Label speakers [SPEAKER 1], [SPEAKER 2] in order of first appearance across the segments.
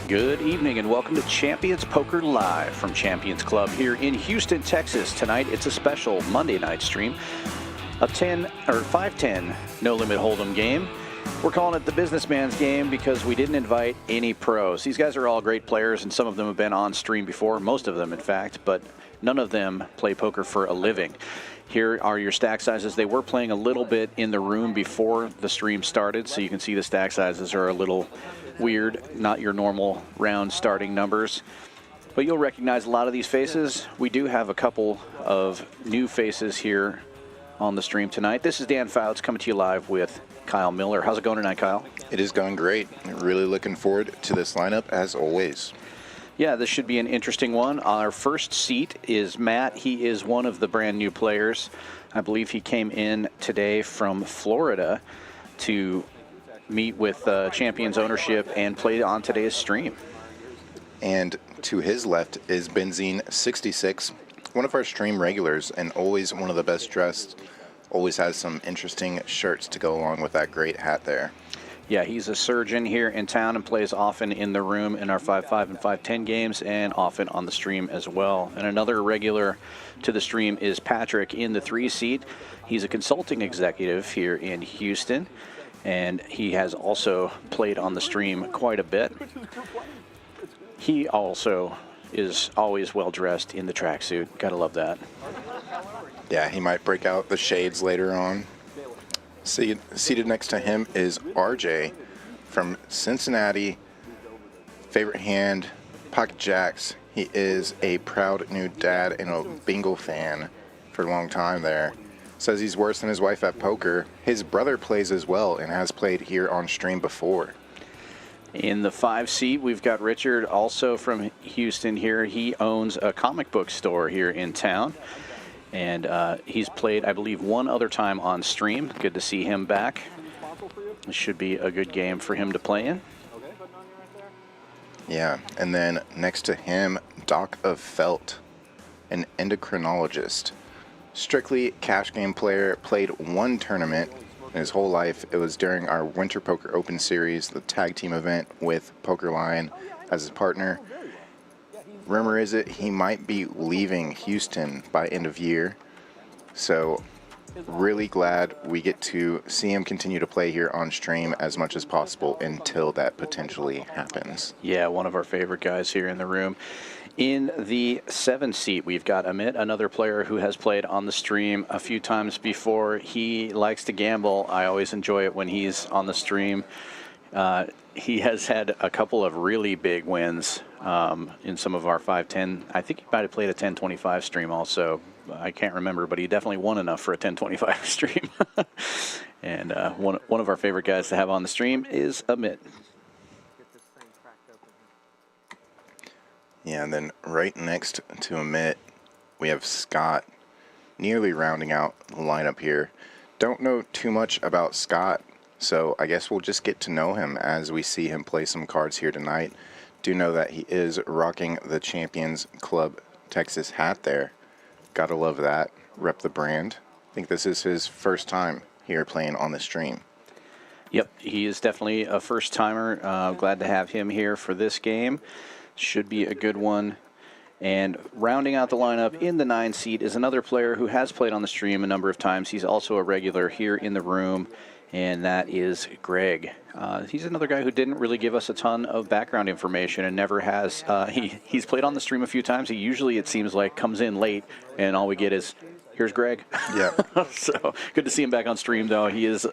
[SPEAKER 1] Good evening and welcome to Champions Poker Live from Champions Club here in Houston, Texas. Tonight it's a special Monday night stream, a 5-10 no limit hold'em game. We're calling it the Businessman's game because we didn't invite any pros. These guys are all great players and some of them have been on stream before, most of them in fact, but none of them play poker for a living. Here are your stack sizes. They were playing a little bit in the room before the stream started, so you can see the stack sizes are a little weird, not your normal round starting numbers. But you'll recognize a lot of these faces. We do have a couple of new faces here on the stream tonight. This is Dan Fouts coming to you live with Kyle Miller. How's it going tonight, Kyle?
[SPEAKER 2] It is going great. Really looking forward to this lineup as always.
[SPEAKER 1] Yeah, this should be an interesting one. Our first seat is Matt. He is one of the brand new players. I believe he came in today from Florida to meet with Champions ownership and play on today's stream.
[SPEAKER 2] And to his left is Benzine66, one of our stream regulars and always one of the best dressed. Always has some interesting shirts to go along with that great hat there.
[SPEAKER 1] Yeah, he's a surgeon here in town and plays often in the room in our 5-5 and 5-10 games and often on the stream as well. And another regular to the stream is Patrick in the 3 seat. He's a consulting executive here in Houston, and he has also played on the stream quite a bit. He also is always well dressed in the tracksuit. Gotta love that.
[SPEAKER 2] Yeah, he might break out the shades later on. Seated next to him is RJ from Cincinnati. Favorite hand, pocket jacks. He is a proud new dad and a bingo fan for a long time there. Says he's worse than his wife at poker. His brother plays as well and has played here on stream before.
[SPEAKER 1] In the 5 seat, we've got Richard, also from Houston here. He owns a comic book store here in town. And he's played, I believe, one other time on stream. Good to see him back. This should be a good game for him to play in.
[SPEAKER 2] Yeah, and then next to him, Doc of Felt, an endocrinologist. Strictly cash game player, played one tournament in his whole life. It was during our Winter Poker Open Series, the tag team event with Poker Lion as his partner. Rumor is it he might be leaving Houston by end of year. So really glad we get to see him continue to play here on stream as much as possible until that potentially happens.
[SPEAKER 1] Yeah, one of our favorite guys here in the room. In the 7 seat, we've got Amit, another player who has played on the stream a few times before. He likes to gamble. I always enjoy it when he's on the stream. He has had a couple of really big wins in some of our 5-10. I think he might have played a 10-25 stream also. I can't remember, but he definitely won enough for a 10-25 stream. And one of our favorite guys to have on the stream is Amit.
[SPEAKER 2] Yeah, and then right next to Amit, we have Scott, nearly rounding out the lineup here. Don't know too much about Scott, so I guess we'll just get to know him as we see him play some cards here tonight. Do know that he is rocking the Champions Club Texas hat there. Gotta love that. Rep the brand. I think this is his first time here playing on the stream.
[SPEAKER 1] Yep, he is definitely a first-timer. Glad to have him here for this game. Should be a good one. And rounding out the lineup in the 9 seat is another player who has played on the stream a number of times. He's also a regular here in the room, and that is Greg. He's another guy who didn't really give us a ton of background information and never has. He's played on the stream a few times. He usually, it seems like, comes in late, and all we get is, here's Greg.
[SPEAKER 2] Yeah.
[SPEAKER 1] So good to see him back on stream, though. He is a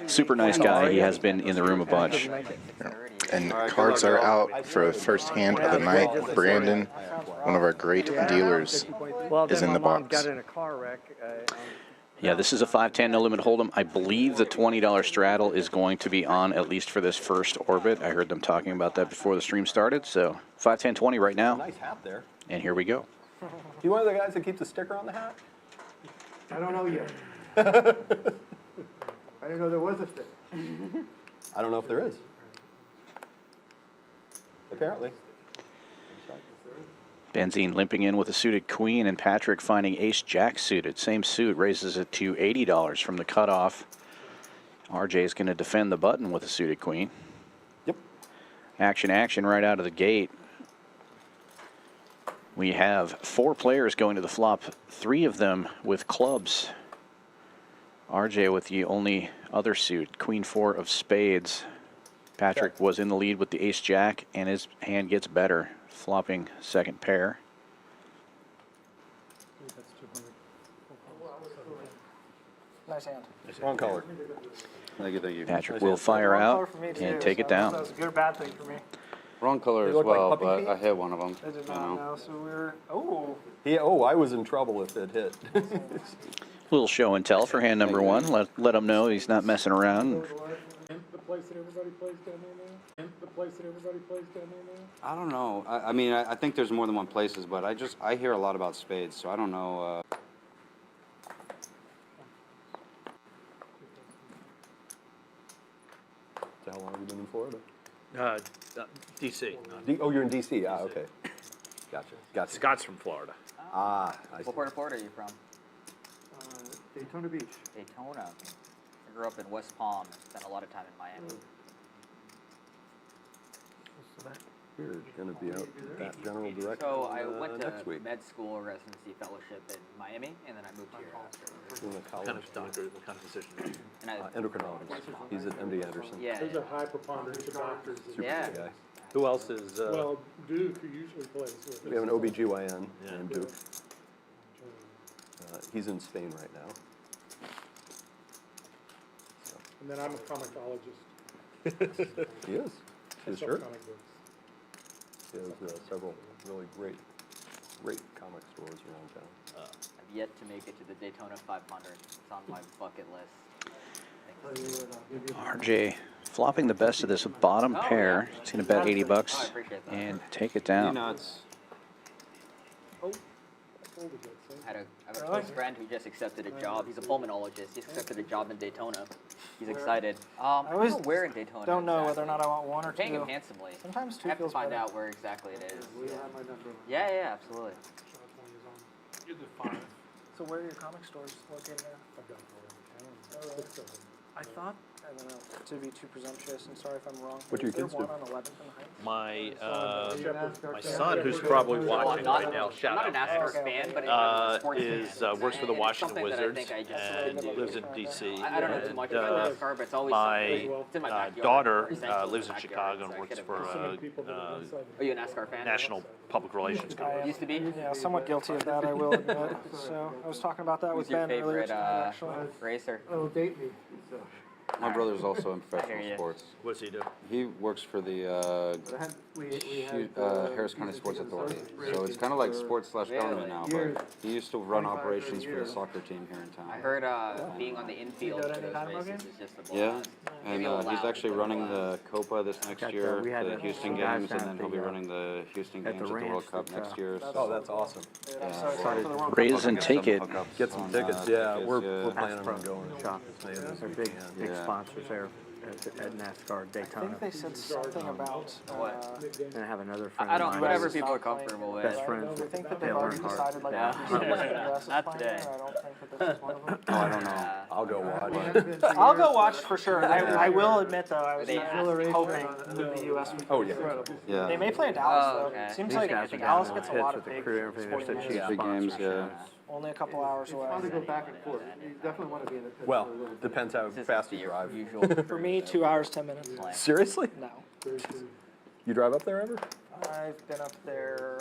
[SPEAKER 1] super nice guy. He has been in the room a bunch.
[SPEAKER 2] And cards are out for the first hand of the night. Brandon, one of our great dealers, is in the box.
[SPEAKER 1] Yeah, this is a 5-10 no limit hold'em. I believe the $20 straddle is going to be on at least for this first orbit. I heard them talking about that before the stream started. So 5-10 20 right now.
[SPEAKER 3] Nice hat there.
[SPEAKER 1] And here we go.
[SPEAKER 3] You one of the guys that keeps a sticker on the hat?
[SPEAKER 4] I don't know yet. I didn't know there was a sticker.
[SPEAKER 3] I don't know if there is. Apparently.
[SPEAKER 1] Benzine limping in with a suited queen, and Patrick finding ace-jack suited. Same suit, raises it to $80 from the cutoff. RJ is going to defend the button with a suited queen.
[SPEAKER 3] Yep.
[SPEAKER 1] Action right out of the gate. We have 4 players going to the flop, 3 of them with clubs. RJ with the only other suit, Queen 4 of spades. Patrick was in the lead with the ace-jack, and his hand gets better, flopping second pair.
[SPEAKER 5] Nice hand.
[SPEAKER 3] Wrong color.
[SPEAKER 6] Thank you.
[SPEAKER 1] Patrick will fire
[SPEAKER 5] Wrong color
[SPEAKER 1] out
[SPEAKER 5] for me,
[SPEAKER 1] and
[SPEAKER 5] too,
[SPEAKER 1] take it
[SPEAKER 5] so
[SPEAKER 1] down.
[SPEAKER 5] That was a good or bad thing for me.
[SPEAKER 6] Wrong color
[SPEAKER 3] They
[SPEAKER 6] as
[SPEAKER 3] look like
[SPEAKER 6] well,
[SPEAKER 3] puppy
[SPEAKER 6] but
[SPEAKER 3] feet?
[SPEAKER 6] I hit one of them.
[SPEAKER 5] I did
[SPEAKER 6] you
[SPEAKER 5] not
[SPEAKER 6] know.
[SPEAKER 5] know, so we were. Oh.
[SPEAKER 3] Oh, I was in trouble if it hit.
[SPEAKER 1] Little show and tell for hand number 1. Let him know he's not messing around.
[SPEAKER 4] The place that everybody plays down there now? The place that everybody plays down there now?
[SPEAKER 6] I don't know. I mean, I think there's more than one places, but I hear a lot about spades, so I don't know.
[SPEAKER 3] So how long have you been in Florida?
[SPEAKER 7] D.C.
[SPEAKER 3] Oh, you're in D.C. Ah, okay. Gotcha.
[SPEAKER 7] Scott's from Florida.
[SPEAKER 3] Ah, I see.
[SPEAKER 8] What part of Florida are you from?
[SPEAKER 4] Daytona Beach.
[SPEAKER 8] Daytona. I grew up in West Palm and spent a lot of time in Miami.
[SPEAKER 3] You're going to be out that general direction
[SPEAKER 8] So I went to
[SPEAKER 3] next week.
[SPEAKER 8] med school residency fellowship in Miami, and then I moved here after.
[SPEAKER 3] Doing a
[SPEAKER 7] What
[SPEAKER 3] college
[SPEAKER 7] kind of doctor, what kind of physician?
[SPEAKER 8] And I,
[SPEAKER 3] endocrinologist. He's at MD Anderson.
[SPEAKER 8] yeah,
[SPEAKER 4] There's a high preponderance of doctors. that-
[SPEAKER 3] Super
[SPEAKER 8] Yeah.
[SPEAKER 3] good guy.
[SPEAKER 7] Who else is,
[SPEAKER 4] Well, Duke, who usually plays with us.
[SPEAKER 3] We have an OBGYN
[SPEAKER 7] Yeah.
[SPEAKER 3] named Duke. He's in Spain right now.
[SPEAKER 4] And then I'm a comicologist.
[SPEAKER 3] He is.
[SPEAKER 4] I
[SPEAKER 3] He's
[SPEAKER 4] sell
[SPEAKER 3] sure.
[SPEAKER 4] comic books.
[SPEAKER 3] He has several really great comic stores around town.
[SPEAKER 8] I've yet to make it to the Daytona 500. It's on my bucket list.
[SPEAKER 1] RJ flopping the best of this bottom pair. He's going to bet 80
[SPEAKER 8] Oh, I
[SPEAKER 1] bucks
[SPEAKER 8] appreciate that.
[SPEAKER 1] and take it down.
[SPEAKER 6] Peanuts.
[SPEAKER 8] I have a close friend who just accepted a job. He's a pulmonologist. He's accepted a job in Daytona. He's excited. I
[SPEAKER 5] always
[SPEAKER 8] don't know where in Daytona.
[SPEAKER 5] Don't know whether or
[SPEAKER 8] exactly.
[SPEAKER 5] not I want one or
[SPEAKER 8] We're paying him
[SPEAKER 5] two.
[SPEAKER 8] handsomely.
[SPEAKER 5] Sometimes two
[SPEAKER 8] I have to
[SPEAKER 5] feels
[SPEAKER 8] find
[SPEAKER 5] better.
[SPEAKER 8] out where exactly it is.
[SPEAKER 4] We have my number.
[SPEAKER 8] Yeah, absolutely.
[SPEAKER 4] You're the 5.
[SPEAKER 5] So where are your comic stores located at?
[SPEAKER 4] I've got it all in town.
[SPEAKER 5] I thought, I don't know, to be too presumptuous, and sorry if I'm wrong.
[SPEAKER 3] What do your
[SPEAKER 5] is there
[SPEAKER 3] kids
[SPEAKER 5] one
[SPEAKER 3] do?
[SPEAKER 5] on 11th and Heights?
[SPEAKER 7] my son, who's probably watching
[SPEAKER 8] Not-
[SPEAKER 7] right now,
[SPEAKER 8] I'm
[SPEAKER 7] shout
[SPEAKER 8] not an
[SPEAKER 7] out,
[SPEAKER 8] NASCAR fan, but I'm a sports fan.
[SPEAKER 7] works for the
[SPEAKER 8] And it's
[SPEAKER 7] Washington
[SPEAKER 8] something that I
[SPEAKER 7] Wizards
[SPEAKER 8] think I just
[SPEAKER 7] and lives in D.C.
[SPEAKER 8] I don't know too much about NASCAR, but it's always
[SPEAKER 7] my
[SPEAKER 8] it's in my backyard.
[SPEAKER 7] daughter
[SPEAKER 8] Essentially
[SPEAKER 7] lives in
[SPEAKER 8] backyard,
[SPEAKER 7] Chicago
[SPEAKER 8] so
[SPEAKER 7] and
[SPEAKER 8] I
[SPEAKER 7] works
[SPEAKER 8] could
[SPEAKER 7] for
[SPEAKER 8] have- Are you a NASCAR fan?
[SPEAKER 7] National Public Relations Company.
[SPEAKER 8] Used to be.
[SPEAKER 5] Yeah, somewhat guilty of that, I will admit. So I was talking about that with
[SPEAKER 8] Who's your
[SPEAKER 5] Ben earlier
[SPEAKER 8] favorite
[SPEAKER 5] tonight, actually.
[SPEAKER 8] racer?
[SPEAKER 4] Oh, date me.
[SPEAKER 6] My brother's also in
[SPEAKER 8] hear
[SPEAKER 6] professional
[SPEAKER 8] you.
[SPEAKER 6] sports.
[SPEAKER 7] What does he do?
[SPEAKER 6] He works for the Harris County Sports Authority. So it's kind of like sports/government now, but he used to run operations for the soccer team here in town.
[SPEAKER 8] I heard being on the infield
[SPEAKER 5] You go to
[SPEAKER 8] for
[SPEAKER 5] any
[SPEAKER 8] those
[SPEAKER 5] Dynamo
[SPEAKER 8] races
[SPEAKER 5] games?
[SPEAKER 8] is just a
[SPEAKER 6] Yeah,
[SPEAKER 8] blast.
[SPEAKER 6] and
[SPEAKER 8] Maybe a
[SPEAKER 6] he's
[SPEAKER 8] loud,
[SPEAKER 6] actually
[SPEAKER 8] but
[SPEAKER 6] running
[SPEAKER 8] blast.
[SPEAKER 6] the Copa this next year,
[SPEAKER 9] we had
[SPEAKER 6] the
[SPEAKER 9] a
[SPEAKER 6] Houston
[SPEAKER 9] guys
[SPEAKER 6] games,
[SPEAKER 9] down
[SPEAKER 6] and then
[SPEAKER 9] at
[SPEAKER 6] he'll be
[SPEAKER 9] the,
[SPEAKER 6] running the Houston
[SPEAKER 9] at
[SPEAKER 6] games
[SPEAKER 9] the
[SPEAKER 6] at the World
[SPEAKER 9] ranch
[SPEAKER 6] Cup
[SPEAKER 9] that,
[SPEAKER 6] next year.
[SPEAKER 3] Oh, that's awesome.
[SPEAKER 5] Yeah, I'm sorry for the wrong
[SPEAKER 1] Raise and take it.
[SPEAKER 3] Get some tickets. Yeah, we're planning on going.
[SPEAKER 9] shop.
[SPEAKER 3] Maybe
[SPEAKER 9] They're
[SPEAKER 3] this
[SPEAKER 9] big,
[SPEAKER 3] weekend.
[SPEAKER 9] big
[SPEAKER 6] Yeah.
[SPEAKER 9] sponsors there at NASCAR
[SPEAKER 5] I
[SPEAKER 9] Daytona.
[SPEAKER 5] think they said something about.
[SPEAKER 9] And I have another friend
[SPEAKER 8] I
[SPEAKER 9] of
[SPEAKER 8] don't.
[SPEAKER 9] mine.
[SPEAKER 8] Whatever
[SPEAKER 9] who's
[SPEAKER 8] people are comfortable with.
[SPEAKER 9] Best friends
[SPEAKER 5] I
[SPEAKER 9] with
[SPEAKER 5] think that they've
[SPEAKER 9] Dale
[SPEAKER 5] already
[SPEAKER 9] Earnhardt.
[SPEAKER 5] decided like
[SPEAKER 8] Yeah.
[SPEAKER 5] who's playing the US is
[SPEAKER 8] Not
[SPEAKER 5] playing
[SPEAKER 8] today.
[SPEAKER 5] there. I don't think that this is one of them.
[SPEAKER 6] Oh, I don't know.
[SPEAKER 3] I'll go watch.
[SPEAKER 5] I'll go watch for sure. I will admit though, I was
[SPEAKER 8] They
[SPEAKER 5] hoping that the US would.
[SPEAKER 3] Oh, yeah.
[SPEAKER 6] Yeah.
[SPEAKER 5] They may play in Dallas
[SPEAKER 8] Oh,
[SPEAKER 5] though.
[SPEAKER 8] okay.
[SPEAKER 5] Seems
[SPEAKER 9] These
[SPEAKER 5] like
[SPEAKER 9] guys are
[SPEAKER 5] Dallas
[SPEAKER 9] down
[SPEAKER 5] gets
[SPEAKER 9] in
[SPEAKER 5] a
[SPEAKER 9] the
[SPEAKER 5] lot
[SPEAKER 9] pits
[SPEAKER 5] of
[SPEAKER 9] with the
[SPEAKER 5] big
[SPEAKER 9] crew, everything. They're
[SPEAKER 5] sporting
[SPEAKER 9] so
[SPEAKER 5] events.
[SPEAKER 9] cheap
[SPEAKER 6] Big games, yeah.
[SPEAKER 5] Only a couple hours away.
[SPEAKER 4] Want to go back and forth. You definitely want to be in the pit.
[SPEAKER 3] Well, depends how fast you drive.
[SPEAKER 8] Usual.
[SPEAKER 5] For me, 2 hours, 10 minutes.
[SPEAKER 3] Seriously?
[SPEAKER 5] No.
[SPEAKER 3] You drive up there ever?
[SPEAKER 5] I've been up there,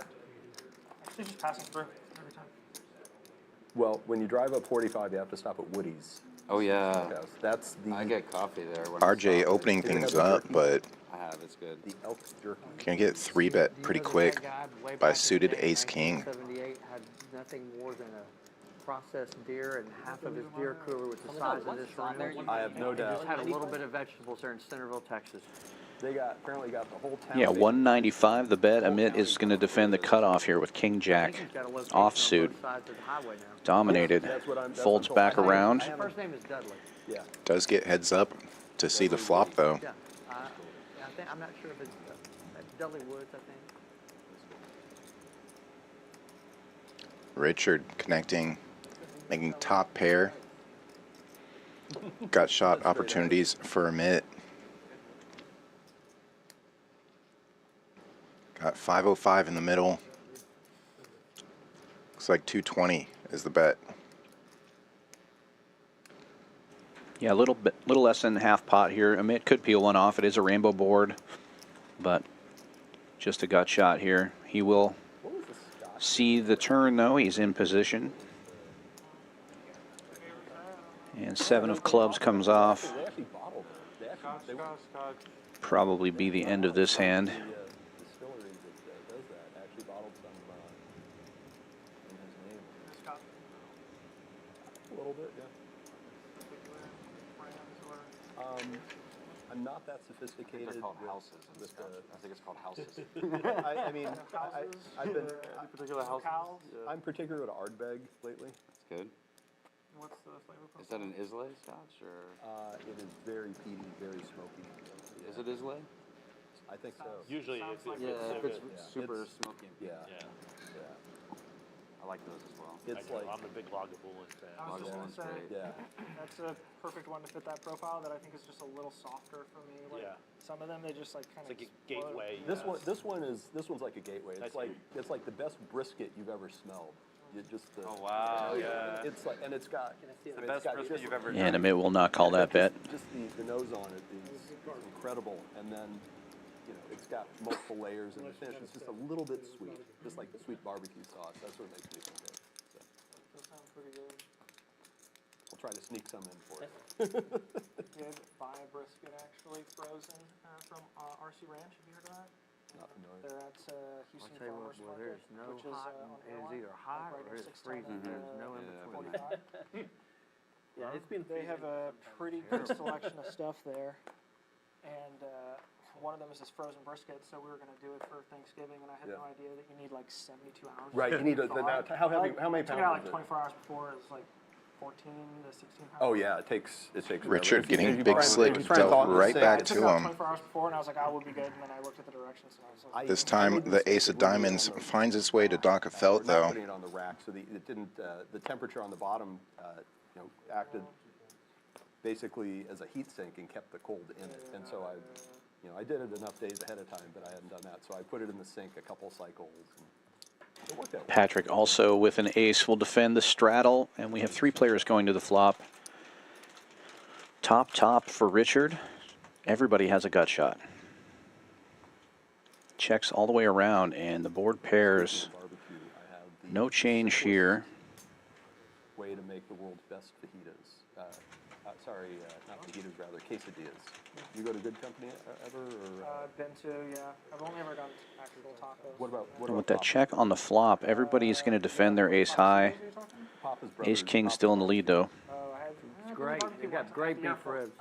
[SPEAKER 5] actually just passing through every time.
[SPEAKER 3] Well, when you drive up 45, you have to stop at Woody's.
[SPEAKER 6] Oh yeah.
[SPEAKER 3] Yes, that's the
[SPEAKER 6] I get coffee there. When I
[SPEAKER 2] RJ
[SPEAKER 6] stop.
[SPEAKER 2] opening things up, but
[SPEAKER 6] I have. It's good.
[SPEAKER 3] elk jerky.
[SPEAKER 2] can get 3-bet pretty quick by suited ace-king.
[SPEAKER 9] 78 had nothing more than a processed deer, and half of his deer cooler was the size of this room.
[SPEAKER 3] I have no
[SPEAKER 9] And just
[SPEAKER 3] doubt.
[SPEAKER 9] had a little bit of vegetables there in Centerville, Texas.
[SPEAKER 3] They apparently got the whole town.
[SPEAKER 1] Yeah, 195 the bet. Amit is going to defend the cutoff here with King Jack
[SPEAKER 9] He's got a location
[SPEAKER 1] offsuit.
[SPEAKER 9] on both sides of the highway now.
[SPEAKER 1] Dominated.
[SPEAKER 3] That's what I'm
[SPEAKER 1] Folds
[SPEAKER 3] told.
[SPEAKER 1] back around.
[SPEAKER 9] His first name is Dudley.
[SPEAKER 3] Yeah.
[SPEAKER 2] Does get heads up to see the flop, though.
[SPEAKER 9] Yeah. I'm not sure if it's Dudley Woods, I think.
[SPEAKER 2] Richard connecting, making top pair. Got shot opportunities for Amit. 505 in the middle. Looks like 220 is the bet.
[SPEAKER 1] Yeah, a little less than half pot here. I mean, it could peel one off. It is a rainbow board, but just a gut shot here. He will see the turn, though. He's in position. And 7 of clubs comes off.
[SPEAKER 3] They actually bottled it. They
[SPEAKER 1] Probably be the end of this hand.
[SPEAKER 3] the distillery that does that actually bottled some in his name. A little bit, yeah. I'm not that sophisticated.
[SPEAKER 6] They're called
[SPEAKER 3] with-
[SPEAKER 6] houses. And
[SPEAKER 3] with
[SPEAKER 6] stuff. I think it's called houses.
[SPEAKER 3] I mean, I've been.
[SPEAKER 6] Particular houses.
[SPEAKER 3] I'm particular to Ardbeg lately.
[SPEAKER 6] That's good.
[SPEAKER 5] What's the flavor profile?
[SPEAKER 6] Is that an Islay Scotch or
[SPEAKER 3] It is very peaty, very smoky.
[SPEAKER 6] is it Islay?
[SPEAKER 3] I think so.
[SPEAKER 7] Usually
[SPEAKER 5] Sounds
[SPEAKER 7] if
[SPEAKER 5] like
[SPEAKER 7] it's,
[SPEAKER 6] Yeah, if it's
[SPEAKER 3] Yeah.
[SPEAKER 6] super
[SPEAKER 3] It's-
[SPEAKER 6] smoky.
[SPEAKER 3] Yeah.
[SPEAKER 7] yeah.
[SPEAKER 3] Yeah.
[SPEAKER 6] I like those as well.
[SPEAKER 3] It's
[SPEAKER 7] I know,
[SPEAKER 3] like,
[SPEAKER 7] I'm a big Lagavulin fan.
[SPEAKER 5] I was just
[SPEAKER 6] Lagavulin
[SPEAKER 5] gonna say,
[SPEAKER 6] great.
[SPEAKER 3] yeah.
[SPEAKER 5] that's a perfect one to fit that profile that I think is just a little softer for me. Like,
[SPEAKER 7] Yeah.
[SPEAKER 5] some of them, they just like kind
[SPEAKER 7] It's
[SPEAKER 5] of
[SPEAKER 7] like a gateway.
[SPEAKER 3] This one's like a gateway.
[SPEAKER 7] That's
[SPEAKER 3] It's like the best brisket you've ever smelled. You just
[SPEAKER 6] Oh wow, yeah.
[SPEAKER 3] It's like, and it's got
[SPEAKER 6] The best brisket you've ever
[SPEAKER 1] And
[SPEAKER 6] done.
[SPEAKER 1] Amit will not call that bet.
[SPEAKER 3] Just the nose on it is incredible, and then it's got multiple layers, and the finish is just a little bit sweet, just like the sweet barbecue sauce. That's what makes me think of. So
[SPEAKER 5] Those sound pretty good.
[SPEAKER 3] I'll try to sneak some in for you.
[SPEAKER 5] Did buy a brisket actually frozen from RC Ranch. Have you heard of that?
[SPEAKER 3] Not familiar.
[SPEAKER 5] They're at Houston
[SPEAKER 9] tell you what,
[SPEAKER 5] Farmers
[SPEAKER 9] well,
[SPEAKER 5] Market,
[SPEAKER 9] there's no
[SPEAKER 5] which is
[SPEAKER 9] hot
[SPEAKER 5] on
[SPEAKER 9] and it's
[SPEAKER 5] Airline,
[SPEAKER 9] either hot
[SPEAKER 5] right
[SPEAKER 9] or
[SPEAKER 5] near
[SPEAKER 9] it's
[SPEAKER 5] 610
[SPEAKER 9] freezing.
[SPEAKER 5] and,
[SPEAKER 9] There's no in
[SPEAKER 6] Yeah.
[SPEAKER 9] between.
[SPEAKER 5] 45.
[SPEAKER 9] Yeah, it's been
[SPEAKER 5] They have a pretty good selection of stuff there, and one of them is this frozen brisket. So we were going to do it for Thanksgiving, and I had
[SPEAKER 3] Yeah.
[SPEAKER 5] no idea that you need like 72 hours.
[SPEAKER 3] Right, you need
[SPEAKER 5] to
[SPEAKER 3] a,
[SPEAKER 5] thaw it.
[SPEAKER 3] how heavy? How many
[SPEAKER 5] I took it out
[SPEAKER 3] pounds
[SPEAKER 5] like
[SPEAKER 3] is it?
[SPEAKER 5] 24 hours before. It was like 14 to 16 pounds.
[SPEAKER 3] Oh yeah, it takes.
[SPEAKER 2] Richard
[SPEAKER 3] forever. If you
[SPEAKER 2] getting
[SPEAKER 3] try
[SPEAKER 2] big
[SPEAKER 3] and-
[SPEAKER 2] slick
[SPEAKER 3] if you try and thaw it in the
[SPEAKER 2] right
[SPEAKER 3] sink,
[SPEAKER 2] back
[SPEAKER 5] I took
[SPEAKER 2] to
[SPEAKER 5] it out
[SPEAKER 2] him.
[SPEAKER 5] 24 hours before, and I was like, I will be good. And then I looked at the directions, and I was like,
[SPEAKER 2] This time, the ace of diamonds finds its way to Doc of Felt,
[SPEAKER 3] We're not
[SPEAKER 2] though.
[SPEAKER 3] putting it on the rack, so it didn't. The temperature on the bottom, acted basically as a heat sink and kept the cold in it. And so I did it enough days ahead of time, but I hadn't done that. So I put it in the sink a couple cycles. And it worked out well.
[SPEAKER 1] Patrick also with an ace will defend the straddle, and we have 3 players going to the flop. Top for Richard. Everybody has a gut shot. Checks all the way around, and the board pairs.
[SPEAKER 3] Barbecue, I have the
[SPEAKER 1] No change here.
[SPEAKER 3] way to make the world's best fajitas. Not fajitas, rather quesadillas. You go to Good Company ever, or
[SPEAKER 5] I've been to, yeah. I've only ever gone to actual tacos.
[SPEAKER 3] what about
[SPEAKER 1] And with that check on the flop, everybody's going to defend their ace high.
[SPEAKER 3] Papa's
[SPEAKER 1] Ace
[SPEAKER 3] Brothers?
[SPEAKER 1] King still in the lead, though.
[SPEAKER 5] Oh, I had.
[SPEAKER 9] It's great. They've got great beef ribs.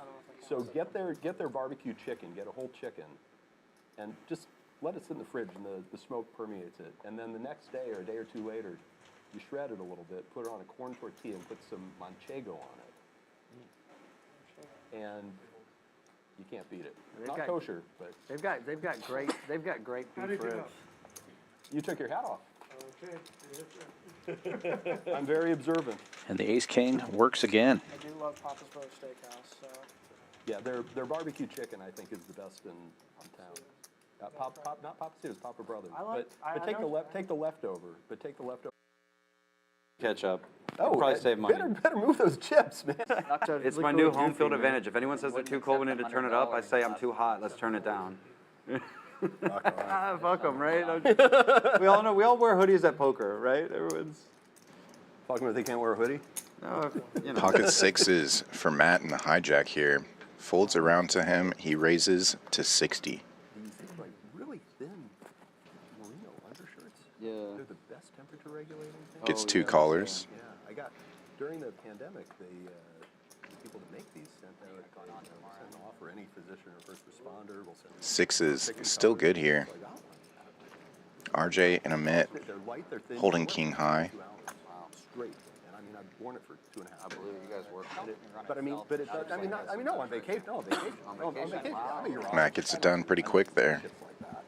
[SPEAKER 3] So get their barbecue chicken, get a whole chicken, and just let it sit in the fridge, and the smoke permeates it. And then the next day or a day or two later, you shred it a little bit, put it on a corn tortilla, and put some manchego on it, and you can't beat it.
[SPEAKER 9] They've
[SPEAKER 3] Not
[SPEAKER 9] got-
[SPEAKER 3] kosher, but
[SPEAKER 9] They've got great
[SPEAKER 4] How do
[SPEAKER 9] beef
[SPEAKER 4] you do
[SPEAKER 9] ribs.
[SPEAKER 3] you took your hat off.
[SPEAKER 4] Okay.
[SPEAKER 3] I'm very observant.
[SPEAKER 1] And the Ace King works again.
[SPEAKER 5] I do love Papa's Brothers Steakhouse, so.
[SPEAKER 3] Yeah, their barbecue chicken, I think, is the best in town. Not Papa Steve's, Papa Brothers.
[SPEAKER 5] I like-
[SPEAKER 3] but
[SPEAKER 5] I
[SPEAKER 3] take
[SPEAKER 5] know-
[SPEAKER 3] take the leftover. But take the leftover.
[SPEAKER 6] Ketchup.
[SPEAKER 3] Oh,
[SPEAKER 6] Probably save money.
[SPEAKER 3] Better move those chips, man.
[SPEAKER 6] It's my new home field advantage. If anyone says they're too cold, we need to turn it up, I say I'm too hot, let's turn it down. Fuck them, right? We all know, we all wear hoodies at poker, right? Everyone's,
[SPEAKER 3] Talking about they can't wear a hoodie.
[SPEAKER 6] no, you know.
[SPEAKER 2] Pocket sixes for Matt in the hijack here. Folds around to him. He raises to 60.
[SPEAKER 3] These like really thin merino undershirts.
[SPEAKER 6] Yeah.
[SPEAKER 3] They're the best temperature regulating thing.
[SPEAKER 2] Gets
[SPEAKER 6] Oh,
[SPEAKER 2] 2
[SPEAKER 6] yeah.
[SPEAKER 2] callers.
[SPEAKER 3] Yeah, I got during the pandemic. The people that make these sent out send an offer. Any physician or first responder will send.
[SPEAKER 2] Sixes still good here.
[SPEAKER 3] So I got one.
[SPEAKER 2] RJ and Amit
[SPEAKER 3] They're light. They're thin.
[SPEAKER 2] holding
[SPEAKER 3] you can
[SPEAKER 2] king
[SPEAKER 3] wear them for
[SPEAKER 2] high.
[SPEAKER 3] 2 hours. Wow. Straight. And I mean, I've worn it for 2.5
[SPEAKER 6] I believe you guys work.
[SPEAKER 3] But I mean, no, on vacation. No, on vacation. No, on vacation. I mean, you're all-
[SPEAKER 2] Matt gets it done pretty quick there.
[SPEAKER 3] Shit like that.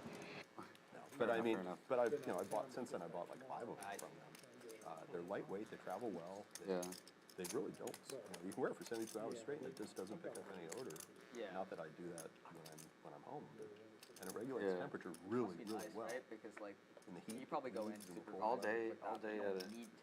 [SPEAKER 3] But I mean, but I bought since then. I bought like 5 of them from them. They're lightweight. They travel well.
[SPEAKER 6] Yeah.
[SPEAKER 3] They really don't. You can wear it for 72 hours straight, and it just doesn't pick up any odor.
[SPEAKER 8] Yeah.
[SPEAKER 3] Not that I do that when I'm home. and it regulates temperature really,
[SPEAKER 8] Must be
[SPEAKER 3] really
[SPEAKER 8] nice,
[SPEAKER 3] well.
[SPEAKER 8] right? Because like
[SPEAKER 3] In the heat,
[SPEAKER 8] you probably go in
[SPEAKER 3] it's
[SPEAKER 8] super
[SPEAKER 3] cold.
[SPEAKER 6] all day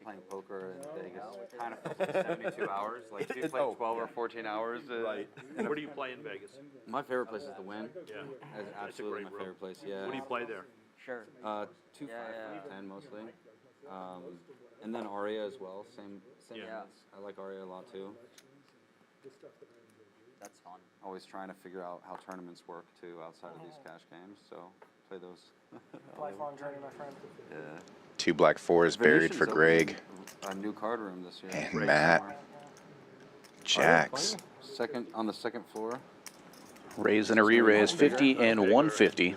[SPEAKER 6] playing poker in Vegas. Kind of feels like 72 hours. Like if you play 12 or 14 hours.
[SPEAKER 3] Right.
[SPEAKER 7] Where do you play in Vegas?
[SPEAKER 6] My favorite place is the Wynn.
[SPEAKER 7] Yeah.
[SPEAKER 6] That's absolutely my favorite place. Yeah.
[SPEAKER 7] What do you play there?
[SPEAKER 8] Sure.
[SPEAKER 6] 2, 5, 10 mostly. And then Aria as well. Same.
[SPEAKER 8] Yeah.
[SPEAKER 6] I like Aria a lot too.
[SPEAKER 8] That's fun.
[SPEAKER 6] Always trying to figure out how tournaments work too outside of these cash games. So play those.
[SPEAKER 5] Lifelong journey, my friend.
[SPEAKER 6] Yeah.
[SPEAKER 2] 2 black 4s buried for
[SPEAKER 6] Venetian's
[SPEAKER 2] Greg
[SPEAKER 6] opening a new card room this year.
[SPEAKER 2] and Matt. Jacks.
[SPEAKER 6] Second on the second floor.
[SPEAKER 1] Raise and a re-raise, 50 and 150.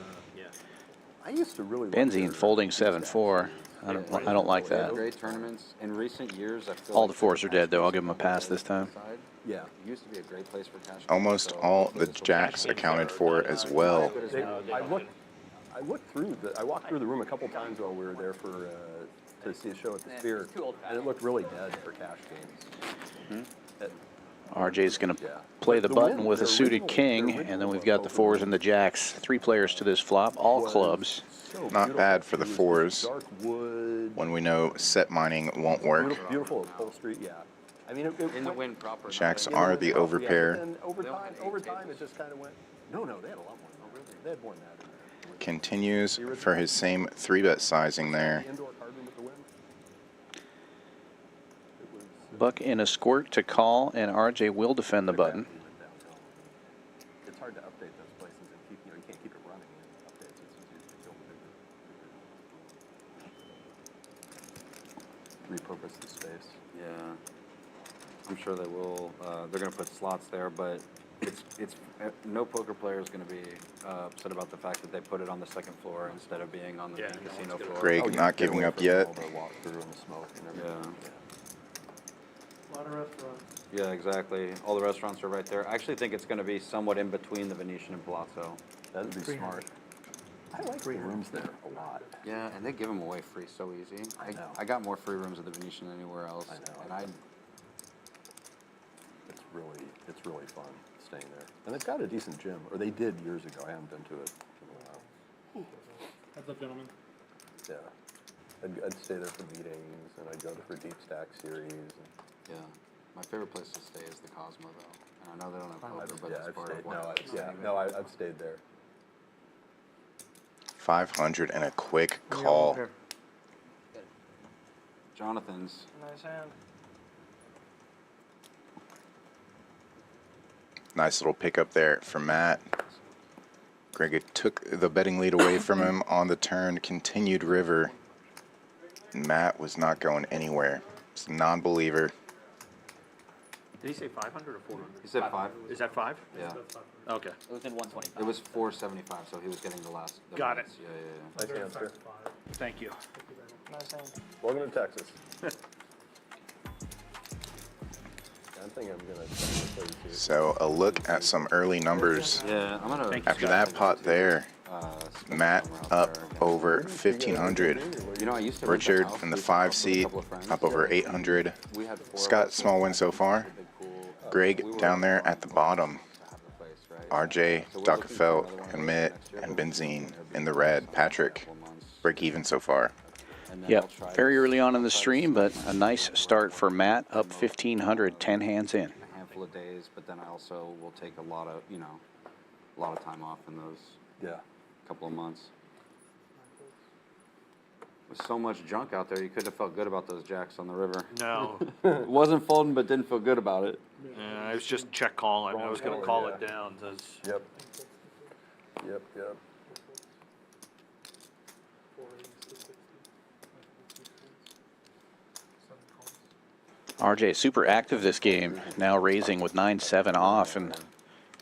[SPEAKER 3] I used to really love
[SPEAKER 1] Benzene
[SPEAKER 3] their-
[SPEAKER 1] folding 7-4. I don't like
[SPEAKER 6] They have
[SPEAKER 1] that.
[SPEAKER 6] great tournaments. In recent years, I feel
[SPEAKER 1] All
[SPEAKER 6] like
[SPEAKER 1] the 4s are dead, though. I'll
[SPEAKER 6] cash
[SPEAKER 1] give them a pass this time.
[SPEAKER 6] side,
[SPEAKER 3] Yeah.
[SPEAKER 6] it used to be a great place for cash.
[SPEAKER 2] Almost
[SPEAKER 6] games, so
[SPEAKER 2] all
[SPEAKER 6] hopefully
[SPEAKER 2] the
[SPEAKER 6] this will
[SPEAKER 2] jacks
[SPEAKER 6] be-
[SPEAKER 2] accounted for as well.
[SPEAKER 3] I looked through I walked through the room a couple times while we were there for to see a show at the Sphere,
[SPEAKER 8] It's too old
[SPEAKER 3] and it looked really dead for cash games.
[SPEAKER 1] RJ's going to
[SPEAKER 3] Yeah.
[SPEAKER 1] play the
[SPEAKER 3] The
[SPEAKER 1] button
[SPEAKER 3] win-
[SPEAKER 1] with a
[SPEAKER 3] the
[SPEAKER 1] suited
[SPEAKER 3] original-
[SPEAKER 1] king,
[SPEAKER 3] the
[SPEAKER 1] and then we've
[SPEAKER 3] original
[SPEAKER 1] got the 4s and the jacks. 3 players to this flop, all
[SPEAKER 3] was
[SPEAKER 1] clubs.
[SPEAKER 3] so
[SPEAKER 2] Not
[SPEAKER 3] beautiful.
[SPEAKER 2] bad for the
[SPEAKER 3] It was
[SPEAKER 2] 4s.
[SPEAKER 3] Dark wood.
[SPEAKER 2] When we know set mining won't work.
[SPEAKER 3] Beautiful upholstery. Yeah. I mean, it
[SPEAKER 6] In the
[SPEAKER 3] went-
[SPEAKER 6] win proper.
[SPEAKER 2] Jacks
[SPEAKER 3] in the
[SPEAKER 2] are
[SPEAKER 3] win
[SPEAKER 2] the
[SPEAKER 3] proper,
[SPEAKER 2] overpair.
[SPEAKER 3] Yeah, but then over
[SPEAKER 6] They only
[SPEAKER 3] time,
[SPEAKER 6] had 8 tables.
[SPEAKER 3] it just kind of went. No, they had a lot more. Oh, really? They had more than that in there.
[SPEAKER 2] Continues for his same 3-bet sizing there.
[SPEAKER 3] The indoor card room with the wind. It was.
[SPEAKER 1] Buck in a squirt to call, and RJ will defend the button.
[SPEAKER 3] It's hard to update those places and keep, you can't keep it running and updates. It's easier to build bigger. Repurpose the space.
[SPEAKER 6] Yeah. I'm sure they will. They're going to put slots there, but it's no poker player is going to be upset about the fact that they put it on the second floor instead of being on the main casino floor.
[SPEAKER 2] Greg not
[SPEAKER 3] Get
[SPEAKER 2] giving
[SPEAKER 3] away
[SPEAKER 2] up
[SPEAKER 3] from
[SPEAKER 2] yet.
[SPEAKER 3] all the walkthrough and the smoke and everything.
[SPEAKER 4] A lot of restaurants.
[SPEAKER 6] Yeah, exactly. All the restaurants are right there. I actually think it's going to be somewhat in between the Venetian and Palazzo.
[SPEAKER 3] That'd be smart. I like free rooms there a lot.
[SPEAKER 6] Yeah, and they give them away free so easy.
[SPEAKER 3] I know.
[SPEAKER 6] I got more free rooms at the Venetian than anywhere else.
[SPEAKER 3] I know.
[SPEAKER 6] And
[SPEAKER 3] It's really fun staying there. And they've got a decent gym, or they did years ago. I haven't been to it in a while.
[SPEAKER 4] That's up, gentlemen.
[SPEAKER 3] Yeah. I'd stay there for meetings, and I'd go there for deep stack series. And
[SPEAKER 6] yeah, my favorite place to stay is the Cosmo, though. And I know they don't have poker, but
[SPEAKER 3] yeah,
[SPEAKER 6] that's
[SPEAKER 3] I've
[SPEAKER 6] part
[SPEAKER 3] stayed.
[SPEAKER 6] of what
[SPEAKER 3] No, I've stayed there.
[SPEAKER 2] 500 and a quick call.
[SPEAKER 6] Jonathan's.
[SPEAKER 5] Nice hand.
[SPEAKER 2] Nice little pickup there for Matt. Greg took the betting lead away from him on the turn, continued river. Matt was not going anywhere. It's a non-believer.
[SPEAKER 7] Did he say 500 or 400?
[SPEAKER 6] He said 5.
[SPEAKER 7] Is that 5?
[SPEAKER 6] Yeah.
[SPEAKER 7] Okay.
[SPEAKER 8] It was in 125.
[SPEAKER 6] It was 475, so he was getting the last. the
[SPEAKER 7] Got
[SPEAKER 6] minutes.
[SPEAKER 7] it.
[SPEAKER 6] Yeah.
[SPEAKER 3] Nice hands, sir.
[SPEAKER 7] Thank you.
[SPEAKER 5] Nice hand.
[SPEAKER 3] Welcome to Texas. I think I'm going to play too.
[SPEAKER 2] So a look at some early numbers.
[SPEAKER 6] Yeah, I'm gonna.
[SPEAKER 7] Thank you.
[SPEAKER 2] After that pot there,
[SPEAKER 6] stick
[SPEAKER 2] Matt
[SPEAKER 6] the camera out
[SPEAKER 2] up
[SPEAKER 6] there again.
[SPEAKER 2] over 1,500.
[SPEAKER 6] You know, I used to rent the
[SPEAKER 2] Richard
[SPEAKER 6] house,
[SPEAKER 2] in the
[SPEAKER 6] used to
[SPEAKER 2] 5
[SPEAKER 6] house with a
[SPEAKER 2] seat,
[SPEAKER 6] couple of friends.
[SPEAKER 2] up over 800.
[SPEAKER 6] We had 4 of
[SPEAKER 2] Scott,
[SPEAKER 6] us,
[SPEAKER 2] small win so far.
[SPEAKER 6] big pool.
[SPEAKER 2] Greg
[SPEAKER 6] We were
[SPEAKER 2] down there
[SPEAKER 6] fun
[SPEAKER 2] at the bottom.
[SPEAKER 6] to have the place, right?
[SPEAKER 2] RJ,
[SPEAKER 6] So we're
[SPEAKER 2] Dr.
[SPEAKER 6] looking for
[SPEAKER 2] Felt,
[SPEAKER 6] another one
[SPEAKER 2] and
[SPEAKER 6] of
[SPEAKER 2] Mitt,
[SPEAKER 6] those next year,
[SPEAKER 2] and
[SPEAKER 6] but
[SPEAKER 2] Benzene
[SPEAKER 6] it'll
[SPEAKER 2] in
[SPEAKER 6] be
[SPEAKER 2] the red.
[SPEAKER 6] in a
[SPEAKER 2] Patrick,
[SPEAKER 6] couple months.
[SPEAKER 2] break even so far.
[SPEAKER 6] And then
[SPEAKER 1] Yep,
[SPEAKER 6] I'll try
[SPEAKER 1] very
[SPEAKER 6] to-
[SPEAKER 1] early on in the
[SPEAKER 6] I'll try to
[SPEAKER 1] stream, but
[SPEAKER 6] split
[SPEAKER 1] a nice start for Matt, up 1,500, 10 hands in.
[SPEAKER 6] a handful of days, but then I also will take a lot of time off in those
[SPEAKER 3] Yeah.
[SPEAKER 6] couple of months. With so much junk out there, you couldn't have felt good about those jacks on the river.
[SPEAKER 7] No.
[SPEAKER 6] It wasn't folding, but didn't feel good about it.
[SPEAKER 7] I was just check call. I mean, I was going to call it
[SPEAKER 3] Yeah.
[SPEAKER 7] down.
[SPEAKER 3] Yep. Yep.
[SPEAKER 1] RJ super active this game, now raising with 9-7 off and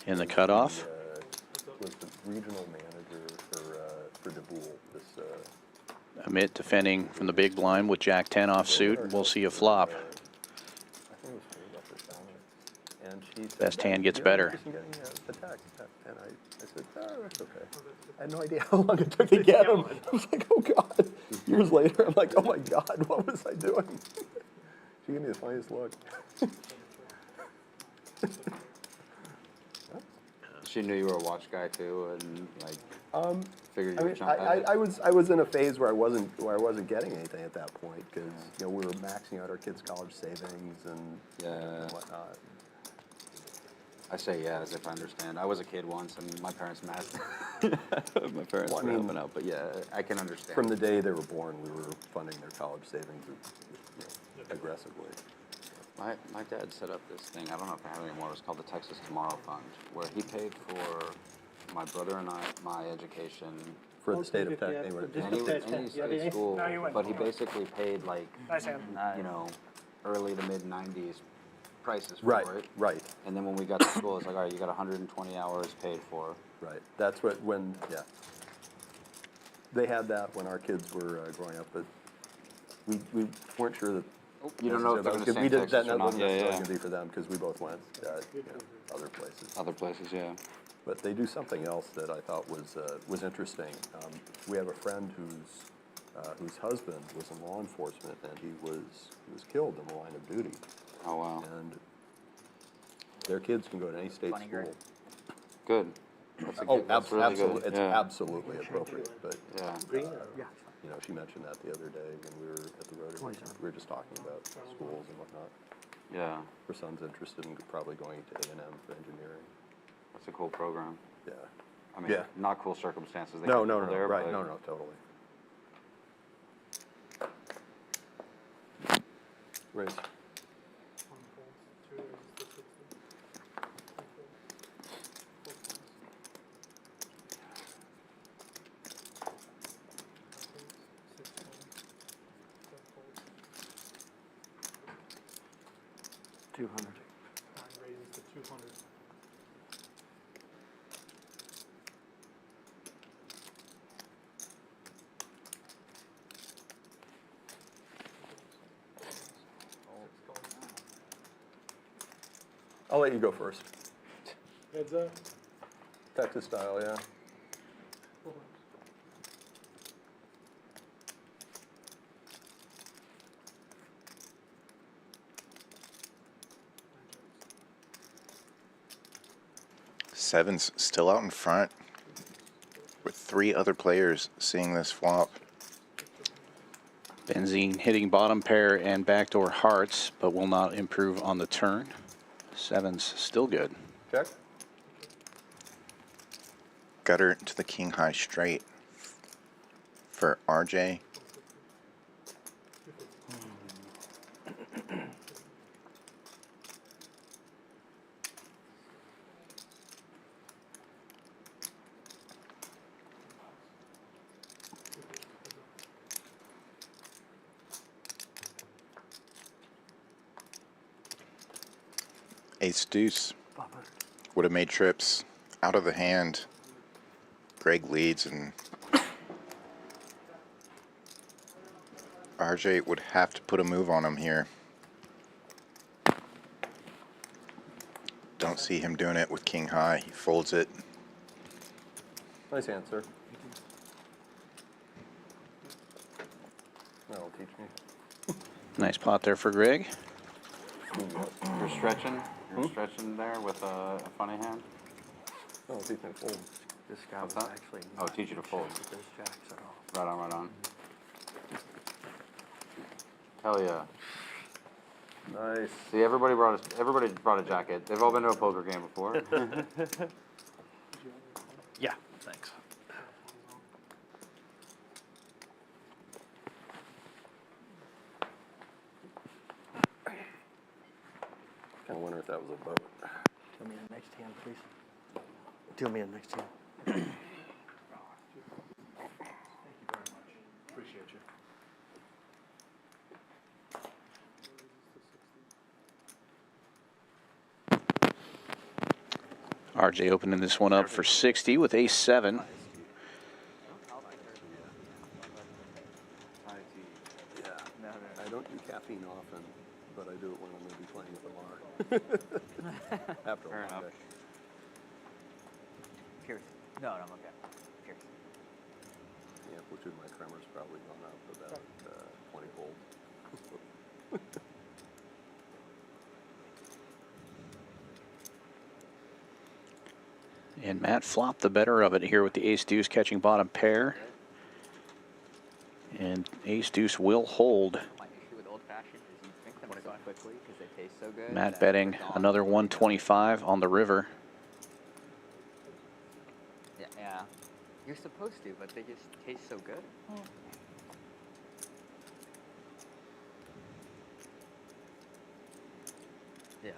[SPEAKER 1] in the cutoff.
[SPEAKER 3] Was the regional manager for DeBoule. This
[SPEAKER 1] Amit defending from the big blind with Jack 10 off suit. We'll see a flop.
[SPEAKER 3] I think it was for Dr. Fallon. And she said,
[SPEAKER 1] Best hand gets
[SPEAKER 3] "Yeah,
[SPEAKER 1] better."
[SPEAKER 3] I'm getting the text. And I said, oh, that's okay. I had no idea how long it took to get him. I was like, oh God. Years later, I'm like, oh my God, what was I doing? She gave me the funniest look.
[SPEAKER 6] She knew you were a watch guy too, and like Figure you
[SPEAKER 3] I
[SPEAKER 6] would
[SPEAKER 3] mean,
[SPEAKER 6] jump at it.
[SPEAKER 3] I was in a phase where I wasn't getting anything at that point because you know we were maxing out our kids' college savings and
[SPEAKER 6] Yeah.
[SPEAKER 3] whatnot.
[SPEAKER 6] I say yeah as if I understand. I was a kid once, and my parents maxed. My parents
[SPEAKER 3] Well, I
[SPEAKER 6] were
[SPEAKER 3] mean,
[SPEAKER 6] helping out, but yeah, I can understand.
[SPEAKER 3] From the day they were born, we were funding their college savings aggressively.
[SPEAKER 6] My dad set up this thing, I don't know if they have it anymore, it was called the Texas Tomorrow Fund, where he paid for my brother and my education.
[SPEAKER 3] For the state of Texas, anyway.
[SPEAKER 6] Any state school,
[SPEAKER 5] No, you went.
[SPEAKER 6] but he basically paid like,
[SPEAKER 5] Nice hand.
[SPEAKER 6] you know, early to mid 90s prices for
[SPEAKER 3] Right,
[SPEAKER 6] it.
[SPEAKER 3] right,
[SPEAKER 6] And then when we got to school, it's like, all right, you got 120 hours paid for.
[SPEAKER 3] right. That's yeah. They had that when our kids were growing up, but we weren't sure that.
[SPEAKER 6] You don't know if they're going to stay in Texas
[SPEAKER 3] that
[SPEAKER 6] or not.
[SPEAKER 3] wasn't
[SPEAKER 6] Yeah,
[SPEAKER 3] necessarily
[SPEAKER 6] yeah.
[SPEAKER 3] going to be for them because we both went other places.
[SPEAKER 6] Other places, yeah.
[SPEAKER 3] But they do something else that I thought was interesting. We have a friend whose husband was in law enforcement, and he was killed in the line of duty.
[SPEAKER 6] Oh, wow.
[SPEAKER 3] And their kids can go to any state
[SPEAKER 8] Funny, Greg.
[SPEAKER 3] school.
[SPEAKER 6] Good. That's a
[SPEAKER 3] Oh,
[SPEAKER 6] good, that's really
[SPEAKER 3] absolutely,
[SPEAKER 6] good.
[SPEAKER 3] it's
[SPEAKER 6] Yeah.
[SPEAKER 3] absolutely appropriate. But
[SPEAKER 6] Yeah.
[SPEAKER 3] you know, she mentioned that the other day when we were at the Rotary. We were just talking about schools and whatnot.
[SPEAKER 6] Yeah.
[SPEAKER 3] Her son's interested in probably going to A&M for engineering.
[SPEAKER 6] That's a cool program.
[SPEAKER 3] Yeah.
[SPEAKER 6] I mean,
[SPEAKER 3] Yeah.
[SPEAKER 6] not cool circumstances. They
[SPEAKER 3] No,
[SPEAKER 6] keep
[SPEAKER 3] no,
[SPEAKER 6] people
[SPEAKER 3] no,
[SPEAKER 6] there,
[SPEAKER 3] right,
[SPEAKER 6] but
[SPEAKER 3] no, totally. Raise.
[SPEAKER 9] 200.
[SPEAKER 4] 9 raises to 200.
[SPEAKER 3] I'll let you go first.
[SPEAKER 4] Heads up.
[SPEAKER 3] Texas style, yeah.
[SPEAKER 2] Seven's still out in front with 3 other players seeing this flop.
[SPEAKER 1] Benzene hitting bottom pair and backdoor hearts, but will not improve on the turn. Seven's still good.
[SPEAKER 3] Check.
[SPEAKER 2] Gutter to the king high straight for RJ. Ace deuce would have made trips out of the hand. Greg leads, and RJ would have to put a move on him here. Don't see him doing it with king high. He folds it.
[SPEAKER 3] Nice answer. That'll teach me.
[SPEAKER 1] Nice pot there for Greg.
[SPEAKER 6] you're stretching. You're stretching there with a funny hand.
[SPEAKER 3] That'll teach me to fold.
[SPEAKER 9] This guy
[SPEAKER 6] What's
[SPEAKER 9] was
[SPEAKER 6] that?
[SPEAKER 9] actually
[SPEAKER 6] Oh, teach you to fold.
[SPEAKER 9] with those jacks at all.
[SPEAKER 6] Right on, right on. Hell yeah.
[SPEAKER 3] Nice.
[SPEAKER 6] See, everybody brought a jacket. They've all been to a poker game before.
[SPEAKER 7] Yeah, thanks.
[SPEAKER 3] Kind of wonder if that was a boat.
[SPEAKER 9] Tell me the next hand, please. Tell me the next hand.
[SPEAKER 7] Thank you very much. Appreciate you.
[SPEAKER 1] RJ opening this one up for 60 with ace 7.
[SPEAKER 3] Yeah. I don't do caffeine often, but I do it when I'm going to be playing at the bar. After a long day.
[SPEAKER 8] Cheers. No, I'm okay. Cheers.
[SPEAKER 3] The amplitude of my tremor's probably gone up about 20-fold.
[SPEAKER 1] And Matt flopped the better of it here with the ace-deuce catching bottom pair. And ace-deuce will hold.
[SPEAKER 8] My issue with old fashioned is you drink them so quickly because they taste so good.
[SPEAKER 1] Matt
[SPEAKER 8] that
[SPEAKER 1] betting
[SPEAKER 8] they're gone
[SPEAKER 1] another
[SPEAKER 8] before you know it.
[SPEAKER 1] 125 on the river.
[SPEAKER 8] Yeah. You're supposed to, but they just taste so good. Yeah.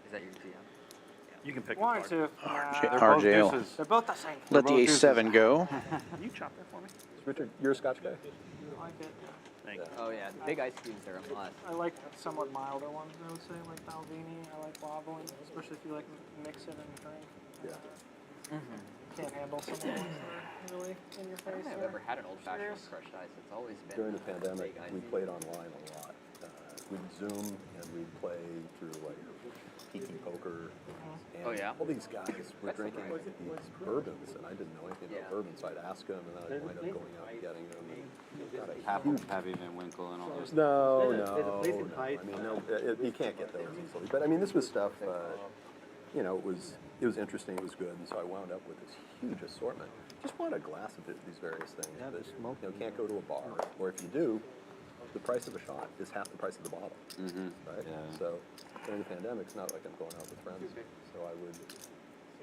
[SPEAKER 8] Is that your GM?
[SPEAKER 7] You can pick a
[SPEAKER 5] One,
[SPEAKER 7] card.
[SPEAKER 5] two.
[SPEAKER 6] They're both
[SPEAKER 1] RJ will
[SPEAKER 6] deuces.
[SPEAKER 5] They're both the same.
[SPEAKER 1] let the
[SPEAKER 6] both
[SPEAKER 1] ace-7 go.
[SPEAKER 7] Can you chop that for me?
[SPEAKER 3] Richard, you're a Scotch guy?
[SPEAKER 5] I like it.
[SPEAKER 7] Thank you.
[SPEAKER 8] Oh yeah, the big ice creams are a must.
[SPEAKER 5] I like somewhat milder ones, I would say, like Balvenie. I like Lavoie, especially if you like mix it and drink.
[SPEAKER 3] Yeah.
[SPEAKER 5] Can't handle some of the ones that are really in your
[SPEAKER 8] I don't
[SPEAKER 5] face.
[SPEAKER 8] think I've ever had an old fashioned with crushed ice. It's always been
[SPEAKER 3] During the pandemic,
[SPEAKER 8] big ice.
[SPEAKER 3] we played online a lot. We'd Zoom and we'd play through like Pkwy poker. And
[SPEAKER 8] Oh, yeah?
[SPEAKER 3] all these guys were drinking these bourbons, and I didn't know anything
[SPEAKER 8] Yeah.
[SPEAKER 3] about bourbons, so I'd ask them, and then I'd wind up going out and getting them. Got a
[SPEAKER 6] Pappy Van Winkle and all those.
[SPEAKER 3] No,
[SPEAKER 9] Is it
[SPEAKER 3] no,
[SPEAKER 9] pleasing
[SPEAKER 3] no.
[SPEAKER 9] height?
[SPEAKER 3] I mean, no, you can't get those easily. But I mean, this was stuff. You know, it was interesting. It was good, and so I wound up with this huge assortment. Just want a glass of these various things that you know can't go to a bar, or if you do, the price of a shot is half the price of the bottle. Right.
[SPEAKER 6] Yeah.
[SPEAKER 3] So during the pandemic, it's not like I'm going out with friends. So I would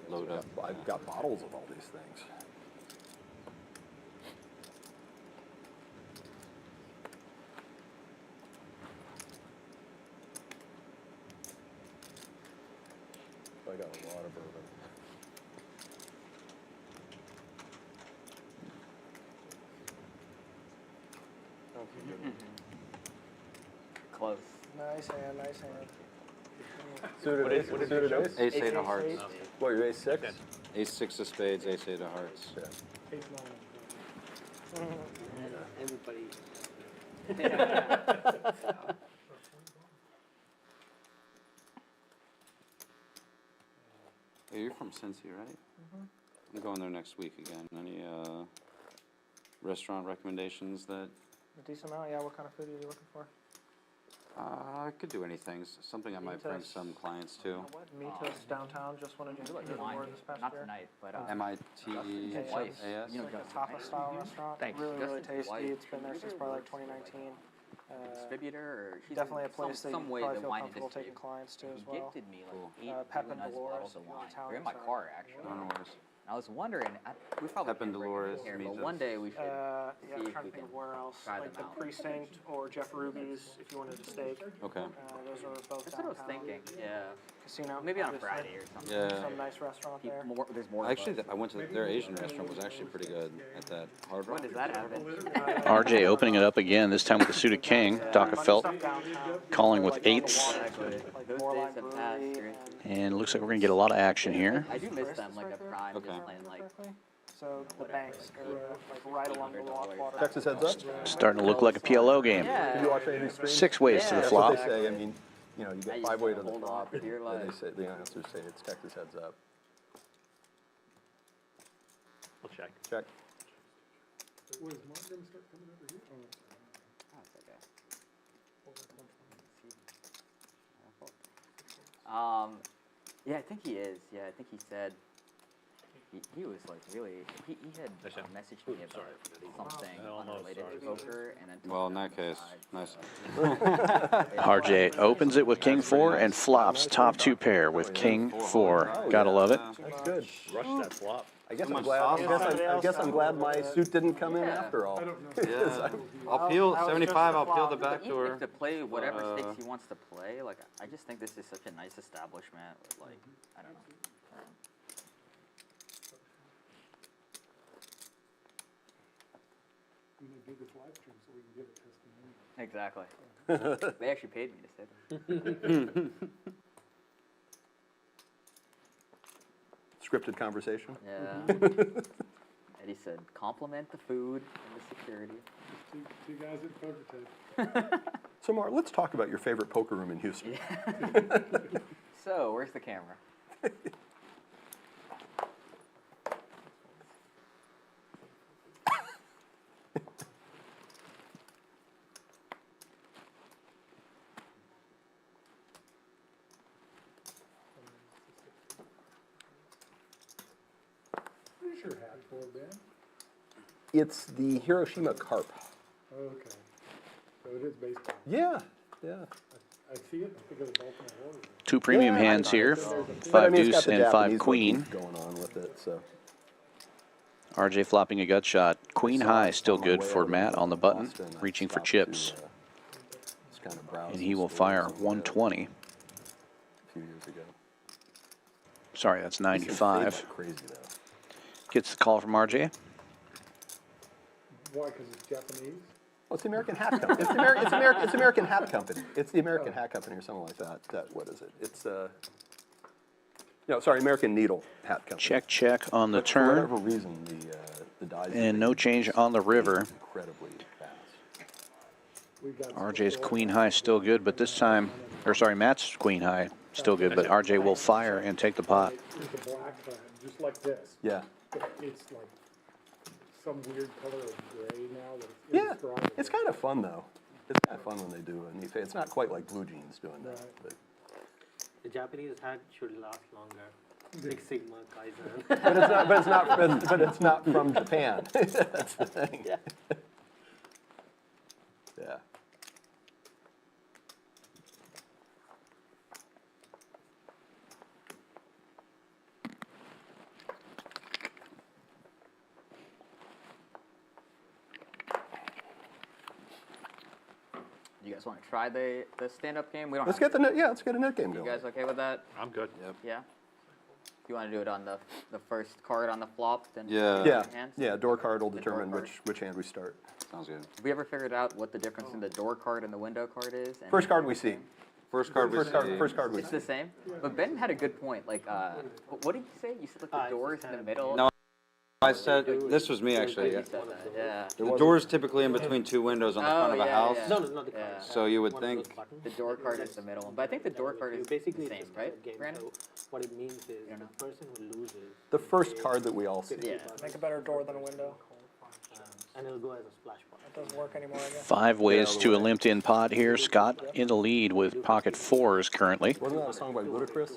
[SPEAKER 6] Load up.
[SPEAKER 3] I've got bottles of all these things. So I got a lot of bourbon.
[SPEAKER 8] Close.
[SPEAKER 5] Nice hand, nice hand.
[SPEAKER 3] Suited ace. Suited ace.
[SPEAKER 6] Ace eight of hearts.
[SPEAKER 3] What, you're ace six?
[SPEAKER 6] Ace six of spades, ace eight of hearts.
[SPEAKER 3] Yeah.
[SPEAKER 4] Ace nine.
[SPEAKER 9] Everybody.
[SPEAKER 6] Hey, you're from Cincy, right? I'm going there next week again. Any restaurant recommendations that
[SPEAKER 5] A decent amount, yeah. What kind of food are you looking for?
[SPEAKER 6] I could do anything? Something I might bring
[SPEAKER 5] Mitos.
[SPEAKER 6] some clients to.
[SPEAKER 5] Mitos downtown, just wanted to
[SPEAKER 8] Like
[SPEAKER 5] get
[SPEAKER 8] wine.
[SPEAKER 5] more this past
[SPEAKER 8] Not
[SPEAKER 5] year.
[SPEAKER 8] tonight, but
[SPEAKER 6] MITAS.
[SPEAKER 8] wife.
[SPEAKER 6] AS?
[SPEAKER 8] You know,
[SPEAKER 5] It's like a
[SPEAKER 8] Justin,
[SPEAKER 5] tapas style restaurant.
[SPEAKER 9] Thanks.
[SPEAKER 5] Really, really
[SPEAKER 8] Justin's
[SPEAKER 5] tasty.
[SPEAKER 8] wife,
[SPEAKER 5] It's been there since probably like 2019.
[SPEAKER 8] distributor, or she's
[SPEAKER 5] Definitely a
[SPEAKER 8] in
[SPEAKER 5] place that
[SPEAKER 8] some
[SPEAKER 5] you
[SPEAKER 8] way
[SPEAKER 5] probably
[SPEAKER 8] the
[SPEAKER 5] feel
[SPEAKER 8] wine
[SPEAKER 5] comfortable
[SPEAKER 8] industry.
[SPEAKER 5] taking clients to
[SPEAKER 8] He
[SPEAKER 5] as well.
[SPEAKER 8] gifted me like
[SPEAKER 5] Pep
[SPEAKER 8] eight
[SPEAKER 5] and
[SPEAKER 8] really nice
[SPEAKER 5] Dolores,
[SPEAKER 8] bottles of
[SPEAKER 5] if you're
[SPEAKER 8] wine.
[SPEAKER 5] Italian
[SPEAKER 8] They're in my
[SPEAKER 5] side.
[SPEAKER 8] car actually.
[SPEAKER 6] No worries.
[SPEAKER 8] I was wondering, we probably
[SPEAKER 6] Pep and
[SPEAKER 8] can't bring
[SPEAKER 6] Dolores,
[SPEAKER 8] them here, but
[SPEAKER 6] Mitos.
[SPEAKER 8] one day we should.
[SPEAKER 5] Yeah,
[SPEAKER 8] see
[SPEAKER 5] I'm
[SPEAKER 8] if
[SPEAKER 5] trying
[SPEAKER 8] we
[SPEAKER 5] to think of
[SPEAKER 8] can
[SPEAKER 5] where else.
[SPEAKER 8] try
[SPEAKER 5] Like the
[SPEAKER 8] them out.
[SPEAKER 5] Precinct or Jeff Ruby's, if you wanted a steak.
[SPEAKER 6] Okay.
[SPEAKER 5] Those are both
[SPEAKER 8] That's what I was
[SPEAKER 5] downtown.
[SPEAKER 8] thinking. Yeah.
[SPEAKER 5] Casino.
[SPEAKER 8] Maybe on a
[SPEAKER 5] obviously.
[SPEAKER 8] Friday or something.
[SPEAKER 6] Yeah.
[SPEAKER 5] Some nice restaurant there.
[SPEAKER 8] There's more.
[SPEAKER 6] Actually, I went to their Asian restaurant was actually pretty good at that Hard Rock.
[SPEAKER 8] When does that happen?
[SPEAKER 1] RJ opening it up again, this time with the suited king. Doc of Felt
[SPEAKER 5] Stuff downtown.
[SPEAKER 1] calling with
[SPEAKER 5] Like on the
[SPEAKER 1] eights.
[SPEAKER 5] water,
[SPEAKER 8] Like
[SPEAKER 5] Like
[SPEAKER 8] those
[SPEAKER 5] Moorline
[SPEAKER 8] days have passed.
[SPEAKER 5] Brewery
[SPEAKER 8] Right?
[SPEAKER 1] And looks like we're going to get a lot of action here.
[SPEAKER 8] I do miss
[SPEAKER 5] Chris
[SPEAKER 8] them
[SPEAKER 5] is
[SPEAKER 8] like
[SPEAKER 5] right
[SPEAKER 8] a
[SPEAKER 5] there.
[SPEAKER 8] prime,
[SPEAKER 6] Okay.
[SPEAKER 8] just playing like.
[SPEAKER 5] So the banks area, like right along the water.
[SPEAKER 3] Texas heads up.
[SPEAKER 1] Starting to look like a PLO game.
[SPEAKER 3] Did you watch any of these streams?
[SPEAKER 1] 6 ways to the
[SPEAKER 3] That's
[SPEAKER 1] flop.
[SPEAKER 3] what they say. I mean, you know, you
[SPEAKER 8] I
[SPEAKER 3] get
[SPEAKER 8] used
[SPEAKER 3] 5
[SPEAKER 8] to
[SPEAKER 3] way to the
[SPEAKER 8] hold
[SPEAKER 3] flop,
[SPEAKER 8] off with your
[SPEAKER 3] and they
[SPEAKER 8] life.
[SPEAKER 3] say the answers say it's Texas heads up.
[SPEAKER 7] We'll check.
[SPEAKER 3] Check.
[SPEAKER 4] Was Mark gonna start coming over here? Oh,
[SPEAKER 8] Oh, it's okay. Yeah, I think he is. Yeah, I think he said he was like really. He had messaged me about something unrelated to poker, and then.
[SPEAKER 6] Well, in that case, nice.
[SPEAKER 1] RJ opens it with king 4 and flops top 2 pair with king 4. Gotta love it.
[SPEAKER 3] That's good.
[SPEAKER 7] Rush that flop.
[SPEAKER 3] I guess
[SPEAKER 6] Too
[SPEAKER 3] I'm
[SPEAKER 6] much
[SPEAKER 3] glad.
[SPEAKER 6] sauce.
[SPEAKER 3] I guess I'm glad my suit didn't come in after all.
[SPEAKER 6] Yeah. I'll peel
[SPEAKER 5] That was
[SPEAKER 6] 75.
[SPEAKER 5] just
[SPEAKER 6] I'll
[SPEAKER 5] the
[SPEAKER 6] peel the
[SPEAKER 5] flop.
[SPEAKER 6] back
[SPEAKER 8] Even
[SPEAKER 6] door.
[SPEAKER 8] if to play whatever stakes he wants to play, like I just think this is such a nice establishment. With, like I don't know.
[SPEAKER 4] I'm gonna do this live stream so we can give a testimonial.
[SPEAKER 8] Exactly. They actually paid me to say that.
[SPEAKER 3] Scripted conversation.
[SPEAKER 8] Yeah. Eddie said, compliment the food and the security.
[SPEAKER 4] Two guys at poker tape.
[SPEAKER 3] So, Mark, let's talk about your favorite poker room in Houston.
[SPEAKER 8] So, where's the camera?
[SPEAKER 4] your hat for, Ben?
[SPEAKER 3] It's the Hiroshima Carp.
[SPEAKER 4] Okay. So it is baseball.
[SPEAKER 3] Yeah, yeah.
[SPEAKER 4] I see it, I think of the Baltimore Orioles.
[SPEAKER 1] Two premium
[SPEAKER 3] Yeah,
[SPEAKER 1] hands here.
[SPEAKER 3] But,
[SPEAKER 1] Five
[SPEAKER 3] it's got
[SPEAKER 1] deuce
[SPEAKER 3] the
[SPEAKER 1] and five
[SPEAKER 3] Japanese
[SPEAKER 1] queen.
[SPEAKER 3] motif going on with it, so.
[SPEAKER 1] RJ flopping a gut shot. Queen
[SPEAKER 3] So
[SPEAKER 1] high
[SPEAKER 3] on
[SPEAKER 1] still
[SPEAKER 3] my
[SPEAKER 1] good
[SPEAKER 3] way
[SPEAKER 1] for
[SPEAKER 3] out
[SPEAKER 1] Matt
[SPEAKER 3] of
[SPEAKER 1] on the button,
[SPEAKER 3] Boston, I
[SPEAKER 1] reaching for
[SPEAKER 3] stopped
[SPEAKER 1] chips.
[SPEAKER 3] to, just kind of browse
[SPEAKER 1] And
[SPEAKER 3] the
[SPEAKER 1] he will
[SPEAKER 3] stores
[SPEAKER 1] fire
[SPEAKER 3] over there
[SPEAKER 1] 120.
[SPEAKER 3] A few years ago.
[SPEAKER 1] Sorry, that's
[SPEAKER 3] These things fade
[SPEAKER 1] 95.
[SPEAKER 3] like crazy though.
[SPEAKER 1] Gets the call from RJ.
[SPEAKER 4] Why, because it's Japanese?
[SPEAKER 3] Well, it's the American Hat Company. It's the American Hat Company. It's the American Hat Company or something like that. What is it? It's no, sorry, American Needle Hat Company.
[SPEAKER 1] Check, check on the
[SPEAKER 3] But for
[SPEAKER 1] turn.
[SPEAKER 3] whatever reason, the dies.
[SPEAKER 1] And no change on the river.
[SPEAKER 3] Incredibly fast.
[SPEAKER 4] We got
[SPEAKER 1] RJ's queen high still good, but this time, or sorry, Matt's queen high still good, but RJ will fire and take the pot.
[SPEAKER 4] It's a black button, just like this.
[SPEAKER 3] Yeah.
[SPEAKER 4] But it's like some weird color of gray now that it's
[SPEAKER 3] Yeah.
[SPEAKER 4] indescribable.
[SPEAKER 3] It's kind of fun though. It's kind of fun when they do a neat fade. It's not quite like blue jeans doing that,
[SPEAKER 4] Right.
[SPEAKER 3] but.
[SPEAKER 10] The Japanese hat should last longer. Six Sigma, Kaizen.
[SPEAKER 3] But it's not from Japan. That's the thing.
[SPEAKER 10] Yeah.
[SPEAKER 3] Yeah.
[SPEAKER 8] You guys want to try the stand-up game? We don't.
[SPEAKER 3] Let's
[SPEAKER 8] have
[SPEAKER 3] get let's get a net game
[SPEAKER 8] to.
[SPEAKER 3] going.
[SPEAKER 8] You guys okay with that?
[SPEAKER 7] I'm good.
[SPEAKER 6] Yep.
[SPEAKER 8] Yeah. You want to do it on the first card on the flop, then
[SPEAKER 6] Yeah.
[SPEAKER 3] Yeah,
[SPEAKER 8] hands?
[SPEAKER 3] yeah, door card will
[SPEAKER 8] The door
[SPEAKER 3] determine
[SPEAKER 8] card.
[SPEAKER 3] which hand we start.
[SPEAKER 6] Sounds good.
[SPEAKER 8] Have we ever figured out what the difference in the door card and the window card is? And
[SPEAKER 3] First card we see.
[SPEAKER 6] First card we see.
[SPEAKER 3] First card we
[SPEAKER 8] It's
[SPEAKER 3] see.
[SPEAKER 8] the same. But Ben had a good point. Like, what did you say? You said like the doors in the middle.
[SPEAKER 6] No, I said, this was me actually.
[SPEAKER 8] You said that. Yeah.
[SPEAKER 6] The door's typically in between two windows on the front of a house.
[SPEAKER 8] Yeah.
[SPEAKER 10] No, no, not the card.
[SPEAKER 8] Yeah.
[SPEAKER 6] So you would
[SPEAKER 10] One of
[SPEAKER 6] think,
[SPEAKER 10] those buttons.
[SPEAKER 8] The door card is the middle one, but I think the door card is
[SPEAKER 10] Basically,
[SPEAKER 8] the same,
[SPEAKER 10] it's a
[SPEAKER 8] right,
[SPEAKER 10] standard game.
[SPEAKER 8] Brandon?
[SPEAKER 10] So what it means is
[SPEAKER 8] don't know.
[SPEAKER 10] the person who loses,
[SPEAKER 3] The first card that we all see.
[SPEAKER 8] Yeah.
[SPEAKER 5] Make a better door than a window.
[SPEAKER 10] and it'll go as a splash pot.
[SPEAKER 5] That doesn't work anymore, I guess.
[SPEAKER 1] 5 ways to a limped-in pot here. Scott in the lead with pocket fours currently.
[SPEAKER 3] Wasn't that a song by Ludacris?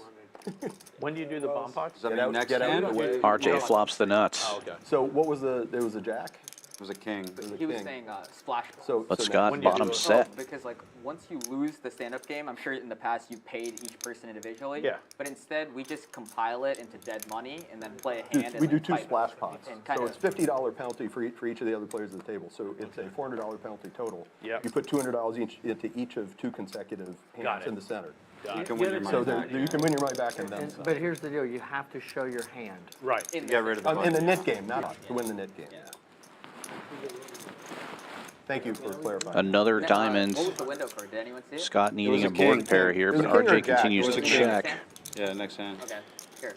[SPEAKER 7] When do you do the bomb pots?
[SPEAKER 6] does that
[SPEAKER 3] Get
[SPEAKER 6] mean
[SPEAKER 3] out-
[SPEAKER 6] next
[SPEAKER 3] get out
[SPEAKER 6] hand?
[SPEAKER 3] of the way.
[SPEAKER 1] RJ flops the nuts.
[SPEAKER 7] Oh, okay.
[SPEAKER 3] So what was there was a jack?
[SPEAKER 6] It was a king.
[SPEAKER 8] He was saying splash pot.
[SPEAKER 3] So
[SPEAKER 1] But
[SPEAKER 3] so
[SPEAKER 1] Scott,
[SPEAKER 7] When do you
[SPEAKER 1] bottom
[SPEAKER 7] do it?
[SPEAKER 1] set.
[SPEAKER 8] Because like once you lose the stand-up game, I'm sure in the past you paid each person individually.
[SPEAKER 7] Yeah.
[SPEAKER 8] But instead we just compile it into dead money and then play a hand.
[SPEAKER 3] we
[SPEAKER 8] and
[SPEAKER 3] do
[SPEAKER 8] then
[SPEAKER 3] two
[SPEAKER 8] fight.
[SPEAKER 3] splash pots.
[SPEAKER 8] And
[SPEAKER 3] So
[SPEAKER 8] kinda-
[SPEAKER 3] it's $50 penalty for each of the other players at the table. So it's a $400 penalty total.
[SPEAKER 7] Yep.
[SPEAKER 3] You put $200 into each of two consecutive
[SPEAKER 7] Got
[SPEAKER 3] hands
[SPEAKER 7] it.
[SPEAKER 3] in the center.
[SPEAKER 6] You can win your
[SPEAKER 3] So
[SPEAKER 6] money back.
[SPEAKER 3] you can win your money back and then
[SPEAKER 9] And,
[SPEAKER 3] some.
[SPEAKER 9] but here's the deal, you have to show your hand.
[SPEAKER 7] Right.
[SPEAKER 6] Get rid of the
[SPEAKER 3] In the
[SPEAKER 6] button.
[SPEAKER 3] net game, not to win the net game. Thank you for clarifying.
[SPEAKER 1] Another
[SPEAKER 8] What
[SPEAKER 1] diamond.
[SPEAKER 8] was the window card? Did anyone see it?
[SPEAKER 1] Scott needing a
[SPEAKER 6] a king.
[SPEAKER 1] board pair here,
[SPEAKER 3] It was
[SPEAKER 1] but
[SPEAKER 3] a king or a
[SPEAKER 1] RJ
[SPEAKER 3] jack.
[SPEAKER 1] continues
[SPEAKER 3] It was
[SPEAKER 1] to
[SPEAKER 3] a king.
[SPEAKER 1] check.
[SPEAKER 6] Yeah, next hand.
[SPEAKER 8] Okay. Here.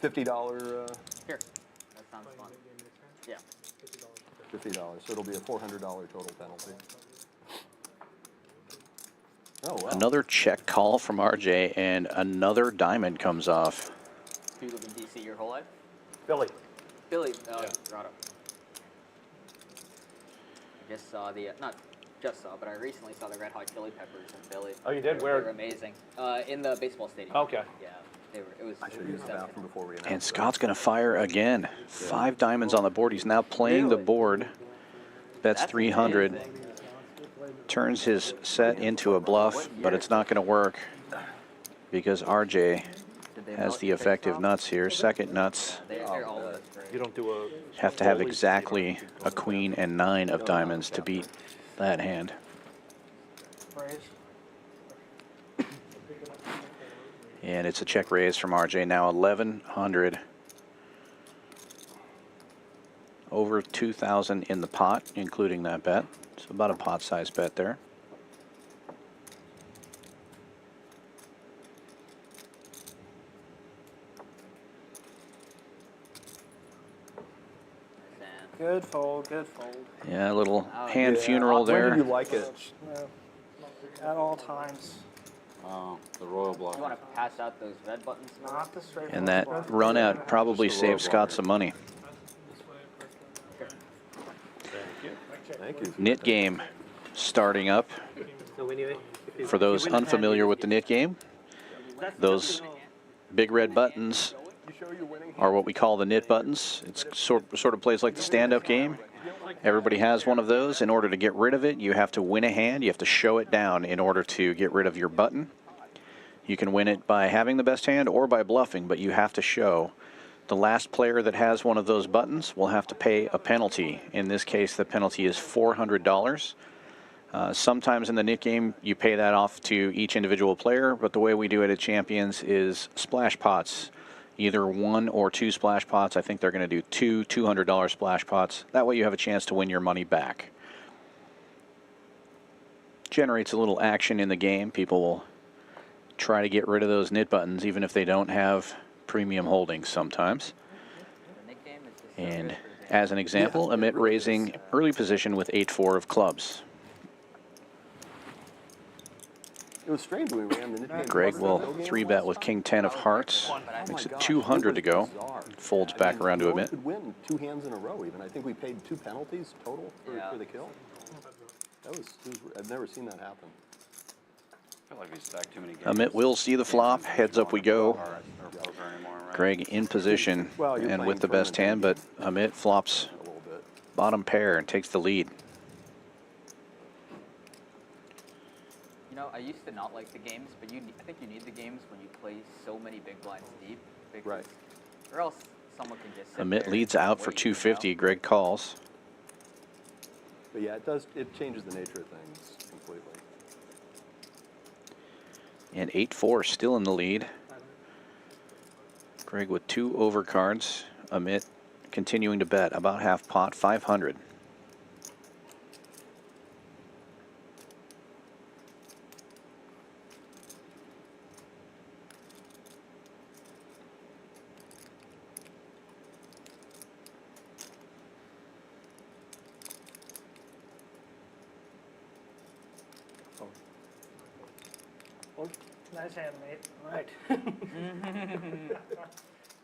[SPEAKER 3] $50,
[SPEAKER 8] Here. That sounds fun. Yeah.
[SPEAKER 3] $50. So it'll be a $400 total penalty. Oh, wow.
[SPEAKER 1] Another check call from RJ, and another diamond comes off.
[SPEAKER 8] You live in DC your whole life?
[SPEAKER 7] Billy.
[SPEAKER 8] Billy, Grotto. I just saw not just saw, but I recently saw the Red Hot Chili Peppers in Philly.
[SPEAKER 7] Oh, you did?
[SPEAKER 8] They were
[SPEAKER 7] Where?
[SPEAKER 8] amazing. In the baseball stadium.
[SPEAKER 7] Okay.
[SPEAKER 8] Yeah, they were. It was.
[SPEAKER 3] I should use the bathroom before we announce.
[SPEAKER 1] And Scott's going to fire again. 5 diamonds on the board. He's now playing the board. Bets
[SPEAKER 8] That's
[SPEAKER 1] 300.
[SPEAKER 8] amazing.
[SPEAKER 1] Turns his set into a bluff, but it's not going to work because RJ
[SPEAKER 8] Did they
[SPEAKER 1] has
[SPEAKER 8] melt
[SPEAKER 1] the
[SPEAKER 8] your face
[SPEAKER 1] effective
[SPEAKER 8] off?
[SPEAKER 1] nuts here. Second nuts
[SPEAKER 8] They're all great.
[SPEAKER 7] You don't do a.
[SPEAKER 1] have to have exactly a queen and 9 of diamonds to beat that hand.
[SPEAKER 5] Raise.
[SPEAKER 1] And it's a check raise from RJ. Now 1,100. Over 2,000 in the pot, including that bet. So about a pot-sized bet there.
[SPEAKER 5] Good fold, good fold.
[SPEAKER 1] Yeah, a little
[SPEAKER 8] Oh,
[SPEAKER 1] hand
[SPEAKER 3] Yeah,
[SPEAKER 1] funeral
[SPEAKER 3] When
[SPEAKER 1] there.
[SPEAKER 3] do you like it?
[SPEAKER 5] No, at all times.
[SPEAKER 6] Oh, the royal block.
[SPEAKER 8] You want to pass out those red buttons?
[SPEAKER 5] Not the straight
[SPEAKER 1] And that run out probably saved Scott some money.
[SPEAKER 3] Thank you.
[SPEAKER 1] Knit game starting up.
[SPEAKER 10] So anyway, if you-
[SPEAKER 1] For those
[SPEAKER 10] you win a hand,
[SPEAKER 1] unfamiliar
[SPEAKER 10] you-
[SPEAKER 1] with the knit game,
[SPEAKER 10] that's
[SPEAKER 1] those big red buttons
[SPEAKER 3] show your winning
[SPEAKER 1] are what we call the nit buttons. It's sort of plays like the stand-up game. Everybody has one of those. In order to get rid of it, you have to win a hand. You have to show it down in order to get rid of your button. You can win it by having the best hand or by bluffing, but you have to show. The last player that has one of those buttons will have to pay a penalty. In this case, the penalty is $400. Sometimes in the nit game, you pay that off to each individual player, but the way we do it at Champions is splash pots. Either 1 or 2 splash pots. I think they're going to do two $200 splash pots. That way you have a chance to win your money back. Generates a little action in the game. People will try to get rid of those nit buttons even if they don't have premium holdings sometimes. And as an example, Amit raising early position with 8-4 of clubs.
[SPEAKER 3] It was strange when we ran the nit game.
[SPEAKER 1] Greg will 3-bet with King 10 of hearts. Makes it 200 to go. Folds back around to Amit.
[SPEAKER 3] Could win 2 hands in a row even. I think we paid 2 penalties total for the kill. That was I've never seen that happen.
[SPEAKER 6] I feel like we stacked too many games.
[SPEAKER 1] Amit will see the flop. Heads up we go. Greg in position and with the best hand, but Amit flops bottom pair and takes the lead.
[SPEAKER 8] You know, I used to not like the games, but I think you need the games when you play so many big blinds deep.
[SPEAKER 3] Right.
[SPEAKER 8] Or else someone can just sit
[SPEAKER 1] Amit
[SPEAKER 8] there
[SPEAKER 1] leads
[SPEAKER 8] and
[SPEAKER 1] out for
[SPEAKER 8] wait,
[SPEAKER 1] 250.
[SPEAKER 8] you know?
[SPEAKER 1] Greg calls.
[SPEAKER 3] But yeah, it changes the nature of things completely.
[SPEAKER 1] And 8-4 still in the lead. Greg with 2 overcards. Amit continuing to bet about half pot, 500.
[SPEAKER 5] Nice hand, mate. All right.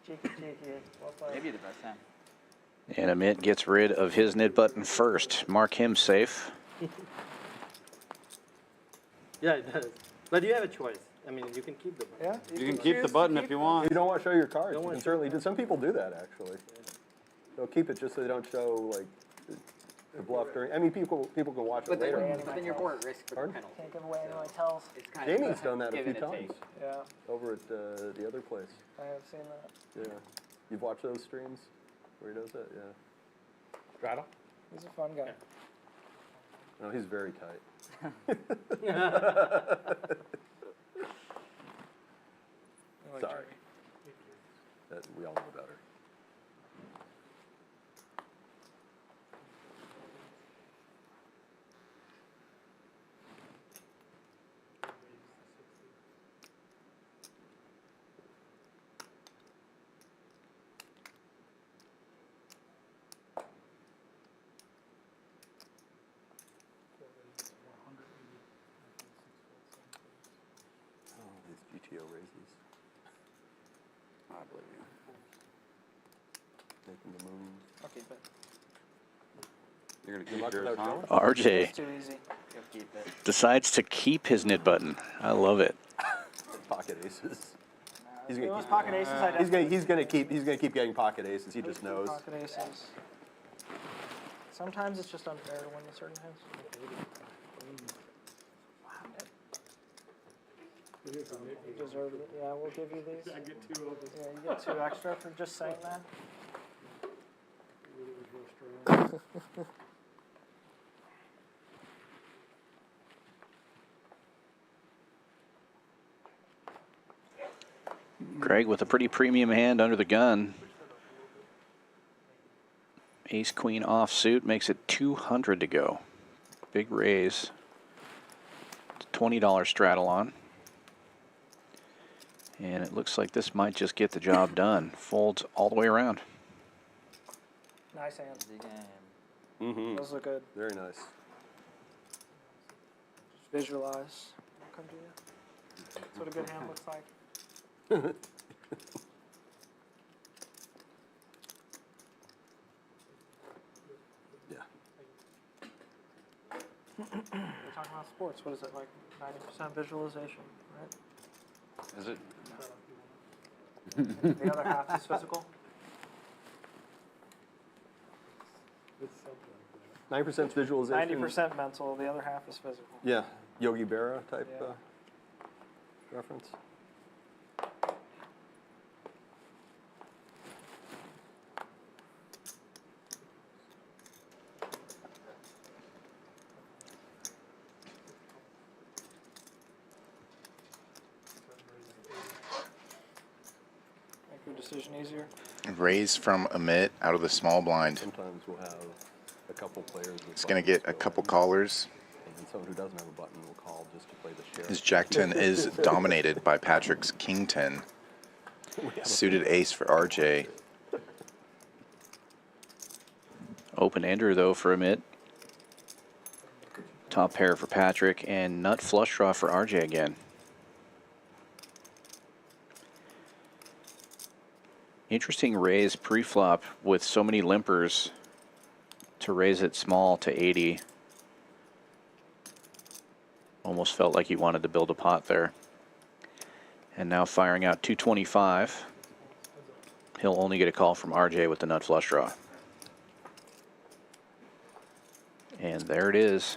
[SPEAKER 5] Cheeky, cheeky. Well played.
[SPEAKER 8] Maybe the best hand.
[SPEAKER 1] And Amit gets rid of his nit button first. Mark him safe.
[SPEAKER 10] Yeah, it does. But you have a choice. I mean, you can keep the button.
[SPEAKER 5] Yeah?
[SPEAKER 6] You can keep the button if you want.
[SPEAKER 3] You don't want to show your cards. You can certainly do. Some people do that actually. They'll keep it just so they don't show like the bluff during. I mean, people can watch it later.
[SPEAKER 8] But then you're more at risk for the
[SPEAKER 3] Pardon?
[SPEAKER 8] penalty.
[SPEAKER 5] Can't give away any of my tells.
[SPEAKER 8] It's kind of
[SPEAKER 3] Jamie's done that a
[SPEAKER 8] give
[SPEAKER 3] few
[SPEAKER 8] and a
[SPEAKER 3] times
[SPEAKER 8] take.
[SPEAKER 5] Yeah,
[SPEAKER 3] over at the other place.
[SPEAKER 5] I have seen that.
[SPEAKER 3] Yeah, you've watched those streams where he does that. Yeah.
[SPEAKER 7] Straddle?
[SPEAKER 5] He's a fun guy.
[SPEAKER 3] No, he's very tight. Sorry. That, we all know better. Oh, these GTO raises.
[SPEAKER 6] I believe you.
[SPEAKER 3] Making the moves.
[SPEAKER 5] Okay, but
[SPEAKER 6] You're going to
[SPEAKER 3] Good
[SPEAKER 6] keep
[SPEAKER 3] luck
[SPEAKER 6] yours,
[SPEAKER 3] without
[SPEAKER 6] huh?
[SPEAKER 3] showing.
[SPEAKER 1] RJ
[SPEAKER 5] it's too easy.
[SPEAKER 8] You'll keep it.
[SPEAKER 1] decides to keep his nit button. I love it.
[SPEAKER 3] Pocket aces. He's
[SPEAKER 5] If it
[SPEAKER 3] gonna
[SPEAKER 5] was
[SPEAKER 3] keep.
[SPEAKER 5] pocket aces, I'd
[SPEAKER 3] He's gonna keep getting pocket aces. He just knows.
[SPEAKER 5] Pocket aces. Sometimes it's just unfair to win with certain hands.
[SPEAKER 4] It is a nit
[SPEAKER 5] You
[SPEAKER 4] game.
[SPEAKER 5] deserve it. Yeah, we'll give you these.
[SPEAKER 4] I get 2 of them.
[SPEAKER 5] Yeah, you get 2 extra for just saying that.
[SPEAKER 4] It was real strong.
[SPEAKER 1] Greg with a pretty premium hand under the gun. Ace queen offsuit makes it 200 to go. Big raise. $20 straddle on. And it looks like this might just get the job done. Folds all the way around.
[SPEAKER 5] Nice hands.
[SPEAKER 8] Easy game.
[SPEAKER 3] Mm-hmm.
[SPEAKER 5] Those look good.
[SPEAKER 3] Very nice.
[SPEAKER 5] Just visualize. It'll come to you. That's what a good hand looks like.
[SPEAKER 3] Yeah.
[SPEAKER 5] We're talking about sports. What is it, like 90% visualization, right?
[SPEAKER 6] Is it?
[SPEAKER 5] The other half is physical.
[SPEAKER 4] It's something like that.
[SPEAKER 3] 9% visualization.
[SPEAKER 5] 90% mental, the other half is physical.
[SPEAKER 3] Yeah, Yogi Berra type
[SPEAKER 5] Yeah.
[SPEAKER 3] reference.
[SPEAKER 5] Make your decision easier.
[SPEAKER 2] Raise from Amit out of the small blind.
[SPEAKER 3] Sometimes we'll have a couple players with
[SPEAKER 2] He's going to
[SPEAKER 3] buttons
[SPEAKER 2] get a
[SPEAKER 3] go
[SPEAKER 2] couple
[SPEAKER 3] in,
[SPEAKER 2] callers.
[SPEAKER 3] and someone who doesn't have a button will call just to play the share.
[SPEAKER 2] His Jack 10 is dominated by Patrick's King 10. Suited ace for RJ.
[SPEAKER 1] Open ender though for Amit. Top pair for Patrick and nut flush draw for RJ again. Interesting raise pre-flop with so many limpers to raise it small to 80. Almost felt like he wanted to build a pot there. And now firing out 225. He'll only get a call from RJ with the nut flush draw. And there it is.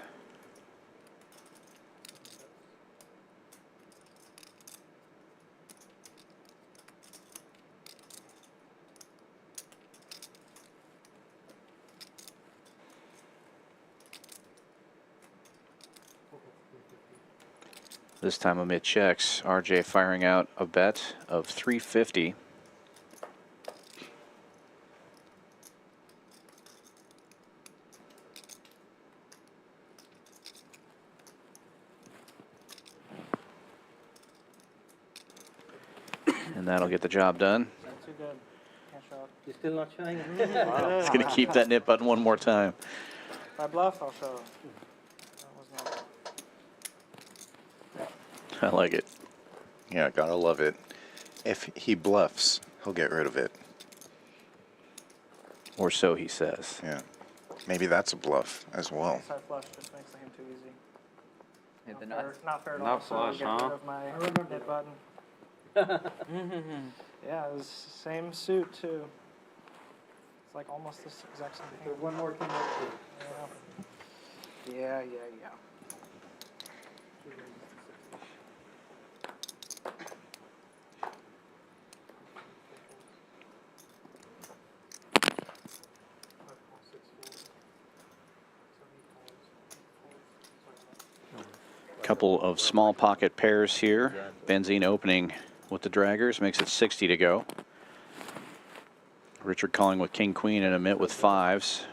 [SPEAKER 1] This time Amit checks. RJ firing out a bet of 350. And that'll get the job done.
[SPEAKER 5] Not too good. Can't show it.
[SPEAKER 10] You're still not showing?
[SPEAKER 1] It's going to keep that nip button one more time.
[SPEAKER 5] If I bluff, I'll show it. That was not.
[SPEAKER 1] I like it.
[SPEAKER 2] Yeah, gotta love it. If he bluffs, he'll get rid of it.
[SPEAKER 1] Or so he says.
[SPEAKER 2] Yeah. Maybe that's a bluff as well.
[SPEAKER 5] Side flush just makes the game too easy.
[SPEAKER 8] Hit the
[SPEAKER 5] Not fair,
[SPEAKER 8] nuts.
[SPEAKER 5] not fair to
[SPEAKER 6] Nut
[SPEAKER 5] also
[SPEAKER 6] flush,
[SPEAKER 5] get
[SPEAKER 6] huh?
[SPEAKER 5] rid of my hit button. Yeah, it was same suit too. It's like almost the exact same
[SPEAKER 4] There's
[SPEAKER 5] thing.
[SPEAKER 4] one more team up
[SPEAKER 5] Yeah, yeah.
[SPEAKER 1] Couple of small pocket pairs here. Benzine opening with the draggers makes it 60 to go. Richard calling with king queen and Amit with fives.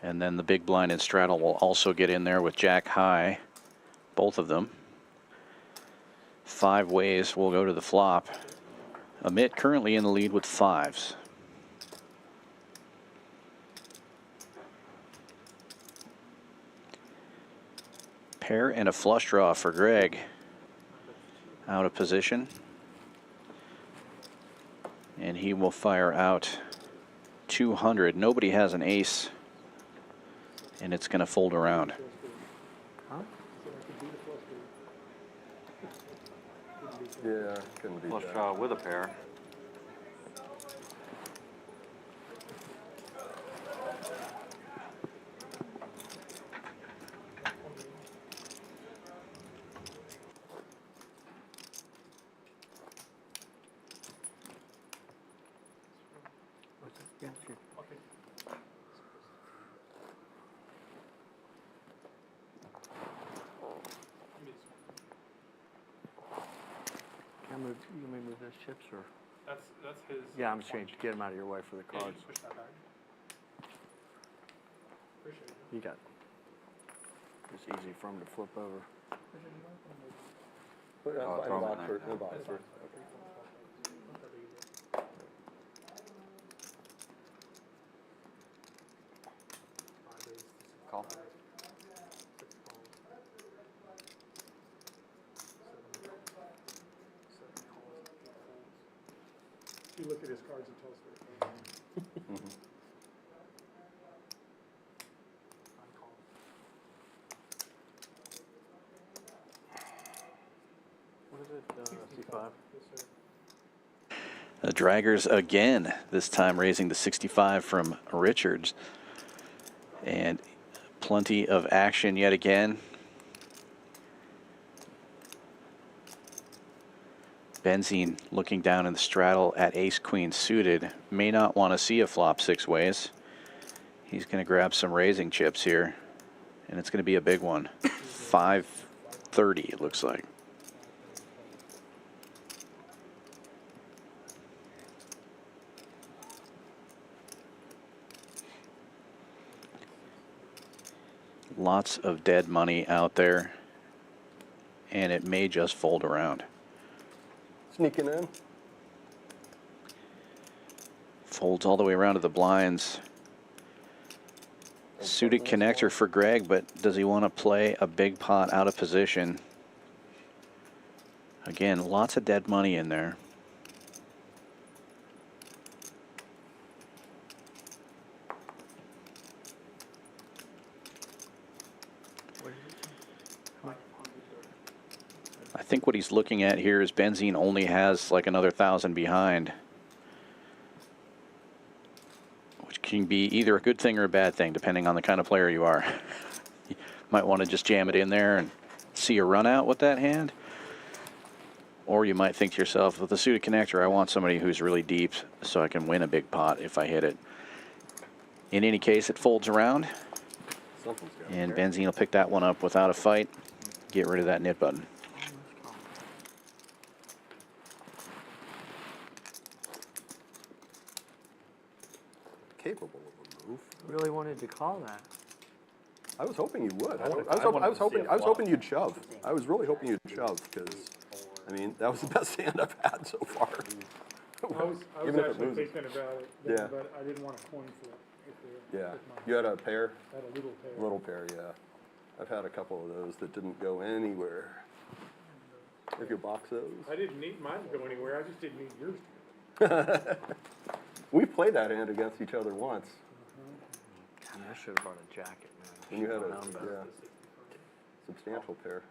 [SPEAKER 1] And then the big blind and straddle will also get in there with jack high, both of them. 5 ways will go to the flop. Amit currently in the lead with fives. Pair and a flush draw for Greg. Out of position. And he will fire out 200. Nobody has an ace. And it's going to fold around.
[SPEAKER 3] Yeah, couldn't beat
[SPEAKER 6] Flush
[SPEAKER 3] that.
[SPEAKER 6] draw with a pair.
[SPEAKER 9] You may move those chips, or?
[SPEAKER 4] That's his.
[SPEAKER 9] Yeah, I'm just trying to get them out of your way for the
[SPEAKER 4] Yeah, you
[SPEAKER 9] cards.
[SPEAKER 4] just push that back. Appreciate it.
[SPEAKER 9] You got. It's easy for them to flip over.
[SPEAKER 3] Put it
[SPEAKER 6] Oh,
[SPEAKER 3] in
[SPEAKER 6] throw
[SPEAKER 3] the
[SPEAKER 6] them
[SPEAKER 3] box
[SPEAKER 6] in
[SPEAKER 3] first.
[SPEAKER 6] there.
[SPEAKER 3] In the box first.
[SPEAKER 8] Call.
[SPEAKER 4] You look at his cards and tell us what it is.
[SPEAKER 6] What is it? C5?
[SPEAKER 4] Yes, sir.
[SPEAKER 1] Draggers again, this time raising the 65 from Richards. And plenty of action yet again. Benzene looking down in the straddle at ace-queen suited. May not want to see a flop 6 ways. He's going to grab some raising chips here, and it's going to be a big one. 530, it looks like. Lots of dead money out there, and it may just fold around.
[SPEAKER 3] Sneaking in.
[SPEAKER 1] Folds all the way around to the blinds. Suited connector for Greg, but does he want to play a big pot out of position? Again, lots of dead money in there. I think what he's looking at here is Benzene only has like another 1,000 behind, which can be either a good thing or a bad thing, depending on the kind of player you are. You might want to just jam it in there and see a run out with that hand. Or you might think to yourself, with a suited connector, I want somebody who's really deep so I can win a big pot if I hit it. In any case, it folds around, and Benzene will pick that one up without a fight. Get rid of that knit button.
[SPEAKER 3] Capable of a move.
[SPEAKER 9] Really wanted to call that.
[SPEAKER 3] I was hoping you would. I was hoping you'd shove. I was really hoping you'd shove because, I mean, that was the best hand I've had so far.
[SPEAKER 4] I was
[SPEAKER 3] Even if it
[SPEAKER 4] actually
[SPEAKER 3] loses.
[SPEAKER 4] thinking about it,
[SPEAKER 3] Yeah.
[SPEAKER 4] but I didn't want to coin flip.
[SPEAKER 3] Yeah. You had a pair?
[SPEAKER 4] I had a little pair.
[SPEAKER 3] Little pair, yeah. I've had a couple of those that didn't go anywhere. If you box those.
[SPEAKER 4] I didn't need mine to go anywhere. I just didn't need yours to go.
[SPEAKER 3] We played that hand against each other once.
[SPEAKER 9] God, I should have brought a jacket, man.
[SPEAKER 3] And you had a
[SPEAKER 9] Should've known better.
[SPEAKER 3] substantial pair.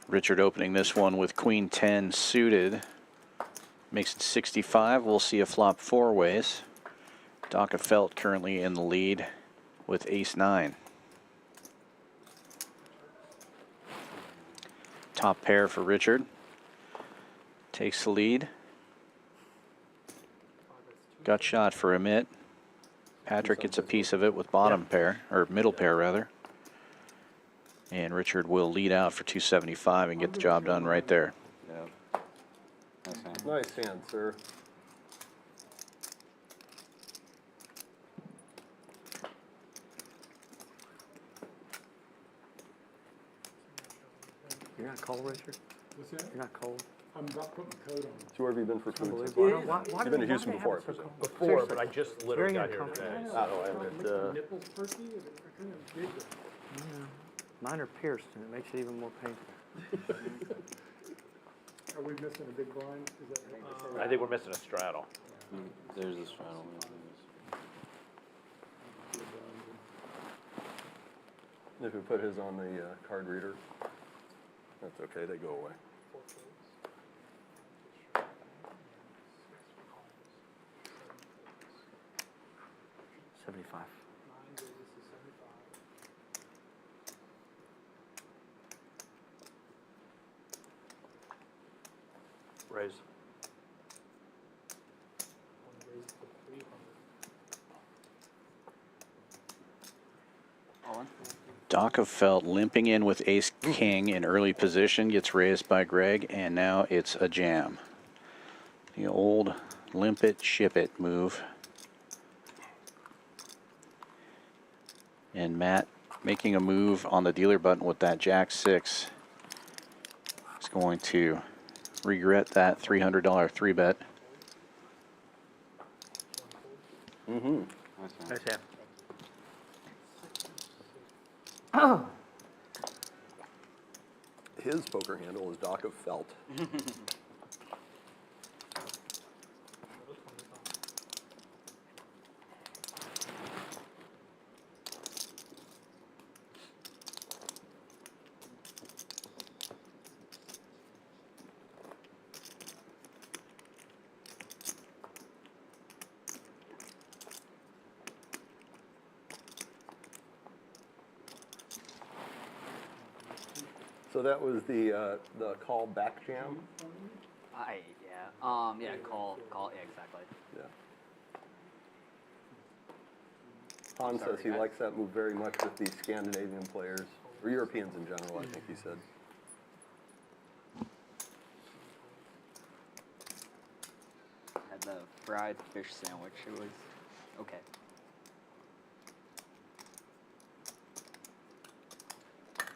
[SPEAKER 1] Richard opening this one with Queen 10 suited. Makes it 65. We'll see a flop 4 ways. Doc Felt currently in the lead with Ace 9. Top pair for Richard. Takes the lead. Gut shot for Amit. Patrick gets a piece of it with bottom pair, or middle pair rather. And Richard will lead out for 275 and get the job done right there.
[SPEAKER 6] Yeah. Nice hand.
[SPEAKER 3] Nice hand, sir.
[SPEAKER 9] You're not cold, Richard?
[SPEAKER 4] What's that?
[SPEAKER 9] You're not cold?
[SPEAKER 4] I'm about putting my coat on.
[SPEAKER 3] So where have you been for food?
[SPEAKER 9] Unbelievable. Why
[SPEAKER 3] You've been to Houston before, I presume.
[SPEAKER 7] Before, but I just literally
[SPEAKER 9] Very
[SPEAKER 7] got here
[SPEAKER 9] uncomfortable.
[SPEAKER 7] today.
[SPEAKER 3] I don't know,
[SPEAKER 4] Make the nipples perky, they're kind of big.
[SPEAKER 9] Mine are pierced, and it makes it even more painful.
[SPEAKER 4] Are we missing a big blind? Is that
[SPEAKER 7] I think we're missing a straddle.
[SPEAKER 6] There's this straddle.
[SPEAKER 3] If we put his on the card reader, that's okay, they go away.
[SPEAKER 9] $75.
[SPEAKER 7] Raise.
[SPEAKER 1] Doc Felt limping in with Ace King in early position, gets raised by Greg, and now it's a jam. The old limp it, ship it move. And Matt making a move on the dealer button with that Jack 6 is going to regret that $300 3-bet.
[SPEAKER 3] Mm-hmm.
[SPEAKER 10] Nice hand.
[SPEAKER 3] His poker handle is Doc of Felt. So that was the call back jam.
[SPEAKER 8] Yeah, call, yeah, exactly.
[SPEAKER 3] Yeah. Han says he likes that move very much with the Scandinavian players, or Europeans in general, I think he said.
[SPEAKER 8] Had the fried fish sandwich. It was okay.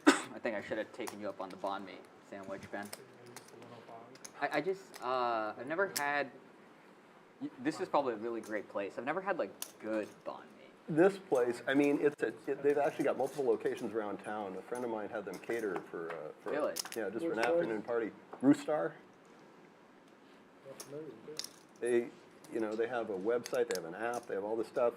[SPEAKER 8] I think I should have taken you up on the banh mi sandwich, Ben. I just, I've never had, this is probably a really great place. I've never had, like, good banh mi.
[SPEAKER 3] This place, I mean, they've actually got multiple locations around town. A friend of mine had them catered for
[SPEAKER 8] Really?
[SPEAKER 3] Yeah, just for an afternoon party. Roostar. They have a website, they have an app, they have all this stuff.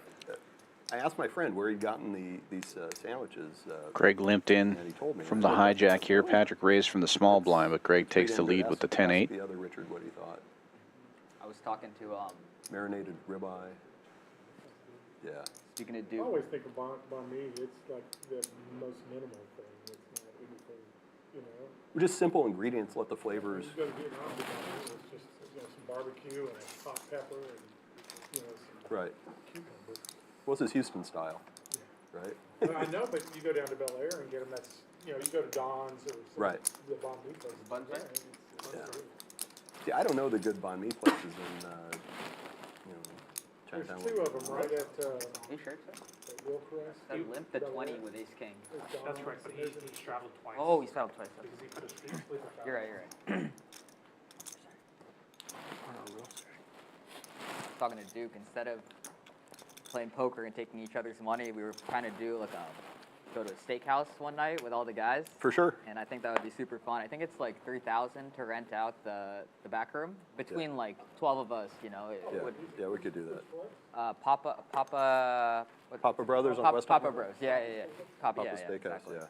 [SPEAKER 3] I asked my friend where he'd gotten these sandwiches.
[SPEAKER 1] Greg limped in
[SPEAKER 3] and he told me.
[SPEAKER 1] from the hijack here. Patrick raised from the small blind, but Greg takes the lead with the 10-8.
[SPEAKER 3] The other Richard what he thought.
[SPEAKER 8] I was talking to,
[SPEAKER 3] Marinated ribeye. Yeah.
[SPEAKER 8] speaking of
[SPEAKER 4] I
[SPEAKER 8] Duke.
[SPEAKER 4] always think of banh mi, it's like the most minimal thing. It's not anything, you know.
[SPEAKER 3] Just simple ingredients, let the flavors.
[SPEAKER 4] You go to Vietnam, it's just, some barbecue and a hot pepper and, some
[SPEAKER 3] Right.
[SPEAKER 4] cucumber.
[SPEAKER 3] What's his Houston style? Right?
[SPEAKER 4] Well, I know, but you go down to Bel Air and get them, you go to Don's or
[SPEAKER 3] Right.
[SPEAKER 4] the banh mi places.
[SPEAKER 8] Bun Fest?
[SPEAKER 4] It's
[SPEAKER 3] Yeah.
[SPEAKER 4] good.
[SPEAKER 3] See, I don't know the good banh mi places in,
[SPEAKER 4] There's
[SPEAKER 3] Chinatown.
[SPEAKER 4] two of them right at
[SPEAKER 8] You sure, sir?
[SPEAKER 4] Wilcrest.
[SPEAKER 8] That limp the 20 with ace king.
[SPEAKER 10] That's right, but he straddled twice.
[SPEAKER 5] Oh, he's fouled twice.
[SPEAKER 10] Because he put a street sleeper foul.
[SPEAKER 8] You're right. Talking to Duke, instead of playing poker and taking each other's money, we were trying to do like go to a steakhouse one night with all the guys.
[SPEAKER 3] For sure.
[SPEAKER 8] And I think that would be super fun. I think it's like $3,000 to rent out the back room between like 12 of us. It
[SPEAKER 3] Yeah,
[SPEAKER 8] would,
[SPEAKER 3] yeah, we could do that.
[SPEAKER 8] Papa
[SPEAKER 3] Papa Brothers on West
[SPEAKER 8] Papa
[SPEAKER 3] Papa
[SPEAKER 8] Bros. Yeah. Papa,
[SPEAKER 3] Papa
[SPEAKER 8] yeah,
[SPEAKER 3] Steakhouse,
[SPEAKER 8] exactly.
[SPEAKER 3] yeah.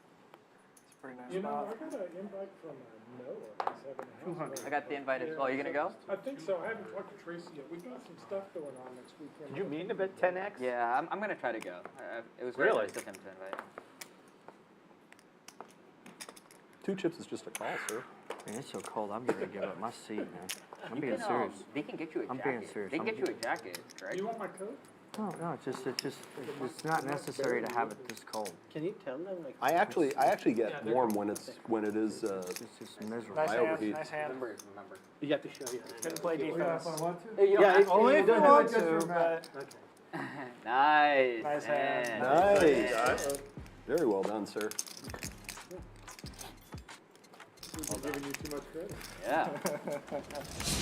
[SPEAKER 5] It's a pretty nice
[SPEAKER 4] I
[SPEAKER 5] spot.
[SPEAKER 4] got an invite from Noah. He's having a house.
[SPEAKER 8] I got the invite as well. You gonna go?
[SPEAKER 4] I think so. I haven't talked to Tracy yet. We've got some stuff going on next weekend.
[SPEAKER 7] Did you mean to bet 10X?
[SPEAKER 8] Yeah, I'm gonna try to go. It was very
[SPEAKER 7] Really?
[SPEAKER 8] nice of him to invite.
[SPEAKER 3] 2 chips is just a call, sir.
[SPEAKER 9] Man, it's so cold. I'm going to give up my seat, man. I'm being
[SPEAKER 8] can,
[SPEAKER 9] serious.
[SPEAKER 8] They can get you a
[SPEAKER 9] I'm
[SPEAKER 8] jacket.
[SPEAKER 9] being serious.
[SPEAKER 8] They can
[SPEAKER 9] I'm
[SPEAKER 8] get you a jacket, correct?
[SPEAKER 4] Do you want my coat?
[SPEAKER 9] No, it's not necessary to have it this cold.
[SPEAKER 10] Can you tell them, like,
[SPEAKER 3] I actually get warm when it is
[SPEAKER 9] It's just miserable.
[SPEAKER 5] Nice
[SPEAKER 3] I
[SPEAKER 5] hand,
[SPEAKER 3] overheat.
[SPEAKER 5] nice hand.
[SPEAKER 8] Remember.
[SPEAKER 10] you have to show you.
[SPEAKER 5] Couldn't play defense.
[SPEAKER 10] Yeah,
[SPEAKER 5] Only if you want to, but
[SPEAKER 10] Okay.
[SPEAKER 8] Nice.
[SPEAKER 5] Nice hand.
[SPEAKER 3] nice. Very well done, sir.
[SPEAKER 4] I'm giving you too much credit.
[SPEAKER 8] Yeah.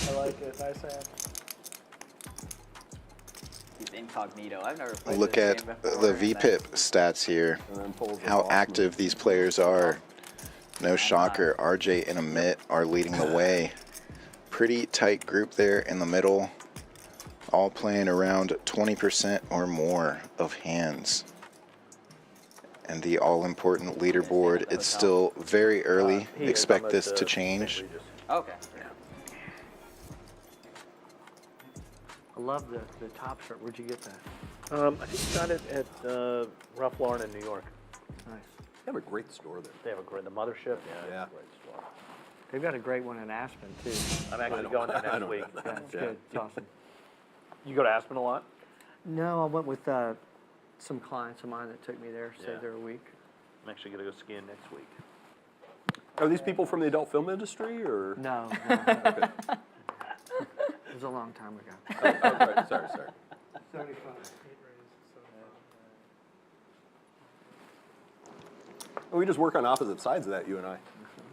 [SPEAKER 5] I like it. Nice hand.
[SPEAKER 8] He's incognito. I've never played
[SPEAKER 2] Look
[SPEAKER 8] this
[SPEAKER 2] at
[SPEAKER 8] game before,
[SPEAKER 2] the
[SPEAKER 8] and
[SPEAKER 2] VPIP stats here.
[SPEAKER 3] And then pulls the
[SPEAKER 2] How
[SPEAKER 3] boss
[SPEAKER 2] active
[SPEAKER 3] move.
[SPEAKER 2] these players are. No shocker, RJ and Amit are leading the way. Pretty tight group there in the middle. All playing around 20% or more of hands. And the all-important leaderboard, it's still very early. Expect this to change.
[SPEAKER 8] Okay.
[SPEAKER 9] I love the top shirt. Where'd you get that?
[SPEAKER 7] I think you got it at Ralph Lauren in New York.
[SPEAKER 9] Nice.
[SPEAKER 3] They have a great store there.
[SPEAKER 7] They have a great, the mothership.
[SPEAKER 3] Yeah.
[SPEAKER 7] Great store.
[SPEAKER 9] They've got a great one in Aspen, too.
[SPEAKER 7] I'm actually
[SPEAKER 3] don't-
[SPEAKER 7] going there
[SPEAKER 3] I
[SPEAKER 7] next
[SPEAKER 3] don't
[SPEAKER 7] week.
[SPEAKER 3] know.
[SPEAKER 9] Yeah, it's
[SPEAKER 3] Yeah.
[SPEAKER 9] good. It's awesome.
[SPEAKER 7] You go to Aspen a lot?
[SPEAKER 9] No, I went with some clients of mine that took me there, stayed
[SPEAKER 7] Yeah.
[SPEAKER 9] there a week.
[SPEAKER 7] I'm actually going to go skiing next week.
[SPEAKER 3] Are these people from the adult film industry, or?
[SPEAKER 9] No,
[SPEAKER 3] Okay.
[SPEAKER 9] it was a long time ago.
[SPEAKER 3] Oh, right. Sorry.
[SPEAKER 4] 75.
[SPEAKER 3] Well, we just work on opposite sides of that, you and I.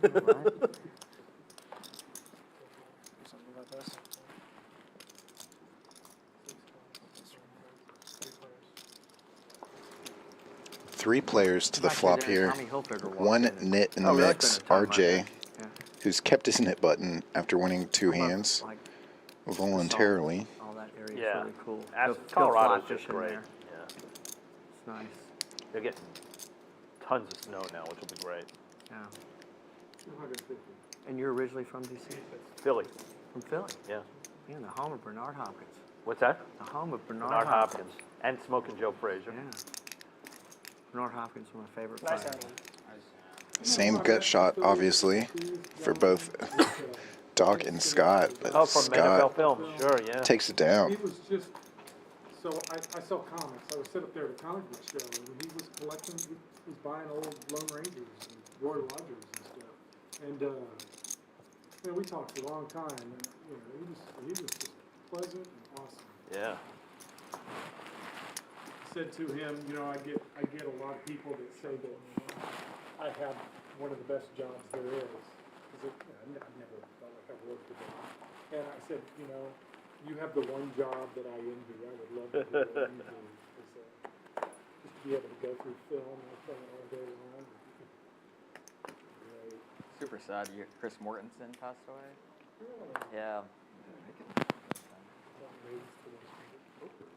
[SPEAKER 5] Something about this.
[SPEAKER 2] 3 players to the
[SPEAKER 9] Actually,
[SPEAKER 2] flop
[SPEAKER 9] then
[SPEAKER 2] here.
[SPEAKER 9] Tommy Hilfiger walked
[SPEAKER 2] 1
[SPEAKER 9] in.
[SPEAKER 2] nit in the
[SPEAKER 9] Oh, really?
[SPEAKER 2] mix,
[SPEAKER 9] Couldn't have talked about
[SPEAKER 2] RJ,
[SPEAKER 9] that. Yeah.
[SPEAKER 2] who's kept his nit button after winning 2
[SPEAKER 9] How about,
[SPEAKER 2] hands
[SPEAKER 9] like,
[SPEAKER 2] voluntarily.
[SPEAKER 9] all that area
[SPEAKER 7] Yeah.
[SPEAKER 9] is really cool.
[SPEAKER 7] Colorado's
[SPEAKER 9] fly
[SPEAKER 7] just
[SPEAKER 9] fishing
[SPEAKER 7] great.
[SPEAKER 9] there.
[SPEAKER 7] Yeah.
[SPEAKER 9] It's nice.
[SPEAKER 7] They're getting tons of snow now, which will be great.
[SPEAKER 9] Yeah.
[SPEAKER 4] 250.
[SPEAKER 9] And you're originally from D.C.?
[SPEAKER 7] Philly.
[SPEAKER 9] From Philly?
[SPEAKER 7] Yeah.
[SPEAKER 9] Yeah, the home of Bernard Hopkins.
[SPEAKER 7] What's that?
[SPEAKER 9] The home of Bernard,
[SPEAKER 7] Bernard Hopkins. And Smoking Joe Frazier.
[SPEAKER 9] Yeah. Bernard Hopkins is one of my favorite
[SPEAKER 5] Nice
[SPEAKER 9] players.
[SPEAKER 5] hand.
[SPEAKER 2] Same gut shot, obviously, for both Doc and Scott, but
[SPEAKER 7] Oh, from NFL
[SPEAKER 2] Scott
[SPEAKER 7] Films. Sure, yeah.
[SPEAKER 2] takes it down.
[SPEAKER 4] He was just, so I sell comics. I was set up there at a comic book show, and he was collecting, he was buying old Lone Rangers and Roy Rogers and stuff. And, you know, we talked a long time, and, you know, he was just pleasant and awesome.
[SPEAKER 7] Yeah.
[SPEAKER 4] I said to him, you know, I get a lot of people that say that I have one of the best jobs there is. Because I've never felt like I've worked a job. And I said, you know, you have the one job that I envy. I would love to do what you do. Just to be able to go through film and film all day long. Great.
[SPEAKER 8] Super sad. Chris Mortensen passed away.
[SPEAKER 4] Really?
[SPEAKER 8] Yeah.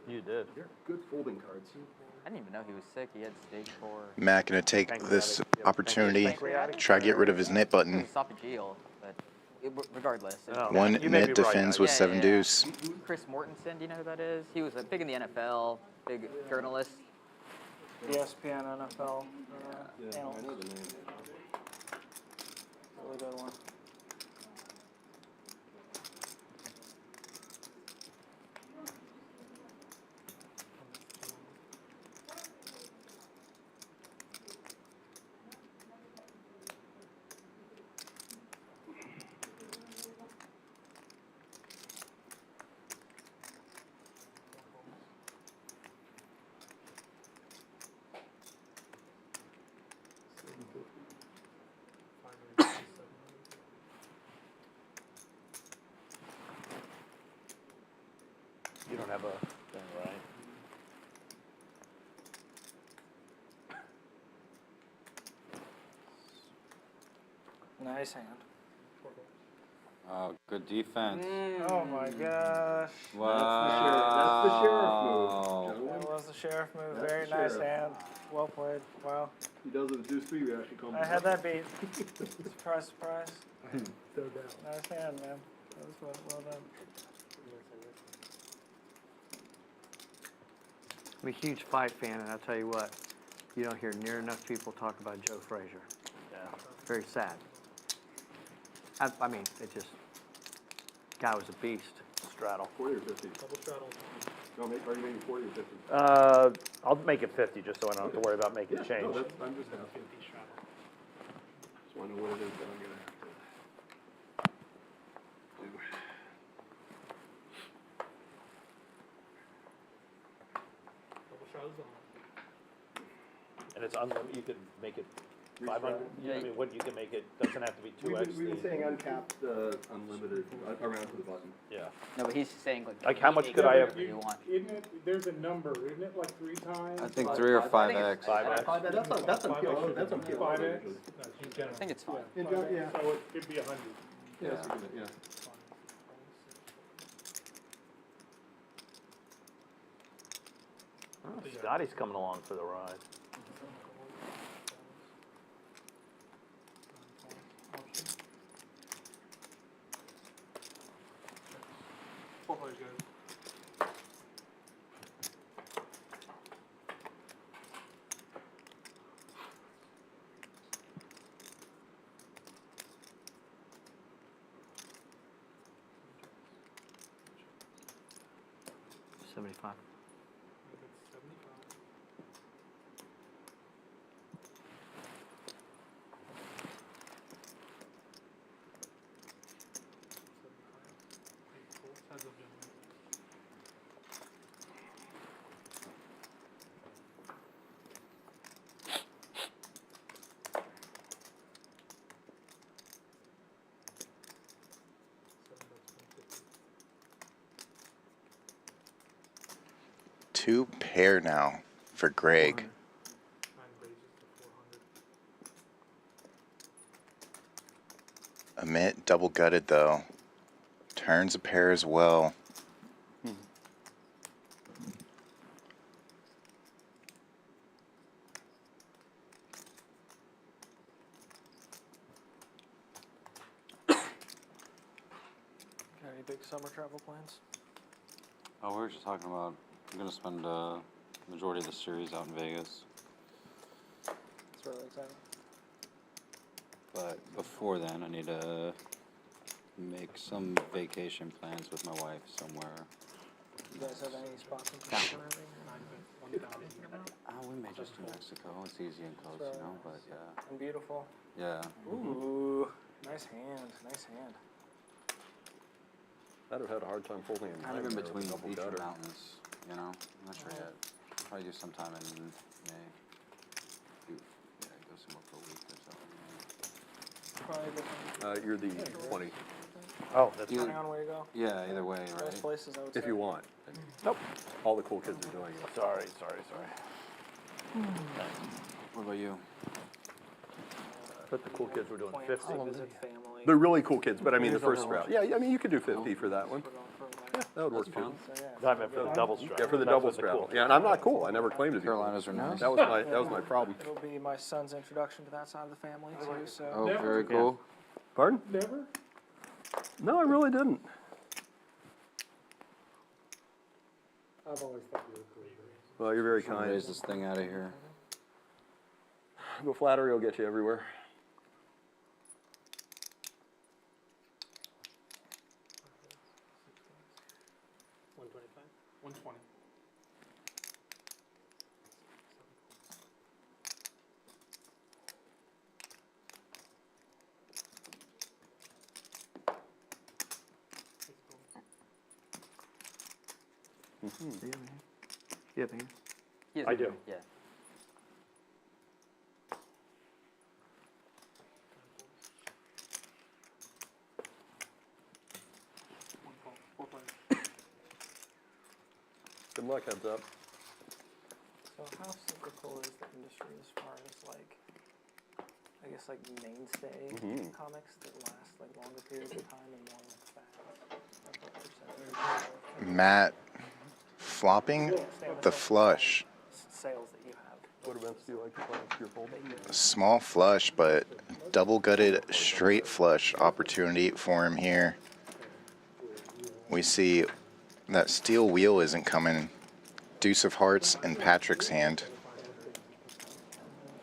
[SPEAKER 7] You did.
[SPEAKER 3] They're good folding cards.
[SPEAKER 8] I didn't even know he was sick. He had stage 4.
[SPEAKER 2] Matt gonna take this opportunity, try to get rid of his nit button.
[SPEAKER 8] Esophageal, but regardless.
[SPEAKER 7] Oh.
[SPEAKER 2] One
[SPEAKER 7] You may
[SPEAKER 2] nit
[SPEAKER 7] be right.
[SPEAKER 2] defends with
[SPEAKER 8] Yeah,
[SPEAKER 2] 7
[SPEAKER 8] yeah.
[SPEAKER 2] deuce.
[SPEAKER 8] Chris Mortensen, do you know who that is? He was big in the NFL, big journalist.
[SPEAKER 5] ESPN, NFL.
[SPEAKER 3] Yeah, I
[SPEAKER 5] analyst.
[SPEAKER 3] know the name.
[SPEAKER 5] Really good one.
[SPEAKER 7] You don't have a thing, right?
[SPEAKER 5] Nice hand.
[SPEAKER 6] Oh, good defense.
[SPEAKER 5] Oh my gosh.
[SPEAKER 6] Wow.
[SPEAKER 3] That's the sheriff move.
[SPEAKER 5] That was the sheriff move.
[SPEAKER 3] That's
[SPEAKER 5] Very
[SPEAKER 3] the
[SPEAKER 5] nice
[SPEAKER 3] sheriff.
[SPEAKER 5] hand. Well played. Wow.
[SPEAKER 3] He does it with deuce 3, we actually call him.
[SPEAKER 5] I had that beat. Surprise, surprise.
[SPEAKER 4] No doubt.
[SPEAKER 5] Nice hand, man. That was well done.
[SPEAKER 9] I'm a huge fight fan, and I'll tell you what, you don't hear near enough people talk about Joe Frazier.
[SPEAKER 7] Yeah.
[SPEAKER 9] Very sad. I mean, it just, guy was a beast.
[SPEAKER 7] Straddle.
[SPEAKER 3] 40 or 50? Double straddle. No, are you making 40 or 50?
[SPEAKER 7] I'll make it 50 just so I don't have to worry about making
[SPEAKER 3] No,
[SPEAKER 7] change.
[SPEAKER 3] I'm just asking. Just want to know what it is that I'm going to have to do.
[SPEAKER 7] And it's unlimited. You could make it 500.
[SPEAKER 8] Yeah.
[SPEAKER 7] I mean, what you can make it doesn't have to be 2x.
[SPEAKER 3] We've been saying uncapped, unlimited, around to the button.
[SPEAKER 7] Yeah.
[SPEAKER 8] No, but he's saying
[SPEAKER 7] Like, how much could I have-
[SPEAKER 8] You want?
[SPEAKER 4] Isn't it, there's a number, isn't it like 3 times?
[SPEAKER 6] I think 3 or 5x.
[SPEAKER 7] 5x.
[SPEAKER 3] That's on PLO. That's on PLO.
[SPEAKER 4] 5x?
[SPEAKER 8] I think it's fine.
[SPEAKER 3] Yeah, yeah.
[SPEAKER 4] So it could be 100.
[SPEAKER 3] Yeah, that's a good, yeah.
[SPEAKER 7] Oh, Scotty's coming along for the ride.
[SPEAKER 9] $75.
[SPEAKER 2] Two pair now for Greg. Amit double gutted though. Turns a pair as well.
[SPEAKER 5] Got any big summer travel plans?
[SPEAKER 6] Oh, we were just talking about, I'm going to spend the majority of the series out in Vegas.
[SPEAKER 5] It's really exciting.
[SPEAKER 6] But before then, I need to make some vacation plans with my wife somewhere.
[SPEAKER 5] You guys have any spots in particular?
[SPEAKER 6] We may just do Mexico. It's easy and close, you know, but yeah.
[SPEAKER 5] And beautiful.
[SPEAKER 6] Yeah.
[SPEAKER 5] Ooh, nice hand, nice hand.
[SPEAKER 3] I'd have had a hard time folding a
[SPEAKER 6] Kind of in
[SPEAKER 3] nine there with
[SPEAKER 6] between
[SPEAKER 3] a double
[SPEAKER 6] beach and
[SPEAKER 3] gutter.
[SPEAKER 6] mountains, you know? I'm not sure yet. Probably do sometime in May. Go somewhere for a week or something.
[SPEAKER 5] Probably different,
[SPEAKER 3] You're the 20,
[SPEAKER 7] Oh, that's
[SPEAKER 5] depending on where you go.
[SPEAKER 6] Yeah, either way,
[SPEAKER 5] Most
[SPEAKER 6] right?
[SPEAKER 5] places, I would say.
[SPEAKER 3] if you want. Nope. All the cool kids are doing it.
[SPEAKER 7] sorry.
[SPEAKER 6] What about you?
[SPEAKER 7] But the cool kids were doing
[SPEAKER 5] Plan
[SPEAKER 7] 50.
[SPEAKER 5] to visit family.
[SPEAKER 3] They're really cool kids, but I mean the first round. Yeah, I mean you could do 50 for that one.
[SPEAKER 5] We're going for a
[SPEAKER 3] Yeah,
[SPEAKER 5] night.
[SPEAKER 3] that would work too.
[SPEAKER 6] fun.
[SPEAKER 5] So, yeah.
[SPEAKER 7] No, I meant for the double strap.
[SPEAKER 3] Yeah, for the
[SPEAKER 7] That's
[SPEAKER 3] double
[SPEAKER 7] what the
[SPEAKER 3] straddle.
[SPEAKER 7] cool-
[SPEAKER 3] Yeah, and I'm not cool. I never claimed to be cool.
[SPEAKER 6] Carolinas are nice.
[SPEAKER 3] That was my problem.
[SPEAKER 5] It'll be my son's introduction to that side of the family too, so.
[SPEAKER 6] Oh, very cool.
[SPEAKER 3] Pardon?
[SPEAKER 4] Never?
[SPEAKER 3] No, I really didn't.
[SPEAKER 4] I've always thought you were cool.
[SPEAKER 3] Well, you're very kind.
[SPEAKER 6] Raise this thing out of here.
[SPEAKER 3] But flattery will get you everywhere.
[SPEAKER 4] $120.
[SPEAKER 9] Yeah,
[SPEAKER 8] He has
[SPEAKER 7] I
[SPEAKER 8] a-
[SPEAKER 7] do.
[SPEAKER 8] Yeah.
[SPEAKER 3] Good luck, heads up.
[SPEAKER 5] So how cyclical is the industry as far as like, I guess like mainstay comics that last like longer periods of time and more like fast? Like what percentage
[SPEAKER 2] Matt flopping the flush.
[SPEAKER 5] sales that you have?
[SPEAKER 3] What events do you like to play if you're folding?
[SPEAKER 2] A small flush, but double gutted straight flush opportunity for him here. We see that steel wheel isn't coming. Deuce of hearts in Patrick's hand.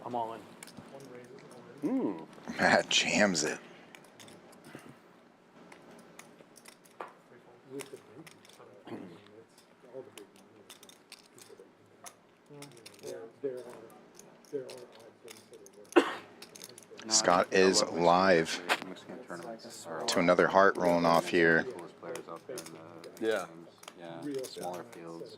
[SPEAKER 7] I'm all in.
[SPEAKER 2] Matt jams it. Scott is live
[SPEAKER 6] Mexican tournaments are
[SPEAKER 2] to another heart rolling off here.
[SPEAKER 6] coolest players out there in the
[SPEAKER 3] Yeah.
[SPEAKER 6] yeah, smaller fields.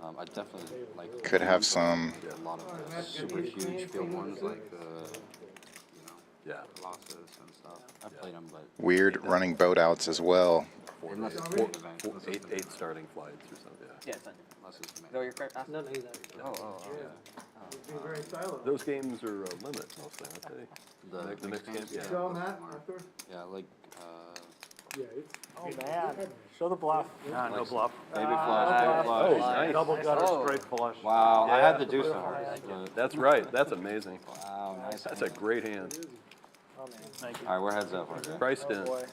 [SPEAKER 6] And, I definitely like.
[SPEAKER 2] Could have some
[SPEAKER 6] a lot of the super huge field ones like the,
[SPEAKER 3] Yeah.
[SPEAKER 6] Colossus and stuff. I've played them, but
[SPEAKER 2] weird running boat outs as well.
[SPEAKER 6] unless it's the main event, unless it's the
[SPEAKER 3] Eight starting flights or something. Yeah.
[SPEAKER 8] Yeah, it's not different.
[SPEAKER 6] unless it's the main
[SPEAKER 8] No, you're correct.
[SPEAKER 10] No, no, he's not.
[SPEAKER 6] Oh,
[SPEAKER 3] Those games are limits mostly, aren't they?
[SPEAKER 6] the mixed games.
[SPEAKER 3] Yeah.
[SPEAKER 6] Yeah, like
[SPEAKER 4] Yeah, it's.
[SPEAKER 5] Oh man, show the bluff.
[SPEAKER 7] Nah, no bluff.
[SPEAKER 6] baby flush, baby flush.
[SPEAKER 3] Oh, nice.
[SPEAKER 7] Double gutter,
[SPEAKER 8] Oh.
[SPEAKER 7] straight flush.
[SPEAKER 6] Wow, I
[SPEAKER 3] Yeah.
[SPEAKER 6] had to do some hard. But,
[SPEAKER 3] That's right. That's amazing.
[SPEAKER 6] wow, nice.
[SPEAKER 3] That's a great hand.
[SPEAKER 5] Oh man.
[SPEAKER 7] Thank you.
[SPEAKER 6] All right, we're heads up. RJ.
[SPEAKER 3] Priced
[SPEAKER 5] Oh
[SPEAKER 3] in.
[SPEAKER 5] boy.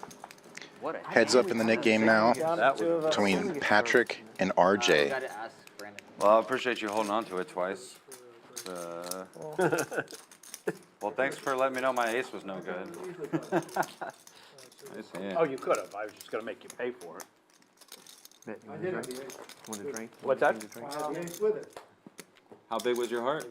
[SPEAKER 8] What a
[SPEAKER 2] Heads up in the Nick game now
[SPEAKER 5] Down
[SPEAKER 3] That
[SPEAKER 5] to two of us.
[SPEAKER 2] between Patrick and
[SPEAKER 8] We
[SPEAKER 2] RJ.
[SPEAKER 8] gotta ask Brandon.
[SPEAKER 6] Well, I appreciate you holding on to it twice. Well, thanks for letting me know my ace was no good. Nice hand.
[SPEAKER 7] Oh, you could have. I was just going to make you pay for it.
[SPEAKER 9] Want a drink?
[SPEAKER 7] What's that?
[SPEAKER 6] How big was your heart?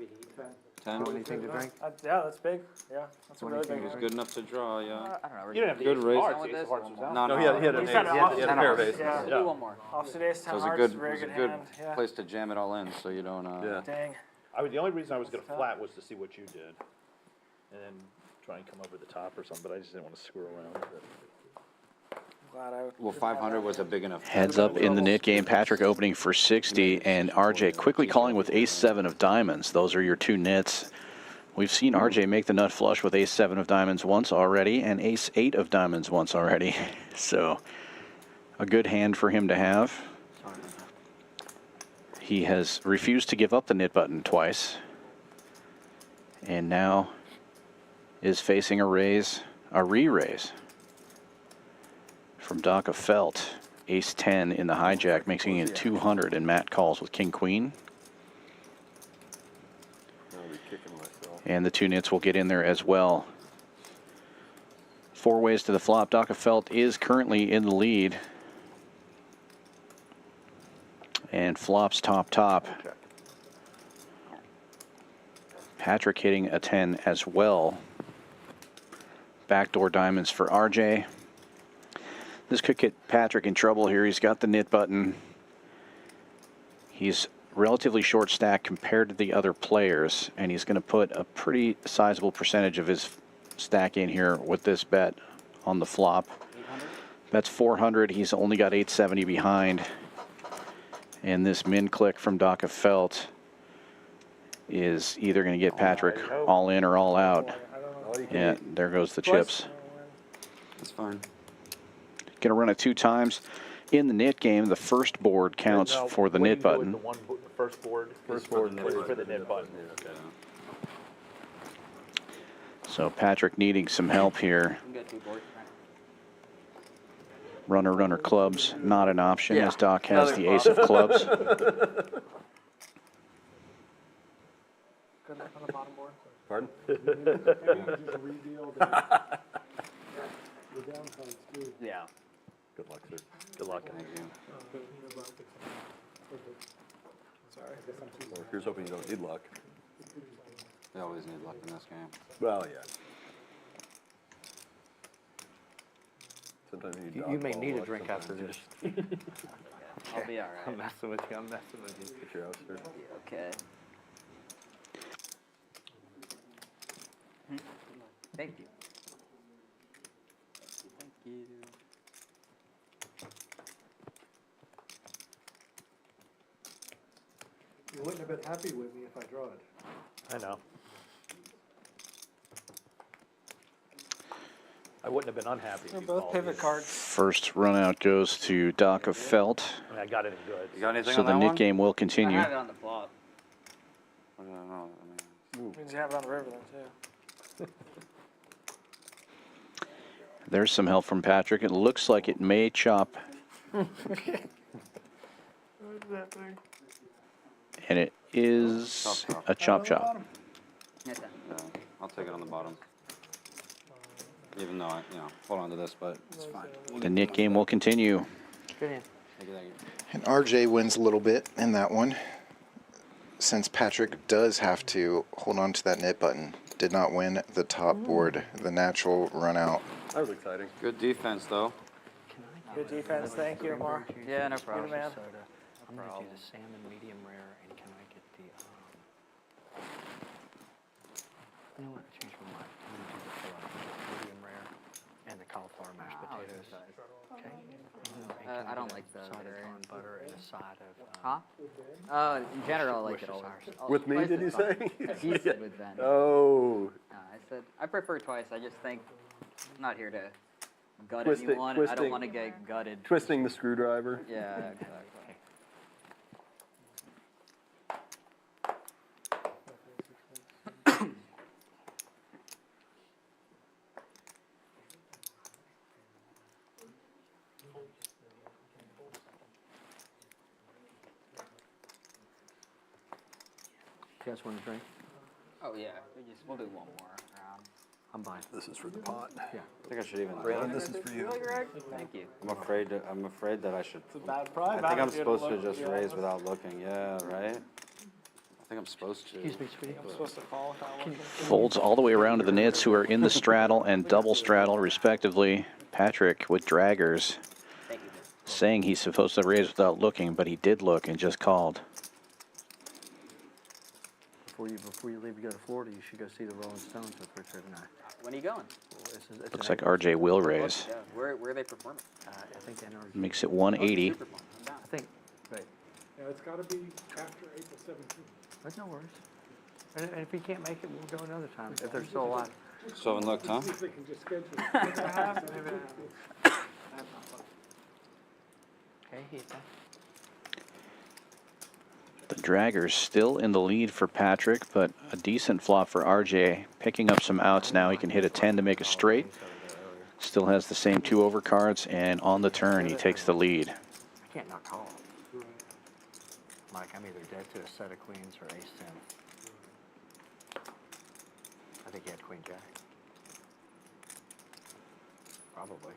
[SPEAKER 6] 10?
[SPEAKER 9] Anything to drink?
[SPEAKER 5] Yeah, that's big. Yeah, that's a really big
[SPEAKER 6] It was
[SPEAKER 5] one.
[SPEAKER 6] good enough to draw, yeah.
[SPEAKER 8] I don't know.
[SPEAKER 7] You didn't have to
[SPEAKER 6] Good
[SPEAKER 7] use
[SPEAKER 6] raise.
[SPEAKER 7] hearts.
[SPEAKER 8] With
[SPEAKER 7] Ace of
[SPEAKER 8] this,
[SPEAKER 7] hearts was out.
[SPEAKER 6] No,
[SPEAKER 3] No, he had an
[SPEAKER 5] He's
[SPEAKER 3] ace.
[SPEAKER 5] got
[SPEAKER 3] He
[SPEAKER 5] an
[SPEAKER 3] had a
[SPEAKER 5] offsuit.
[SPEAKER 3] pair of aces.
[SPEAKER 5] Yeah.
[SPEAKER 8] Do one more.
[SPEAKER 5] Offsuit ace,
[SPEAKER 6] So
[SPEAKER 5] 10
[SPEAKER 6] it was a
[SPEAKER 5] hearts,
[SPEAKER 6] good,
[SPEAKER 5] very good
[SPEAKER 6] good
[SPEAKER 5] hand. Yeah.
[SPEAKER 6] place to jam it all in, so you don't.
[SPEAKER 3] Yeah.
[SPEAKER 5] Dang.
[SPEAKER 7] The only reason I was going to flat was to see what you did. And then try and come over the top or something, but I just didn't want to screw around with it.
[SPEAKER 5] Glad I.
[SPEAKER 6] Well, 500 was a big enough.
[SPEAKER 1] Heads up in the Nick game. Patrick opening for 60 and RJ quickly calling with ace-7 of diamonds. Those are your two nits We've seen RJ make the nut flush with ace-7 of diamonds once already and ace-8 of diamonds once already. So a good hand for him to have. He has refused to give up the nit button twice. And now is facing a raise, a re-raise from Doc of Felt. Ace-10 in the hijack, making it 200, and Matt calls with king-queen. And the 2 nits will get in there as well. 4 ways to the flop. Doc of Felt is currently in the lead. And flops top. Patrick hitting a 10 as well. Backdoor diamonds for RJ. This could get Patrick in trouble here. He's got the nit button. He's relatively short stack compared to the other players, and he's going to put a pretty sizable percentage of his stack in here with this bet on the flop. That's 400. He's only got 870 behind. And this min click from Doc of Felt is either going to get Patrick all in or all out. Yeah, there goes the chips.
[SPEAKER 6] That's fine.
[SPEAKER 1] Going to run it 2 times. In the nit game, the first board counts for the nit button.
[SPEAKER 7] The first board is for the nit button. Okay.
[SPEAKER 1] So Patrick needing some help here. Runner clubs, not an option, as Doc has the ace of clubs.
[SPEAKER 5] Good luck on the bottom board.
[SPEAKER 3] Pardon?
[SPEAKER 4] Just reveal the downsides too.
[SPEAKER 8] Yeah.
[SPEAKER 7] Good luck, sir. Good luck.
[SPEAKER 4] Sorry, I guess I'm too.
[SPEAKER 3] Well, here's hoping you don't need luck.
[SPEAKER 6] They always need luck in this game.
[SPEAKER 3] Well, yeah. Sometimes you
[SPEAKER 9] You may need a drink after this.
[SPEAKER 8] I'll be all right.
[SPEAKER 9] I'm messing with you. I'm messing with you.
[SPEAKER 3] Get your house, sir.
[SPEAKER 8] Okay. Thank you. Thank you.
[SPEAKER 4] You wouldn't have been happy with me if I draw it.
[SPEAKER 7] I know. I wouldn't have been unhappy. if
[SPEAKER 5] They're
[SPEAKER 7] you
[SPEAKER 5] both
[SPEAKER 7] called
[SPEAKER 5] pivot
[SPEAKER 7] me.
[SPEAKER 5] cards.
[SPEAKER 1] First run out goes to Doc of Felt.
[SPEAKER 7] I mean, I got it in good.
[SPEAKER 6] You got anything
[SPEAKER 1] So
[SPEAKER 6] on
[SPEAKER 1] the
[SPEAKER 6] that
[SPEAKER 1] nit
[SPEAKER 6] one?
[SPEAKER 1] game will
[SPEAKER 8] I
[SPEAKER 1] continue.
[SPEAKER 8] have it on the flop.
[SPEAKER 6] I don't know.
[SPEAKER 5] Means you have it on the river then too.
[SPEAKER 1] There's some help from Patrick. It looks like it may chop. And it is a chop.
[SPEAKER 8] Yes, sir.
[SPEAKER 6] Yeah, I'll take it on the bottom. Even though I, hold on to this, but it's fine.
[SPEAKER 1] The nit game will continue.
[SPEAKER 5] Good hand.
[SPEAKER 6] Thank you.
[SPEAKER 2] And RJ wins a little bit in that one, since Patrick does have to hold on to that nit button. Did not win the top board, the natural run out.
[SPEAKER 3] That was exciting.
[SPEAKER 6] Good defense, though.
[SPEAKER 5] Good defense. Thank you, Amar.
[SPEAKER 8] Yeah, no
[SPEAKER 5] You're the
[SPEAKER 8] problem.
[SPEAKER 5] man.
[SPEAKER 9] I'm going to do the salmon medium rare, and can I get the, you know what, change my mind. I'm going to do the medium rare and the cauliflower mashed potatoes. Okay?
[SPEAKER 8] I don't like the
[SPEAKER 9] Side of
[SPEAKER 8] butter.
[SPEAKER 9] corn butter and a side of,
[SPEAKER 8] Huh? In general, I like it all.
[SPEAKER 3] With me, did you say?
[SPEAKER 8] He said with Ben.
[SPEAKER 3] Oh.
[SPEAKER 8] I said I prefer twice. I just think I'm not here to gut
[SPEAKER 3] Twisting-
[SPEAKER 8] anyone. I don't
[SPEAKER 3] twisting-
[SPEAKER 8] want to get gutted.
[SPEAKER 3] Twisting the screwdriver.
[SPEAKER 8] Yeah, exactly.
[SPEAKER 9] you guys want a drink?
[SPEAKER 8] Oh yeah, we'll do one more round.
[SPEAKER 9] I'm buying.
[SPEAKER 3] This is for the pot.
[SPEAKER 9] Yeah.
[SPEAKER 6] I think I should even.
[SPEAKER 3] Brandon, this is for you.
[SPEAKER 8] Thank you.
[SPEAKER 6] I'm afraid that I should.
[SPEAKER 5] Bad pride.
[SPEAKER 6] I think I'm supposed to just raise without looking. Yeah, right? I think I'm supposed to.
[SPEAKER 9] Excuse me, sweetie.
[SPEAKER 5] I'm supposed to call without looking.
[SPEAKER 1] Folds all the way around to the nits, who are in the straddle and double straddle, respectively. Patrick with draggers,
[SPEAKER 8] Thank you.
[SPEAKER 1] saying he's supposed to raise without looking, but he did look and just called.
[SPEAKER 9] Before you leave to go to Florida, you should go see the Rolling Stones with Richard and I.
[SPEAKER 8] When are you going?
[SPEAKER 9] It's
[SPEAKER 1] Looks like RJ will raise.
[SPEAKER 8] Yeah. Where are they performing?
[SPEAKER 9] I think NRG.
[SPEAKER 1] Makes it 180.
[SPEAKER 8] Super fun. I'm down.
[SPEAKER 9] I think, right.
[SPEAKER 4] Yeah, it's gotta be after April 17th.
[SPEAKER 9] That's no worries. And if he can't make it, we'll go another time, if they're still alive.
[SPEAKER 6] So in luck, Tom.
[SPEAKER 4] See if they can just schedule it.
[SPEAKER 9] Okay, Ethan.
[SPEAKER 1] The dragger's still in the lead for Patrick, but a decent flop for RJ. Picking up some outs now. He can hit a 10 to make a straight. Still has the same 2 overcards, and on the turn, he takes the lead.
[SPEAKER 9] I can't not call. Mike, I'm either dead to a set of queens or ace 10. I think he had queen jack. Probably.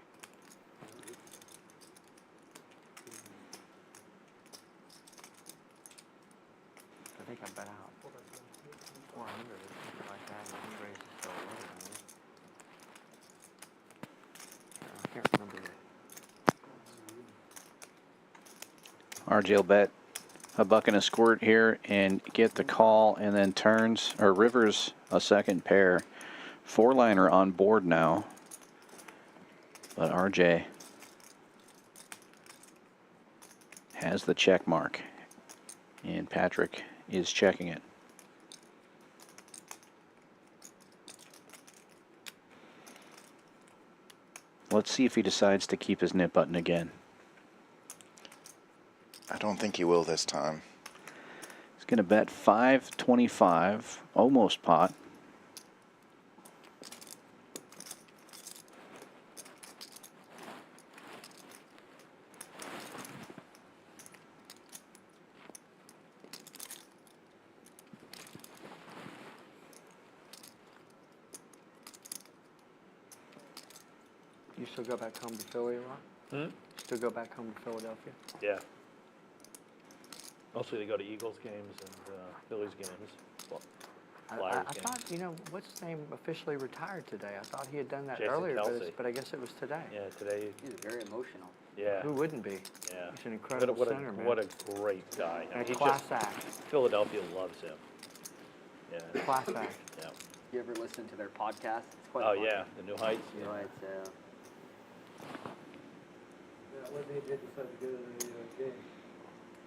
[SPEAKER 9] I think I bet out 400 or something like that, and he raises to 1100. I can't remember.
[SPEAKER 1] RJ will bet a buck and a squirt here and get the call, and then turns, or rivers a second pair. 4-liner on board now. But RJ has the check mark, and Patrick is checking it. Let's see if he decides to keep his nip button again.
[SPEAKER 2] I don't think he will this time.
[SPEAKER 1] He's going to bet 525, almost pot.
[SPEAKER 9] You still go back home to Philly, Ron? Still go back home to Philadelphia?
[SPEAKER 7] Yeah. Mostly they go to Eagles games and Phillies games. Well, Flyers
[SPEAKER 9] I
[SPEAKER 7] games.
[SPEAKER 9] thought, you know, what's his name officially retired today? I thought he had done that
[SPEAKER 7] Jason
[SPEAKER 9] earlier,
[SPEAKER 7] Kelsey.
[SPEAKER 9] but I guess it was today.
[SPEAKER 7] Yeah, today.
[SPEAKER 8] He's very emotional.
[SPEAKER 7] Yeah.
[SPEAKER 9] Who wouldn't be?
[SPEAKER 7] Yeah.
[SPEAKER 9] He's an incredible center, man.
[SPEAKER 7] What a great guy. I
[SPEAKER 9] And
[SPEAKER 7] mean,
[SPEAKER 9] a class act.
[SPEAKER 7] Philadelphia loves him. Yeah.
[SPEAKER 9] Class act.
[SPEAKER 7] Yeah.
[SPEAKER 8] You ever listen to their podcast? It's quite
[SPEAKER 7] Oh
[SPEAKER 8] fun.
[SPEAKER 7] yeah, the New Heights.
[SPEAKER 8] You know, it's,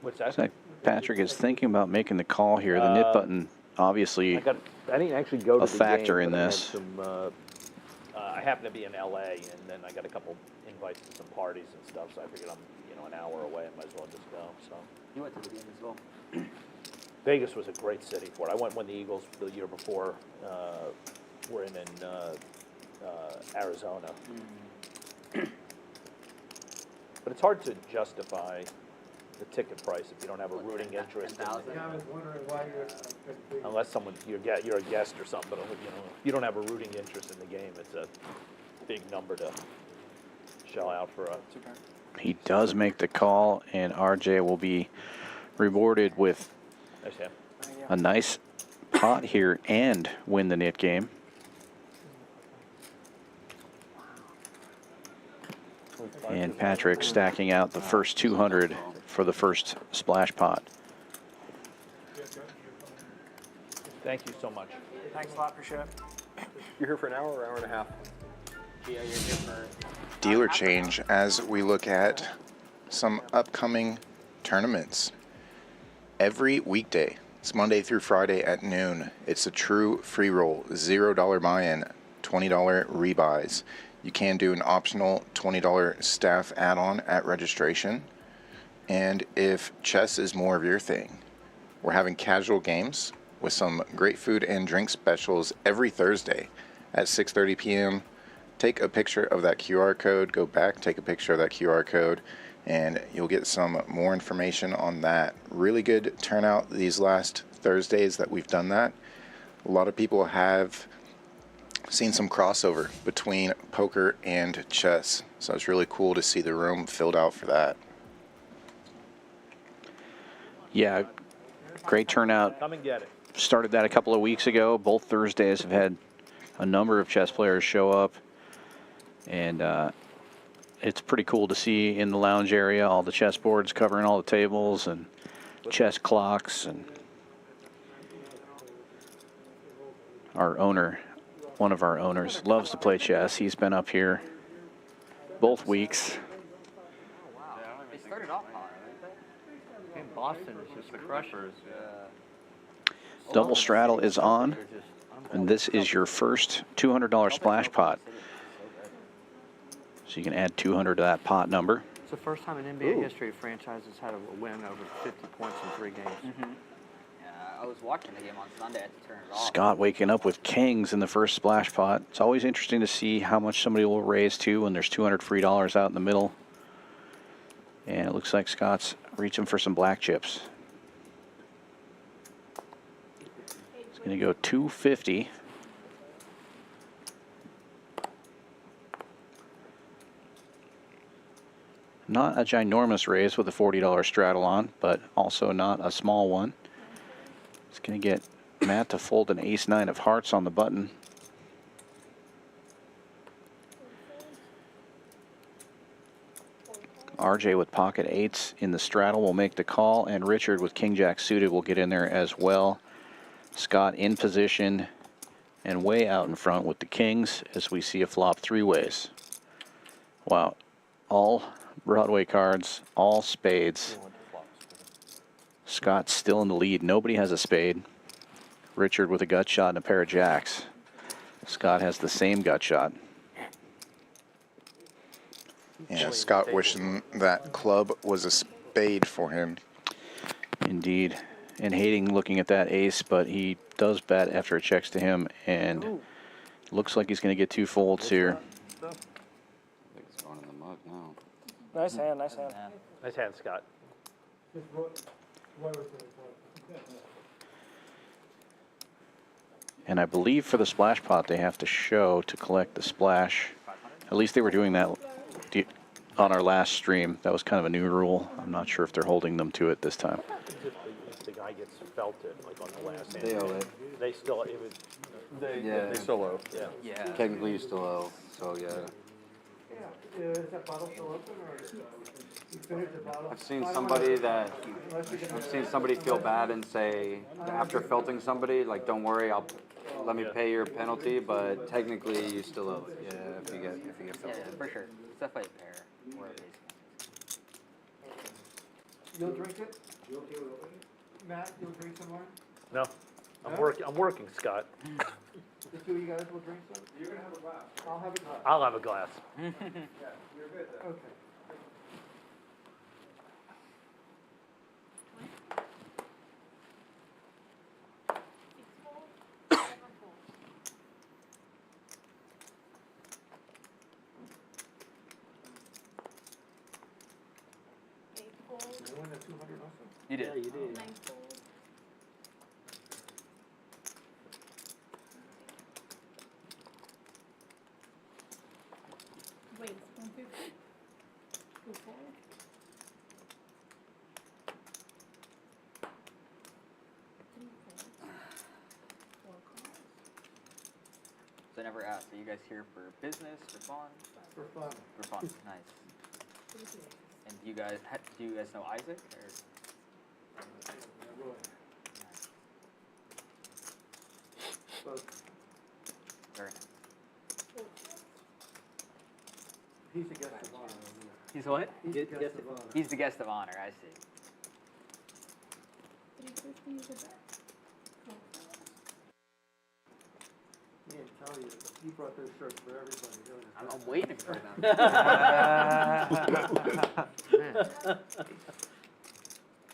[SPEAKER 7] What's that?
[SPEAKER 1] Looks like Patrick is thinking about making the call here. The nip button, obviously,
[SPEAKER 7] I didn't actually go to
[SPEAKER 1] a
[SPEAKER 7] the
[SPEAKER 1] factor
[SPEAKER 7] game,
[SPEAKER 1] in
[SPEAKER 7] but I had
[SPEAKER 1] this.
[SPEAKER 7] some, I happen to be in LA, and then I got a couple invites to some parties and stuff. So I figured I'm, an hour away. I might as well just go. So
[SPEAKER 8] you went to the game as well.
[SPEAKER 7] Vegas was a great city for it. I went when the Eagles the year before were in Arizona. But it's hard to justify the ticket price if you don't have a rooting interest in it.
[SPEAKER 4] Yeah, I was wondering why you're.
[SPEAKER 7] Unless you're a guest or something, but if you don't have a rooting interest in the game, it's a big number to shell out for a.
[SPEAKER 1] He does make the call, and RJ will be rewarded with a nice pot here and win the knit game. And Patrick stacking out the first 200 for the first splash pot.
[SPEAKER 7] Thank you so much.
[SPEAKER 5] Thanks a lot, appreciate it.
[SPEAKER 3] You're here for an hour or hour and a half?
[SPEAKER 8] Yeah, you're here for
[SPEAKER 2] Dealer change as we look at some upcoming tournaments. Every weekday, it's Monday through Friday at noon. It's a true free roll, $0 buy-in, $20 rebuys. You can do an optional $20 staff add-on at registration. And if chess is more of your thing, we're having casual games with some great food and drink specials every Thursday at 6:30 p.m. Take a picture of that QR code, go back, take a picture of that QR code, and you'll get some more information on that. Really good turnout these last Thursdays that we've done that. A lot of people have seen some crossover between poker and chess, so it's really cool to see the room filled out for that.
[SPEAKER 1] Yeah, great turnout.
[SPEAKER 7] Come and get it.
[SPEAKER 1] Started that a couple of weeks ago. Both Thursdays have had a number of chess players show up, and it's pretty cool to see in the lounge area all the chess boards covering all the tables and chess clocks. And our owner, one of our owners, loves to play chess. He's been up here both weeks.
[SPEAKER 8] They started off hot, right?
[SPEAKER 9] In Boston, it's just crushers.
[SPEAKER 1] Double straddle is on, and this is your first $200 splash pot. So you can add 200 to that pot number.
[SPEAKER 9] It's the first time in NBA history a franchise has had a win over 50 points in 3 games.
[SPEAKER 8] Yeah, I was watching the game on Sunday. I had to turn it off.
[SPEAKER 1] Scott waking up with kings in the first splash pot. It's always interesting to see how much somebody will raise to when there's $200 free dollars out in the middle. And it looks like Scott's reaching for some black chips. It's going to go 250. Not a ginormous raise with a $40 straddle on, but also not a small one. It's going to get Matt to fold an ace-9 of hearts on the button. RJ with pocket eights in the straddle will make the call, and Richard with king-jack suited will get in there as well. Scott in position and way out in front with the kings as we see a flop 3 ways. Wow, all Broadway cards, all spades. Scott's still in the lead. Nobody has a spade. Richard with a gut shot and a pair of jacks. Scott has the same gut shot.
[SPEAKER 2] Yeah, Scott wishing that club was a spade for him.
[SPEAKER 1] Indeed. And hating looking at that ace, but he does bet after it checks to him, and looks like he's going to get 2 folds here.
[SPEAKER 6] I think it's going in the mug now.
[SPEAKER 5] Nice hand, nice hand.
[SPEAKER 7] Nice hand, Scott.
[SPEAKER 1] And I believe for the splash pot they have to show to collect the splash. At least they were doing that on our last stream. That was kind of a new rule. I'm not sure if they're holding them to it this time.
[SPEAKER 7] If the guy gets felted, like on the last hand.
[SPEAKER 6] They owe it.
[SPEAKER 7] They still, it would,
[SPEAKER 6] Yeah.
[SPEAKER 3] They still owe.
[SPEAKER 7] yeah.
[SPEAKER 8] Yeah.
[SPEAKER 6] Technically, you still owe, so yeah.
[SPEAKER 4] Is that bottle still open, or you finished the bottle?
[SPEAKER 6] I've seen somebody feel bad and say, after felting somebody, like, don't worry, let me pay your penalty, but technically you still owe it. Yeah, if you get felted.
[SPEAKER 8] Yeah, for sure. It's definitely a pair. Or a base.
[SPEAKER 4] You'll drink it? Matt, you'll drink some more?
[SPEAKER 7] No, I'm working, Scott.
[SPEAKER 4] The 2 of you guys will drink some? You're gonna have a glass. I'll have a glass.
[SPEAKER 7] I'll have a glass.
[SPEAKER 4] Yeah, you're good then. Okay. Did I win the 200 also?
[SPEAKER 8] You did.
[SPEAKER 10] Yeah, you did.
[SPEAKER 11] Wait, 150? Go forward.
[SPEAKER 8] So I never asked. Are you guys here for business, for fun?
[SPEAKER 4] For fun.
[SPEAKER 8] For fun. Nice. And do you guys know Isaac? Or? Nice. Very nice.
[SPEAKER 4] He's the guest of honor.
[SPEAKER 8] He's what?
[SPEAKER 4] He's the guest of honor.
[SPEAKER 8] He's the guest of honor. I see.
[SPEAKER 11] 350 is the best.
[SPEAKER 4] Me and Tony, he brought those shirts for everybody.
[SPEAKER 8] I'm waiting for them.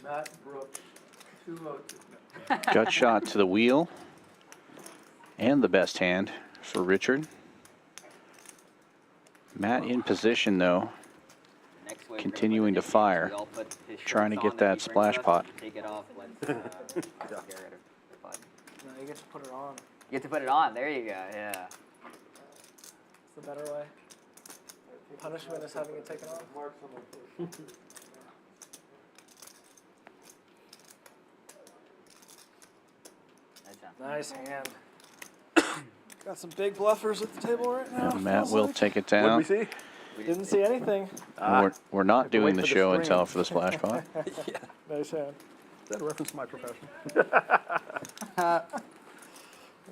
[SPEAKER 4] Matt Brooks, 202.
[SPEAKER 1] Gut shot to the wheel. And the best hand for Richard. Matt in position, though.
[SPEAKER 8] Next wave,
[SPEAKER 1] Continuing to fire.
[SPEAKER 8] we all put his
[SPEAKER 1] Trying to
[SPEAKER 8] shirts
[SPEAKER 1] get
[SPEAKER 8] on
[SPEAKER 1] that
[SPEAKER 8] he brings
[SPEAKER 1] splash
[SPEAKER 8] us,
[SPEAKER 1] pot.
[SPEAKER 8] Take it off. Let's get rid of the pot.
[SPEAKER 5] No, you get to put it on.
[SPEAKER 8] You get to put it on. There you go. Yeah.
[SPEAKER 5] It's the better way. Punishment is having it taken off.
[SPEAKER 8] Nice job.
[SPEAKER 5] Nice hand. Got some big bluffers at the table right now.
[SPEAKER 1] And Matt
[SPEAKER 5] feels
[SPEAKER 1] will
[SPEAKER 5] like.
[SPEAKER 1] take it
[SPEAKER 3] What did
[SPEAKER 1] down.
[SPEAKER 3] we see?
[SPEAKER 5] Didn't see anything.
[SPEAKER 1] We're not
[SPEAKER 3] to
[SPEAKER 1] doing
[SPEAKER 3] wait
[SPEAKER 1] the
[SPEAKER 3] for the
[SPEAKER 1] show and
[SPEAKER 3] stream.
[SPEAKER 1] tell for the splash pot.
[SPEAKER 5] Nice hand.
[SPEAKER 3] Is that a reference to my profession?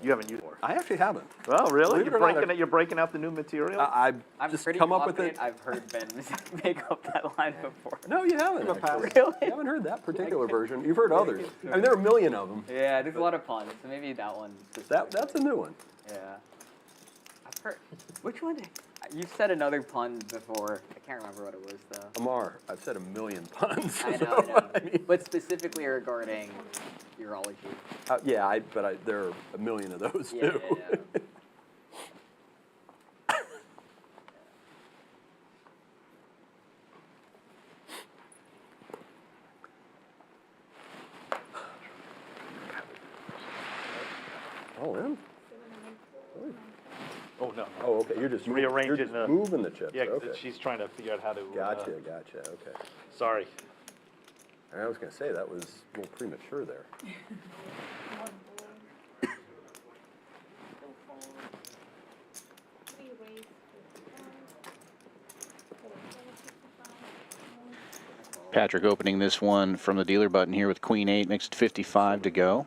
[SPEAKER 7] You haven't used it.
[SPEAKER 3] I actually haven't.
[SPEAKER 7] Oh, really?
[SPEAKER 3] Believe it or not,
[SPEAKER 7] You're breaking out the new material?
[SPEAKER 3] I've
[SPEAKER 8] I'm
[SPEAKER 3] just
[SPEAKER 8] pretty
[SPEAKER 3] come up with it.
[SPEAKER 8] confident I've heard Ben make up that line before.
[SPEAKER 3] No, you haven't. Actually.
[SPEAKER 8] Really?
[SPEAKER 3] You haven't heard that particular version. You've heard others. I mean, there are a million of them.
[SPEAKER 8] Yeah, there's a lot of puns, so maybe that one.
[SPEAKER 3] That's a new one.
[SPEAKER 8] Yeah. I've heard. Which one? You said another pun before. I can't remember what it was though.
[SPEAKER 3] Amar, I've said a million puns.
[SPEAKER 8] I know.
[SPEAKER 3] I mean,
[SPEAKER 8] But specifically regarding urology.
[SPEAKER 3] yeah, there are a million of those
[SPEAKER 8] Yeah,
[SPEAKER 3] too.
[SPEAKER 8] yeah.
[SPEAKER 3] Oh, in?
[SPEAKER 7] Oh, no.
[SPEAKER 3] Oh, okay. You're just
[SPEAKER 7] Rearranging the-
[SPEAKER 3] moving the chips.
[SPEAKER 7] Yeah, 'cause
[SPEAKER 3] okay.
[SPEAKER 7] she's trying to figure out how to.
[SPEAKER 3] Gotcha. Okay.
[SPEAKER 7] Sorry.
[SPEAKER 3] I was gonna say that was a little premature there.
[SPEAKER 1] Patrick opening this one from the dealer button here with Queen 8, makes it 55 to go.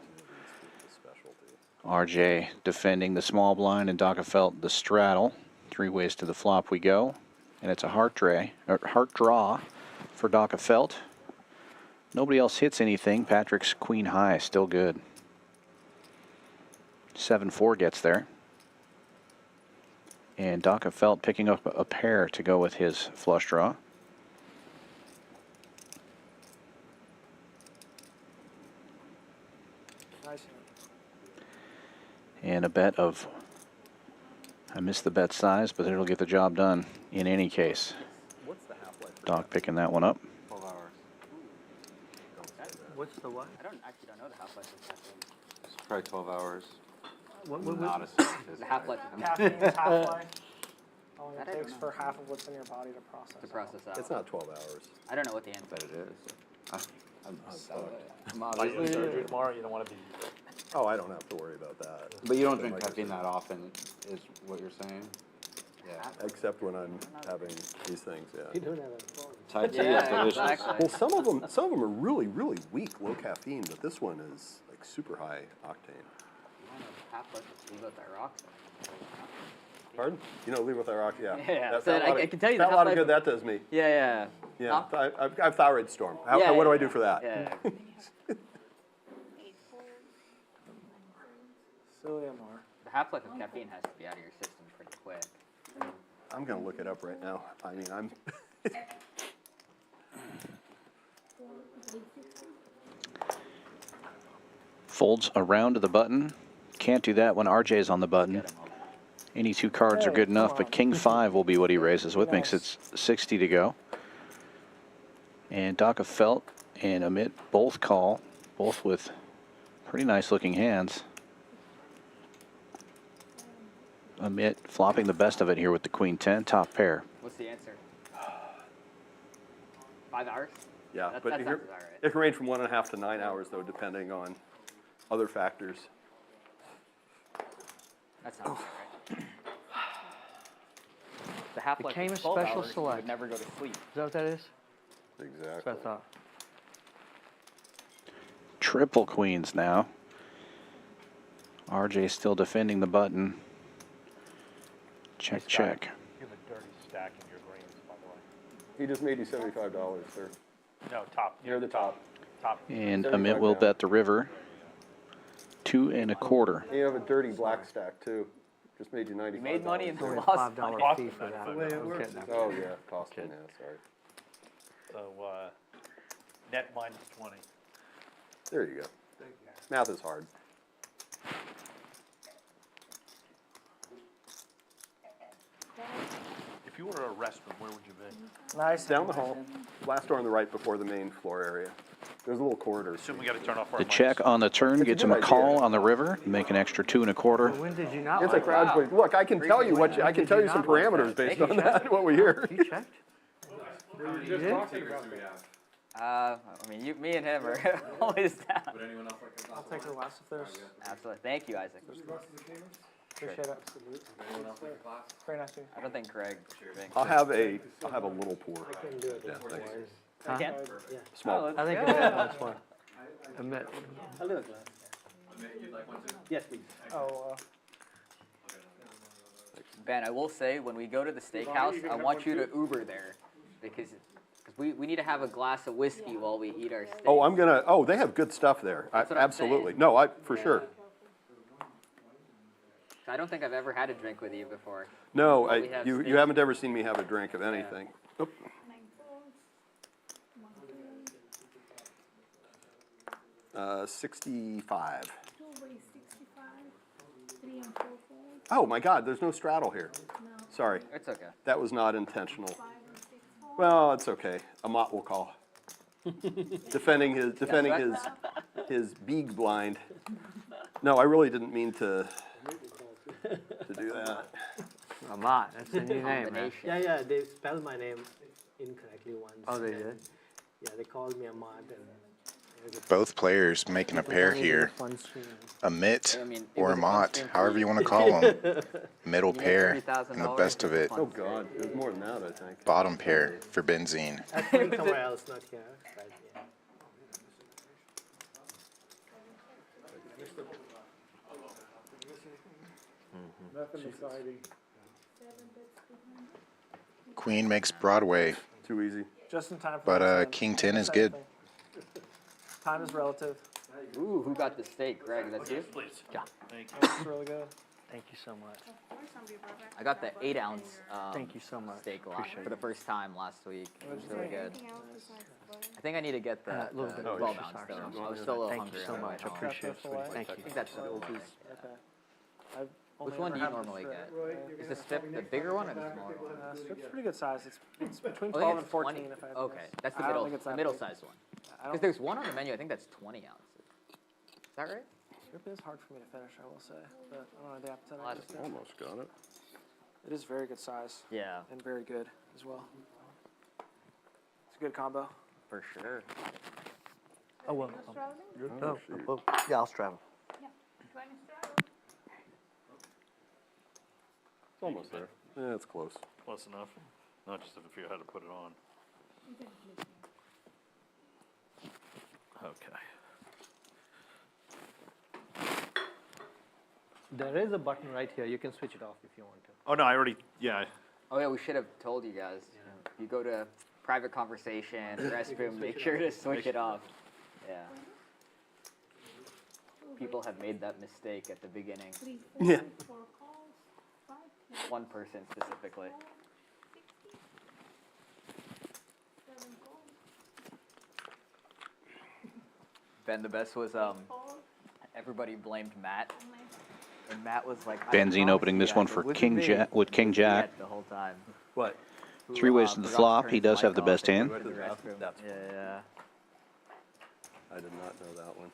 [SPEAKER 1] RJ defending the small blind and Dockefelt the straddle. 3 ways to the flop we go. And it's a heart draw for Dockefelt. Nobody else hits anything. Patrick's Queen High still good. 7-4 gets there. And Dockefelt picking up a pair to go with his flush draw. And a bet of, I missed the bet size, but it'll get the job done in any case.
[SPEAKER 3] What's the half-life?
[SPEAKER 1] Doc picking that one up.
[SPEAKER 6] 12 hours.
[SPEAKER 10] What's the what?
[SPEAKER 8] I don't know the half-life of caffeine.
[SPEAKER 6] It's probably 12 hours.
[SPEAKER 10] What?
[SPEAKER 6] Not a
[SPEAKER 8] The
[SPEAKER 6] scientist.
[SPEAKER 8] half-life
[SPEAKER 5] Caffeine's half-life. How long
[SPEAKER 8] That
[SPEAKER 5] it
[SPEAKER 8] I don't
[SPEAKER 5] takes
[SPEAKER 8] know.
[SPEAKER 5] for half of what's in your body to process.
[SPEAKER 8] to process out.
[SPEAKER 3] It's not 12 hours.
[SPEAKER 8] I don't know what the answer
[SPEAKER 6] But it is. I'm stoked.
[SPEAKER 7] Like your surgery tomorrow, you don't want to be.
[SPEAKER 3] Oh, I don't have to worry about that.
[SPEAKER 6] But you don't drink
[SPEAKER 3] Like-
[SPEAKER 6] caffeine that often, is what you're saying? Yeah.
[SPEAKER 3] Except when I'm having these things, yeah.
[SPEAKER 10] You don't have a
[SPEAKER 6] Thai tea is
[SPEAKER 8] Yeah,
[SPEAKER 6] delicious.
[SPEAKER 8] exactly.
[SPEAKER 3] Well, some of them are really, really weak, low caffeine, but this one is like super high octane.
[SPEAKER 8] Half-life of levothyroxine.
[SPEAKER 3] Pardon? You know, levothyroxine, yeah.
[SPEAKER 8] Yeah,
[SPEAKER 3] That,
[SPEAKER 8] so
[SPEAKER 3] that
[SPEAKER 8] I
[SPEAKER 3] lot of-
[SPEAKER 8] can tell you the
[SPEAKER 3] that lot of
[SPEAKER 8] half-life-
[SPEAKER 3] good that does me.
[SPEAKER 8] Yeah.
[SPEAKER 3] Yeah,
[SPEAKER 8] Huh?
[SPEAKER 3] I have thyroid storm. What do I do for that?
[SPEAKER 8] Yeah.
[SPEAKER 5] Silly Amar.
[SPEAKER 8] The half-life of caffeine has to be out of your system pretty quick.
[SPEAKER 3] I'm gonna look it up right now. I mean, I'm.
[SPEAKER 1] Folds around to the button. Can't do that when RJ's on the button. Any 2 cards are good enough, but King 5 will be what he raises with. Makes it 60 to go. And Dockefelt and Amit both call, both with pretty nice looking hands. Amit flopping the best of it here with the Queen 10, top pair.
[SPEAKER 8] What's the answer? 5 hours?
[SPEAKER 3] Yeah,
[SPEAKER 8] That
[SPEAKER 3] but
[SPEAKER 8] sounds
[SPEAKER 3] it
[SPEAKER 8] about right.
[SPEAKER 3] can range from 1.5 to 9 hours, though, depending on other factors.
[SPEAKER 8] That sounds about right. The half-life
[SPEAKER 9] Became
[SPEAKER 8] is
[SPEAKER 9] a
[SPEAKER 8] 12
[SPEAKER 9] special
[SPEAKER 8] hours, you
[SPEAKER 9] select.
[SPEAKER 8] would never go to sleep.
[SPEAKER 9] Is that what that is?
[SPEAKER 3] Exactly.
[SPEAKER 9] That's what I thought.
[SPEAKER 1] Triple queens now. RJ still defending the button. Check, check.
[SPEAKER 7] You have a dirty stack in your greens, by the way.
[SPEAKER 3] He just made you $75, sir.
[SPEAKER 7] No, top.
[SPEAKER 3] Near the top.
[SPEAKER 7] Top.
[SPEAKER 1] And
[SPEAKER 3] 75
[SPEAKER 1] Amit will
[SPEAKER 3] down.
[SPEAKER 1] bet the river. 2 1/4.
[SPEAKER 3] And you have a dirty black stack, too. Just made you $95.
[SPEAKER 8] You made money and
[SPEAKER 3] there.
[SPEAKER 8] then
[SPEAKER 9] Only
[SPEAKER 8] lost
[SPEAKER 9] $5
[SPEAKER 8] money.
[SPEAKER 9] fee for that.
[SPEAKER 7] The way it
[SPEAKER 9] I'm
[SPEAKER 7] works.
[SPEAKER 9] kidding.
[SPEAKER 3] Oh, yeah, costing, yeah, sorry.
[SPEAKER 7] So, net minus 20.
[SPEAKER 3] There you go. Math is hard.
[SPEAKER 7] If you were a restaurant, where would you be?
[SPEAKER 5] Nice.
[SPEAKER 3] Down the hall, last door on the right before the main floor area. There's a little corridor.
[SPEAKER 7] Assume we got to turn off our
[SPEAKER 1] The
[SPEAKER 7] mics.
[SPEAKER 1] check on the turn
[SPEAKER 3] It's a
[SPEAKER 1] gets
[SPEAKER 3] good
[SPEAKER 1] him a call
[SPEAKER 3] idea.
[SPEAKER 1] on the river. Make an extra 2 1/4.
[SPEAKER 9] When did you not
[SPEAKER 3] It's a
[SPEAKER 9] like
[SPEAKER 3] crowd,
[SPEAKER 8] wow.
[SPEAKER 3] but look, I can tell you what I can tell you some parameters based on that, what we hear.
[SPEAKER 9] You checked?
[SPEAKER 4] We were just talking about that.
[SPEAKER 8] I mean, me and him are always down.
[SPEAKER 5] I'll take the last if there's.
[SPEAKER 8] Absolutely. Thank you, Isaac.
[SPEAKER 5] Appreciate it. Very nice to meet
[SPEAKER 8] I don't think Greg.
[SPEAKER 3] I'll have a little pour.
[SPEAKER 10] can do it.
[SPEAKER 3] Yeah, thanks.
[SPEAKER 8] I can?
[SPEAKER 3] Small.
[SPEAKER 8] Oh,
[SPEAKER 9] I think
[SPEAKER 8] yeah.
[SPEAKER 9] that's one. Admit.
[SPEAKER 10] I'll do a glass. Yes, please.
[SPEAKER 5] Oh,
[SPEAKER 8] Ben, I will say, when we go to the steakhouse, I want you to Uber there, because we need to have a glass of whiskey while we eat our steak.
[SPEAKER 3] Oh, they have good stuff there.
[SPEAKER 8] That's what I'm
[SPEAKER 3] Absolutely.
[SPEAKER 8] saying.
[SPEAKER 3] No, for sure.
[SPEAKER 8] I don't think I've ever had a drink with you before.
[SPEAKER 3] No,
[SPEAKER 8] We have
[SPEAKER 3] you
[SPEAKER 8] steak.
[SPEAKER 3] haven't ever seen me have a drink of anything. Oop.
[SPEAKER 11] 9 folds, 1 fold,
[SPEAKER 3] 65.
[SPEAKER 11] 2 ways 65, 3 and 4 folds,
[SPEAKER 3] Oh my God, there's no straddle here.
[SPEAKER 11] no,
[SPEAKER 3] Sorry,
[SPEAKER 8] It's okay.
[SPEAKER 3] that was not intentional.
[SPEAKER 11] 5 and 6 folds.
[SPEAKER 3] Well, it's okay. Amat will call. defending his beeg blind. No, I really didn't mean to do that.
[SPEAKER 9] Amat, that's the new name, man.
[SPEAKER 8] Combination.
[SPEAKER 10] Yeah, they spelled my name incorrectly once.
[SPEAKER 9] Oh, they
[SPEAKER 10] and,
[SPEAKER 9] did?
[SPEAKER 10] Yeah, they called me Ahmad and there's a
[SPEAKER 2] Both players making a pair here.
[SPEAKER 10] fun stream.
[SPEAKER 2] Amit
[SPEAKER 8] I mean, it
[SPEAKER 2] or
[SPEAKER 8] was a fun
[SPEAKER 2] Amat,
[SPEAKER 8] stream for
[SPEAKER 2] however
[SPEAKER 8] you.
[SPEAKER 2] you want to call them. Middle
[SPEAKER 8] You made
[SPEAKER 2] pair
[SPEAKER 8] $30,000
[SPEAKER 2] and the best of it.
[SPEAKER 8] fun
[SPEAKER 3] Oh God, there's more than that, I think.
[SPEAKER 2] Bottom pair for benzene.
[SPEAKER 10] I played somewhere else, not here. But yeah.
[SPEAKER 4] Nothing exciting.
[SPEAKER 11] 7 bets 200.
[SPEAKER 2] Queen makes Broadway,
[SPEAKER 3] Too easy.
[SPEAKER 5] just in time for
[SPEAKER 2] but
[SPEAKER 5] the
[SPEAKER 2] King 10 is
[SPEAKER 5] same
[SPEAKER 2] good.
[SPEAKER 5] thing. Time is relative.
[SPEAKER 8] Ooh, who got the steak? Greg, that's you?
[SPEAKER 5] It's really good.
[SPEAKER 9] Thank you so much.
[SPEAKER 11] Of course, I'll be right back.
[SPEAKER 8] I got the 8-ounce
[SPEAKER 9] Thank you so much.
[SPEAKER 8] steak
[SPEAKER 9] Appreciate
[SPEAKER 8] for the first time last week. It was really good.
[SPEAKER 11] Anything else besides butter?
[SPEAKER 8] I think I need to get the,
[SPEAKER 9] A little bit
[SPEAKER 8] the
[SPEAKER 9] of
[SPEAKER 8] 12
[SPEAKER 9] fish
[SPEAKER 8] ounce
[SPEAKER 9] sauce.
[SPEAKER 8] though. I was still a little
[SPEAKER 9] Thank
[SPEAKER 8] hungry.
[SPEAKER 9] you so
[SPEAKER 8] on the way
[SPEAKER 9] much. I
[SPEAKER 8] home.
[SPEAKER 9] appreciate it.
[SPEAKER 5] Fillet.
[SPEAKER 9] Thank
[SPEAKER 8] I
[SPEAKER 9] you.
[SPEAKER 8] think that's the
[SPEAKER 5] Okay. I've
[SPEAKER 8] Which
[SPEAKER 5] only
[SPEAKER 8] one
[SPEAKER 5] ever
[SPEAKER 8] do you
[SPEAKER 5] had the
[SPEAKER 8] normally
[SPEAKER 5] strip.
[SPEAKER 8] get? Is the strip the bigger one or the smaller one?
[SPEAKER 5] Strip's pretty good size. It's between
[SPEAKER 8] I
[SPEAKER 5] 12
[SPEAKER 8] think
[SPEAKER 5] and
[SPEAKER 8] it's
[SPEAKER 5] 14
[SPEAKER 8] 20.
[SPEAKER 5] if I had to
[SPEAKER 8] Okay,
[SPEAKER 5] guess.
[SPEAKER 8] that's the
[SPEAKER 5] I don't
[SPEAKER 8] middle,
[SPEAKER 5] think it's
[SPEAKER 8] the
[SPEAKER 5] that
[SPEAKER 8] middle
[SPEAKER 5] big.
[SPEAKER 8] sized one.
[SPEAKER 5] I
[SPEAKER 8] Because
[SPEAKER 5] don't,
[SPEAKER 8] there's one on the menu, I think that's 20 ounces. Is that right?
[SPEAKER 5] strip is hard for me to finish, I will say. But I don't know the appetite.
[SPEAKER 8] I'll
[SPEAKER 5] I
[SPEAKER 8] have
[SPEAKER 5] just
[SPEAKER 8] to-
[SPEAKER 5] did.
[SPEAKER 3] Almost got it.
[SPEAKER 5] It is very good size
[SPEAKER 8] Yeah,
[SPEAKER 5] and very good as well. It's a good combo.
[SPEAKER 8] for sure.
[SPEAKER 9] Oh, well.
[SPEAKER 11] No straddling?
[SPEAKER 9] Oh, oh, yeah, I'll straddle.
[SPEAKER 11] Yeah. 20 straddle.
[SPEAKER 3] It's almost there. Yeah, it's close.
[SPEAKER 12] Close enough. Not just if you had to put it on.
[SPEAKER 11] You can flip it.
[SPEAKER 12] Okay.
[SPEAKER 10] There is a button right here. You can switch it off if you want to.
[SPEAKER 12] Oh, no, I already, yeah.
[SPEAKER 8] Oh yeah, we should have told you guys. If you go to private conversation, restroom, make sure to switch it off. Yeah. People have made that mistake at the beginning.
[SPEAKER 11] 3
[SPEAKER 3] Yeah.
[SPEAKER 11] folds, 4 calls, 5 calls,
[SPEAKER 8] One person specifically.
[SPEAKER 11] 60, 7 calls,
[SPEAKER 8] Ben, the best was
[SPEAKER 11] 4,
[SPEAKER 8] everybody blamed Matt,
[SPEAKER 11] 9.
[SPEAKER 8] and Matt was like, I
[SPEAKER 1] Benzene
[SPEAKER 8] promise
[SPEAKER 1] opening
[SPEAKER 8] you
[SPEAKER 1] this
[SPEAKER 8] guys,
[SPEAKER 1] one
[SPEAKER 8] it
[SPEAKER 1] for
[SPEAKER 8] wasn't
[SPEAKER 1] King
[SPEAKER 8] me."
[SPEAKER 1] Jack with King
[SPEAKER 8] He
[SPEAKER 1] Jack.
[SPEAKER 8] had the whole time.
[SPEAKER 3] What?
[SPEAKER 8] Who,
[SPEAKER 1] 3 ways to the
[SPEAKER 8] forgot
[SPEAKER 1] flop.
[SPEAKER 8] turn
[SPEAKER 1] He
[SPEAKER 8] his
[SPEAKER 1] does have
[SPEAKER 8] mic
[SPEAKER 1] the
[SPEAKER 8] off
[SPEAKER 1] best
[SPEAKER 8] and
[SPEAKER 1] hand.
[SPEAKER 8] go to the restroom.
[SPEAKER 3] That's
[SPEAKER 8] Yeah.
[SPEAKER 3] I did not know that one.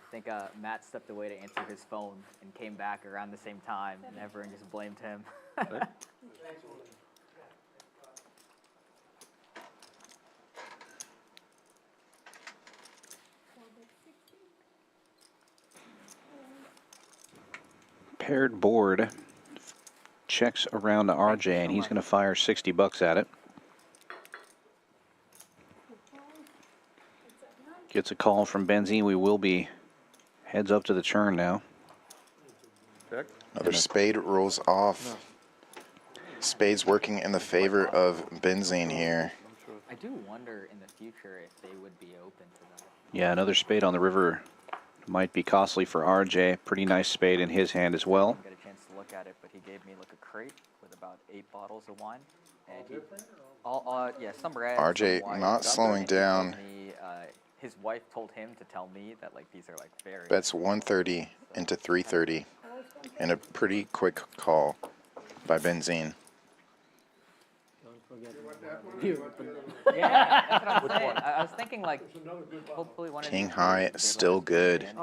[SPEAKER 8] I think Matt stepped away to answer his phone and came back around the same time, and everyone just blamed him.
[SPEAKER 1] Paired board. Checks around to RJ, and he's going to fire $60 at it. Gets a call from Benzene. We will be heads up to the turn now.
[SPEAKER 3] Check.
[SPEAKER 2] Another spade rolls off. Spade's working in the favor of benzene here.
[SPEAKER 8] I do wonder in the future if they would be open to that.
[SPEAKER 1] Yeah, another spade on the river might be costly for RJ. Pretty nice spade in his hand as well.
[SPEAKER 8] Didn't get a chance to look at it, but he gave me like a crate with about 8 bottles of wine. And he, yeah, some red.
[SPEAKER 2] RJ
[SPEAKER 8] some white,
[SPEAKER 2] not
[SPEAKER 8] some
[SPEAKER 2] slowing
[SPEAKER 8] red. He told
[SPEAKER 2] down.
[SPEAKER 8] me, his wife told him to tell me that like these are like very.
[SPEAKER 2] Bets 130 into 330. And a pretty quick call by benzene.
[SPEAKER 8] Yeah, that's what I'm saying. I was thinking like, hopefully one of
[SPEAKER 2] King
[SPEAKER 8] these
[SPEAKER 2] high
[SPEAKER 8] days they
[SPEAKER 2] still
[SPEAKER 8] let us
[SPEAKER 2] good.
[SPEAKER 8] in.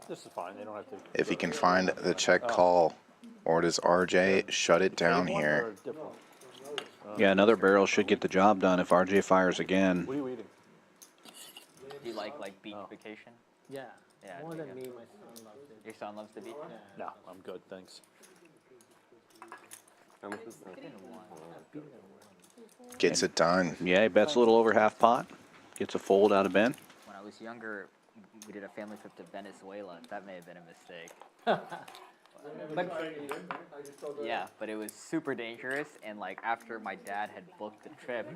[SPEAKER 12] This is fine. They don't have to.
[SPEAKER 2] If he can find the check call, or does RJ shut it down here?
[SPEAKER 1] Yeah, another barrel should get the job done if RJ fires again.
[SPEAKER 12] What are you eating?
[SPEAKER 8] Do you like beach vacation?
[SPEAKER 10] Yeah.
[SPEAKER 8] Yeah,
[SPEAKER 10] More
[SPEAKER 8] I
[SPEAKER 10] than
[SPEAKER 8] think
[SPEAKER 10] me, my son loves it.
[SPEAKER 8] Your son loves the beach?
[SPEAKER 12] No, I'm good, thanks.
[SPEAKER 3] How much is that?
[SPEAKER 2] Gets it done.
[SPEAKER 1] Yeah, he bets a little over half pot. Gets a fold out of Ben.
[SPEAKER 8] When I was younger, we did a family trip to Venezuela. That may have been a mistake. Yeah, but it was super dangerous, and like after my dad had booked the trip,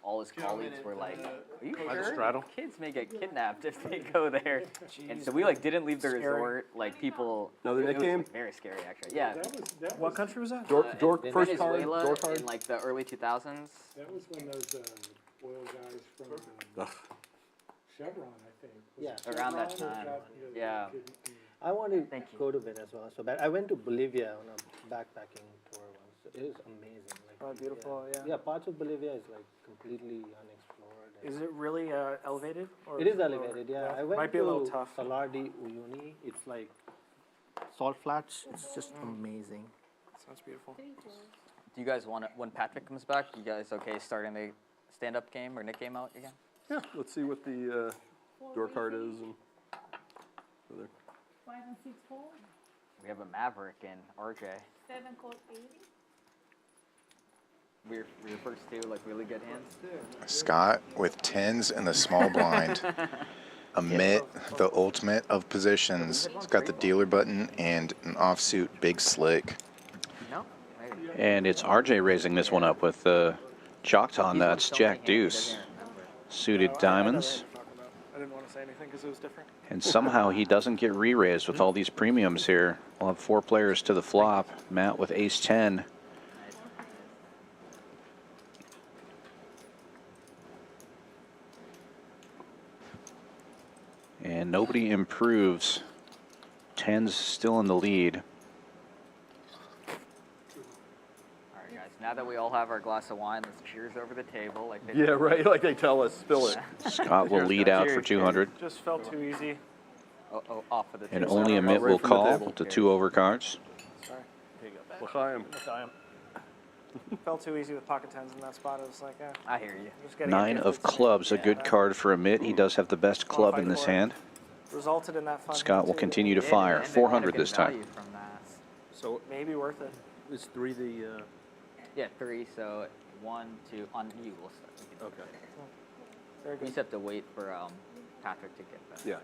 [SPEAKER 8] all his colleagues were like, "Are you sure?
[SPEAKER 12] straddle?
[SPEAKER 8] Kids may get kidnapped if they go there." And so we like didn't leave the resort. Like people.
[SPEAKER 3] Another
[SPEAKER 8] it
[SPEAKER 3] Nick
[SPEAKER 8] was,
[SPEAKER 3] game?
[SPEAKER 8] like, very scary, actually. Yeah.
[SPEAKER 4] What country was that?
[SPEAKER 3] Dork, first card,
[SPEAKER 8] Venezuela
[SPEAKER 3] door card.
[SPEAKER 8] in like the early 2000s.
[SPEAKER 4] That was when those oil guys from Chevron, I think.
[SPEAKER 10] Yeah.
[SPEAKER 8] Around that time. Yeah.
[SPEAKER 10] I want to
[SPEAKER 8] Thank you.
[SPEAKER 10] go to Venezuela so bad. I went to Bolivia on a backpacking tour once. It is amazing. Like,
[SPEAKER 5] Oh, beautiful, yeah.
[SPEAKER 10] Yeah, parts of Bolivia is like completely unexplored.
[SPEAKER 5] Is it really elevated? Or
[SPEAKER 10] It is elevated, yeah. I went
[SPEAKER 5] Might be a little
[SPEAKER 10] to
[SPEAKER 5] tough.
[SPEAKER 10] Salar de Uyuni. It's like salt flats. It's just amazing.
[SPEAKER 5] Sounds beautiful.
[SPEAKER 8] Do you guys want to, when Patrick comes back, you guys okay starting the stand-up game or Nick game out again?
[SPEAKER 3] Yeah, let's see what the door card is and.
[SPEAKER 11] 5 and 6 4.
[SPEAKER 8] We have a Maverick and RJ.
[SPEAKER 11] 7 called 80.
[SPEAKER 8] We're your first two, like really good hands.
[SPEAKER 2] Scott with 10s in the small blind. Amit, the ultimate of positions. He's got the dealer button and an offsuit big slick.
[SPEAKER 8] No? Maybe.
[SPEAKER 1] And it's RJ raising this one up with the chalked on. That's Jack Deuce. Suited diamonds.
[SPEAKER 5] I didn't want to say anything because it was different.
[SPEAKER 1] And somehow he doesn't get re-raised with all these premiums here. We'll have 4 players to the flop. Matt with ace 10. And nobody improves. 10's still in the lead.
[SPEAKER 8] All right, guys. Now that we all have our glass of wine, let's cheers over the table. Like they
[SPEAKER 3] Yeah, right. Like they tell us, spill it.
[SPEAKER 1] Scott will lead out for 200.
[SPEAKER 5] Just felt too easy.
[SPEAKER 8] Oh, off of the
[SPEAKER 1] And
[SPEAKER 8] table.
[SPEAKER 1] only Amit
[SPEAKER 3] right
[SPEAKER 1] will
[SPEAKER 3] from the
[SPEAKER 1] call
[SPEAKER 3] table.
[SPEAKER 1] with the 2 over cards.
[SPEAKER 5] Sorry.
[SPEAKER 12] Here you go,
[SPEAKER 3] L'chaim.
[SPEAKER 5] Felt too easy with pocket tens in that spot. It was like,
[SPEAKER 8] I hear you.
[SPEAKER 5] just gotta
[SPEAKER 1] 9
[SPEAKER 5] get
[SPEAKER 1] of
[SPEAKER 5] gifted.
[SPEAKER 1] clubs, a good
[SPEAKER 5] Yeah.
[SPEAKER 1] card for Amit. He does have the best club in this hand.
[SPEAKER 5] Resulted in that fun.
[SPEAKER 1] Scott
[SPEAKER 5] hand,
[SPEAKER 1] will
[SPEAKER 5] too.
[SPEAKER 1] continue to
[SPEAKER 8] Yeah,
[SPEAKER 1] fire.
[SPEAKER 8] and they had
[SPEAKER 1] 400
[SPEAKER 8] good
[SPEAKER 1] this time.
[SPEAKER 8] value from that.
[SPEAKER 3] So
[SPEAKER 5] Maybe worth it.
[SPEAKER 3] is 3 the?
[SPEAKER 8] Yeah, 3. So 1, 2 on you. We'll start. We can-
[SPEAKER 3] Okay.
[SPEAKER 5] Very
[SPEAKER 8] We
[SPEAKER 5] good.
[SPEAKER 8] just have to wait for Patrick to get back.
[SPEAKER 3] Yeah.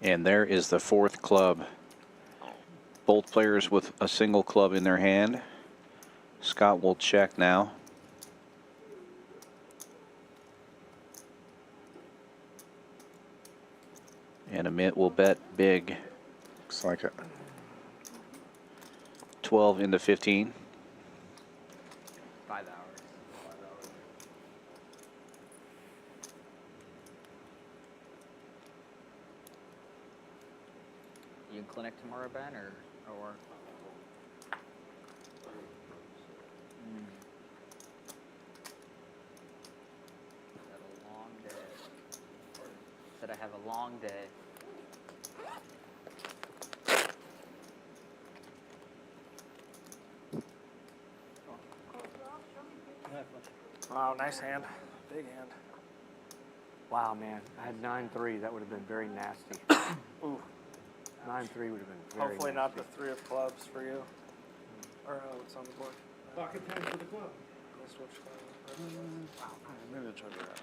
[SPEAKER 1] And there is the 4th club. Both players with a single club in their hand. Scott will check now. And Amit will bet big.
[SPEAKER 2] Looks like it.
[SPEAKER 1] 12 into 15.
[SPEAKER 8] 5 hours. You in clinic tomorrow, Ben, or? Had a long day. Said I have a long day.
[SPEAKER 5] Wow, nice hand. Big hand.
[SPEAKER 9] Wow, man. I had 9-3. That would have been very nasty.
[SPEAKER 5] Ooh.
[SPEAKER 9] 9-3 would have been very
[SPEAKER 5] Hopefully
[SPEAKER 9] nasty.
[SPEAKER 5] not the 3 of clubs for you. Or what's on the board.
[SPEAKER 4] Pocket 10 for the club.
[SPEAKER 5] That's what
[SPEAKER 12] Maybe I'll try that.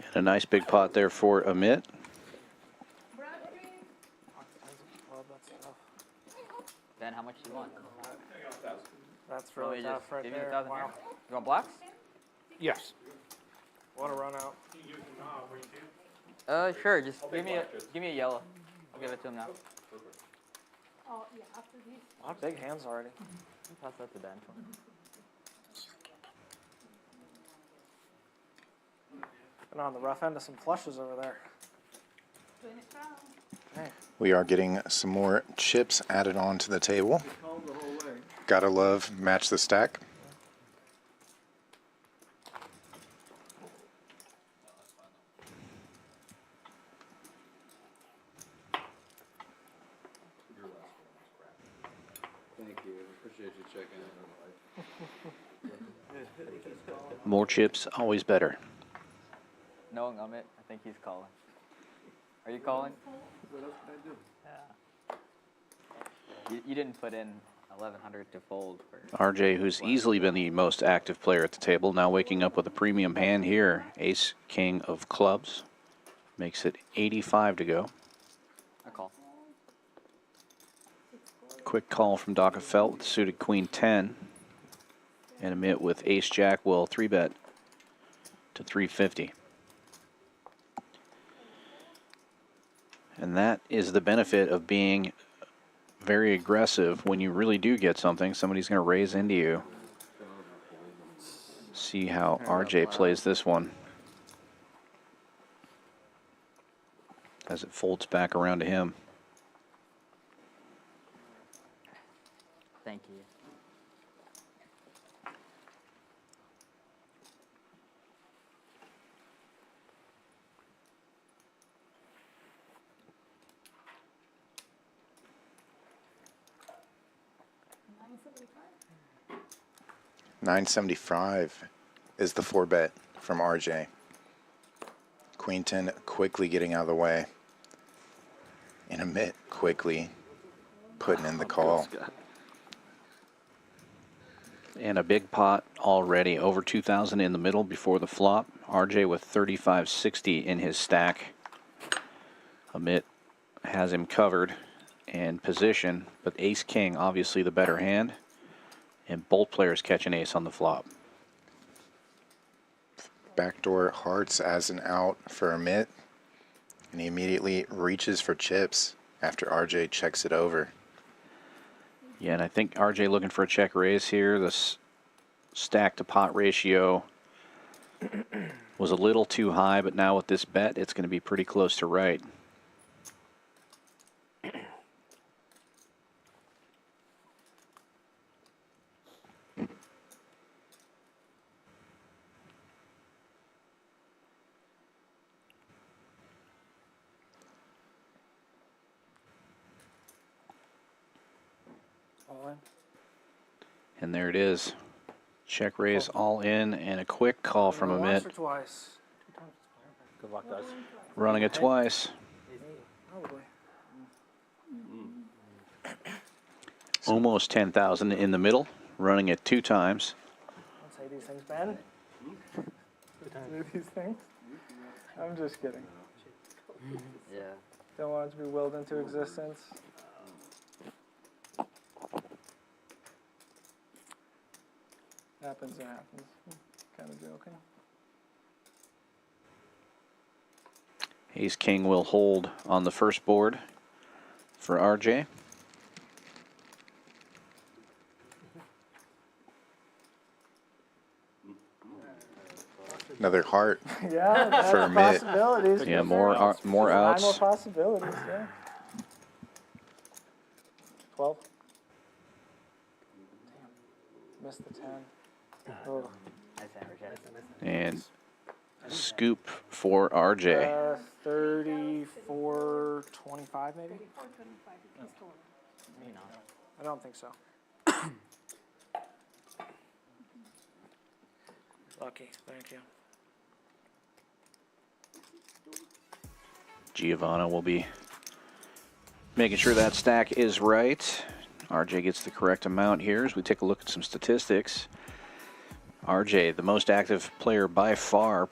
[SPEAKER 1] And a nice big pot there for Amit.
[SPEAKER 5] Club, that's tough.
[SPEAKER 8] Ben, how much do you want?
[SPEAKER 5] That's
[SPEAKER 8] Let
[SPEAKER 5] really
[SPEAKER 8] me
[SPEAKER 5] tough
[SPEAKER 8] just
[SPEAKER 5] right
[SPEAKER 8] give you
[SPEAKER 5] there.
[SPEAKER 8] 1,000
[SPEAKER 5] Wow.
[SPEAKER 8] here. You want blacks?
[SPEAKER 9] Yes.
[SPEAKER 5] What a run out.
[SPEAKER 8] Sure. Just give me a yellow. I'll give it to him now.
[SPEAKER 11] Oh, yeah, after this.
[SPEAKER 5] A lot of big hands already.
[SPEAKER 8] I'll pass that to Ben.
[SPEAKER 5] And on the rough end of some flushes over there.
[SPEAKER 11] 20 pounds.
[SPEAKER 5] Hey.
[SPEAKER 2] We are getting some more chips added on to the table. Gotta love match the stack.
[SPEAKER 6] Thank you. Appreciate you checking in.
[SPEAKER 1] More chips, always better.
[SPEAKER 8] Knowing Amit, I think he's calling. Are you calling? Yeah. You didn't put in 1100 to fold. For
[SPEAKER 1] RJ, who's easily been the most active player at the table, now waking up with a premium hand here. Ace, king of clubs. Makes it 85 to go.
[SPEAKER 8] a call.
[SPEAKER 1] Quick call from Doc of Felt with suited queen 10. And a mitt with ace jack will 3-bet to 350. And that is the benefit of being very aggressive. When you really do get something, somebody's going to raise into you. See how RJ plays this one as it folds back around to him.
[SPEAKER 8] Thank you.
[SPEAKER 2] $975 is the 4-bet from RJ. Queen 10 quickly getting out of the way. And a mitt quickly putting in the call.
[SPEAKER 1] And a big pot already, over 2,000 in the middle before the flop. RJ with 3560 in his stack. Amit has him covered and position, but ace king obviously the better hand, and both players catch an ace on the flop.
[SPEAKER 2] Backdoor hearts as an out for a mitt, and he immediately reaches for chips after RJ checks it over.
[SPEAKER 1] Yeah, and I think RJ looking for a check raise here. The stack to pot ratio was a little too high, but now with this bet, it's going to be pretty close to right.
[SPEAKER 5] All in.
[SPEAKER 1] And there it is. Check raise all in, and a quick call from
[SPEAKER 5] Once
[SPEAKER 1] Amit.
[SPEAKER 5] or twice?
[SPEAKER 7] Good luck, guys.
[SPEAKER 1] Running it twice.
[SPEAKER 5] Probably.
[SPEAKER 1] Almost 10,000 in the middle. Running it 2 times.
[SPEAKER 5] Don't say these things, Ben. Say these things. I'm just kidding.
[SPEAKER 8] Yeah.
[SPEAKER 5] Don't want it to be willed into existence. Happens, it happens. Kind of joking.
[SPEAKER 1] Ace king will hold on the first board for RJ.
[SPEAKER 2] Another heart.
[SPEAKER 5] Yeah, that's
[SPEAKER 2] For a minute.
[SPEAKER 5] possibilities.
[SPEAKER 1] Yeah, more outs.
[SPEAKER 5] Nine more possibilities, yeah. 12. Damn. Missed the 10. Oh.
[SPEAKER 8] Nice average.
[SPEAKER 1] And scoop for RJ.
[SPEAKER 5] 34, 25 maybe?
[SPEAKER 11] 34.25. He's taller.
[SPEAKER 8] Maybe not.
[SPEAKER 5] I don't think so. Lucky, thank you.
[SPEAKER 1] Giovanna will be making sure that stack is right. RJ gets the correct amount here as we take a look at some statistics. RJ, the most active player by far,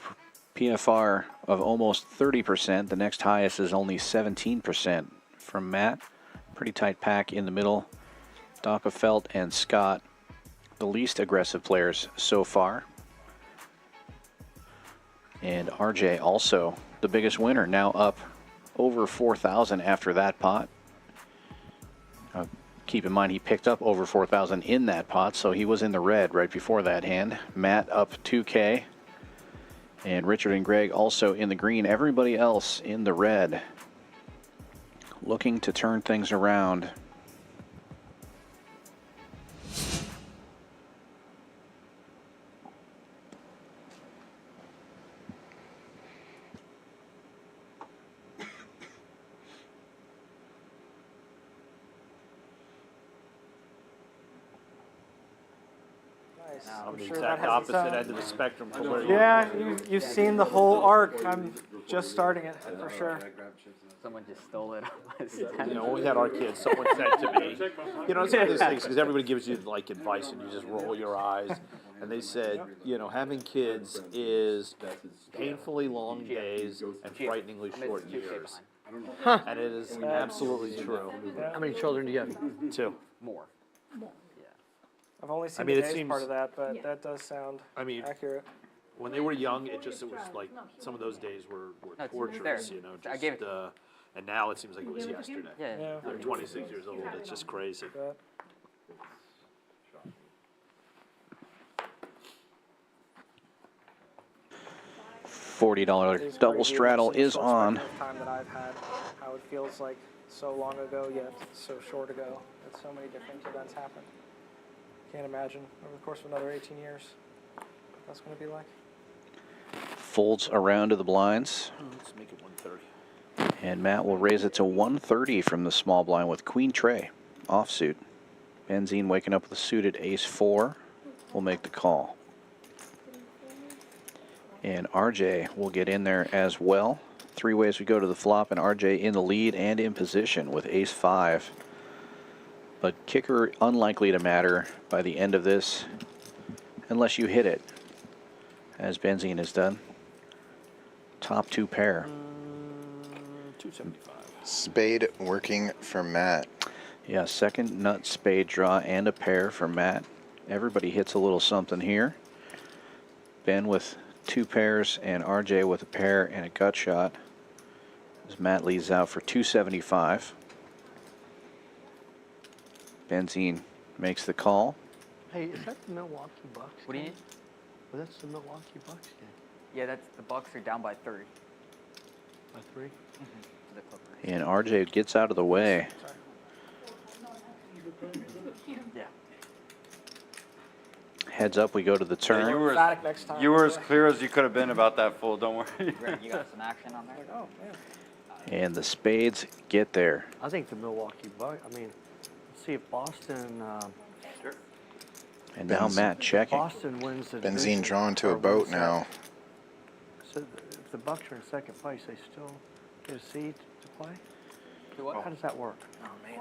[SPEAKER 1] PFR of almost 30%. The next highest is only 17% from Matt. Pretty tight pack in the middle. Doc of Felt and Scott, the least aggressive players so far. And RJ also the biggest winner, now up over 4,000 after that pot. Keep in mind he picked up over 4,000 in that pot, so he was in the red right before that hand. Matt up 2K, and Richard and Greg also in the green. Everybody else in the red, looking to turn things around.
[SPEAKER 5] Nice.
[SPEAKER 8] right now.
[SPEAKER 7] I'm the
[SPEAKER 5] sure
[SPEAKER 7] exact
[SPEAKER 5] that has its
[SPEAKER 7] opposite
[SPEAKER 5] own-
[SPEAKER 7] end of the spectrum from where you
[SPEAKER 5] Yeah, you've seen the whole arc. I'm just starting it for sure.
[SPEAKER 8] Someone just stole it.
[SPEAKER 7] You know, when we had our kids, someone said to me, you know, it's one of those things, because everybody gives you, like, advice, and you just roll your eyes. And they said, you know, having kids is painfully long days and frighteningly short years. And it is absolutely true.
[SPEAKER 9] How many children do you have?
[SPEAKER 7] 2.
[SPEAKER 8] More.
[SPEAKER 5] I've only seen
[SPEAKER 7] mean,
[SPEAKER 5] the
[SPEAKER 7] it
[SPEAKER 5] days
[SPEAKER 7] seems-
[SPEAKER 5] part of that, but that does sound
[SPEAKER 7] I mean,
[SPEAKER 5] accurate.
[SPEAKER 7] when they were young, it was like, some of those days were
[SPEAKER 8] No, it's
[SPEAKER 7] torturous,
[SPEAKER 8] there.
[SPEAKER 7] you know,
[SPEAKER 8] I gave
[SPEAKER 7] just, and now it seems like it was yesterday.
[SPEAKER 8] Yeah.
[SPEAKER 5] Yeah.
[SPEAKER 7] They're 26 years old, it's just crazy.
[SPEAKER 5] But
[SPEAKER 1] $40
[SPEAKER 5] it's
[SPEAKER 1] double
[SPEAKER 5] crazy
[SPEAKER 1] straddle
[SPEAKER 5] in the
[SPEAKER 1] is
[SPEAKER 5] short
[SPEAKER 1] on.
[SPEAKER 5] span of time that I've had, how it feels like so long ago, yet so short ago, that so many different events happened. Can't imagine over the course of another 18 years what that's going to be like.
[SPEAKER 1] Folds around to the blinds.
[SPEAKER 7] Let's make it 130.
[SPEAKER 1] And Matt will raise it to 130 from the small blind with Queen Tray offsuit. Benzine waking up with a suited ace-4 will make the call. And RJ will get in there as well. 3 ways we go to the flop, and RJ in the lead and in position with ace-5. But kicker unlikely to matter by the end of this unless you hit it, as Benzine has done. Top 2 pair.
[SPEAKER 7] 275.
[SPEAKER 2] Spade working for Matt.
[SPEAKER 1] Yeah, second nut spade draw and a pair for Matt. Everybody hits a little something here. Ben with 2 pairs and RJ with a pair and a gut shot, as Matt leads out for 275. Benzine makes the call.
[SPEAKER 9] Hey, is that the Milwaukee Bucks?
[SPEAKER 8] What do you
[SPEAKER 9] game?
[SPEAKER 8] need?
[SPEAKER 9] Well, that's the Milwaukee Bucks game.
[SPEAKER 8] Yeah, that's the Bucks are down by 3
[SPEAKER 9] By 3?
[SPEAKER 8] to the Clippers.
[SPEAKER 1] And RJ gets out of the way.
[SPEAKER 8] Yeah.
[SPEAKER 1] Heads up, we go to the turn.
[SPEAKER 6] You were,
[SPEAKER 5] Emphatic next time.
[SPEAKER 6] you were as clear as you could have been about that fool, don't worry.
[SPEAKER 8] You got some action on there?
[SPEAKER 5] Like, oh, man.
[SPEAKER 1] And the spades get there.
[SPEAKER 9] I think the Milwaukee Bucks, I mean, let's see if Boston,
[SPEAKER 1] And now Matt checking.
[SPEAKER 9] Boston wins the
[SPEAKER 2] Benzine
[SPEAKER 9] division,
[SPEAKER 2] drawn to
[SPEAKER 9] or
[SPEAKER 2] a boat
[SPEAKER 9] wins
[SPEAKER 2] now.
[SPEAKER 9] So if the Bucks are in second place, they still get a seed to play?
[SPEAKER 8] The what?
[SPEAKER 9] How does that work?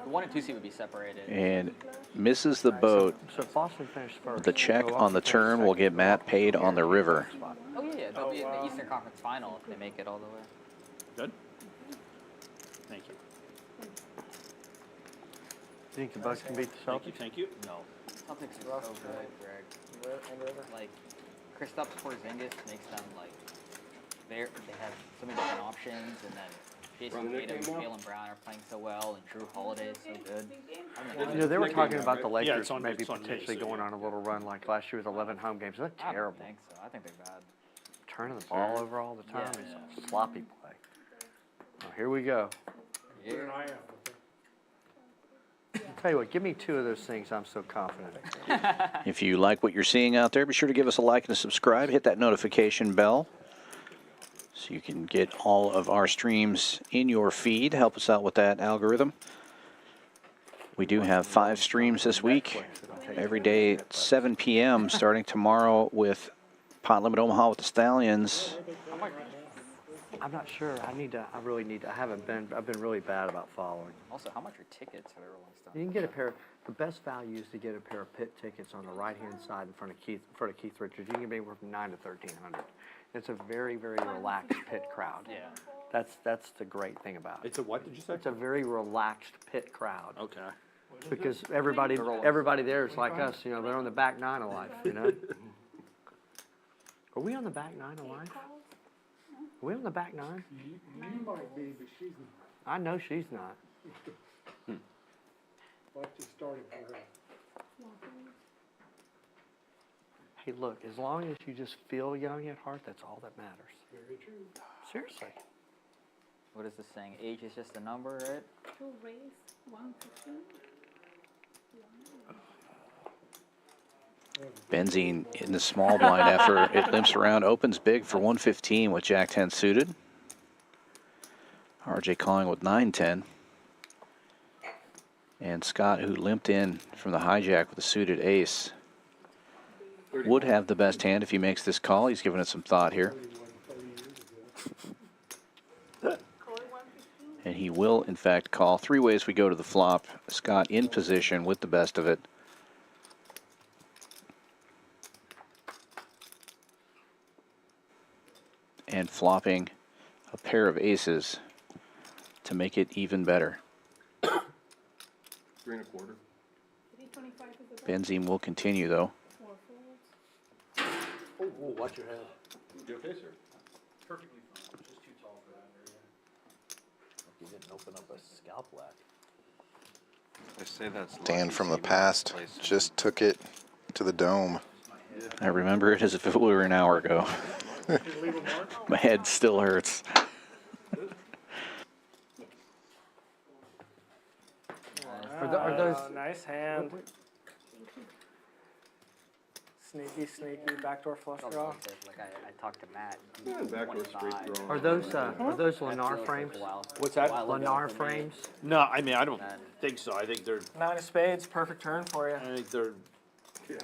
[SPEAKER 8] The 1 and 2 seed would be separated.
[SPEAKER 1] And misses the boat.
[SPEAKER 9] So if Boston finished first.
[SPEAKER 1] The check
[SPEAKER 9] Milwaukee
[SPEAKER 1] on the
[SPEAKER 9] finished
[SPEAKER 1] turn will
[SPEAKER 9] second,
[SPEAKER 1] get Matt
[SPEAKER 9] Milwaukee
[SPEAKER 1] paid on the
[SPEAKER 9] guaranteed
[SPEAKER 1] river.
[SPEAKER 9] first spot.
[SPEAKER 8] Oh yeah, they'll be in the Eastern Conference Final if they make it all the way.
[SPEAKER 7] Good. Thank you.
[SPEAKER 9] You think the Bucks can beat the
[SPEAKER 7] Thank you.
[SPEAKER 9] Celtics?
[SPEAKER 7] Thank you. No.
[SPEAKER 8] Celtics are so good, Greg. Like, Kristaps Porzingis makes them like they have so many different options, and then Jason Tatum and Jaylen Brown are playing so well, and Drew Holiday is so good.
[SPEAKER 9] You know, they were talking about the
[SPEAKER 7] Yeah,
[SPEAKER 9] Lakers
[SPEAKER 7] it's on-
[SPEAKER 9] maybe
[SPEAKER 7] it's on me,
[SPEAKER 9] potentially
[SPEAKER 7] so
[SPEAKER 9] going
[SPEAKER 7] yeah.
[SPEAKER 9] on a little run like last year with 11 home games. That's
[SPEAKER 8] I don't
[SPEAKER 9] terrible.
[SPEAKER 8] think so. I think they're bad.
[SPEAKER 9] Turning the ball over all the time
[SPEAKER 8] Yeah.
[SPEAKER 9] is sloppy play. Oh, here we go.
[SPEAKER 5] Keep an
[SPEAKER 8] Yeah.
[SPEAKER 5] eye out.
[SPEAKER 9] Tell you what, give me 2 of those things. I'm so confident.
[SPEAKER 1] If you like what you're seeing out there, be sure to give us a like and a subscribe. Hit that notification bell so you can get all of our streams in your feed. Help us out with that algorithm. We do have 5 streams this week, every day at 7 p.m. starting tomorrow with Pot Limit Omaha with the Stallions.
[SPEAKER 9] I'm not sure. I really need to. I've been really bad about following.
[SPEAKER 8] Also, how much are tickets for Rolling Stone?
[SPEAKER 9] You can get a pair. The best value is to get a pair of pit tickets on the right-hand side in front of Keith Richards. You can get anywhere from $9 to $1,300. It's a very, very relaxed pit crowd.
[SPEAKER 8] Yeah.
[SPEAKER 9] That's the great thing about it.
[SPEAKER 7] It's a what, did you say?
[SPEAKER 9] It's a very relaxed pit crowd
[SPEAKER 7] Okay.
[SPEAKER 9] because everybody there is like us. You know, they're on the back 9 of life. You know. Are we on the back 9 of life? Are we on the back 9?
[SPEAKER 4] You might be, but she's not.
[SPEAKER 9] I know she's not.
[SPEAKER 4] Like just started for her.
[SPEAKER 9] Hey, look, as long as you just feel young at heart, that's all that matters.
[SPEAKER 4] Very true.
[SPEAKER 9] Seriously.
[SPEAKER 8] What is this saying? Age is just a number, right?
[SPEAKER 11] 2 raise, 1 to 2.
[SPEAKER 1] Benzine in the small blind after it limps around, opens big for 115 with Jack-10 suited. RJ calling with 9-10. And Scott, who limped in from the hijack with a suited ace, would have the best hand if he makes this call. He's given it some thought here. And he will, in fact, call. 3 ways we go to the flop. Scott in position with the best of it. And flopping a pair of aces to make it even better.
[SPEAKER 3] 3 1/4.
[SPEAKER 11] 325 is the best.
[SPEAKER 1] Benzeme will continue, though.
[SPEAKER 11] 4 folds.
[SPEAKER 7] Oh, watch your head.
[SPEAKER 3] You okay, sir?
[SPEAKER 7] Perfectly fine. Just too tall for that area. He didn't open up a scalp lack.
[SPEAKER 6] They say that's
[SPEAKER 2] Dan
[SPEAKER 6] lucky
[SPEAKER 2] from the
[SPEAKER 6] semen
[SPEAKER 2] past
[SPEAKER 6] place.
[SPEAKER 2] just took it to the dome.
[SPEAKER 1] I remember it as if it were an hour ago. My head still hurts.
[SPEAKER 9] Are those?
[SPEAKER 5] Nice hand. Sneaky, sneaky, backdoor flush draw.
[SPEAKER 8] Like I talked to Matt.
[SPEAKER 3] Yeah, backdoor straight draw.
[SPEAKER 9] Are those Lennar frames?
[SPEAKER 7] What's that?
[SPEAKER 9] Lennar frames?
[SPEAKER 7] No, I mean, I don't think so. I think they're,
[SPEAKER 5] 9 of spades, perfect turn for you.
[SPEAKER 7] I think they're
[SPEAKER 3] Yeah.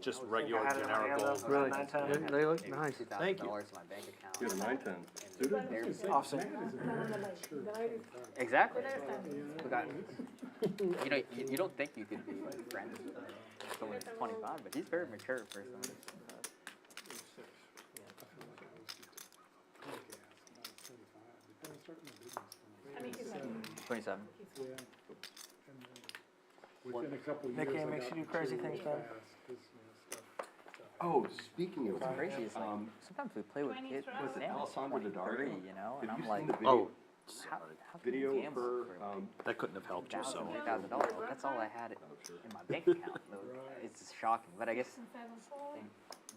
[SPEAKER 7] just regular
[SPEAKER 5] I had it in my
[SPEAKER 7] generic
[SPEAKER 5] hand,
[SPEAKER 7] gold.
[SPEAKER 5] though.
[SPEAKER 9] Really?
[SPEAKER 5] 9, 10.
[SPEAKER 9] Yeah, they look nice.
[SPEAKER 7] Thank you.
[SPEAKER 8] $2,000 in my bank account.
[SPEAKER 3] You have a 9-10. Suited?
[SPEAKER 5] Offset.
[SPEAKER 8] Exactly. We got, you know, you don't think you could be like friends with someone who's 25, but he's very mature for someone.
[SPEAKER 11] I mean, he's like,
[SPEAKER 8] 27.
[SPEAKER 4] Within a couple of
[SPEAKER 5] Nick
[SPEAKER 4] years,
[SPEAKER 5] game
[SPEAKER 4] I
[SPEAKER 5] makes
[SPEAKER 4] got
[SPEAKER 5] you do crazy
[SPEAKER 4] mature
[SPEAKER 5] things,
[SPEAKER 4] real
[SPEAKER 5] man.
[SPEAKER 4] fast, 'cause, you know, stuff.
[SPEAKER 3] Oh, speaking of
[SPEAKER 8] What's crazy is like, sometimes we play with kids with
[SPEAKER 3] Was it
[SPEAKER 8] Sam
[SPEAKER 3] Alessandro
[SPEAKER 8] 20,
[SPEAKER 3] Daddario?
[SPEAKER 8] 30, you know,
[SPEAKER 3] Have
[SPEAKER 8] and
[SPEAKER 3] you
[SPEAKER 8] I'm like,
[SPEAKER 3] seen the video?
[SPEAKER 7] Oh,
[SPEAKER 8] how can you
[SPEAKER 3] Video
[SPEAKER 8] gamble
[SPEAKER 3] for,
[SPEAKER 8] for
[SPEAKER 7] that couldn't have helped you, so.
[SPEAKER 8] $2,000? That's all I had in my bank account. So it's just shocking, but I guess
[SPEAKER 11] 7 fold.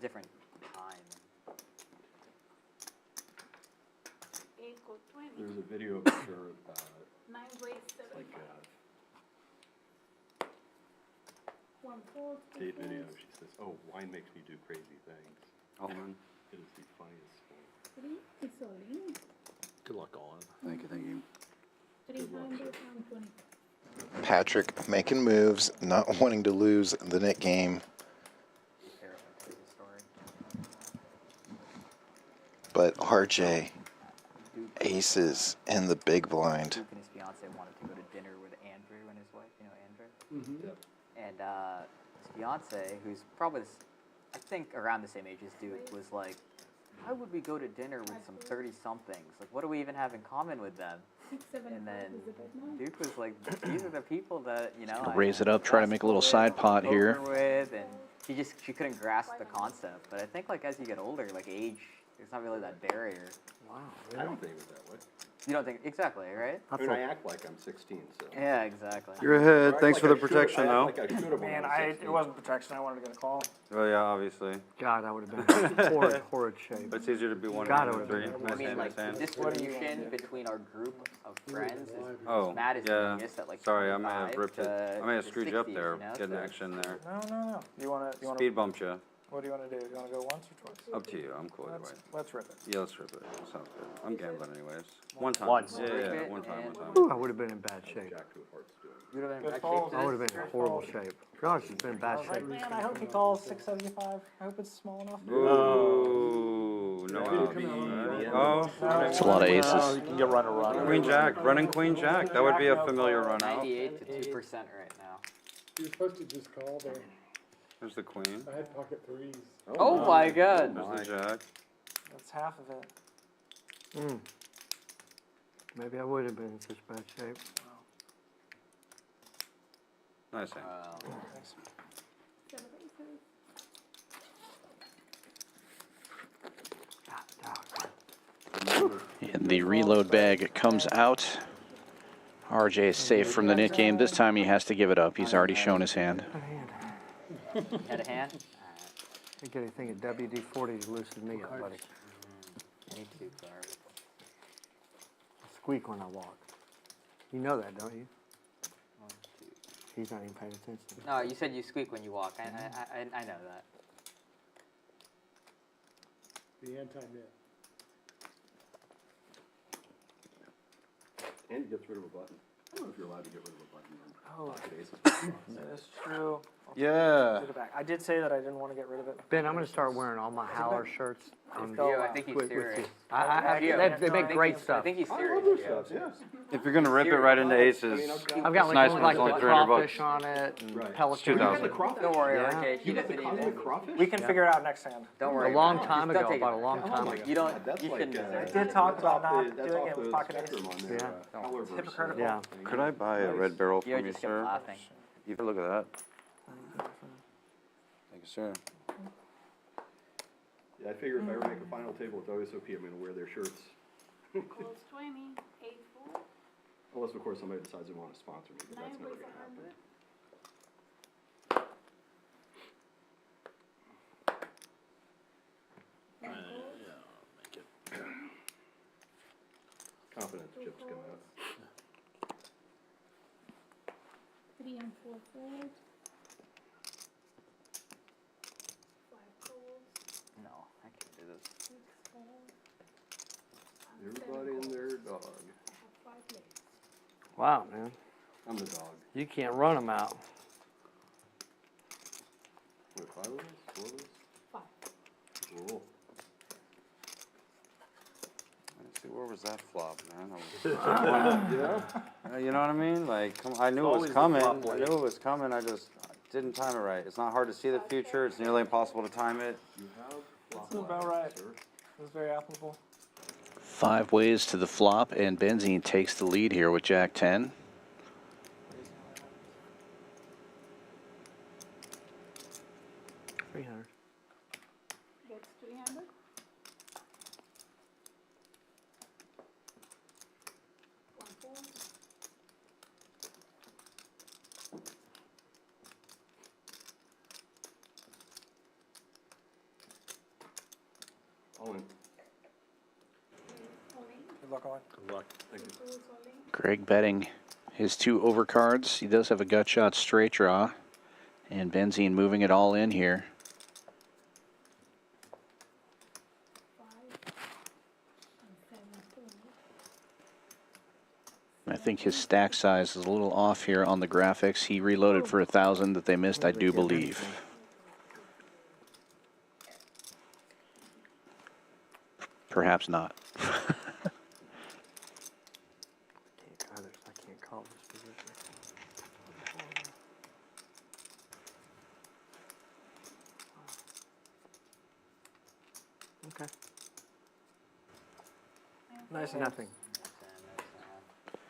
[SPEAKER 8] different time.
[SPEAKER 11] 8 go 20.
[SPEAKER 3] There's a video of her,
[SPEAKER 11] 9 ways 7.
[SPEAKER 3] like,
[SPEAKER 11] 1 fold. 2
[SPEAKER 3] date video.
[SPEAKER 11] folds.
[SPEAKER 3] She says, "Oh, wine makes me do crazy things."
[SPEAKER 6] Oh, man.
[SPEAKER 3] It is the funniest thing.
[SPEAKER 11] 3 is all in.
[SPEAKER 7] Good luck, Colin.
[SPEAKER 6] Thank you, thank you.
[SPEAKER 11] 300 and 20.
[SPEAKER 2] Patrick making moves, not wanting to lose the net game,
[SPEAKER 8] Harris will tell you the story.
[SPEAKER 2] but RJ aces in the big blind.
[SPEAKER 8] Duke and his fiance wanted to go to dinner with Andrew and his wife. You know Andrew?
[SPEAKER 3] Yep.
[SPEAKER 8] And his fiance, who's probably, I think, around the same age as Duke, was like, why would we go to dinner with some 30-somethings? Like, what do we even have in common with them?
[SPEAKER 11] 6, 7,
[SPEAKER 8] And
[SPEAKER 11] 5
[SPEAKER 8] then
[SPEAKER 11] is the best one.
[SPEAKER 8] Duke was like, these are the people that, you know, I
[SPEAKER 1] Raise it up, try to make a little side pot here.
[SPEAKER 8] poker with, and she couldn't grasp the concept. But I think, like, as you get older, like, age, it's not really that barrier.
[SPEAKER 9] Wow.
[SPEAKER 3] I don't think of it that way.
[SPEAKER 8] You don't think, exactly, right?
[SPEAKER 3] I mean, I act like I'm 16, so.
[SPEAKER 8] Yeah, exactly.
[SPEAKER 6] You're
[SPEAKER 3] Or I
[SPEAKER 6] ahead.
[SPEAKER 3] act
[SPEAKER 6] Thanks
[SPEAKER 3] like
[SPEAKER 6] for the
[SPEAKER 3] I should've-
[SPEAKER 6] protection,
[SPEAKER 3] I act
[SPEAKER 6] though.
[SPEAKER 3] like I should've when
[SPEAKER 5] Man,
[SPEAKER 3] I was 16.
[SPEAKER 5] it wasn't protection. I wanted to get a call.
[SPEAKER 6] Oh, yeah, obviously.
[SPEAKER 9] God, that would have been a horrid shape.
[SPEAKER 6] But it's easier to be one
[SPEAKER 9] God,
[SPEAKER 6] than
[SPEAKER 9] it would've
[SPEAKER 6] three.
[SPEAKER 9] been-
[SPEAKER 8] I
[SPEAKER 6] Nice
[SPEAKER 8] mean,
[SPEAKER 6] hand,
[SPEAKER 8] like,
[SPEAKER 6] nice hand.
[SPEAKER 8] the distribution between our group of friends is
[SPEAKER 6] Oh,
[SPEAKER 8] Matt is
[SPEAKER 6] yeah.
[SPEAKER 8] doing this at like
[SPEAKER 6] Sorry, I may have
[SPEAKER 8] 25
[SPEAKER 6] ripped it.
[SPEAKER 8] to
[SPEAKER 6] I may have
[SPEAKER 8] the
[SPEAKER 6] screwed you up
[SPEAKER 8] 60s,
[SPEAKER 6] there,
[SPEAKER 8] you know,
[SPEAKER 6] getting
[SPEAKER 8] so-
[SPEAKER 6] action there.
[SPEAKER 5] No. You wanna
[SPEAKER 6] Speed bumped you.
[SPEAKER 5] what do you wanna do? You wanna go once or twice?
[SPEAKER 6] Up to you. I'm cool either way.
[SPEAKER 5] Let's rip it.
[SPEAKER 6] Yeah, let's rip it. Sounds good. I'm gambling anyways. One time.
[SPEAKER 7] Once.
[SPEAKER 6] Yeah,
[SPEAKER 8] Rip
[SPEAKER 6] yeah,
[SPEAKER 8] it
[SPEAKER 6] one time,
[SPEAKER 8] and-
[SPEAKER 6] one time.
[SPEAKER 9] Ooh, I would have been in bad shape.
[SPEAKER 3] Jack two of hearts doing.
[SPEAKER 8] You would have been
[SPEAKER 5] Good
[SPEAKER 8] in bad
[SPEAKER 5] fold.
[SPEAKER 8] shape
[SPEAKER 9] I
[SPEAKER 8] to
[SPEAKER 9] would have been in horrible shape. Gosh, it's been in
[SPEAKER 5] I
[SPEAKER 9] bad
[SPEAKER 5] was like,
[SPEAKER 9] shape.
[SPEAKER 5] man, I hope he calls 675. I hope it's small enough.
[SPEAKER 6] Ooh, no out. Oh,
[SPEAKER 1] It's a lot of
[SPEAKER 7] Oh,
[SPEAKER 1] aces.
[SPEAKER 7] you can get run or run.
[SPEAKER 6] Queen Jack, running Queen Jack. That would be a familiar run out.
[SPEAKER 8] 98 to 2% right now.
[SPEAKER 4] You're supposed to just call there.
[SPEAKER 6] There's the Queen.
[SPEAKER 4] I had pocket threes.
[SPEAKER 8] Oh my God!
[SPEAKER 6] There's the Jack.
[SPEAKER 5] That's half of it.
[SPEAKER 9] Maybe I would have been in such bad shape.
[SPEAKER 6] Nice hand.
[SPEAKER 8] Wow.
[SPEAKER 5] Thanks.
[SPEAKER 11] 7 aces.
[SPEAKER 1] And the reload bag comes out. RJ is safe from the nit game. This time he has to give it up. He's already shown his hand.
[SPEAKER 8] Had a hand?
[SPEAKER 9] You get anything at WD-40 to loosen me up, buddy.
[SPEAKER 8] I need 2 cards.
[SPEAKER 9] I squeak when I walk. You know that, don't you?
[SPEAKER 8] 1, 2.
[SPEAKER 9] He's not even paying attention.
[SPEAKER 8] No, you said you squeak when you walk. I know that.
[SPEAKER 4] The anti-net.
[SPEAKER 3] And he gets rid of a button. I don't know if you're allowed to get rid of a button on
[SPEAKER 5] Oh,
[SPEAKER 3] pocket aces.
[SPEAKER 5] that is true.
[SPEAKER 6] Yeah.
[SPEAKER 5] Take it back. I did say that I didn't want to get rid of it.
[SPEAKER 9] Ben, I'm gonna start wearing all my Howler shirts.
[SPEAKER 8] Gio, I think he's
[SPEAKER 9] with
[SPEAKER 8] serious.
[SPEAKER 9] you.
[SPEAKER 8] Gio,
[SPEAKER 9] They make great
[SPEAKER 8] I
[SPEAKER 9] stuff.
[SPEAKER 8] think he's
[SPEAKER 3] I
[SPEAKER 8] serious.
[SPEAKER 3] love those stuff, yeah.
[SPEAKER 6] If you're gonna rip it right into aces,
[SPEAKER 9] I've got
[SPEAKER 6] it's
[SPEAKER 9] like
[SPEAKER 6] nice
[SPEAKER 9] one
[SPEAKER 6] when
[SPEAKER 9] like
[SPEAKER 6] it's only
[SPEAKER 9] the
[SPEAKER 6] 300
[SPEAKER 9] crawfish
[SPEAKER 6] bucks.
[SPEAKER 9] on it and
[SPEAKER 3] Right.
[SPEAKER 9] pelican.
[SPEAKER 6] 2,000.
[SPEAKER 8] Don't worry,
[SPEAKER 9] Yeah.
[SPEAKER 8] RK. She
[SPEAKER 3] You got the
[SPEAKER 8] doesn't need
[SPEAKER 3] cosmic
[SPEAKER 8] it.
[SPEAKER 3] crawfish?
[SPEAKER 5] We can figure it out next hand.
[SPEAKER 8] Don't
[SPEAKER 9] A
[SPEAKER 8] worry.
[SPEAKER 9] long
[SPEAKER 8] about it.
[SPEAKER 9] time
[SPEAKER 8] Just
[SPEAKER 9] ago,
[SPEAKER 8] don't take
[SPEAKER 9] about
[SPEAKER 8] it.
[SPEAKER 9] a long time ago.
[SPEAKER 8] You don't.
[SPEAKER 3] That's
[SPEAKER 8] You
[SPEAKER 3] like,
[SPEAKER 8] shouldn't deserve
[SPEAKER 5] did
[SPEAKER 8] it.
[SPEAKER 5] talk about
[SPEAKER 3] that's
[SPEAKER 5] not
[SPEAKER 3] off the-
[SPEAKER 5] doing it
[SPEAKER 3] that's
[SPEAKER 5] with
[SPEAKER 3] off
[SPEAKER 5] pocket
[SPEAKER 3] the
[SPEAKER 5] ace.
[SPEAKER 3] spectrum on their,
[SPEAKER 9] Yeah.
[SPEAKER 3] Howler verse
[SPEAKER 5] Hypocritical.
[SPEAKER 9] Yeah.
[SPEAKER 3] thing.
[SPEAKER 6] Could I buy a red barrel
[SPEAKER 8] Gio
[SPEAKER 6] from you,
[SPEAKER 8] just kept
[SPEAKER 6] sir?
[SPEAKER 8] laughing.
[SPEAKER 6] You can look at that. Thank you, sir.
[SPEAKER 3] Yeah, I figure if I ever make a final table with OSOP, I'm gonna wear their shirts.
[SPEAKER 11] Calls 20, 8-4,
[SPEAKER 3] Unless, of course, somebody decides they wanna sponsor me, but
[SPEAKER 11] 9
[SPEAKER 3] that's never
[SPEAKER 11] ways
[SPEAKER 3] gonna happen.
[SPEAKER 11] 100.
[SPEAKER 3] Confidence chips coming up.
[SPEAKER 11] 3 and 4 fold. 5 calls,
[SPEAKER 8] No, I can't do this.
[SPEAKER 11] 6 calls.
[SPEAKER 3] Everybody and their dog.
[SPEAKER 11] I have 5 legs.
[SPEAKER 9] Wow, man.
[SPEAKER 3] I'm the dog.
[SPEAKER 9] You can't run them out.
[SPEAKER 3] Wait, 5 of us? 4 of us?
[SPEAKER 11] 5.
[SPEAKER 3] Cool.
[SPEAKER 6] Let's see, where was that flop, man?
[SPEAKER 3] Yeah?
[SPEAKER 6] You know what I mean? Like, I knew it was
[SPEAKER 7] always the
[SPEAKER 6] coming.
[SPEAKER 7] flop
[SPEAKER 6] I
[SPEAKER 7] way.
[SPEAKER 6] knew it was coming. I just didn't time it right. It's not hard to see the future. It's nearly impossible to time it.
[SPEAKER 3] You have
[SPEAKER 5] That's about right. That's very applicable.
[SPEAKER 1] 5 ways to the flop, and Benzine takes the lead here with Jack 10.
[SPEAKER 9] $300.
[SPEAKER 11] Gets 300. One fold.
[SPEAKER 3] All in.
[SPEAKER 11] All in.
[SPEAKER 5] Good luck, Owen.
[SPEAKER 7] Good luck.
[SPEAKER 3] Thank you.
[SPEAKER 11] Calls all in.
[SPEAKER 1] Greg betting his 2 overcards. He does have a gut shot straight draw, and Benzine moving it all in here.
[SPEAKER 11] 5 and 7 fold.
[SPEAKER 1] I think his stack size is a little off here on the graphics. He reloaded for 1,000 that they missed, I do believe. Perhaps not.
[SPEAKER 9] I can't call this position. Okay.
[SPEAKER 5] Nice hand.
[SPEAKER 9] Nothing.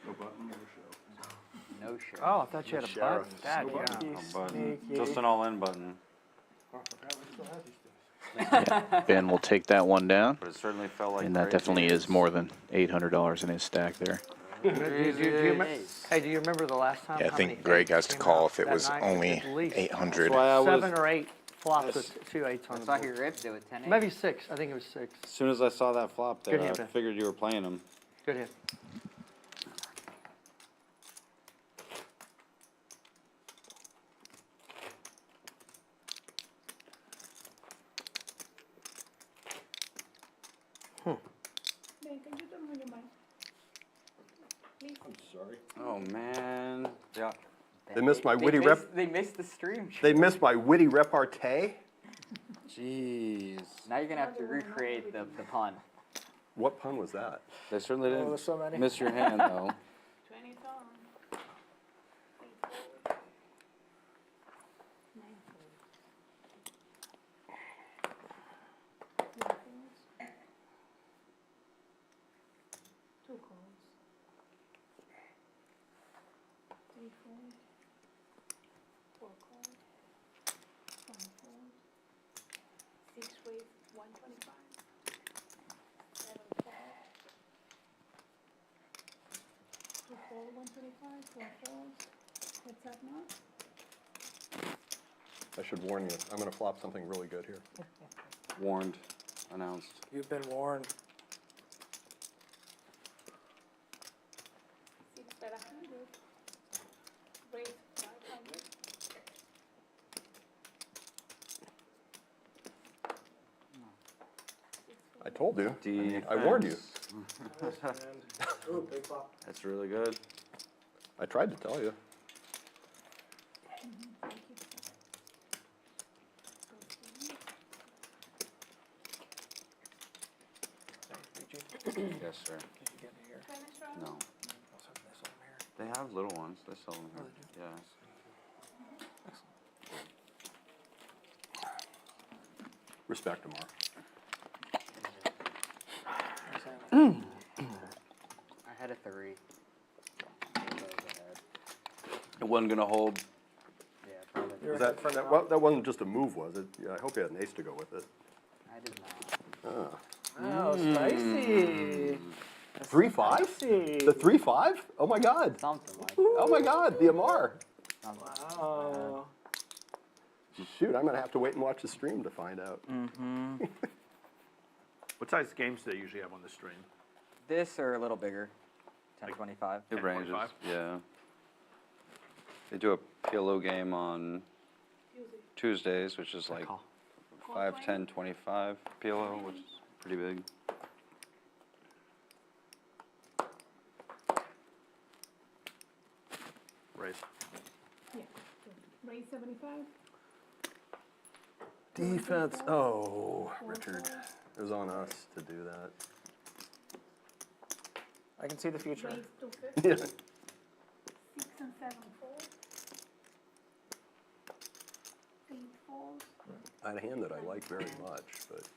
[SPEAKER 3] No button, no show.
[SPEAKER 8] No shirt.
[SPEAKER 9] Oh, I thought you had a
[SPEAKER 7] Sheriff.
[SPEAKER 9] button. Dad, yeah.
[SPEAKER 5] Sneaky,
[SPEAKER 6] A button.
[SPEAKER 5] sneaky.
[SPEAKER 6] Just an all-in button.
[SPEAKER 1] Ben will take that one down,
[SPEAKER 6] But it certainly felt like
[SPEAKER 1] and that
[SPEAKER 6] crazy
[SPEAKER 1] definitely is
[SPEAKER 6] ace.
[SPEAKER 1] more than $800 in his stack there.
[SPEAKER 9] Hey, do you remember the last time?
[SPEAKER 2] Yeah, I
[SPEAKER 9] how
[SPEAKER 2] think
[SPEAKER 9] many
[SPEAKER 2] Greg
[SPEAKER 9] eights
[SPEAKER 2] has to
[SPEAKER 9] came
[SPEAKER 2] call
[SPEAKER 9] out
[SPEAKER 2] if it
[SPEAKER 9] that
[SPEAKER 2] was
[SPEAKER 9] night?
[SPEAKER 2] only
[SPEAKER 9] At least
[SPEAKER 2] 800.
[SPEAKER 6] That's why I was,
[SPEAKER 9] 7 or 8 flops with 2 8s on
[SPEAKER 8] I
[SPEAKER 9] the
[SPEAKER 8] saw
[SPEAKER 9] board.
[SPEAKER 8] he ripped it with 10
[SPEAKER 9] Maybe 6. I think it was 6.
[SPEAKER 6] as soon as I saw that flop there,
[SPEAKER 9] Good
[SPEAKER 6] I
[SPEAKER 9] hand, Ben.
[SPEAKER 6] figured you were playing him.
[SPEAKER 9] Good hit.
[SPEAKER 11] Ben, can you turn on your mic? Please.
[SPEAKER 3] I'm sorry.
[SPEAKER 6] Oh, man. Yeah.
[SPEAKER 3] They missed my witty rep.
[SPEAKER 8] They missed the stream.
[SPEAKER 3] They missed my witty repartee.
[SPEAKER 6] Jeez.
[SPEAKER 8] Now you're gonna have to recreate the pun.
[SPEAKER 3] What pun was that?
[SPEAKER 6] They certainly
[SPEAKER 5] Oh,
[SPEAKER 6] didn't
[SPEAKER 5] there's so many.
[SPEAKER 6] miss your hand, though.
[SPEAKER 11] 20 on. 8 fold. 9 fold. 1 folds. 2 calls. 3 fold. 4 calls. 1 fold. 6 ways, 125. 7 fold. 2 fold, 125. 4 folds. What's that now?
[SPEAKER 3] I should warn you, I'm gonna flop something really good here.
[SPEAKER 6] Warned. Announced.
[SPEAKER 5] You've been warned.
[SPEAKER 11] 6 bet 100. Raise 500.
[SPEAKER 3] I told you.
[SPEAKER 6] Defense.
[SPEAKER 3] I warned you.
[SPEAKER 5] Ooh, big flop.
[SPEAKER 6] That's really good.
[SPEAKER 3] I tried to tell you.
[SPEAKER 6] Yes, sir.
[SPEAKER 5] If you get in here.
[SPEAKER 6] No.
[SPEAKER 5] Also, this over here.
[SPEAKER 6] They have little ones. They sell them here. Yes.
[SPEAKER 3] Respect them, Mark.
[SPEAKER 8] I had a 3.
[SPEAKER 6] It wasn't gonna hold.
[SPEAKER 8] Yeah, probably.
[SPEAKER 5] You're
[SPEAKER 3] That,
[SPEAKER 5] front
[SPEAKER 3] that,
[SPEAKER 5] row.
[SPEAKER 3] well, that wasn't just a move, was it? Yeah, I hope you had an ace to go with it.
[SPEAKER 8] I did not.
[SPEAKER 3] Ah.
[SPEAKER 5] Oh, spicy.
[SPEAKER 3] 3-5?
[SPEAKER 5] Spicy.
[SPEAKER 3] The 3-5? Oh my God.
[SPEAKER 8] Something like
[SPEAKER 3] Oh my God, the Amar.
[SPEAKER 8] that.
[SPEAKER 5] Wow.
[SPEAKER 3] Shoot, I'm gonna have to wait and watch the stream to find out.
[SPEAKER 7] What size games do they usually have on the stream?
[SPEAKER 8] This or a little bigger. 1025.
[SPEAKER 6] It ranges.
[SPEAKER 7] 10.25?
[SPEAKER 6] Yeah. They do a PLO game on Tuesdays, which is like 5, 10, 25 PLO, which is pretty big.
[SPEAKER 7] Raise.
[SPEAKER 11] Yeah. Raise 75.
[SPEAKER 3] Defense, oh, Richard, it was on us to do that.
[SPEAKER 5] I can see the future.
[SPEAKER 11] Raise 250.
[SPEAKER 3] Yeah.
[SPEAKER 11] 6 and 7 fold. 8 folds.
[SPEAKER 3] I had a hand that I like very much, but
[SPEAKER 9] Did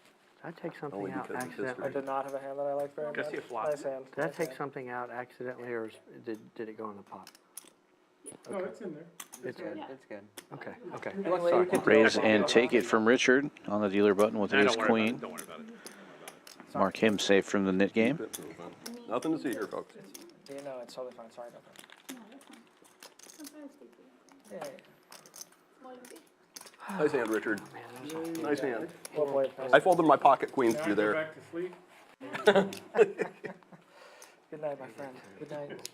[SPEAKER 9] I take something
[SPEAKER 3] Only
[SPEAKER 9] out
[SPEAKER 3] because of
[SPEAKER 9] accidentally?
[SPEAKER 5] I did not have a hand that I liked very
[SPEAKER 7] Can I
[SPEAKER 5] much.
[SPEAKER 7] see a flop?
[SPEAKER 5] Nice hand.
[SPEAKER 9] Did I
[SPEAKER 5] Nice
[SPEAKER 9] take
[SPEAKER 5] hand.
[SPEAKER 9] something out accidentally, or did it go in the pot?
[SPEAKER 4] No, it's in there.
[SPEAKER 9] It's
[SPEAKER 8] Good. It's good.
[SPEAKER 9] okay. Okay.
[SPEAKER 5] Anyway, you can
[SPEAKER 1] Raise
[SPEAKER 5] do it.
[SPEAKER 1] and take it from Richard on the dealer button with
[SPEAKER 7] Nah,
[SPEAKER 1] ace
[SPEAKER 7] don't worry
[SPEAKER 1] queen.
[SPEAKER 7] about it. Don't worry about it.
[SPEAKER 1] Mark him safe from the knit game.
[SPEAKER 3] nothing to see here, folks.
[SPEAKER 5] You know, it's totally fine. Sorry about that.
[SPEAKER 11] No, that's fine. Sometimes they do.
[SPEAKER 5] Yeah, yeah.
[SPEAKER 11] Small bit.
[SPEAKER 3] Nice hand, Richard. Nice hand.
[SPEAKER 5] Well played. Nice.
[SPEAKER 3] I folded my pocket queens
[SPEAKER 4] Now I
[SPEAKER 3] through
[SPEAKER 4] go
[SPEAKER 3] there.
[SPEAKER 4] back to sleep.
[SPEAKER 5] Good night, my friend. Good night.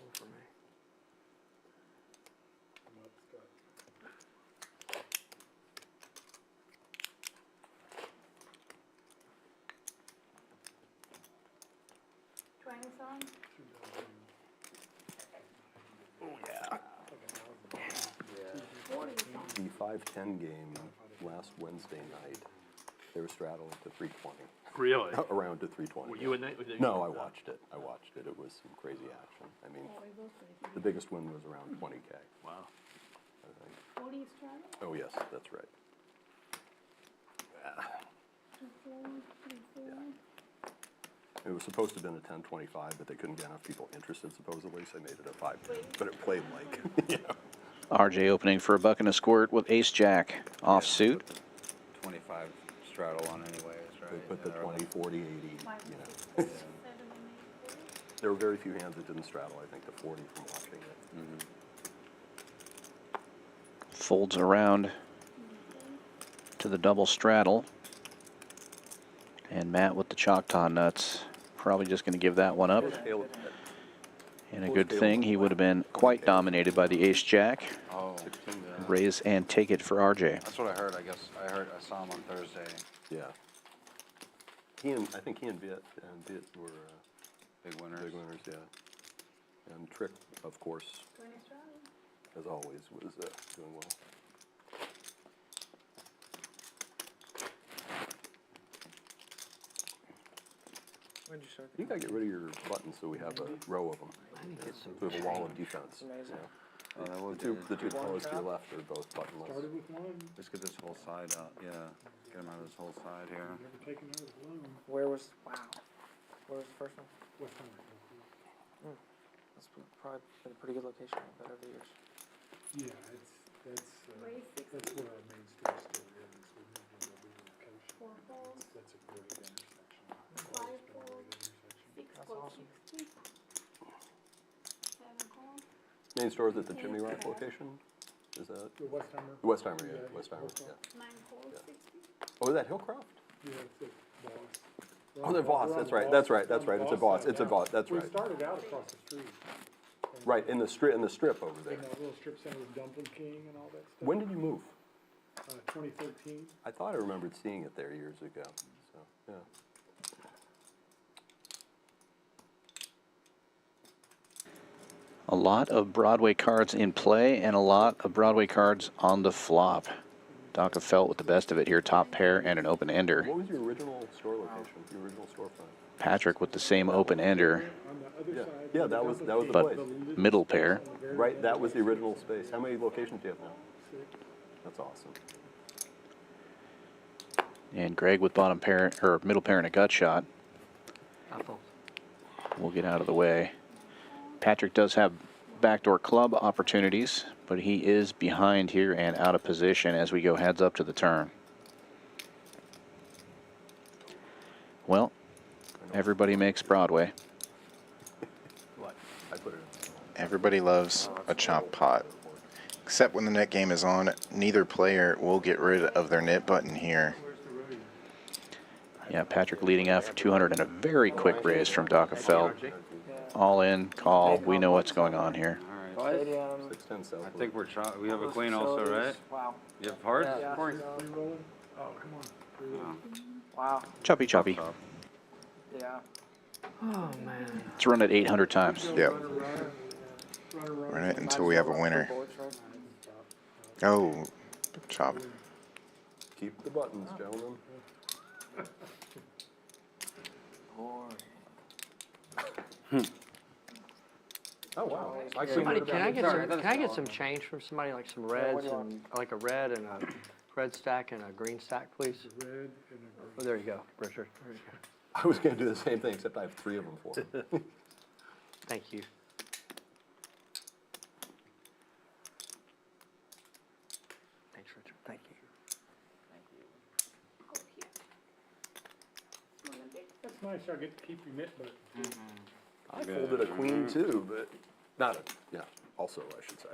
[SPEAKER 11] Trying song.
[SPEAKER 3] The 5-10 game last Wednesday night, they were straddling to 320.
[SPEAKER 7] Really?
[SPEAKER 3] Around to 320.
[SPEAKER 7] Were you in that?
[SPEAKER 3] No, I watched it. I watched it. It was some crazy action. I mean, the biggest win was around 20K.
[SPEAKER 7] Wow.
[SPEAKER 3] I think.
[SPEAKER 11] 40 is straddle.
[SPEAKER 3] Oh, yes, that's right.
[SPEAKER 11] 2 fold, 3 fold.
[SPEAKER 3] It was supposed to have been a 10-25, but they couldn't get enough people interested supposedly, so they made it a 5-10. But it played like, you know.
[SPEAKER 1] RJ opening for a buck and a squirt with ace jack offsuit.
[SPEAKER 6] 25 straddle on anyways,
[SPEAKER 3] They
[SPEAKER 6] right?
[SPEAKER 3] put the
[SPEAKER 6] Yeah,
[SPEAKER 3] 20, 40, 80,
[SPEAKER 11] 5,
[SPEAKER 3] you know.
[SPEAKER 11] 6, 7 and 8 fold.
[SPEAKER 3] There were very few hands that didn't straddle, I think, to 40 from watching it.
[SPEAKER 1] Folds around to the double straddle. And Matt with the Choctaw nuts. Probably just going to give that one up. And a good thing, he would have been quite dominated by the ace jack.
[SPEAKER 6] Oh,
[SPEAKER 1] Raise and take it for RJ.
[SPEAKER 6] that's what I heard. I guess I saw him on Thursday.
[SPEAKER 3] Yeah. I think he and Viet were
[SPEAKER 6] Big winners.
[SPEAKER 3] big winners, yeah. And Trick, of course,
[SPEAKER 11] 20 straddle.
[SPEAKER 3] as always, was doing well.
[SPEAKER 5] When did you start?
[SPEAKER 3] You gotta get rid of your buttons so we have a row of them. So we have a wall of defense.
[SPEAKER 5] Amazing.
[SPEAKER 6] Oh, that would
[SPEAKER 3] The two
[SPEAKER 5] One
[SPEAKER 3] colors to your
[SPEAKER 5] trap.
[SPEAKER 3] left are both buttonless.
[SPEAKER 4] Started with one,
[SPEAKER 6] Let's get this whole side out. Yeah, get him out of this whole side here.
[SPEAKER 4] never taken out of the loan.
[SPEAKER 5] Where was, wow. Where was the first one?
[SPEAKER 4] West Hammer.
[SPEAKER 5] That's probably been a pretty good location, I bet, over the years.
[SPEAKER 4] Yeah, that's
[SPEAKER 11] Raise 6,
[SPEAKER 4] where our main store still is. We moved into a bigger location.
[SPEAKER 11] 4 folds,
[SPEAKER 4] That's a great intersection.
[SPEAKER 11] 5 folds, 6
[SPEAKER 5] That's
[SPEAKER 11] fold,
[SPEAKER 5] awesome.
[SPEAKER 11] 60. 7 folds.
[SPEAKER 3] Main store's at the Chimney Rock location? Is that?
[SPEAKER 4] The West Hammer.
[SPEAKER 3] Westheimer, yeah, Westheimer, yeah.
[SPEAKER 11] 9 folds, 60.
[SPEAKER 3] Oh, is that Hillcroft?
[SPEAKER 4] Yeah, it's a Boss.
[SPEAKER 3] Oh, they're Boss, that's right, that's right, that's right, it's a Boss, it's a Boss, that's
[SPEAKER 4] We
[SPEAKER 3] right.
[SPEAKER 4] started out across the street.
[SPEAKER 3] Right, in the strip over there.
[SPEAKER 4] In that little strip center with Dumpling King and all that stuff.
[SPEAKER 3] When did you move?
[SPEAKER 4] 2013.
[SPEAKER 3] I thought I remembered seeing it there years ago, so, yeah.
[SPEAKER 1] A lot of Broadway cards in play and a lot of Broadway cards on the flop. Doc of Felt with the best of it here, top pair and an open ender.
[SPEAKER 3] What was your original store location, your original storefront?
[SPEAKER 1] Patrick with the same open-ender,
[SPEAKER 3] Yeah, that was the
[SPEAKER 1] but
[SPEAKER 3] place.
[SPEAKER 1] middle pair.
[SPEAKER 3] Right, that was the original space. How many locations do you have now? That's awesome.
[SPEAKER 1] And Greg with bottom pair, or middle pair and a gut shot.
[SPEAKER 9] Apple.
[SPEAKER 1] We'll get out of the way. Patrick does have backdoor club opportunities, but he is behind here and out of position as we go heads up to the turn. Well, everybody makes Broadway.
[SPEAKER 3] What? I put it in.
[SPEAKER 2] Everybody loves a chop pot. Except when the net game is on, neither player will get rid of their knit button here.
[SPEAKER 1] Yeah, Patrick leading out for 200 and a very quick raise from Doc of Felt. All in, call. We know what's going on here.
[SPEAKER 6] All right.
[SPEAKER 5] Stadium.
[SPEAKER 3] 610 South.
[SPEAKER 6] I think we're we have a queen also, right?
[SPEAKER 5] Wow.
[SPEAKER 6] You have hearts?
[SPEAKER 5] Yeah.
[SPEAKER 8] Of course.
[SPEAKER 4] Oh, come on.
[SPEAKER 5] Wow.
[SPEAKER 1] Choppy, choppy.
[SPEAKER 5] Yeah.
[SPEAKER 9] Oh, man.
[SPEAKER 1] Let's run it 800 times.
[SPEAKER 2] Yep. Run it until we have a winner. Oh, chop.
[SPEAKER 3] Keep the buttons, gentlemen. Oh, wow.
[SPEAKER 9] Somebody, can I get
[SPEAKER 8] Sorry,
[SPEAKER 9] some?
[SPEAKER 8] that's
[SPEAKER 9] Can I get
[SPEAKER 8] awesome.
[SPEAKER 9] some change from somebody, like some
[SPEAKER 5] what
[SPEAKER 9] reds
[SPEAKER 5] do you
[SPEAKER 9] and like a red and a red stack and a green stack, please?
[SPEAKER 4] Red and
[SPEAKER 9] Oh, there you go, Richard. There you go.
[SPEAKER 3] I was going to do the same thing, except I have 3 of them for him.
[SPEAKER 9] Thank you. Thanks, Richard. Thank you.
[SPEAKER 4] That's nice, I get to keep your knit button.
[SPEAKER 3] I folded a queen too, but not a, yeah, also I should say.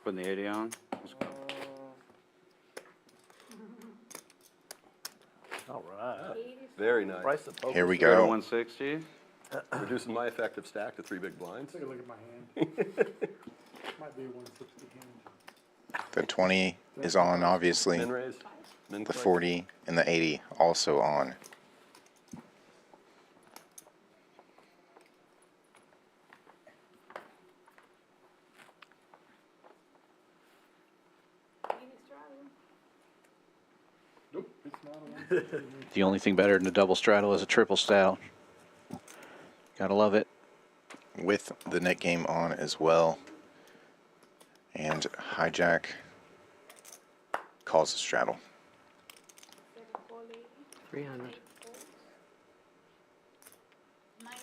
[SPEAKER 6] Putting the 80 on.
[SPEAKER 12] All right.
[SPEAKER 3] Very nice.
[SPEAKER 12] Price of poker.
[SPEAKER 2] Here we
[SPEAKER 6] Go to
[SPEAKER 2] go.
[SPEAKER 6] 160.
[SPEAKER 3] Reducing my effective stack to 3 big blinds.
[SPEAKER 4] Take a look at my hand. Might be a 160 hand.
[SPEAKER 2] The 20 is on, obviously.
[SPEAKER 3] Min raise, min
[SPEAKER 2] The
[SPEAKER 3] click.
[SPEAKER 2] 40 and the 80 also on.
[SPEAKER 4] Nope, it's not a 160.
[SPEAKER 1] The only thing better than a double straddle is a triple straddle. Gotta love it.
[SPEAKER 2] With the net game on as well. And hijack calls a straddle.
[SPEAKER 9] 300.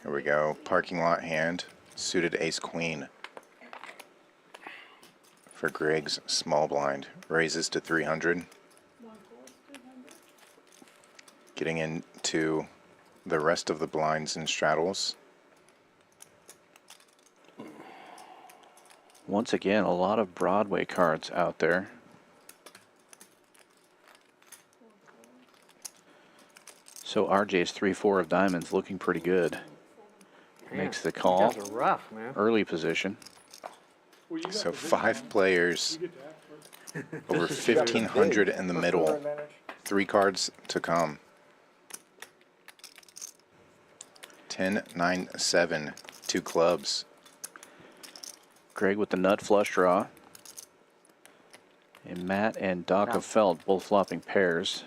[SPEAKER 2] Here we go. Parking lot hand. Suited ace queen. For Greg's small blind. Raises to 300. Getting into the rest of the blinds and straddles.
[SPEAKER 1] Once again, a lot of Broadway cards out there. So RJ's 3-4 of diamonds looking pretty good. Makes the
[SPEAKER 9] You
[SPEAKER 1] call.
[SPEAKER 9] guys are rough, man.
[SPEAKER 1] Early position.
[SPEAKER 4] Well, you got
[SPEAKER 2] So
[SPEAKER 4] the
[SPEAKER 2] 5 players.
[SPEAKER 4] You get to act first.
[SPEAKER 2] Over 1,500 in the middle. 3 cards to come. 10, 9, 7. 2 clubs.
[SPEAKER 1] Greg with the nut flush draw. And Matt and Doc of Felt both flopping pairs.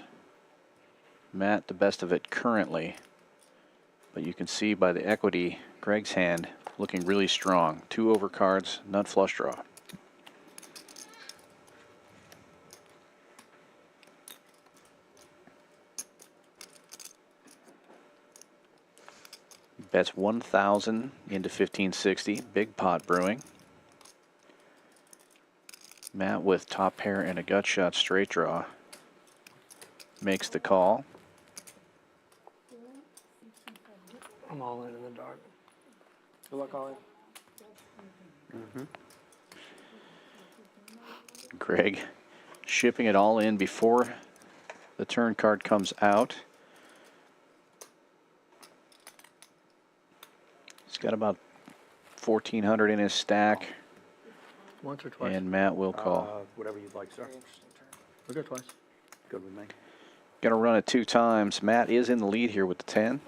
[SPEAKER 1] Matt the best of it currently. But you can see by the equity, Greg's hand looking really strong. 2 over cards, nut flush draw. Bets 1,000 into 1560. Big pot brewing. Matt with top pair and a gut shot straight draw makes the call.
[SPEAKER 9] I'm all in the dark.
[SPEAKER 5] Good luck, Ollie.
[SPEAKER 1] Greg shipping it all in before the turn card comes out. He's got about 1,400 in his stack,
[SPEAKER 9] Once or twice.
[SPEAKER 1] and Matt will call.
[SPEAKER 12] Whatever you'd like, sir.
[SPEAKER 9] We'll go twice.
[SPEAKER 12] Good with me.
[SPEAKER 1] Gonna run it 2 times. Matt is in the lead here with the 10.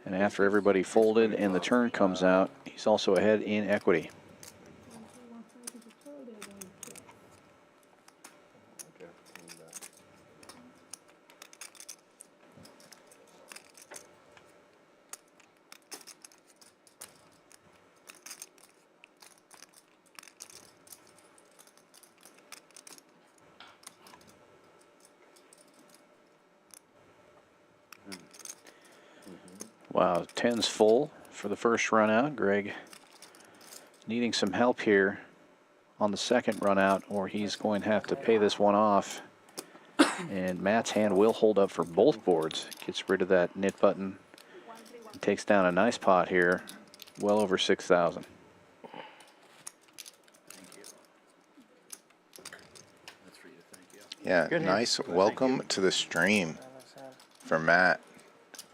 [SPEAKER 1] And after everybody folded and the turn comes out, he's also ahead in equity. Wow, 10's full for the first run out. Greg needing some help here on the second run out, or he's going to have to pay this one off. And Matt's hand will hold up for both boards. Gets rid of that knit button and takes down a nice pot here, well over 6,000.
[SPEAKER 2] Yeah, nice welcome to the stream for Matt.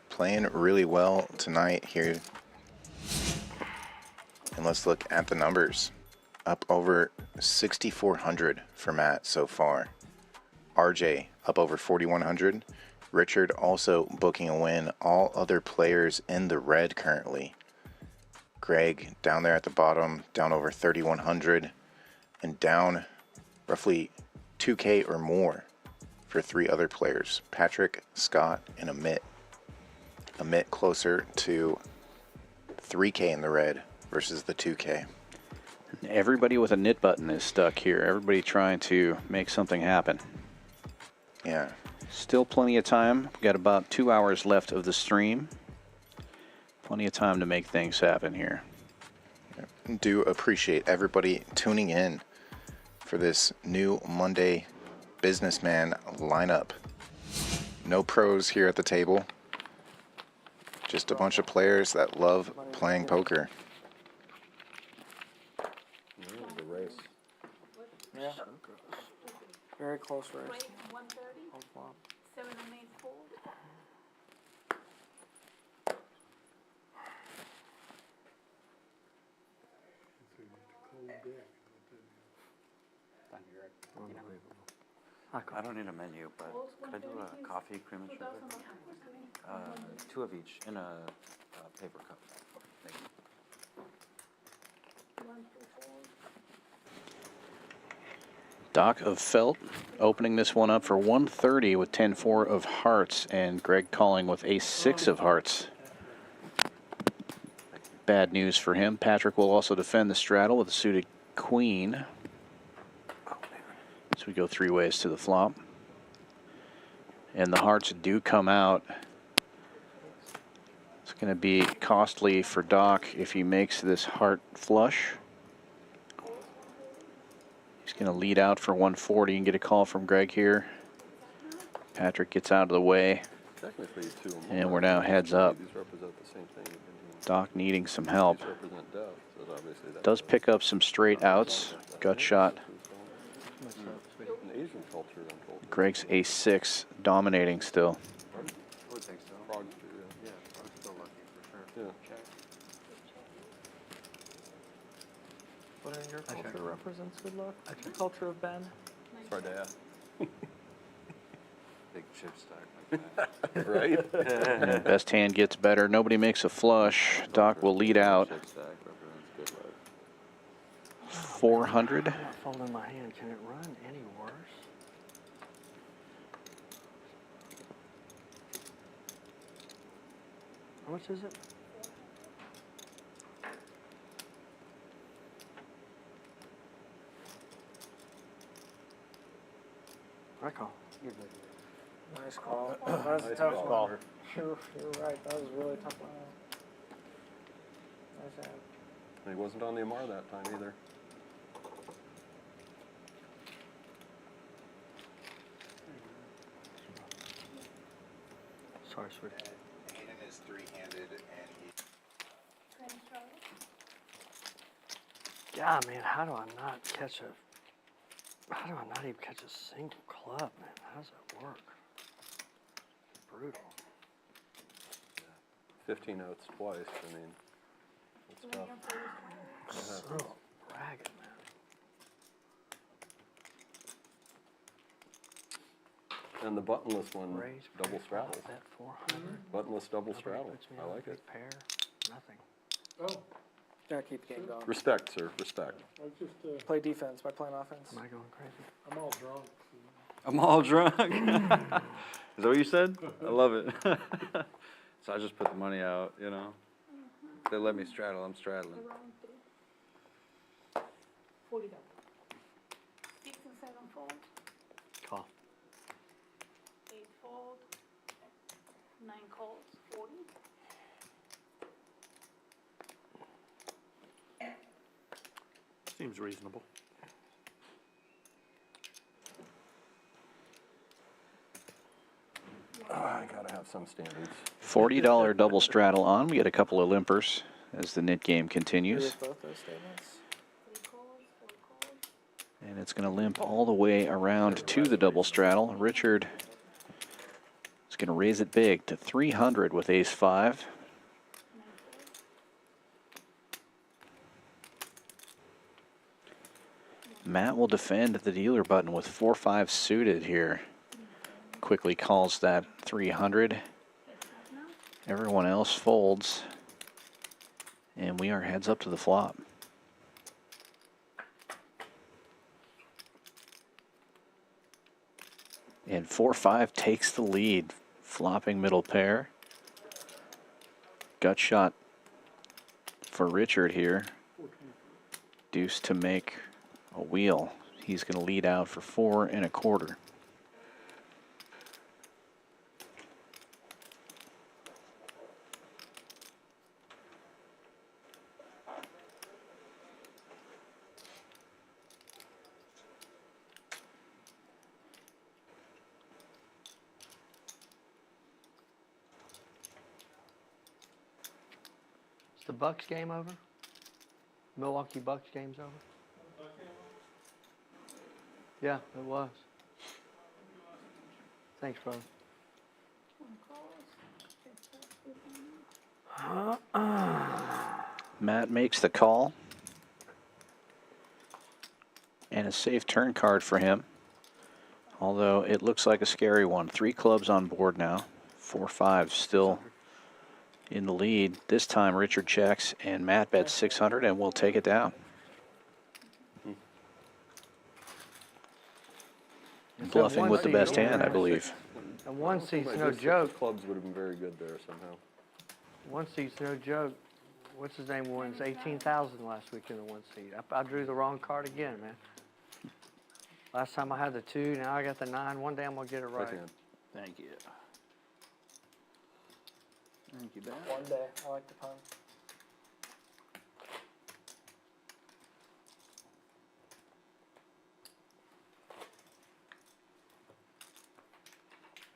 [SPEAKER 2] Playing really well tonight here. And let's look at the numbers. Up over 6,400 for Matt so far. RJ up over 4,100. Richard also booking a win. All other players in the red currently. Greg down there at the bottom, down over 3,100. And down roughly 2K or more for 3 other players. Patrick, Scott, and Amit. Amit closer to 3K in the red versus the 2K.
[SPEAKER 1] Everybody with a knit button is stuck here. Everybody trying to make something happen.
[SPEAKER 2] Yeah.
[SPEAKER 1] Still plenty of time. We've got about 2 hours left of the stream. Plenty of time to make things happen here.
[SPEAKER 2] Do appreciate everybody tuning in for this new Monday Businessman lineup. No pros here at the table. Just a bunch of players that love playing poker.
[SPEAKER 3] The race.
[SPEAKER 5] Yeah. Very close race.
[SPEAKER 11] 130,
[SPEAKER 5] On flop.
[SPEAKER 11] 7 and 8 fold.
[SPEAKER 6] I don't need a menu, but could I do a coffee, cream and sugar? 2 of each in a paper cup. Thank you.
[SPEAKER 11] 1, 2, 4.
[SPEAKER 1] Doc of Felt opening this one up for 130 with 10-4 of hearts, and Greg calling with ace-6 of hearts. Bad news for him. Patrick will also defend the straddle with a suited queen. So we go 3 ways to the flop. And the hearts do come out. It's going to be costly for Doc if he makes this heart flush. He's going to lead out for 140 and get a call from Greg here. Patrick gets out of the way.
[SPEAKER 3] Technically, 2 or more.
[SPEAKER 1] And we're now heads up.
[SPEAKER 3] These represent the same thing.
[SPEAKER 1] Doc needing some help.
[SPEAKER 3] These represent depth, so obviously that
[SPEAKER 1] Does pick up some straight outs. Gut shot.
[SPEAKER 3] an Asian culture unfolded.
[SPEAKER 1] Greg's ace-6 dominating still.
[SPEAKER 6] I would think so.
[SPEAKER 3] Frogs do, yeah.
[SPEAKER 6] Yeah, frogs still lucky for sure.
[SPEAKER 3] Yeah.
[SPEAKER 6] Check.
[SPEAKER 5] What in your culture represents good luck? The culture of Ben?
[SPEAKER 3] It's hard to ask.
[SPEAKER 6] Big chip stack like that.
[SPEAKER 3] Right?
[SPEAKER 1] And best hand gets better. Nobody makes a flush. Doc will lead out.
[SPEAKER 6] Chip stack represents good luck.
[SPEAKER 1] 400.
[SPEAKER 9] I'm not folding my hand. Can it run any worse? How much is it? I call. You're good.
[SPEAKER 5] Nice call. That was a tough call. You're right. That was a really tough one. Nice hand.
[SPEAKER 3] And he wasn't on the Amar that time either.
[SPEAKER 9] Sorry, sweetie.
[SPEAKER 2] Hayden is 3-handed and he...
[SPEAKER 9] God, man, how do I not catch a... How do I not even catch a single club, man? How does that work? Brutal.
[SPEAKER 3] 15 outs twice, I mean, it's tough.
[SPEAKER 9] So ragged, man.
[SPEAKER 3] And the buttonless one,
[SPEAKER 9] Raise,
[SPEAKER 3] double straddles.
[SPEAKER 9] Bet 400.
[SPEAKER 3] Buttonless double
[SPEAKER 9] Nobody
[SPEAKER 3] straddles.
[SPEAKER 9] puts me
[SPEAKER 3] I
[SPEAKER 9] on a
[SPEAKER 3] like
[SPEAKER 9] big
[SPEAKER 3] it.
[SPEAKER 9] Pair. Nothing.
[SPEAKER 4] Oh,
[SPEAKER 5] Gotta keep the game going.
[SPEAKER 3] Respect, sir, respect.
[SPEAKER 4] I was just,
[SPEAKER 5] Play defense by playing offense.
[SPEAKER 9] Am I going crazy?
[SPEAKER 4] I'm all drunk.
[SPEAKER 6] I'm all drunk. Is that what you said? I love it. So I just put the money out, you know. They let me straddle, I'm straddling.
[SPEAKER 11] Around 3. $40. 6 and 7 fold.
[SPEAKER 9] Call.
[SPEAKER 11] 8 fold. 9 calls. 40.
[SPEAKER 12] Seems reasonable.
[SPEAKER 3] I gotta have some standards.
[SPEAKER 1] $40 double straddle on. We get a couple of limpers as the knit game
[SPEAKER 5] Agree
[SPEAKER 1] continues.
[SPEAKER 5] with both those statements.
[SPEAKER 1] And it's going to limp all the way around to the double straddle. Richard is going to raise it big to 300 with ace-5. Matt will defend the dealer button with 4-5 suited here. Quickly calls that 300. Everyone else folds. And we are heads up to the flop. And 4-5 takes the lead. Flopping middle pair. Gut shot for Richard here. Deuce to make a wheel. He's going to lead out for 4 1/4.
[SPEAKER 9] Is the Bucks game over? Milwaukee Bucks game's over? Yeah, it was. Thanks, brother.
[SPEAKER 1] Matt makes the call. And a safe turn card for him. Although it looks like a scary one. 3 clubs on board now. 4-5 still in the lead. This time Richard checks and Matt bets 600 and will take it down. Bluffing with the best hand, I believe.
[SPEAKER 9] And 1 seat's
[SPEAKER 3] My
[SPEAKER 9] no
[SPEAKER 3] just
[SPEAKER 9] joke.
[SPEAKER 3] Clubs would have been very good there somehow.
[SPEAKER 9] 1 seat's no joke. What's his name wins 18,000 last week in the 1 seat. I drew the wrong card again, man. Last time I had the 2, now I got the 9. One day I'm gonna get it right.
[SPEAKER 12] Thank you. Thank you, Ben.
[SPEAKER 5] One day. I like the pun.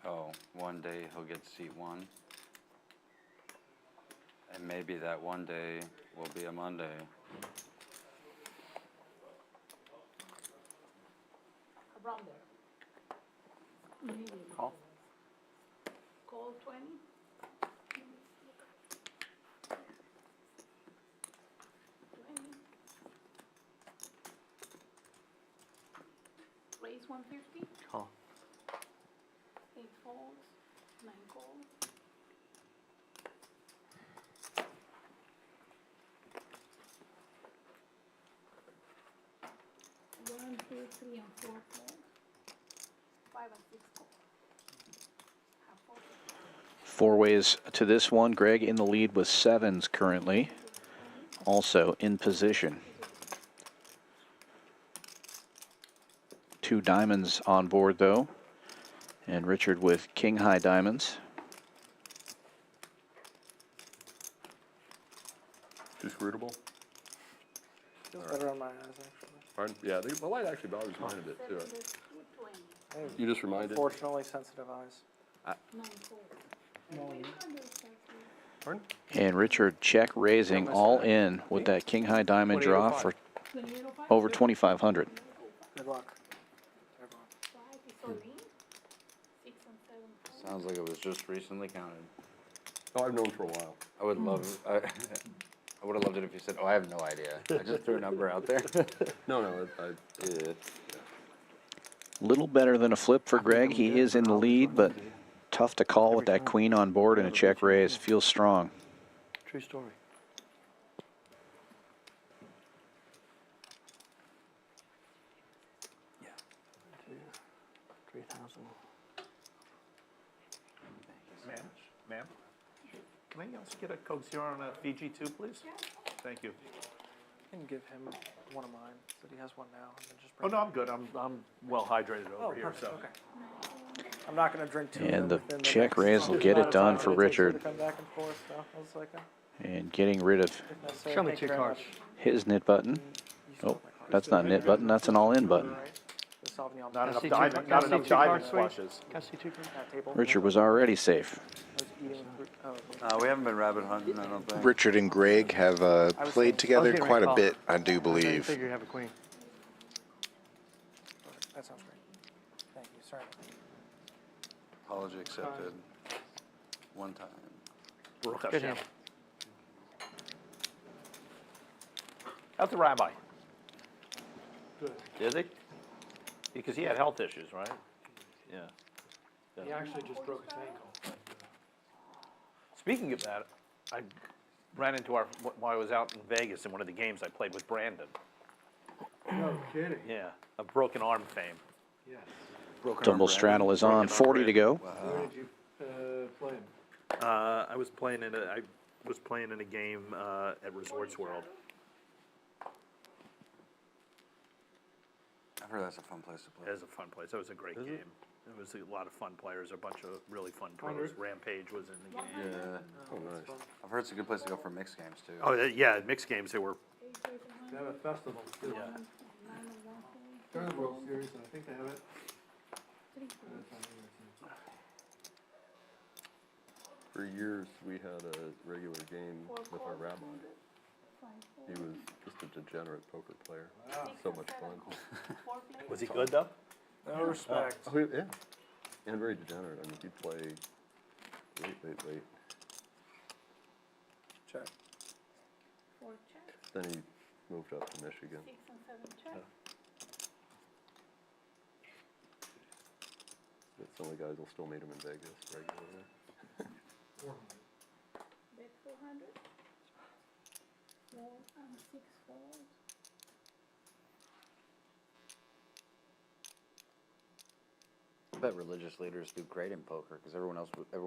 [SPEAKER 6] Oh, one day he'll get seat 1. And maybe that one day will be a Monday.
[SPEAKER 11] Around there.
[SPEAKER 5] Call.
[SPEAKER 11] Call 20. Raise 150.
[SPEAKER 9] Call.
[SPEAKER 11] 8 folds. 9 calls. 1, 2, 3, and 4 calls. 5 and 6 calls. Half fold.
[SPEAKER 1] 4 ways to this one. Greg in the lead with 7s currently. Also in position. 2 diamonds on board though. And Richard with king high diamonds.
[SPEAKER 3] Too scrutable?
[SPEAKER 5] Feels better on my eyes, actually.
[SPEAKER 3] Pardon? Yeah, the light actually bothers mine a bit too.
[SPEAKER 11] 220.
[SPEAKER 5] I have
[SPEAKER 3] You just reminded.
[SPEAKER 5] unfortunately sensitive eyes.
[SPEAKER 11] 9 folds.
[SPEAKER 3] Pardon?
[SPEAKER 1] And Richard check raising all in with that king high diamond draw for
[SPEAKER 11] 2805.
[SPEAKER 1] over 2,500.
[SPEAKER 5] Good luck, everyone.
[SPEAKER 11] 5 is all in. 6 and 7 folds.
[SPEAKER 6] Sounds like it was just recently counted.
[SPEAKER 3] Oh, I've known for a while.
[SPEAKER 6] I would love, I would have loved it if you said, oh, I have no idea. I just threw a number out there.
[SPEAKER 3] No,
[SPEAKER 6] Yeah.
[SPEAKER 1] Little better than a flip for Greg. He is in the lead, but tough to call with that queen on board and a check raise. Feels strong.
[SPEAKER 9] True story.
[SPEAKER 12] Yeah.
[SPEAKER 9] 3,000.
[SPEAKER 12] Ma'am? Can I also get a Coke Zero on a Fiji too, please? Thank you.
[SPEAKER 5] You can give him one of mine, so he has one now, and then just
[SPEAKER 12] Oh,
[SPEAKER 5] bring
[SPEAKER 12] no, I'm good. I'm well hydrated
[SPEAKER 5] Oh,
[SPEAKER 12] over here,
[SPEAKER 5] perfect,
[SPEAKER 12] so.
[SPEAKER 5] okay. I'm not gonna drink 2 of them
[SPEAKER 1] And the
[SPEAKER 5] within
[SPEAKER 1] check
[SPEAKER 5] next
[SPEAKER 1] raise will get
[SPEAKER 5] amount
[SPEAKER 1] it
[SPEAKER 5] of
[SPEAKER 1] done
[SPEAKER 5] time
[SPEAKER 1] for
[SPEAKER 5] that it takes me to
[SPEAKER 1] Richard.
[SPEAKER 5] come back and forth, so I was like,
[SPEAKER 1] And getting rid of
[SPEAKER 5] if necessary,
[SPEAKER 9] Show me
[SPEAKER 5] thank you
[SPEAKER 9] 2
[SPEAKER 5] very
[SPEAKER 9] cards.
[SPEAKER 5] much.
[SPEAKER 1] his knit button.
[SPEAKER 5] You still
[SPEAKER 1] Oh.
[SPEAKER 5] have my card.
[SPEAKER 1] That's not an it button, that's an all-in button.
[SPEAKER 5] The Sauvignon
[SPEAKER 7] Not
[SPEAKER 5] Blanc.
[SPEAKER 7] enough
[SPEAKER 9] see two-
[SPEAKER 7] diamond,
[SPEAKER 9] can I
[SPEAKER 7] not
[SPEAKER 9] see
[SPEAKER 7] enough
[SPEAKER 9] two
[SPEAKER 7] diamond
[SPEAKER 9] cards, sweet?
[SPEAKER 7] flushes.
[SPEAKER 9] Can I see two cards?
[SPEAKER 5] That table.
[SPEAKER 1] Richard was already safe.
[SPEAKER 5] I was eating through,
[SPEAKER 6] We haven't been rabbit hunting, I don't think.
[SPEAKER 2] Richard and Greg have played together
[SPEAKER 9] getting
[SPEAKER 2] quite a
[SPEAKER 9] ready to
[SPEAKER 2] bit, I do
[SPEAKER 9] I didn't
[SPEAKER 2] believe.
[SPEAKER 9] figure you have a queen.
[SPEAKER 5] that sounds great. Thank you. Sorry.
[SPEAKER 6] Apology accepted. One time.
[SPEAKER 7] Baruch
[SPEAKER 9] Good
[SPEAKER 7] Hashem.
[SPEAKER 9] hand.
[SPEAKER 7] How's the rabbi? Good. Is he? Because he had health issues, right? Yeah.
[SPEAKER 4] He actually just broke his ankle.
[SPEAKER 7] Speaking of that, I ran into while I was out in Vegas in one of the games I played with Brandon.
[SPEAKER 4] No kidding.
[SPEAKER 7] Yeah, a broken arm fame.
[SPEAKER 4] Yes.
[SPEAKER 1] Tumble straddle is on, 40 to go.
[SPEAKER 4] Where did you play him?
[SPEAKER 12] I was playing in a game at Resorts World.
[SPEAKER 6] I've heard that's a fun place to play.
[SPEAKER 12] It was a fun place. That was a great game. It was a lot of fun players, a bunch of really fun pros.
[SPEAKER 4] 100.
[SPEAKER 12] Rampage was in the game.
[SPEAKER 6] Yeah.
[SPEAKER 10] Oh, nice.
[SPEAKER 6] I've heard it's a good place to go for mixed games too.
[SPEAKER 12] Oh, yeah, mixed games, they were,
[SPEAKER 4] They have a festival. too.
[SPEAKER 12] yeah.
[SPEAKER 4] They're in the World Series, and I think they have it.
[SPEAKER 3] For years, we had a regular game with our rabbi. He was just a degenerate poker player. So much fun.
[SPEAKER 12] Was he good though?
[SPEAKER 4] No respect.
[SPEAKER 3] Oh, yeah. And very degenerate. I mean, he'd play late.
[SPEAKER 5] Check.
[SPEAKER 11] 4 check,
[SPEAKER 3] Then he moved up to Michigan.
[SPEAKER 11] 6 and 7 check.
[SPEAKER 3] But some of the guys will still meet him in Vegas regularly.
[SPEAKER 11] Bet 400. 4 and 6 fold.
[SPEAKER 6] I bet religious leaders do great in poker because everyone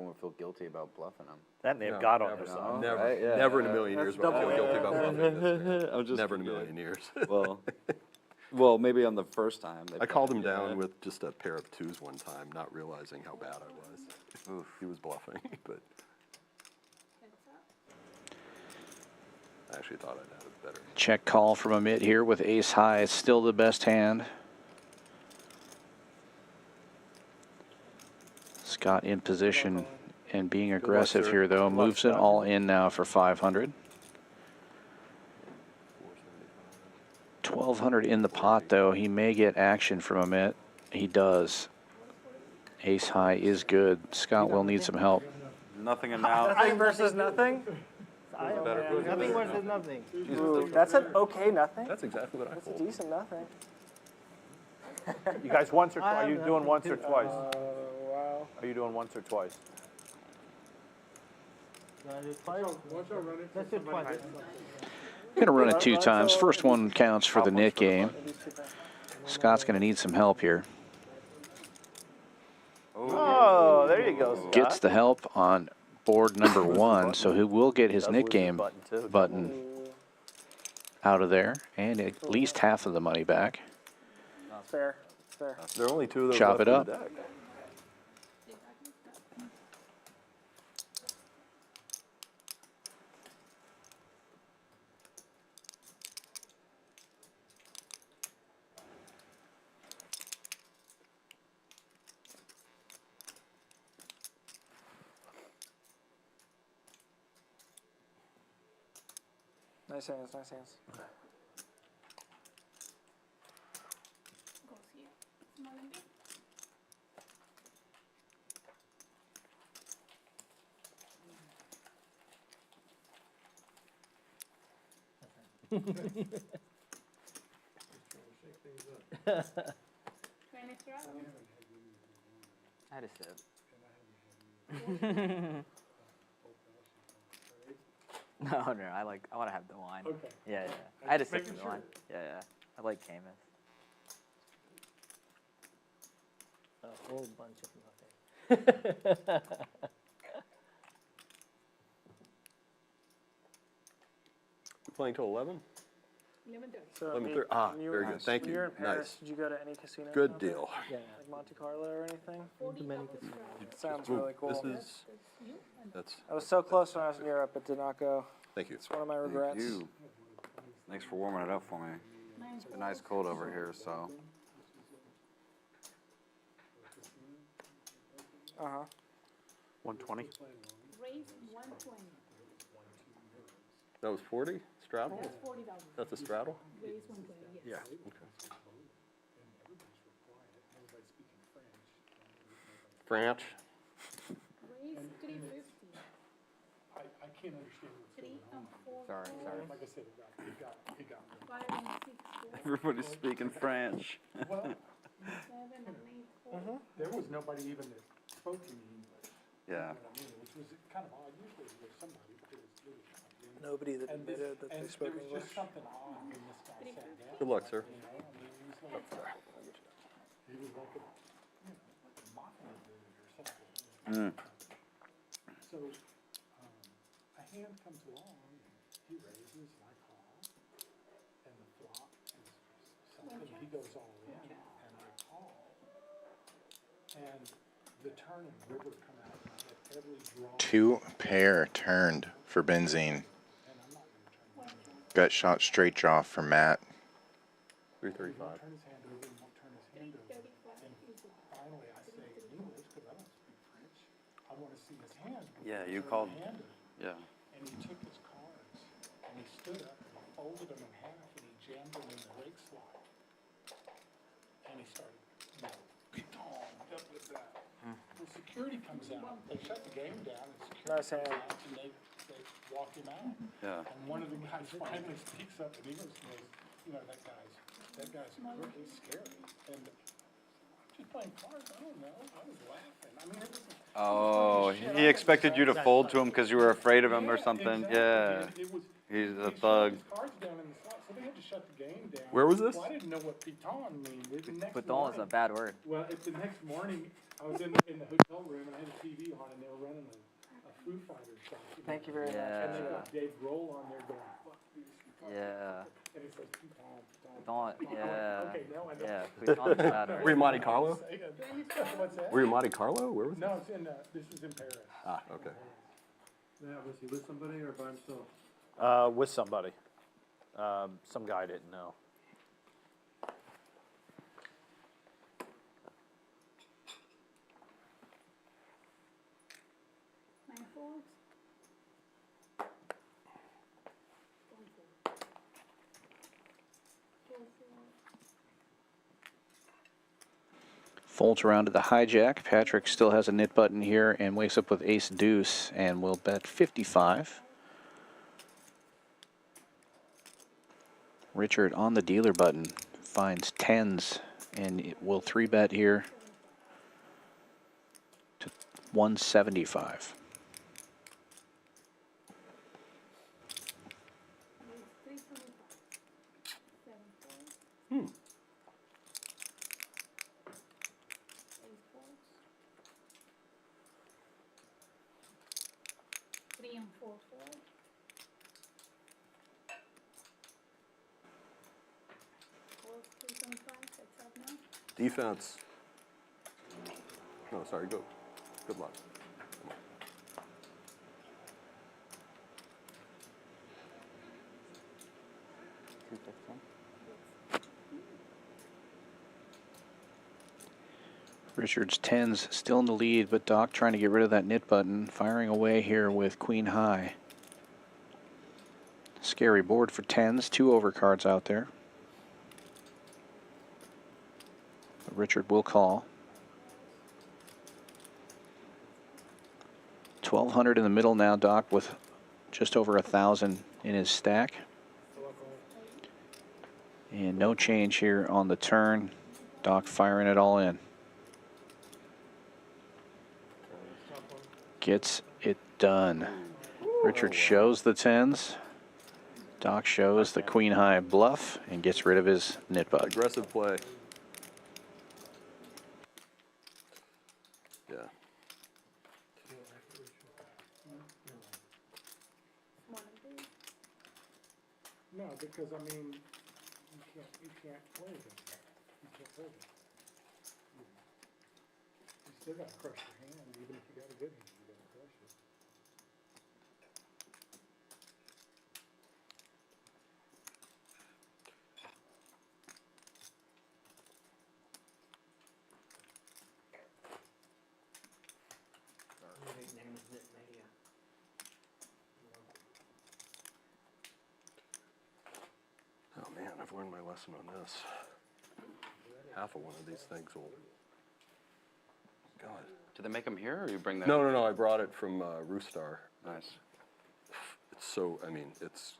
[SPEAKER 6] would feel guilty about bluffing them.
[SPEAKER 12] That name
[SPEAKER 3] No,
[SPEAKER 12] God on
[SPEAKER 3] never.
[SPEAKER 12] their side.
[SPEAKER 3] Never,
[SPEAKER 6] Right? Yeah.
[SPEAKER 3] never in a million years would I feel guilty about bluffing.
[SPEAKER 6] I'm just
[SPEAKER 3] Never in a million years.
[SPEAKER 6] well, maybe on the first time.
[SPEAKER 3] I called him down with just a pair of twos one time, not realizing how bad I was.
[SPEAKER 6] Oof.
[SPEAKER 3] He was bluffing, but
[SPEAKER 11] Heads up.
[SPEAKER 3] I actually thought I'd had it better.
[SPEAKER 1] Check call from Amit here with ace high. It's still the best hand. Scott in position and being aggressive
[SPEAKER 3] sir.
[SPEAKER 1] here, though.
[SPEAKER 3] Good luck,
[SPEAKER 1] Moves it
[SPEAKER 3] Scott.
[SPEAKER 1] all in now for 500. 1,200 in the pot, though. He may get action from Amit. He does. Ace high is good. Scott will need some help.
[SPEAKER 6] Nothing and now.
[SPEAKER 5] Nothing versus nothing.
[SPEAKER 9] Nothing versus nothing.
[SPEAKER 5] Ooh, that's an okay nothing.
[SPEAKER 3] That's exactly what I
[SPEAKER 5] That's a
[SPEAKER 3] pulled.
[SPEAKER 5] decent nothing.
[SPEAKER 7] You guys once or twice? Are you doing once or twice?
[SPEAKER 5] Wow.
[SPEAKER 7] Are you doing once or twice?
[SPEAKER 4] Once I run into
[SPEAKER 9] Let's do
[SPEAKER 4] somebody.
[SPEAKER 9] twice.
[SPEAKER 1] Going to run it 2 times. First one counts for the nit game. Scott's going to need some help here.
[SPEAKER 7] Oh, there you go, Scott.
[SPEAKER 1] Gets the help on board number 1, so he will get his
[SPEAKER 7] Does
[SPEAKER 1] nit
[SPEAKER 7] lose his
[SPEAKER 1] game
[SPEAKER 7] button, too.
[SPEAKER 1] button out of there and at least half of the money back.
[SPEAKER 5] Fair. Fair.
[SPEAKER 3] There are only two of those
[SPEAKER 1] Chop
[SPEAKER 3] left
[SPEAKER 1] it
[SPEAKER 3] in
[SPEAKER 1] up.
[SPEAKER 3] the deck.
[SPEAKER 5] Nice hands. Nice hands.
[SPEAKER 11] Goes here. Small and big. Twenty straddles.
[SPEAKER 8] I had a sip. No, I want to have the wine.
[SPEAKER 4] Okay.
[SPEAKER 8] Yeah. I had a sip
[SPEAKER 4] Making
[SPEAKER 8] of the
[SPEAKER 4] sure.
[SPEAKER 8] wine. Yeah. I like Camus.
[SPEAKER 9] A whole bunch of nothing.
[SPEAKER 3] We're playing till 11?
[SPEAKER 11] 11:30.
[SPEAKER 5] So,
[SPEAKER 3] 11:30. Ah,
[SPEAKER 5] when you
[SPEAKER 3] very
[SPEAKER 5] were-
[SPEAKER 3] good. Thank
[SPEAKER 5] when
[SPEAKER 3] you.
[SPEAKER 5] you were in Paris,
[SPEAKER 3] Nice.
[SPEAKER 5] did you go to any casino?
[SPEAKER 3] Good
[SPEAKER 5] out there?
[SPEAKER 3] deal.
[SPEAKER 9] Yeah.
[SPEAKER 5] Like Monte Carlo or anything?
[SPEAKER 11] 40
[SPEAKER 9] Dominican.
[SPEAKER 11] double straddles.
[SPEAKER 5] Sounds
[SPEAKER 3] Ooh,
[SPEAKER 5] really cool.
[SPEAKER 3] This is,
[SPEAKER 11] That's you and
[SPEAKER 3] that's,
[SPEAKER 5] I was so close when I was in Europe, but did not go.
[SPEAKER 3] thank you.
[SPEAKER 5] It's one of my regrets.
[SPEAKER 6] Thank you. Thanks for warming it up for me.
[SPEAKER 11] Nine
[SPEAKER 6] a nice cold over here, so.
[SPEAKER 5] Uh-huh.
[SPEAKER 12] 120?
[SPEAKER 11] Raise 120.
[SPEAKER 3] That was 40? Straddle?
[SPEAKER 11] That's $40.
[SPEAKER 3] That's a straddle?
[SPEAKER 11] Raise 120, yes.
[SPEAKER 3] French?
[SPEAKER 11] Raise 350.
[SPEAKER 4] I can't understand what's
[SPEAKER 11] 3
[SPEAKER 4] going on.
[SPEAKER 11] and 4.
[SPEAKER 8] Sorry.
[SPEAKER 4] Like I said, it got me.
[SPEAKER 11] 5 and 6, 4.
[SPEAKER 6] Everybody's speaking French.
[SPEAKER 4] Well,
[SPEAKER 11] 7 and 8, 4.
[SPEAKER 4] there was nobody even that spoke any English.
[SPEAKER 6] Yeah.
[SPEAKER 4] You know what I mean? Which was kind of odd. Usually there's somebody, but it was really odd. You know?
[SPEAKER 5] Nobody that
[SPEAKER 4] And
[SPEAKER 5] admitted that they spoke
[SPEAKER 4] there was
[SPEAKER 5] English.
[SPEAKER 4] just something odd when this guy sat down.
[SPEAKER 3] Good luck, sir.
[SPEAKER 4] You know, I mean, he was like, he was like a, you know, like a mafia dude or something. So, a hand comes along, and he raises, and I call, and the flop is something, he goes all in, and I call, and the turn and river come out, and I had every draw,
[SPEAKER 2] 2 pair turned for Benzine.
[SPEAKER 4] and I'm not gonna turn.
[SPEAKER 2] Gut shot straight draw for Matt.
[SPEAKER 3] 335.
[SPEAKER 4] Won't turn his hand over, and won't turn his hand over.
[SPEAKER 11] 35
[SPEAKER 4] And
[SPEAKER 11] is the
[SPEAKER 4] finally, I say in English, because I don't speak French, I want to see his hand.
[SPEAKER 6] Yeah, you
[SPEAKER 4] Turn
[SPEAKER 6] called.
[SPEAKER 4] the hand over.
[SPEAKER 6] Yeah.
[SPEAKER 4] And he took his cards, and he stood up, and he folded them in half, and he jammed them in the rake slot. And he started, you know, up with that. Well, security comes out, they shut the game down, and security
[SPEAKER 5] Nice
[SPEAKER 4] comes
[SPEAKER 5] hand.
[SPEAKER 4] out, and they walk him out.
[SPEAKER 6] Yeah.
[SPEAKER 4] And one of the guys finally speaks up, and he goes, you know, that guy's crook, he's scary. And I'm just playing cards, I don't know, I was laughing, I mean, it was.
[SPEAKER 6] Oh, he expected you to fold to him because you were afraid of him or something.
[SPEAKER 4] Exactly.
[SPEAKER 6] Yeah.
[SPEAKER 4] And it was,
[SPEAKER 6] He's a
[SPEAKER 4] he shoved
[SPEAKER 6] thug.
[SPEAKER 4] his cards down in the slot, so they had to shut the game down.
[SPEAKER 3] Where was this?
[SPEAKER 4] Well, I didn't know what piton means. The next
[SPEAKER 8] But is a
[SPEAKER 4] morning-
[SPEAKER 8] bad word.
[SPEAKER 4] Well, the next morning, I was in the hotel room, and I had a TV on, and they were running a Foo Fighters song.
[SPEAKER 5] Thank you very much.
[SPEAKER 4] And they
[SPEAKER 8] Yeah.
[SPEAKER 4] got Dave Grohl on there going, fuck this. fuck
[SPEAKER 8] Yeah.
[SPEAKER 4] this," And he says, piton, piton.
[SPEAKER 8] Don't, yeah.
[SPEAKER 4] Okay, now I know.
[SPEAKER 8] Yeah, Pluton's a bad
[SPEAKER 3] Were you
[SPEAKER 8] word.
[SPEAKER 3] Monte Carlo?
[SPEAKER 4] What's that?
[SPEAKER 3] Were you Monte Carlo? Where was
[SPEAKER 4] No, it's in, this is in Paris.
[SPEAKER 3] Ah, okay.
[SPEAKER 10] Matt, was he with somebody or by himself?
[SPEAKER 7] With somebody. Some guy I didn't know.
[SPEAKER 11] Nine folds.
[SPEAKER 1] Folds around to the hijack. Patrick still has a knit button here and wakes up with ace deuce and will bet 55. Richard on the dealer button finds tens and it will 3-bet here to 175.
[SPEAKER 11] Raise 325. 7 folds. Ace folds. 3 and 4 folds. Folds 325. That's up now.
[SPEAKER 3] Defense. No, sorry, go. Good luck.
[SPEAKER 1] Richard's tens still in the lead, but Doc trying to get rid of that knit button, firing away here with queen high. Scary board for tens, 2 overcards out there. But Richard will call. 1,200 in the middle now, Doc, with just over 1,000 in his stack. And no change here on the turn. Doc firing it all in. Gets it done. Richard shows the tens. Doc shows the queen high bluff and gets rid of his knit bug.
[SPEAKER 3] Aggressive play. Yeah.
[SPEAKER 11] One and 2.
[SPEAKER 4] No, because I mean, you can't play against that. You can't play against that. You still gotta crush your hand, even if you got a good hand, you gotta crush it.
[SPEAKER 3] learned my lesson on this. Half of one of these things will. God.
[SPEAKER 6] Do they make them here, or you bring that?
[SPEAKER 3] No. I brought it from Roostar.
[SPEAKER 6] Nice.
[SPEAKER 3] It's so. I mean, it's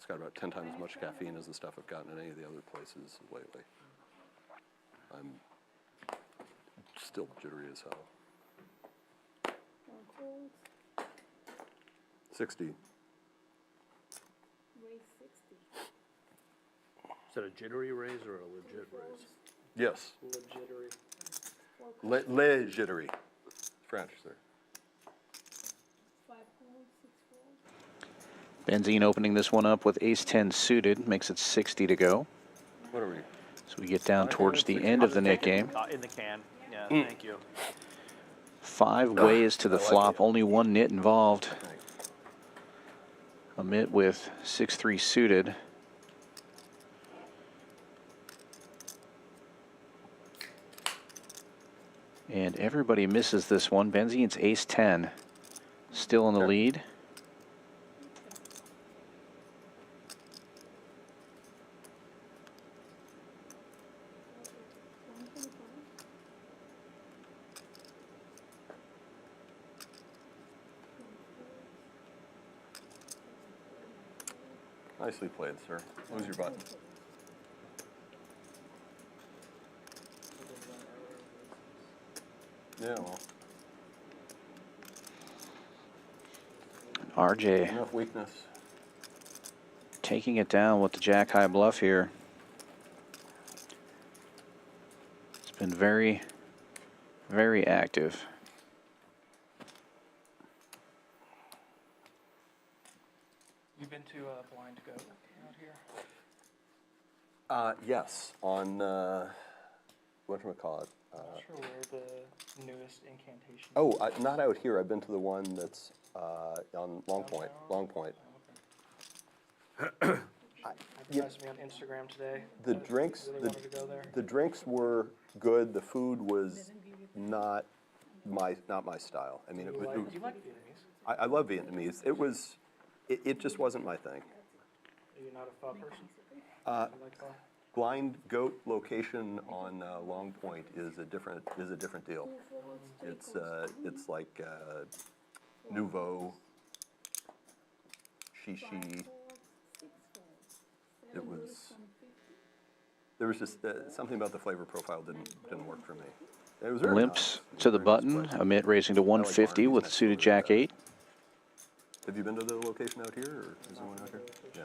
[SPEAKER 3] got about 10 times as much caffeine as the stuff I've gotten in any of the other places lately. I'm still jittery as hell. 60.
[SPEAKER 11] Raise 60.
[SPEAKER 7] Is that a jittery raise or a legit raise?
[SPEAKER 3] Yes.
[SPEAKER 4] Legittery.
[SPEAKER 3] Le jittery. French, sir.
[SPEAKER 11] 5 folds, 6 folds.
[SPEAKER 1] Benzine opening this one up with ace-10 suited, makes it 60 to go.
[SPEAKER 3] What are we?
[SPEAKER 1] So we get down towards the end of the net game.
[SPEAKER 7] In the can. Yeah, thank you.
[SPEAKER 1] 5 ways to the flop, only 1 nit involved. Amit with 6-3 suited. And everybody misses this one. Benzine's ace-10, still in the lead.
[SPEAKER 3] Nicely played, sir. What was your button? Yeah, well,
[SPEAKER 1] RJ
[SPEAKER 3] enough weakness.
[SPEAKER 1] taking it down with the jack-high bluff here. It's been very, very active.
[SPEAKER 5] You've been to Blind Goat out here?
[SPEAKER 3] Yes, on, whatchamacallit?
[SPEAKER 5] Not sure where the newest incantation.
[SPEAKER 3] Oh, not out here. I've been to the one that's on Long Point. Long Point.
[SPEAKER 5] Advertised me on Instagram today.
[SPEAKER 3] The
[SPEAKER 5] I
[SPEAKER 3] drinks,
[SPEAKER 5] really wanted to go there.
[SPEAKER 3] the drinks were good. The food was not my style. I mean,
[SPEAKER 5] Do you like Vietnamese?
[SPEAKER 3] I love Vietnamese. It just wasn't my thing.
[SPEAKER 5] Are you not a pho person?
[SPEAKER 3] Uh,
[SPEAKER 5] You like pho?
[SPEAKER 3] Blind Goat location on Long Point is a different deal. It's like nouveau, shishi. It was. There was just something about the flavor profile didn't work for me. It was very
[SPEAKER 1] Limps
[SPEAKER 3] nice. It was
[SPEAKER 1] to the
[SPEAKER 3] very
[SPEAKER 1] button.
[SPEAKER 3] nice place.
[SPEAKER 1] Amit raising to 150 with suited jack-8.
[SPEAKER 3] Have you been to the location out here, or is there one out here? Yeah.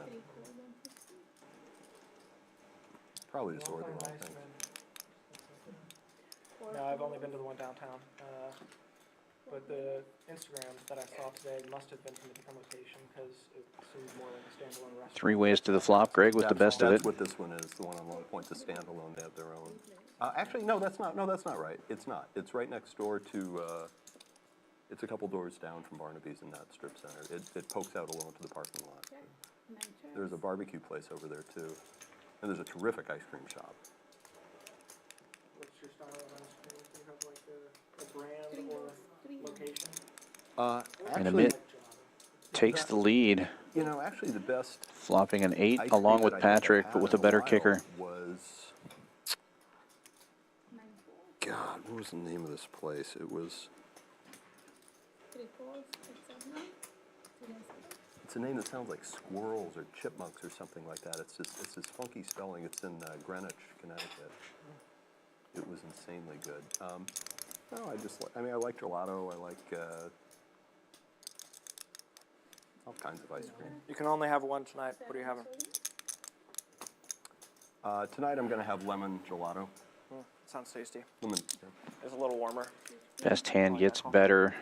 [SPEAKER 3] Probably just ordered the wrong thing.
[SPEAKER 5] No, I've only been to the one downtown. But the Instagrams that I saw today must have been from a different location because it seemed more like a standalone restaurant.
[SPEAKER 1] 3 ways to the flop. Greg with the best of
[SPEAKER 3] That's
[SPEAKER 1] it.
[SPEAKER 3] what this one is. The one on Long Point, the standalone. They have their own. Actually, no, that's not. No, that's not right. It's not. It's right next door to. It's a couple doors down from Barnaby's in that strip center. It pokes out alone to the parking lot. There's a barbecue place over there too, and there's a terrific ice cream shop.
[SPEAKER 5] What's your style of ice cream? Do you have like a brand or location?
[SPEAKER 1] And
[SPEAKER 3] Actually,
[SPEAKER 1] Amit takes the lead,
[SPEAKER 3] you know, actually the best
[SPEAKER 1] flopping an 8
[SPEAKER 3] ice
[SPEAKER 1] along
[SPEAKER 3] cream
[SPEAKER 1] with
[SPEAKER 3] that I think I've
[SPEAKER 1] Patrick,
[SPEAKER 3] had
[SPEAKER 1] but with
[SPEAKER 3] in
[SPEAKER 1] a better
[SPEAKER 3] while
[SPEAKER 1] kicker.
[SPEAKER 3] Was God, what was the name of this place? It was. It's a name that sounds like squirrels or chipmunks or something like that. It's this funky spelling. It's in Greenwich, Connecticut. It was insanely good. No, I like gelato. I like all kinds of ice cream.
[SPEAKER 5] You can only have one tonight. What are you having?
[SPEAKER 3] Tonight I'm going to have lemon gelato.
[SPEAKER 5] Sounds tasty.
[SPEAKER 3] Lemon.
[SPEAKER 5] It's a little warmer.
[SPEAKER 1] Best hand gets better.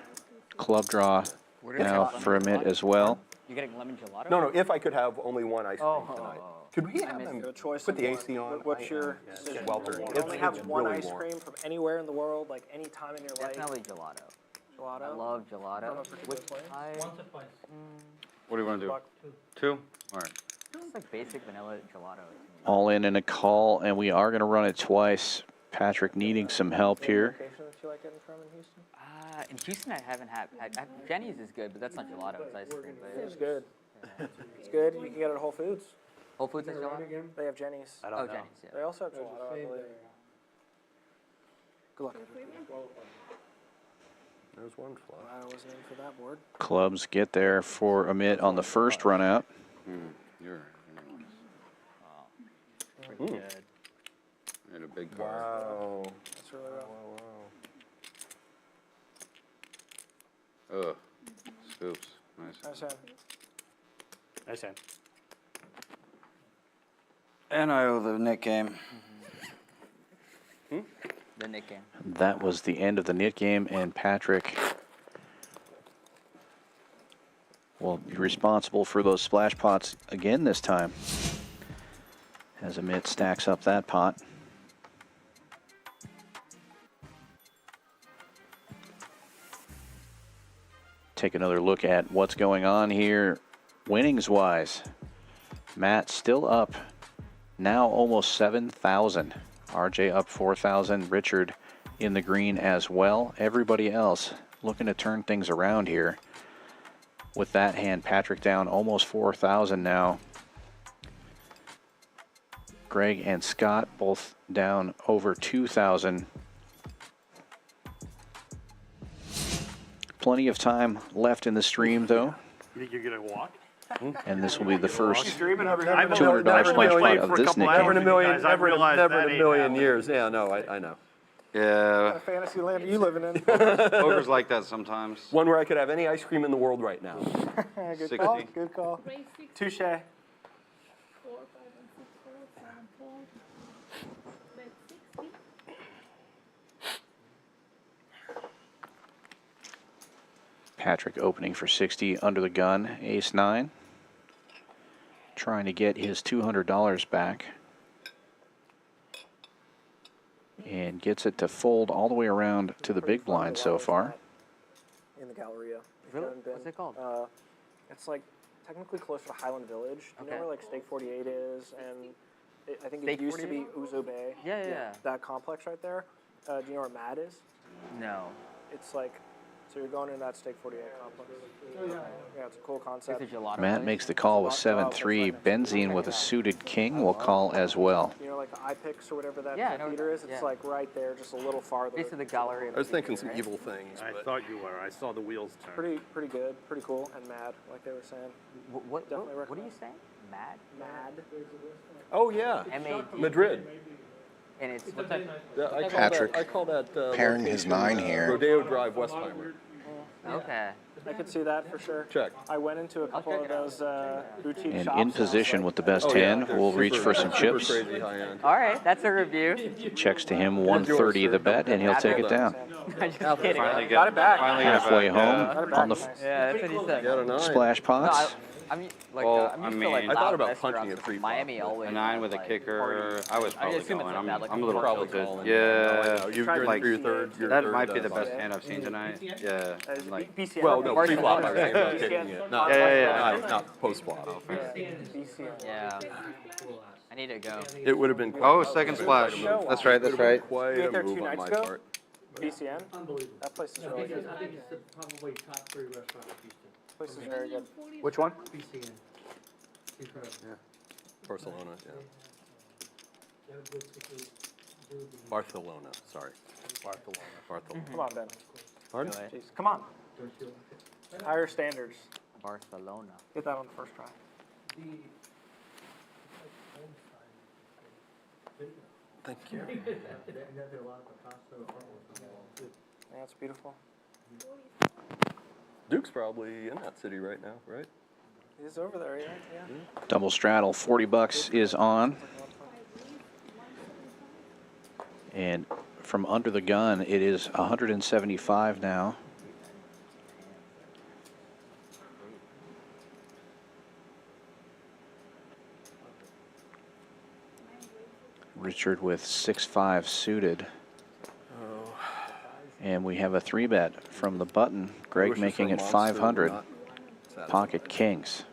[SPEAKER 1] Club draw now for Amit as well.
[SPEAKER 8] You're getting lemon gelato?
[SPEAKER 3] No, if I could have only one ice cream tonight. Could we have
[SPEAKER 8] missed
[SPEAKER 3] them
[SPEAKER 5] Good choice.
[SPEAKER 3] put the AC on?
[SPEAKER 5] What's your decision?
[SPEAKER 3] Welter.
[SPEAKER 5] You can only have one
[SPEAKER 3] really
[SPEAKER 5] ice
[SPEAKER 3] warm.
[SPEAKER 5] cream from anywhere in the world, like any time in your life.
[SPEAKER 8] Definitely gelato. I
[SPEAKER 5] Gelato.
[SPEAKER 8] love gelato. Which I
[SPEAKER 10] Once or twice.
[SPEAKER 6] What do you want to do?
[SPEAKER 5] Buck.
[SPEAKER 6] 2? All right.
[SPEAKER 8] it's like basic vanilla gelato.
[SPEAKER 1] All in a call, and we are going to run it twice. Patrick needing some help
[SPEAKER 5] Any
[SPEAKER 1] here.
[SPEAKER 5] location that you like getting from in Houston?
[SPEAKER 8] In Houston, I haven't had. Jenny's is good, but that's not gelato. It's ice cream. But
[SPEAKER 5] It's good. It's good. You can get it at Whole Foods.
[SPEAKER 8] Whole Foods is still on?
[SPEAKER 5] They have Jenny's.
[SPEAKER 7] I don't
[SPEAKER 8] Oh,
[SPEAKER 7] know.
[SPEAKER 8] Jenny's, yeah.
[SPEAKER 5] They also have gelato, I believe. Good luck.
[SPEAKER 3] There's one fly.
[SPEAKER 5] I wasn't in for that board.
[SPEAKER 1] Clubs get there for Amit on the first run out.
[SPEAKER 6] You're
[SPEAKER 8] Pretty good.
[SPEAKER 6] in a big car.
[SPEAKER 3] Wow.
[SPEAKER 5] That's really rough.
[SPEAKER 6] Ugh. Scoops. Nice.
[SPEAKER 5] Nice hand.
[SPEAKER 7] Nice hand.
[SPEAKER 6] And I owe the Nick game.
[SPEAKER 8] The Nick game.
[SPEAKER 1] That was the end of the knit game, and Patrick will be responsible for those splash pots again this time, as Amit stacks up that pot. Take another look at what's going on here winnings-wise. Matt still up, now almost 7,000. RJ up 4,000. Richard in the green as well. Everybody else looking to turn things around here. With that hand, Patrick down almost 4,000 now. Greg and Scott both down over 2,000. Plenty of time left in the stream, though.
[SPEAKER 7] You think you're gonna walk?
[SPEAKER 1] And this will be the first
[SPEAKER 7] $200
[SPEAKER 1] $200 splash pot of this Nick
[SPEAKER 3] Never in a
[SPEAKER 1] game.
[SPEAKER 3] million,
[SPEAKER 7] Guys, I
[SPEAKER 3] never
[SPEAKER 7] realize
[SPEAKER 3] in
[SPEAKER 7] that
[SPEAKER 3] a
[SPEAKER 7] ain't
[SPEAKER 3] million
[SPEAKER 7] happening.
[SPEAKER 3] years. Yeah, no, I know.
[SPEAKER 6] Yeah.
[SPEAKER 5] Fantasy land are you living in?
[SPEAKER 6] Poker's like that sometimes.
[SPEAKER 3] One where I could have any ice cream in the world right now.
[SPEAKER 5] Good
[SPEAKER 6] 60.
[SPEAKER 5] call. Good call.
[SPEAKER 11] Raise 6,
[SPEAKER 5] Touche.
[SPEAKER 11] 4, 5, and 6 fold, 7 fold. Bet 60.
[SPEAKER 1] Patrick opening for 60 under the gun, ace 9. Trying to get his $200 back. And gets it to fold all the way around to the big blind so far.
[SPEAKER 5] In the Galleria. If you
[SPEAKER 8] Really?
[SPEAKER 5] haven't been,
[SPEAKER 8] What's it called?
[SPEAKER 5] It's like technically closer to Highland Village. You know
[SPEAKER 8] Okay.
[SPEAKER 5] where like Stake 48 is, and I think
[SPEAKER 8] Stake
[SPEAKER 5] it used to be
[SPEAKER 8] 48?
[SPEAKER 5] Uzo Bay.
[SPEAKER 8] Yeah.
[SPEAKER 5] That complex right there. Do you know where Mad is?
[SPEAKER 8] No.
[SPEAKER 5] It's like, so you're going in that Stake 48 complex. Yeah, it's a cool concept.
[SPEAKER 8] It's a gelato
[SPEAKER 1] Matt
[SPEAKER 8] place.
[SPEAKER 1] makes the call with 7-3. Benzine with a suited king will call as well.
[SPEAKER 5] You know, like the iPix or whatever that
[SPEAKER 8] Yeah, I know
[SPEAKER 5] theater is? It's
[SPEAKER 8] yeah.
[SPEAKER 5] like right there, just a little farther.
[SPEAKER 8] Basically the gallery.
[SPEAKER 3] I was thinking some evil things,
[SPEAKER 7] I
[SPEAKER 3] but
[SPEAKER 7] thought you were. I saw the wheels turn.
[SPEAKER 5] Pretty good, pretty cool, and Mad, like they were saying.
[SPEAKER 8] What
[SPEAKER 5] Definitely
[SPEAKER 8] are you
[SPEAKER 5] recommend.
[SPEAKER 8] saying? Mad?
[SPEAKER 5] Mad.
[SPEAKER 3] oh yeah,
[SPEAKER 8] M-A-D.
[SPEAKER 3] Madrid.
[SPEAKER 8] And it's what's that?
[SPEAKER 3] Yeah,
[SPEAKER 2] Patrick
[SPEAKER 3] I call that
[SPEAKER 2] pairing his 9 here.
[SPEAKER 3] Rodeo Drive, Westheimer.
[SPEAKER 8] Okay.
[SPEAKER 5] I could see that for sure.
[SPEAKER 3] Check.
[SPEAKER 5] I went into a couple
[SPEAKER 8] check
[SPEAKER 5] of
[SPEAKER 8] it out.
[SPEAKER 5] those boutique
[SPEAKER 1] And
[SPEAKER 5] shops.
[SPEAKER 1] in position with the best
[SPEAKER 3] Oh, yeah,
[SPEAKER 1] hand.
[SPEAKER 3] they're
[SPEAKER 1] We'll reach
[SPEAKER 3] super-
[SPEAKER 1] for some
[SPEAKER 3] super
[SPEAKER 1] chips.
[SPEAKER 3] Crazy high end.
[SPEAKER 8] All right, that's a review.
[SPEAKER 1] Checks to him 130 the bet, and he'll take it down.
[SPEAKER 8] I'm just kidding.
[SPEAKER 5] Got it back.
[SPEAKER 1] Halfway home on the
[SPEAKER 8] Yeah, that's what he said.
[SPEAKER 3] Got a 9.
[SPEAKER 1] splash
[SPEAKER 8] No,
[SPEAKER 1] pots.
[SPEAKER 8] I mean, like,
[SPEAKER 6] Well,
[SPEAKER 8] I'm
[SPEAKER 6] I
[SPEAKER 8] used to like
[SPEAKER 6] mean-
[SPEAKER 3] I thought
[SPEAKER 8] loud
[SPEAKER 3] about
[SPEAKER 8] restaurants
[SPEAKER 3] punching a
[SPEAKER 8] with
[SPEAKER 3] 3-flop.
[SPEAKER 8] Miami always.
[SPEAKER 6] A 9 with a
[SPEAKER 8] like,
[SPEAKER 6] kicker.
[SPEAKER 8] parties.
[SPEAKER 6] I was probably
[SPEAKER 8] assume it's
[SPEAKER 6] going.
[SPEAKER 8] like
[SPEAKER 6] I'm,
[SPEAKER 8] that, like
[SPEAKER 6] I'm a
[SPEAKER 8] a
[SPEAKER 6] little
[SPEAKER 8] probably
[SPEAKER 6] tilted.
[SPEAKER 3] calling.
[SPEAKER 6] Yeah.
[SPEAKER 3] You're
[SPEAKER 6] like,
[SPEAKER 3] your third.
[SPEAKER 6] that might be the best hand I've seen tonight. Yeah. Like,
[SPEAKER 5] BCN.
[SPEAKER 3] Well, no,
[SPEAKER 8] Barcelona.
[SPEAKER 3] pre-flop. I was thinking about taking it. Not,
[SPEAKER 6] Yeah.
[SPEAKER 3] not post-flop.
[SPEAKER 5] BCN.
[SPEAKER 8] Yeah. I need to go.
[SPEAKER 3] It would have been.
[SPEAKER 6] oh, second splash. That's right. That's right.
[SPEAKER 3] Quite
[SPEAKER 5] You
[SPEAKER 3] a
[SPEAKER 5] ate there
[SPEAKER 3] move
[SPEAKER 5] 2
[SPEAKER 3] on
[SPEAKER 5] nights
[SPEAKER 3] my
[SPEAKER 5] ago?
[SPEAKER 3] part.
[SPEAKER 5] BCN. That place is really good.
[SPEAKER 10] I think it's probably top 3 restaurant in Houston.
[SPEAKER 5] Place is very good.
[SPEAKER 7] Which one?
[SPEAKER 10] BCN. Incredible.
[SPEAKER 3] Barcelona, yeah.
[SPEAKER 10] They have good seafood, good.
[SPEAKER 3] Barcelona, sorry. Barcelona.
[SPEAKER 5] Come on, Ben.
[SPEAKER 3] Pardon?
[SPEAKER 5] Jeez, come on.
[SPEAKER 10] Don't you like it?
[SPEAKER 5] Higher standards.
[SPEAKER 8] Barcelona.
[SPEAKER 5] Get that on the first try.
[SPEAKER 10] The, it's like home style video.
[SPEAKER 3] Thank you.
[SPEAKER 10] And then there are a lot of Picasso artwork on the wall too.
[SPEAKER 5] Yeah, it's beautiful.
[SPEAKER 3] Duke's probably in that city right now, right?
[SPEAKER 5] He's over there, yeah.
[SPEAKER 1] Double straddle, 40 bucks is on. And from under the gun, it is 175 now. Richard with 6-5 suited. And we have a 3-bet from the button. Greg
[SPEAKER 3] Wish
[SPEAKER 1] making
[SPEAKER 3] this
[SPEAKER 1] it
[SPEAKER 3] were Monster,
[SPEAKER 1] 500.
[SPEAKER 3] not Saturday.
[SPEAKER 1] Pocket kings.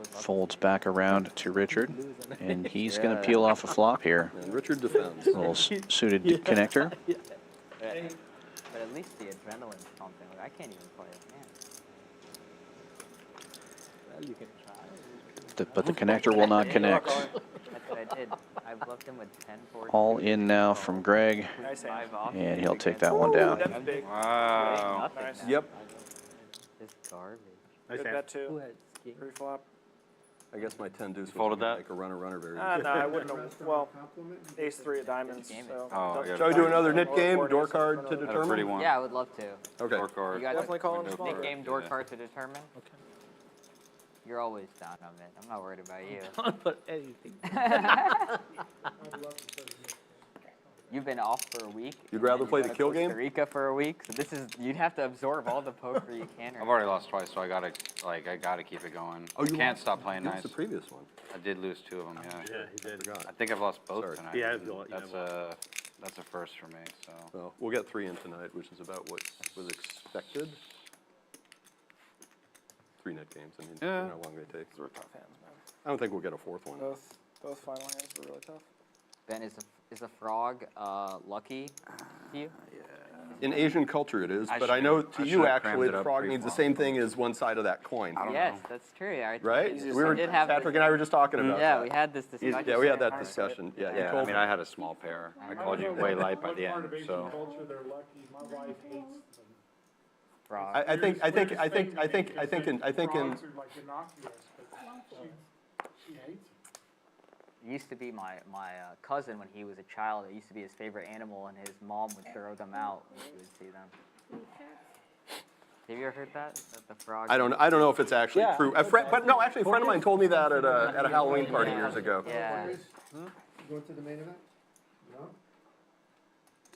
[SPEAKER 1] Folds back around to Richard, and he's going to peel off a flop here.
[SPEAKER 3] And Richard defends.
[SPEAKER 1] Little suited connector.
[SPEAKER 8] But at least the adrenaline's pumping. Like, I can't even play it, man.
[SPEAKER 1] But the connector will not connect.
[SPEAKER 8] That's what I did. I bluffed him with 10, 14.
[SPEAKER 1] All in now from Greg,
[SPEAKER 5] Nice hand.
[SPEAKER 8] 5 off.
[SPEAKER 1] and he'll take that one down.
[SPEAKER 5] That's big.
[SPEAKER 6] Wow.
[SPEAKER 8] Nothing.
[SPEAKER 5] Nice.
[SPEAKER 3] Yep.
[SPEAKER 8] This garbage.
[SPEAKER 5] Good bet too. Pre-flop.
[SPEAKER 3] I guess my 10 deuce
[SPEAKER 6] Folded that?
[SPEAKER 3] make a runner very
[SPEAKER 5] No, I wouldn't have. Well, ace 3 of diamonds. So
[SPEAKER 6] Oh, yeah.
[SPEAKER 3] Shall we do another nit
[SPEAKER 5] Or
[SPEAKER 3] game?
[SPEAKER 5] board
[SPEAKER 3] Door
[SPEAKER 5] ace
[SPEAKER 3] card
[SPEAKER 5] in
[SPEAKER 3] to
[SPEAKER 5] front of
[SPEAKER 6] Had a pretty
[SPEAKER 3] determine?
[SPEAKER 6] one.
[SPEAKER 8] Yeah, I would love to.
[SPEAKER 3] Okay.
[SPEAKER 6] Door card.
[SPEAKER 8] You got
[SPEAKER 5] Definitely calling
[SPEAKER 6] window
[SPEAKER 5] small.
[SPEAKER 8] Nick
[SPEAKER 6] card.
[SPEAKER 8] game door
[SPEAKER 6] Yeah.
[SPEAKER 8] card to determine. Okay. You're always down on it. I'm not worried about you.
[SPEAKER 9] But anything.
[SPEAKER 8] You've been off for a week.
[SPEAKER 3] You'd
[SPEAKER 8] and
[SPEAKER 3] rather
[SPEAKER 8] then
[SPEAKER 3] play
[SPEAKER 8] you
[SPEAKER 3] the
[SPEAKER 8] go to
[SPEAKER 3] kill
[SPEAKER 8] Costa
[SPEAKER 3] game?
[SPEAKER 8] Rica for a week. So this is you'd have to absorb all the poker you can.
[SPEAKER 6] I've already lost twice, so I gotta keep it going.
[SPEAKER 3] Oh, you
[SPEAKER 6] I can't
[SPEAKER 3] lost-
[SPEAKER 6] stop playing
[SPEAKER 3] you
[SPEAKER 6] nice.
[SPEAKER 3] lost the previous one.
[SPEAKER 6] I did lose 2 of them, yeah.
[SPEAKER 12] Yeah, he did.
[SPEAKER 6] I think I've lost both
[SPEAKER 3] Sorry.
[SPEAKER 6] tonight.
[SPEAKER 12] Yeah,
[SPEAKER 6] and
[SPEAKER 12] you
[SPEAKER 6] that's a first for me, so.
[SPEAKER 3] Well, we'll get 3 in tonight, which is about what was expected. 3 net games. I mean,
[SPEAKER 6] Yeah.
[SPEAKER 3] how long they take.
[SPEAKER 5] Those were tough hands, man.
[SPEAKER 3] I don't think we'll get a 4th one.
[SPEAKER 5] Both final hands were really tough.
[SPEAKER 8] Ben, is a frog lucky to you?
[SPEAKER 3] In Asian culture, it is,
[SPEAKER 6] I
[SPEAKER 3] but I
[SPEAKER 6] should've-
[SPEAKER 3] know
[SPEAKER 6] I
[SPEAKER 3] to
[SPEAKER 6] should've
[SPEAKER 3] you,
[SPEAKER 6] crammed
[SPEAKER 3] actually,
[SPEAKER 6] it
[SPEAKER 3] the
[SPEAKER 6] up
[SPEAKER 3] frog means the
[SPEAKER 6] pre-flop.
[SPEAKER 3] same thing as one side of that coin.
[SPEAKER 6] I don't
[SPEAKER 8] Yes,
[SPEAKER 6] know.
[SPEAKER 8] that's true. Yeah,
[SPEAKER 3] Right?
[SPEAKER 8] We
[SPEAKER 3] We were,
[SPEAKER 8] did have
[SPEAKER 3] Patrick and I were just talking about
[SPEAKER 8] Yeah,
[SPEAKER 3] that.
[SPEAKER 8] we had this discussion.
[SPEAKER 3] Yeah, we had that discussion. Yeah,
[SPEAKER 6] Yeah, I mean, I had a small pair. I called you way light by the
[SPEAKER 4] One part
[SPEAKER 6] end,
[SPEAKER 4] of Asian
[SPEAKER 6] so.
[SPEAKER 4] culture, they're lucky. My wife hates them.
[SPEAKER 8] Frog.
[SPEAKER 3] I think in,
[SPEAKER 4] Frogs are like innocuous, but she hates them.
[SPEAKER 8] It used to be my cousin when he was a child. It used to be his favorite animal, and his mom would throw them out when she would see them. Have you ever heard that? That the frog?
[SPEAKER 3] I don't know if it's actually true. But no, actually, a friend of mine told me that at a Halloween party years ago.
[SPEAKER 8] Yeah.
[SPEAKER 13] Going to the main event? No?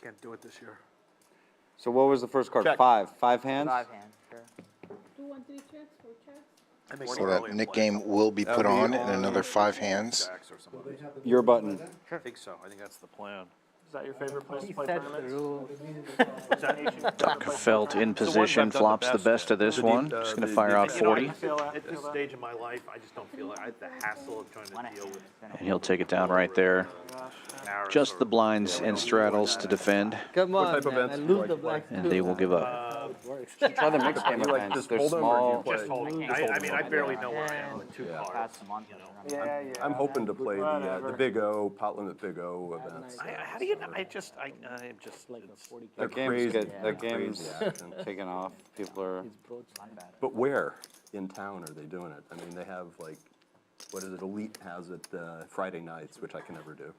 [SPEAKER 12] Can't do it this year.
[SPEAKER 6] So what was the first card?
[SPEAKER 3] Check.
[SPEAKER 6] 5 hands?
[SPEAKER 8] 5 hands, sure.
[SPEAKER 11] 2, 1, 3 checks, 4 checks.
[SPEAKER 12] I think
[SPEAKER 2] So that Nick game will be put
[SPEAKER 3] That'll
[SPEAKER 2] on
[SPEAKER 3] be
[SPEAKER 2] in
[SPEAKER 3] on
[SPEAKER 2] another 5 hands.
[SPEAKER 12] Jacks or something.
[SPEAKER 13] Will they have the
[SPEAKER 6] Your
[SPEAKER 13] main event
[SPEAKER 6] button.
[SPEAKER 13] by then?
[SPEAKER 12] I think so. I think that's the plan.
[SPEAKER 5] Is that your favorite place to play
[SPEAKER 9] Set the
[SPEAKER 5] tournaments?
[SPEAKER 9] rules.
[SPEAKER 12] Is that Asian?
[SPEAKER 1] Felt in position, flops the best of this one. Just gonna fire out 40,
[SPEAKER 12] At this stage in my life, I just don't feel like the hassle of trying to deal with
[SPEAKER 1] and he'll take it down right there.
[SPEAKER 12] narratives
[SPEAKER 1] Just
[SPEAKER 12] or-
[SPEAKER 1] the blinds and straddles to defend,
[SPEAKER 9] Come
[SPEAKER 3] What
[SPEAKER 9] on,
[SPEAKER 3] type of
[SPEAKER 9] man. I
[SPEAKER 3] events do you
[SPEAKER 9] lose
[SPEAKER 3] like
[SPEAKER 9] the
[SPEAKER 3] to play?
[SPEAKER 9] black
[SPEAKER 1] and they will give up.
[SPEAKER 6] Try the mixed game
[SPEAKER 3] You like
[SPEAKER 6] events.
[SPEAKER 3] just
[SPEAKER 6] They're
[SPEAKER 3] hold 'em or
[SPEAKER 6] small.
[SPEAKER 3] do you
[SPEAKER 12] Just
[SPEAKER 3] play?
[SPEAKER 12] hold 'em.
[SPEAKER 3] Just
[SPEAKER 12] I mean, I
[SPEAKER 3] hold 'em.
[SPEAKER 12] barely know where I am with 2
[SPEAKER 8] Pass
[SPEAKER 12] cards.
[SPEAKER 8] them on.
[SPEAKER 5] Yeah, yeah.
[SPEAKER 3] I'm hoping to play the
[SPEAKER 5] Whatever.
[SPEAKER 3] Big O, pot limit Big O events.
[SPEAKER 12] How do you know? I'm just,
[SPEAKER 3] They're
[SPEAKER 6] That game's
[SPEAKER 3] crazy.
[SPEAKER 6] good. That
[SPEAKER 3] Crazy
[SPEAKER 6] game's
[SPEAKER 3] action.
[SPEAKER 6] taken off. People are.
[SPEAKER 3] But where in town are they doing it? I mean, they have like, what is it, Elite has it Friday nights, which I can never do.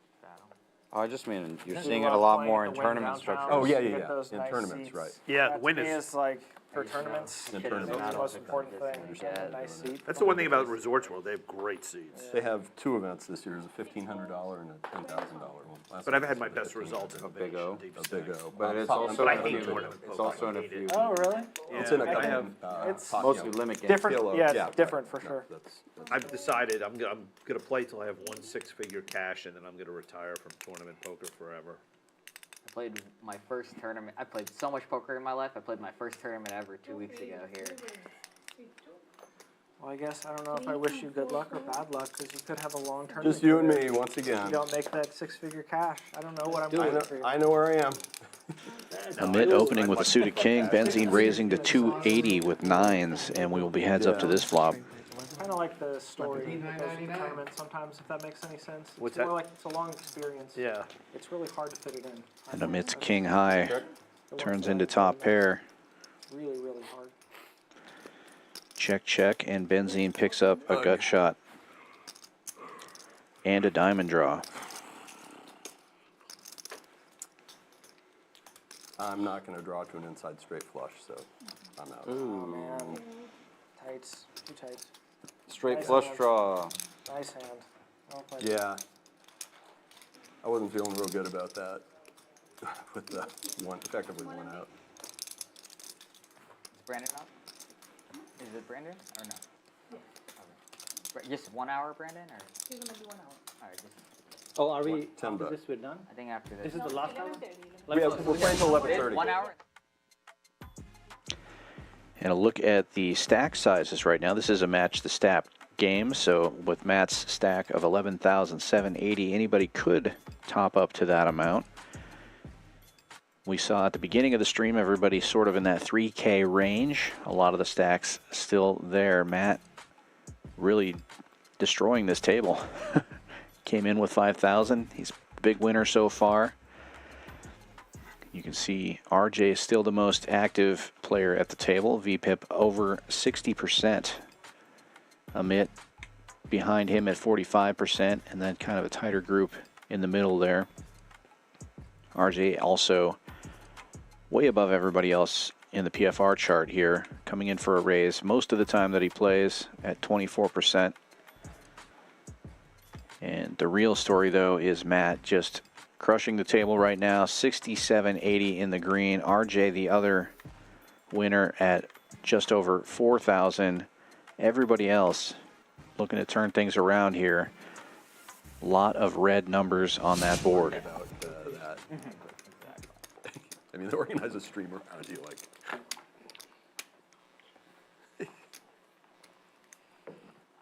[SPEAKER 6] Oh, I just mean you're
[SPEAKER 5] You
[SPEAKER 6] seeing it a
[SPEAKER 5] love
[SPEAKER 6] lot
[SPEAKER 5] playing
[SPEAKER 6] more
[SPEAKER 5] at
[SPEAKER 6] in
[SPEAKER 5] the wing
[SPEAKER 6] tournament
[SPEAKER 5] downtown.
[SPEAKER 6] structures.
[SPEAKER 3] Oh, yeah,
[SPEAKER 5] You
[SPEAKER 3] yeah,
[SPEAKER 5] get
[SPEAKER 3] yeah.
[SPEAKER 5] those
[SPEAKER 3] In
[SPEAKER 5] nice
[SPEAKER 3] tournaments,
[SPEAKER 5] seats.
[SPEAKER 3] right.
[SPEAKER 12] Yeah,
[SPEAKER 5] That
[SPEAKER 12] the win
[SPEAKER 5] to me
[SPEAKER 12] is-
[SPEAKER 5] is like for tournaments.
[SPEAKER 3] In
[SPEAKER 5] That's
[SPEAKER 3] tournaments.
[SPEAKER 5] the most important thing.
[SPEAKER 8] Yeah.
[SPEAKER 5] Nice seat.
[SPEAKER 12] That's the one thing about Resorts World. They have great seats.
[SPEAKER 3] They have 2 events this year, there's a $1,500 and a $10,000 one. Last
[SPEAKER 12] But I've
[SPEAKER 3] year
[SPEAKER 12] had my
[SPEAKER 3] was a
[SPEAKER 12] best results in
[SPEAKER 6] A Big O.
[SPEAKER 12] Deep
[SPEAKER 3] A
[SPEAKER 12] State.
[SPEAKER 3] Big O.
[SPEAKER 6] But it's
[SPEAKER 3] Pot-
[SPEAKER 6] also
[SPEAKER 12] But I
[SPEAKER 6] in a
[SPEAKER 12] hate
[SPEAKER 6] few-
[SPEAKER 12] tournament
[SPEAKER 6] It's
[SPEAKER 12] poker.
[SPEAKER 6] also in a
[SPEAKER 12] I hate
[SPEAKER 6] few.
[SPEAKER 12] it.
[SPEAKER 5] Oh, really?
[SPEAKER 3] It's in a
[SPEAKER 5] I
[SPEAKER 3] couple
[SPEAKER 5] have-
[SPEAKER 3] of,
[SPEAKER 5] it's
[SPEAKER 3] pot
[SPEAKER 6] Mostly
[SPEAKER 3] games.
[SPEAKER 6] limit games.
[SPEAKER 5] Different.
[SPEAKER 3] Kilo,
[SPEAKER 5] Yeah,
[SPEAKER 3] yeah,
[SPEAKER 5] it's different for
[SPEAKER 3] No,
[SPEAKER 5] sure.
[SPEAKER 3] that's-
[SPEAKER 12] I've decided I'm gonna play till I have 1 6-figure cash, and then I'm gonna retire from tournament poker forever.
[SPEAKER 8] I played my first tournament. I played so much poker in my life. I played my first tournament ever 2 weeks ago here.
[SPEAKER 5] Well, I guess I don't know if I wish you good luck or bad luck because you could have a long tournament.
[SPEAKER 3] Just you and
[SPEAKER 5] career.
[SPEAKER 3] me, once
[SPEAKER 5] You
[SPEAKER 3] again.
[SPEAKER 5] don't make that 6-figure cash. I don't know what I'm
[SPEAKER 3] I
[SPEAKER 5] doing
[SPEAKER 3] know,
[SPEAKER 5] for you.
[SPEAKER 3] I know where I am.
[SPEAKER 1] Amit opening with a suited king, Benzine raising to 280 with 9s, and we will be heads up to this flop.
[SPEAKER 5] Kind of like the story that goes with the tournament sometimes, if that makes any sense.
[SPEAKER 12] What's
[SPEAKER 5] it's more
[SPEAKER 12] that?
[SPEAKER 5] like it's a long experience.
[SPEAKER 12] Yeah.
[SPEAKER 5] It's really hard to fit it in.
[SPEAKER 1] And Amit's king high turns into top pair.
[SPEAKER 5] Really, really hard.
[SPEAKER 1] Check, check, and Benzine picks up a gut shot. And a diamond draw.
[SPEAKER 3] I'm not gonna draw to an inside straight flush, so I'm out.
[SPEAKER 5] Oh, man. Tights. Too tight.
[SPEAKER 6] Straight
[SPEAKER 5] Nice
[SPEAKER 6] flush
[SPEAKER 5] hand.
[SPEAKER 6] draw.
[SPEAKER 5] Nice hand. Well played.
[SPEAKER 3] Yeah. I wasn't feeling real good about that with the effectively one out.
[SPEAKER 8] Is Brandon up? Is it Brandon or no? Okay. Just 1 hour, Brandon, or?
[SPEAKER 11] He's gonna do 1 hour.
[SPEAKER 8] All right, just,
[SPEAKER 10] Oh, are we,
[SPEAKER 3] $10
[SPEAKER 10] after this we're done?
[SPEAKER 8] I think after this.
[SPEAKER 10] This is the last hour?
[SPEAKER 11] 11:30.
[SPEAKER 3] We're playing till 11:30.
[SPEAKER 8] 1 hour?
[SPEAKER 1] And a look at the stack sizes right now. This is a match the stack game, so with Matt's stack of 11,780, anybody could top up to that amount. We saw at the beginning of the stream, everybody sort of in that 3K range. A lot of the stacks still there. Matt really destroying this table. Came in with 5,000. He's a big winner so far. You can see RJ is still the most active player at the table. VPIP over 60%. Amit behind him at 45%, and then kind of a tighter group in the middle there. RJ also way above everybody else in the PFR chart here, coming in for a raise most of the time that he plays at 24%. And the real story, though, is Matt just crushing the table right now, 67.80 in the green. RJ, the other winner, at just over 4,000. Everybody else looking to turn things around here. A lot of red numbers on that board.
[SPEAKER 3] About that. I mean, they organize a stream around you, like.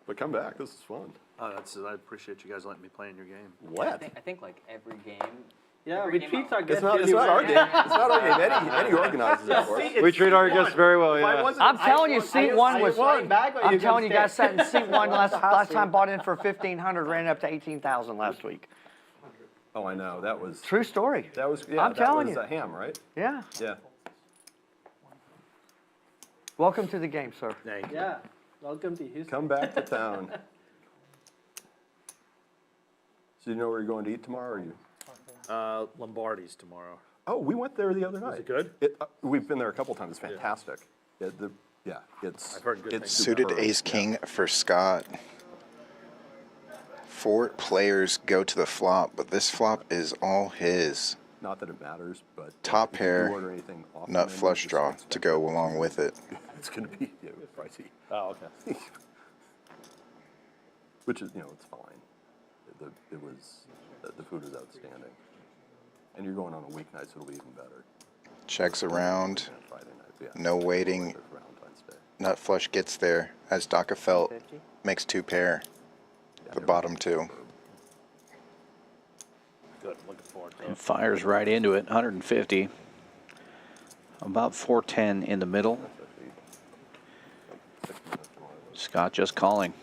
[SPEAKER 3] But come back, this is fun.
[SPEAKER 12] I appreciate you guys letting me play in your game.
[SPEAKER 3] What?
[SPEAKER 8] I think like every game.
[SPEAKER 10] Yeah,
[SPEAKER 8] every
[SPEAKER 10] we
[SPEAKER 8] game
[SPEAKER 10] treat
[SPEAKER 8] out-
[SPEAKER 10] our
[SPEAKER 3] It's
[SPEAKER 10] guests.
[SPEAKER 3] not our game. It's not our game. Eddie organizes it for us.
[SPEAKER 6] We treat our guests very well, yeah.
[SPEAKER 9] I'm telling you, seat one was. I'm telling you,
[SPEAKER 10] guys
[SPEAKER 9] guys sat in seat one last time. Bought in for 1,500, ran up to 18,000 last week.
[SPEAKER 3] Oh, I know. That was.
[SPEAKER 9] True story.
[SPEAKER 3] That was. Yeah,
[SPEAKER 9] I'm telling
[SPEAKER 3] that was
[SPEAKER 9] you.
[SPEAKER 3] a ham, right?
[SPEAKER 9] Yeah.
[SPEAKER 3] Yeah.
[SPEAKER 9] Welcome to the game, sir.
[SPEAKER 12] Thank you.
[SPEAKER 10] Yeah, welcome to Houston.
[SPEAKER 3] Come back to town. So you know where you're going to eat tomorrow, or you?
[SPEAKER 12] Lombardi's tomorrow.
[SPEAKER 3] Oh, we went there the other night.
[SPEAKER 12] Is it good?
[SPEAKER 3] We've been there a couple times. It's fantastic. Yeah, it's.
[SPEAKER 12] I've heard good things.
[SPEAKER 2] Suited
[SPEAKER 3] superb.
[SPEAKER 2] ace king for Scott. 4 players go to the flop, but this flop is all his.
[SPEAKER 3] Not that it matters, but.
[SPEAKER 2] Top
[SPEAKER 3] if
[SPEAKER 2] pair,
[SPEAKER 3] you order anything off the
[SPEAKER 2] nut
[SPEAKER 3] menu,
[SPEAKER 2] flush
[SPEAKER 3] just
[SPEAKER 2] draw
[SPEAKER 3] expect
[SPEAKER 2] to go along with it.
[SPEAKER 3] It's going to be pricey.
[SPEAKER 12] Oh, okay.
[SPEAKER 3] Which is, it's fine. The food is outstanding. And you're going on a weeknight, so it'll be even better.
[SPEAKER 2] Checks around,
[SPEAKER 3] And Friday night, yeah.
[SPEAKER 2] no waiting.
[SPEAKER 3] For Valentine's Day.
[SPEAKER 2] Nut flush gets there as Daka Felt makes 2 pair.
[SPEAKER 3] Yeah,
[SPEAKER 2] The
[SPEAKER 3] they're
[SPEAKER 2] bottom 2.
[SPEAKER 3] superb.
[SPEAKER 12] Good. Looking forward to
[SPEAKER 1] And
[SPEAKER 12] it.
[SPEAKER 1] fires right into it, 150. About 410 in the middle.
[SPEAKER 3] That's actually 6 minutes more.
[SPEAKER 1] Scott just calling.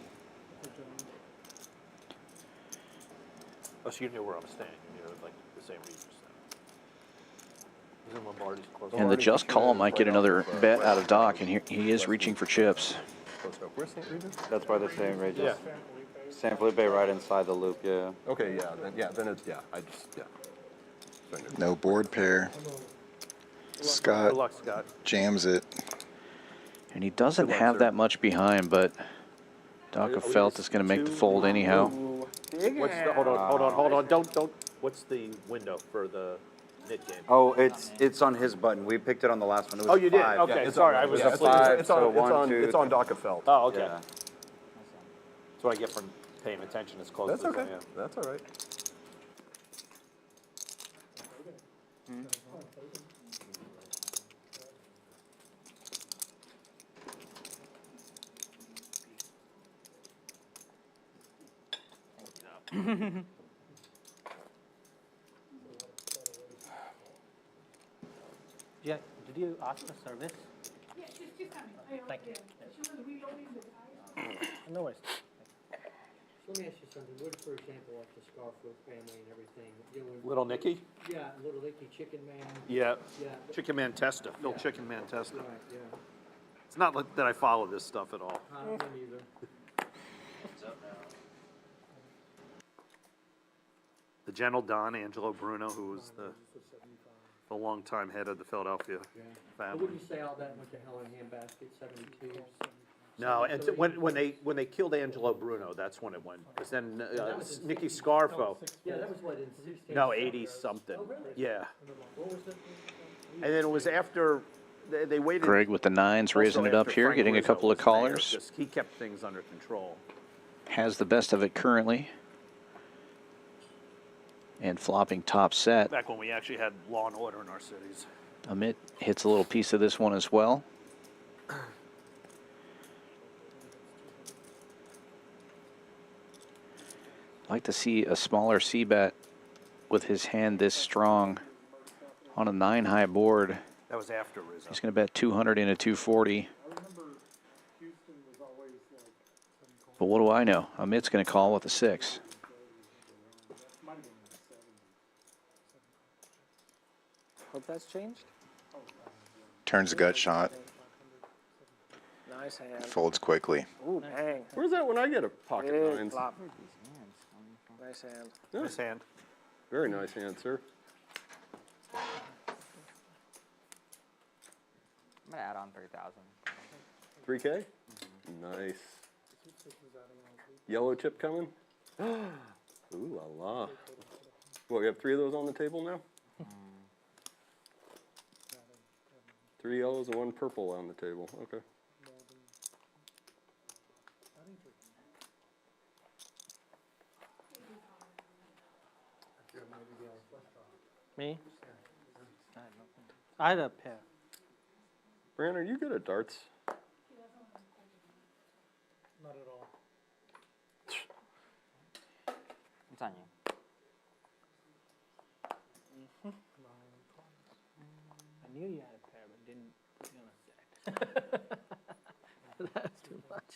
[SPEAKER 12] Oh, so you knew where I'm staying. You knew like the same region. Isn't Lombardi's close?
[SPEAKER 1] And the just call might get another bet out of Doc, and he is reaching for chips.
[SPEAKER 3] Close up. Where's St. Regis?
[SPEAKER 6] That's by the same ranges.
[SPEAKER 12] Yeah.
[SPEAKER 6] San Felipe right inside the loop, yeah.
[SPEAKER 3] Okay, then it's, So I knew.
[SPEAKER 2] No board pair.
[SPEAKER 12] Good
[SPEAKER 2] Scott
[SPEAKER 12] luck, Scott.
[SPEAKER 2] jams it.
[SPEAKER 1] And he doesn't
[SPEAKER 3] Good luck,
[SPEAKER 1] have
[SPEAKER 3] sir.
[SPEAKER 1] that much behind, but Doc Felt is going to make the fold anyhow.
[SPEAKER 12] What's the, hold on. Don't. What's the window for the mid game?
[SPEAKER 6] Oh, it's on his button. We picked it on the last one. It was
[SPEAKER 12] Oh, you did?
[SPEAKER 6] 5.
[SPEAKER 12] Okay,
[SPEAKER 3] It's
[SPEAKER 12] sorry.
[SPEAKER 3] on-
[SPEAKER 12] I was
[SPEAKER 3] yeah,
[SPEAKER 12] a
[SPEAKER 3] it's
[SPEAKER 12] flip.
[SPEAKER 3] on- it's on-
[SPEAKER 6] So
[SPEAKER 3] it's
[SPEAKER 6] 1,
[SPEAKER 3] on-
[SPEAKER 6] 2,
[SPEAKER 3] It's on Daka Felt.
[SPEAKER 12] Oh, okay.
[SPEAKER 6] Yeah.
[SPEAKER 12] That's what I get from paying attention as close
[SPEAKER 3] That's
[SPEAKER 12] as I
[SPEAKER 3] okay.
[SPEAKER 12] am.
[SPEAKER 3] That's all right.
[SPEAKER 10] Yeah, did you ask for service?
[SPEAKER 11] Yeah, she's coming.
[SPEAKER 10] Thank you.
[SPEAKER 11] She was reloading the tires.
[SPEAKER 10] No worries.
[SPEAKER 9] Let me ask you something. What, for example, like the Scarfoot family and everything?
[SPEAKER 12] Little Nicky?
[SPEAKER 9] Yeah, Little Nicky, Chicken Man.
[SPEAKER 12] Yeah.
[SPEAKER 9] Yeah.
[SPEAKER 12] Chicken Man Testa. Phil Chicken Man Testa.
[SPEAKER 9] Right, yeah.
[SPEAKER 12] It's not like that I follow this stuff at all.
[SPEAKER 9] I don't either.
[SPEAKER 12] The General Don Angelo Bruno, who was the longtime head of the Philadelphia
[SPEAKER 9] I
[SPEAKER 12] family.
[SPEAKER 9] wouldn't say all that went to hell in handbasket, 72.
[SPEAKER 12] No, and when they killed Angelo Bruno, that's when it went. Because then Nicky Scarfo,
[SPEAKER 9] Yeah, that was what, in 16?
[SPEAKER 12] no, 80 something.
[SPEAKER 9] Oh, really?
[SPEAKER 12] Yeah,
[SPEAKER 9] What was it?
[SPEAKER 12] and then it was after they waited.
[SPEAKER 1] Greg with the 9s, raising it up
[SPEAKER 12] after
[SPEAKER 1] here,
[SPEAKER 12] Frank
[SPEAKER 1] getting a
[SPEAKER 12] Rizzo
[SPEAKER 1] couple of
[SPEAKER 12] was there,
[SPEAKER 1] callers.
[SPEAKER 12] just- he kept things under control.
[SPEAKER 1] Has the best of it currently. And flopping top set.
[SPEAKER 12] Back when we actually had law and order in our cities.
[SPEAKER 1] Amit hits a little piece of this one as well. Like to see a smaller C-bet with his hand this strong on a 9-high board.
[SPEAKER 12] That was after Rizzo.
[SPEAKER 1] He's going to bet 200 into 240.
[SPEAKER 4] I remember Houston was always like
[SPEAKER 1] But what do I know? Amit's going to call with a 6.
[SPEAKER 5] Hope that's changed.
[SPEAKER 2] Turns a gut shot,
[SPEAKER 5] Nice hand.
[SPEAKER 2] folds quickly.
[SPEAKER 5] Ooh, bang.
[SPEAKER 3] Where's that when I get a pocket
[SPEAKER 5] Big
[SPEAKER 3] nines?
[SPEAKER 5] flop. Nice hand.
[SPEAKER 12] Nice hand.
[SPEAKER 3] Very nice hand, sir.
[SPEAKER 8] I'm gonna add on 3,000.
[SPEAKER 3] 3K? Nice. Yellow chip coming? Ooh la la. What, we have 3 of those on the table now? 3 yellows and 1 purple on the table. Okay.
[SPEAKER 10] Me? I had a pair.
[SPEAKER 3] Brand, are you good at darts?
[SPEAKER 4] Not at all.
[SPEAKER 8] It's on you.
[SPEAKER 10] I knew you had a pair, but didn't put it on a deck. That's too much.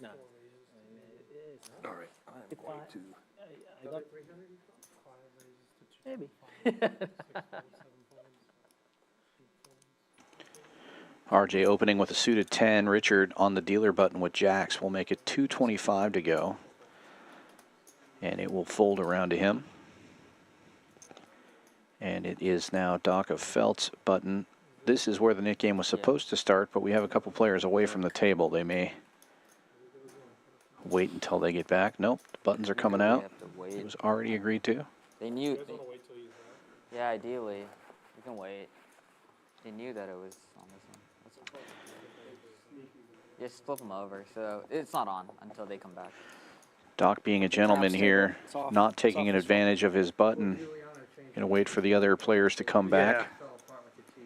[SPEAKER 10] No. It is.
[SPEAKER 3] All right. I'm going to.
[SPEAKER 10] I got maybe.
[SPEAKER 1] RJ opening with a suited 10. Richard on the dealer button with jacks. Will make it 225 to go. And it will fold around to him. And it is now Doc of Felt's button. This is where the net game was supposed to start, but we have a couple players away from the table. They may wait until they get back. Nope, the buttons are coming out. It was already agreed to.
[SPEAKER 8] They knew. Yeah, ideally. You can wait. They knew that it was on this one. That's fine. Just flip them over. So it's not on until they come back.
[SPEAKER 1] Doc being a gentleman here, not taking an advantage of his button. Going to wait for the other players to come back.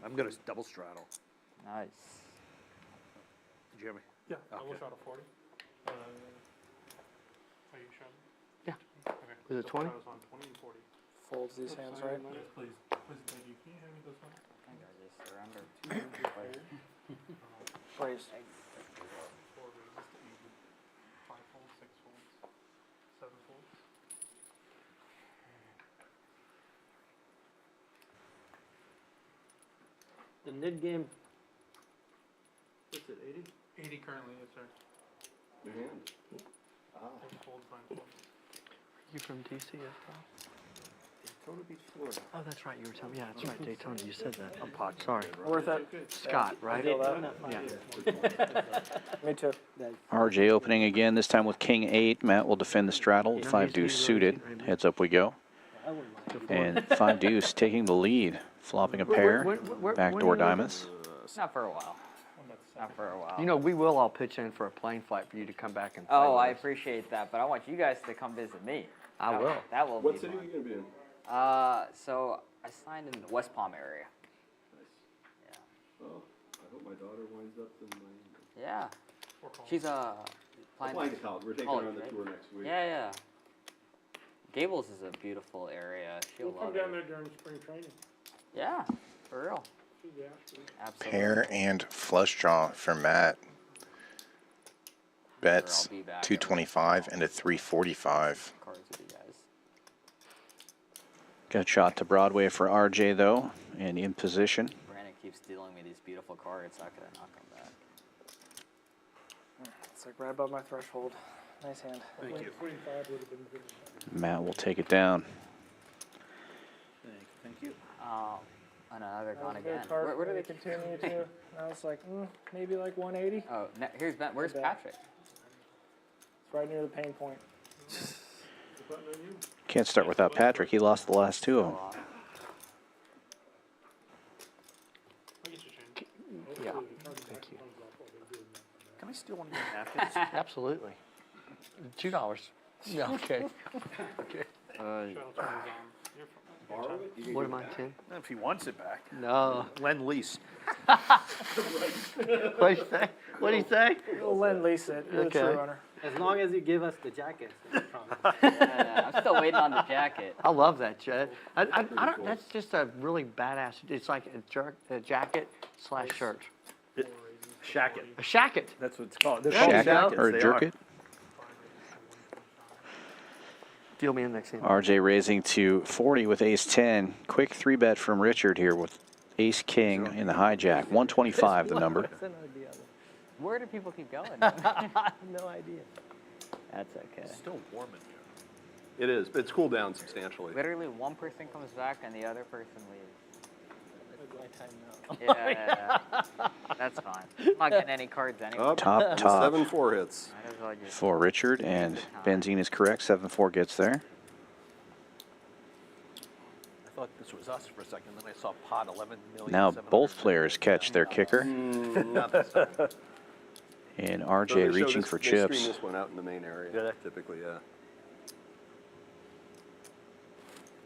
[SPEAKER 12] I'm going to double straddle.
[SPEAKER 8] Nice.
[SPEAKER 12] Jeremy?
[SPEAKER 4] Yeah, I will
[SPEAKER 12] Okay.
[SPEAKER 4] shot a 40. Are you shot?
[SPEAKER 9] Yeah.
[SPEAKER 4] Okay.
[SPEAKER 9] Was it 20?
[SPEAKER 4] I was on 20 and 40.
[SPEAKER 5] Folds these hands, right?
[SPEAKER 4] Yes, please. Please, thank you. Can you hand me those ones?
[SPEAKER 8] I think I just surrender.
[SPEAKER 5] Raise.
[SPEAKER 4] 4 raises to 80. 5 folds, 6 folds, 7 folds.
[SPEAKER 10] The net game.
[SPEAKER 4] What's it, 80? 80 currently, yes, sir.
[SPEAKER 3] Your hand.
[SPEAKER 4] 8 folds, 9 folds.
[SPEAKER 9] You from DC as well?
[SPEAKER 12] Daytona Beach, Florida.
[SPEAKER 9] Oh, that's right. You were telling me. Yeah, that's right. Daytona. You said that. I'm pot. Sorry.
[SPEAKER 5] Worth it.
[SPEAKER 9] Scott, right?
[SPEAKER 10] Daytona.
[SPEAKER 9] Yeah.
[SPEAKER 5] Me too.
[SPEAKER 1] RJ opening again, this time with King 8. Matt will defend the straddle. 5 deuce suited. Heads up we go.
[SPEAKER 10] I wouldn't mind.
[SPEAKER 1] And 5 deuce taking the lead. Flopping a pair. Backdoor diamonds.
[SPEAKER 8] Not for a while. Not for a while.
[SPEAKER 9] You know, we will all pitch in for a plane flight for you to come back and play
[SPEAKER 8] Oh,
[SPEAKER 9] with
[SPEAKER 8] I
[SPEAKER 9] us.
[SPEAKER 8] appreciate that, but I want you guys to come visit me.
[SPEAKER 9] I will.
[SPEAKER 8] That will
[SPEAKER 3] What
[SPEAKER 8] be
[SPEAKER 3] city
[SPEAKER 8] fun.
[SPEAKER 3] are you going to be in?
[SPEAKER 8] So I signed in the West Palm area.
[SPEAKER 3] Oh, I hope my daughter winds up in my...
[SPEAKER 8] Yeah. She's
[SPEAKER 3] Applying to college. We're taking
[SPEAKER 8] college,
[SPEAKER 3] her on the
[SPEAKER 8] right?
[SPEAKER 3] tour next week.
[SPEAKER 8] Yeah, yeah. Gables is a beautiful area. She'll
[SPEAKER 4] We'll come
[SPEAKER 8] love
[SPEAKER 4] down
[SPEAKER 8] it.
[SPEAKER 4] there during spring training.
[SPEAKER 8] Yeah, for real.
[SPEAKER 4] Yeah.
[SPEAKER 8] Absolutely.
[SPEAKER 2] Pair and flush draw for Matt. Bets
[SPEAKER 8] I'll be back
[SPEAKER 2] 225 and a 345.
[SPEAKER 8] Cards with you guys.
[SPEAKER 1] Got shot to Broadway for RJ though, and in position.
[SPEAKER 8] Brandon keeps dealing me these beautiful cards. How could I not come back?
[SPEAKER 5] It's like right above my threshold. Nice hand.
[SPEAKER 12] Thank you.
[SPEAKER 4] 25 would have been good.
[SPEAKER 1] Matt will take it down.
[SPEAKER 12] Thank you.
[SPEAKER 8] Another
[SPEAKER 5] That
[SPEAKER 8] gone
[SPEAKER 5] was a good
[SPEAKER 8] again.
[SPEAKER 5] card.
[SPEAKER 8] Where do they
[SPEAKER 5] continue to? I was like, maybe like 180.
[SPEAKER 8] Oh, here's Ben. Where's
[SPEAKER 5] Okay.
[SPEAKER 8] Patrick?
[SPEAKER 5] It's right near the pain point.
[SPEAKER 1] Can't start without Patrick. He lost the last 2 of them.
[SPEAKER 9] Yeah. Thank you.
[SPEAKER 12] Can I steal one of your napkins?
[SPEAKER 9] Absolutely. $2. Yeah. Okay. Okay. What am I, 10?
[SPEAKER 12] If he wants it back.
[SPEAKER 9] No.
[SPEAKER 12] Lend lease.
[SPEAKER 9] What do you say? What do you say?
[SPEAKER 5] We'll lend lease it. You're the
[SPEAKER 9] Okay.
[SPEAKER 5] true owner.
[SPEAKER 10] As long as you give us the jackets. I promise.
[SPEAKER 8] Yeah, I'm still waiting on the jacket.
[SPEAKER 9] I love that, Jet. I don't. That's just a really badass. It's like a jacket / shirt.
[SPEAKER 12] Shack it.
[SPEAKER 9] A shacket.
[SPEAKER 12] That's what it's called. They're
[SPEAKER 1] Shack
[SPEAKER 12] called
[SPEAKER 1] it or
[SPEAKER 12] shackets, they
[SPEAKER 1] jerk
[SPEAKER 12] are.
[SPEAKER 1] it.
[SPEAKER 9] Deal me in next hand.
[SPEAKER 1] RJ raising to 40 with ace 10. Quick 3-bet from Richard here with ace king in the hijack. 125 the number.
[SPEAKER 10] What's an idea?
[SPEAKER 8] Where do people keep going?
[SPEAKER 10] I have no idea. That's okay.
[SPEAKER 12] It's still warm in here.
[SPEAKER 3] It is. It's cooled down substantially.
[SPEAKER 8] Literally one person comes back and the other person leaves.
[SPEAKER 10] It's my time now.
[SPEAKER 8] Yeah. That's fine. I'm not getting any cards anyway.
[SPEAKER 3] Up,
[SPEAKER 1] Top,
[SPEAKER 3] and
[SPEAKER 1] top.
[SPEAKER 3] 7-4 hits.
[SPEAKER 8] Might as well just
[SPEAKER 1] For Richard, and Benzine is correct. 7-4 gets there.
[SPEAKER 12] I thought this was us for a second, then I saw pot 11 million.
[SPEAKER 1] Now both players catch their kicker.
[SPEAKER 3] Not this time.
[SPEAKER 1] And
[SPEAKER 3] So
[SPEAKER 1] RJ
[SPEAKER 3] they show
[SPEAKER 1] reaching
[SPEAKER 3] this-
[SPEAKER 1] for
[SPEAKER 3] they stream
[SPEAKER 1] chips.
[SPEAKER 3] this one out in the main area.
[SPEAKER 12] Do they?
[SPEAKER 3] Typically, yeah.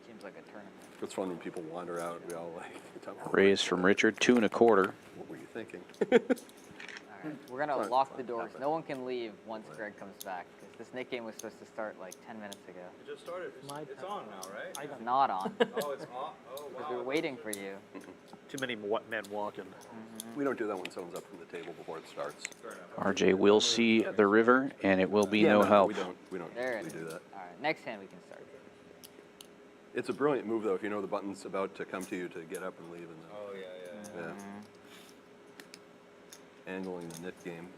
[SPEAKER 8] seems like a tournament.
[SPEAKER 3] It's fun when people wander out. We all like.
[SPEAKER 1] Raise from Richard, 2 1/4.
[SPEAKER 3] What were you thinking?
[SPEAKER 8] All right, we're gonna lock the doors. No one can leave once Greg comes back because this Nick game was supposed to start like 10 minutes ago.
[SPEAKER 6] It just started. It's on now, right?
[SPEAKER 8] It's not on.
[SPEAKER 6] Oh, it's off. Oh,
[SPEAKER 8] Because we're waiting for you.
[SPEAKER 12] Too many men walking.
[SPEAKER 3] We don't do that when someone's up from the table before it starts.
[SPEAKER 1] RJ will see the river, and it will be no help.
[SPEAKER 3] We don't
[SPEAKER 8] There it
[SPEAKER 3] usually
[SPEAKER 8] is.
[SPEAKER 3] do that.
[SPEAKER 8] All right, next hand we can start.
[SPEAKER 3] It's a brilliant move though if you know the button's about to come to you to get up and leave. And
[SPEAKER 6] Oh, yeah.
[SPEAKER 3] yeah. Angling the nit game.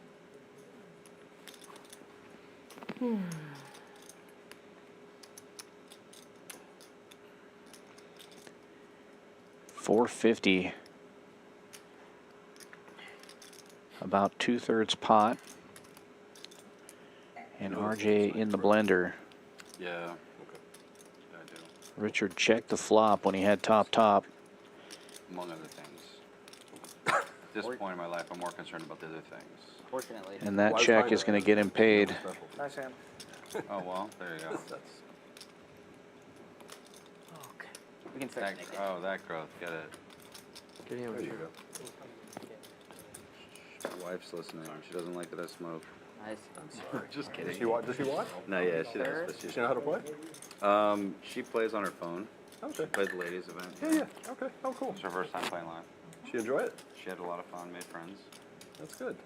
[SPEAKER 1] $450. About 2/3 pot. And RJ in the blender.
[SPEAKER 6] Yeah. Okay. I do.
[SPEAKER 1] Richard checked the flop when he had top.
[SPEAKER 6] Among other things. At this point in my life, I'm more concerned about the other things.
[SPEAKER 8] Fortunately.
[SPEAKER 1] And that check is going to get him paid.
[SPEAKER 5] Nice hand.
[SPEAKER 6] Oh, well, there you go.
[SPEAKER 5] Okay.
[SPEAKER 8] We can start
[SPEAKER 6] That,
[SPEAKER 8] Nick.
[SPEAKER 6] oh, that growth. Get it.
[SPEAKER 9] Get in
[SPEAKER 3] There
[SPEAKER 9] with
[SPEAKER 3] you
[SPEAKER 9] you.
[SPEAKER 3] go.
[SPEAKER 6] My wife's listening. She doesn't like that I smoke.
[SPEAKER 8] Nice.
[SPEAKER 3] I'm sorry. Just kidding. Does she watch? Does she watch?
[SPEAKER 6] No, yeah, she does. But
[SPEAKER 3] Does she know how to play?
[SPEAKER 6] she plays on her phone.
[SPEAKER 3] Okay.
[SPEAKER 6] She plays the ladies event.
[SPEAKER 3] Yeah. Okay. Oh, cool.
[SPEAKER 6] It's her first time playing live.
[SPEAKER 3] She enjoy it?
[SPEAKER 6] She had a lot of fun, made friends.
[SPEAKER 3] That's good.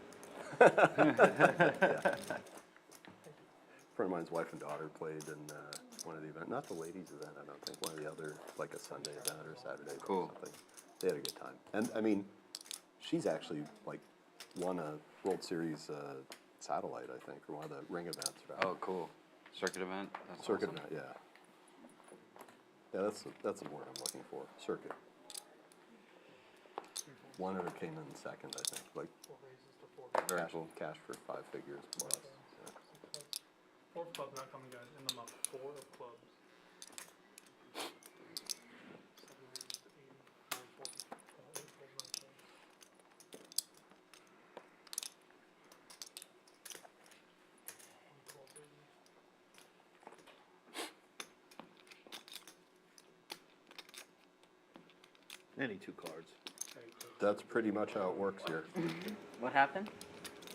[SPEAKER 3] Friend of mine's wife and daughter played in one of the events, not the ladies event, I don't think, one of the other, like a Sunday event or Saturday event
[SPEAKER 6] Cool.
[SPEAKER 3] or something. They had a good time. And I mean, she's actually like won a World Series satellite, I think, or one of the ring events. Right?
[SPEAKER 6] Oh, cool. Circuit event? That's
[SPEAKER 3] Circuit
[SPEAKER 6] awesome.
[SPEAKER 3] event, yeah. Yeah, that's the word I'm looking for, circuit. Won it or came in second, I think, like
[SPEAKER 6] Very
[SPEAKER 3] cash,
[SPEAKER 6] cool.
[SPEAKER 3] cash for 5 figures plus. Yeah.
[SPEAKER 4] 4 of clubs not coming, guys. In them up. 4 of clubs.
[SPEAKER 12] 2 cards.
[SPEAKER 3] That's pretty much how it works here.
[SPEAKER 8] What happened?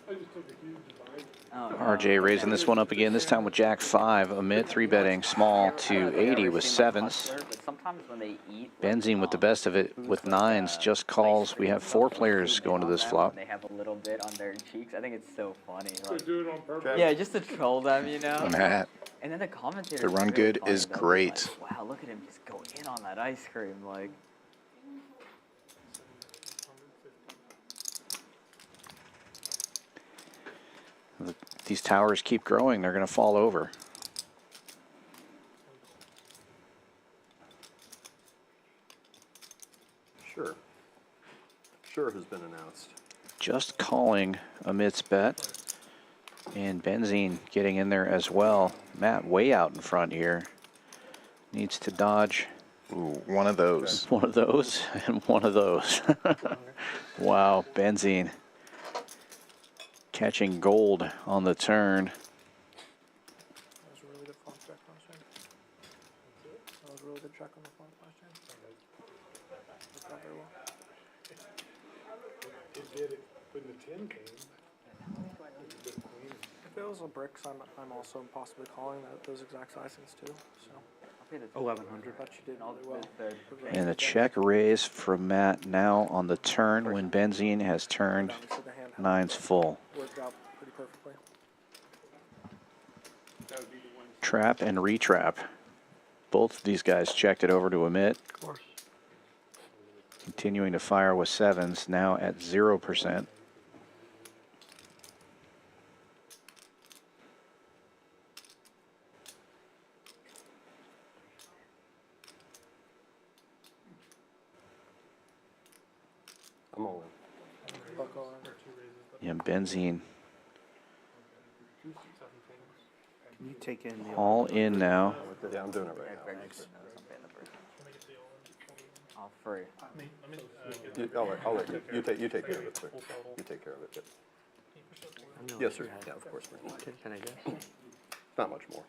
[SPEAKER 4] I just took a huge bite.
[SPEAKER 8] Oh,
[SPEAKER 1] RJ raising this one up again, this time with Jack 5. Amit 3-betting small to 80 with 7s.
[SPEAKER 8] But sometimes when they eat,
[SPEAKER 1] Benzine with the best of it with 9s, just calls. We have 4 players going to this flop.
[SPEAKER 8] They have a little bit on their cheeks. I think it's so funny.
[SPEAKER 4] They do it on purpose.
[SPEAKER 8] Yeah, just to troll them, you know.
[SPEAKER 2] Matt,
[SPEAKER 8] And then the commentators.
[SPEAKER 2] the
[SPEAKER 8] are
[SPEAKER 2] run
[SPEAKER 8] really
[SPEAKER 2] good
[SPEAKER 8] funny.
[SPEAKER 2] is
[SPEAKER 8] They'll be
[SPEAKER 2] great.
[SPEAKER 8] Like, wow, look at him just go in on that ice cream, like.
[SPEAKER 1] These towers keep growing, they're going to fall over.
[SPEAKER 3] Sure. Sure has been announced.
[SPEAKER 1] Just calling Amit's bet. And Benzine getting in there as well. Matt way out in front here. Needs to dodge
[SPEAKER 2] Ooh, one of those.
[SPEAKER 1] one of those and one of those. Wow, Benzine catching gold on the turn.
[SPEAKER 5] That was a really good flop check last turn. That was a really good check on the flop last turn. Worked out very well.
[SPEAKER 4] It did it when the 10 came.
[SPEAKER 5] If it was a bricks, I'm also possibly calling those exact sizings too. So
[SPEAKER 12] 1100.
[SPEAKER 5] but you did really well.
[SPEAKER 1] And the check raise from Matt now on the turn when Benzine has turned
[SPEAKER 5] Obviously the hand
[SPEAKER 1] Nine's full.
[SPEAKER 5] Worked out pretty perfectly.
[SPEAKER 1] Trap and retrap. Both of these guys checked it over to Amit.
[SPEAKER 9] Of course.
[SPEAKER 1] Continuing to fire with sevens, now at 0%.
[SPEAKER 3] I'm all in.
[SPEAKER 1] And Benzene
[SPEAKER 7] You take in the.
[SPEAKER 1] all in now.
[SPEAKER 3] Yeah, I'm doing it right now.
[SPEAKER 8] Greg just knows I'm paying the first. All free.
[SPEAKER 3] I'll let you take care of it, sir. You take care of it. Yes, sir. Yeah, of course.
[SPEAKER 9] Can I guess?
[SPEAKER 3] Not much more.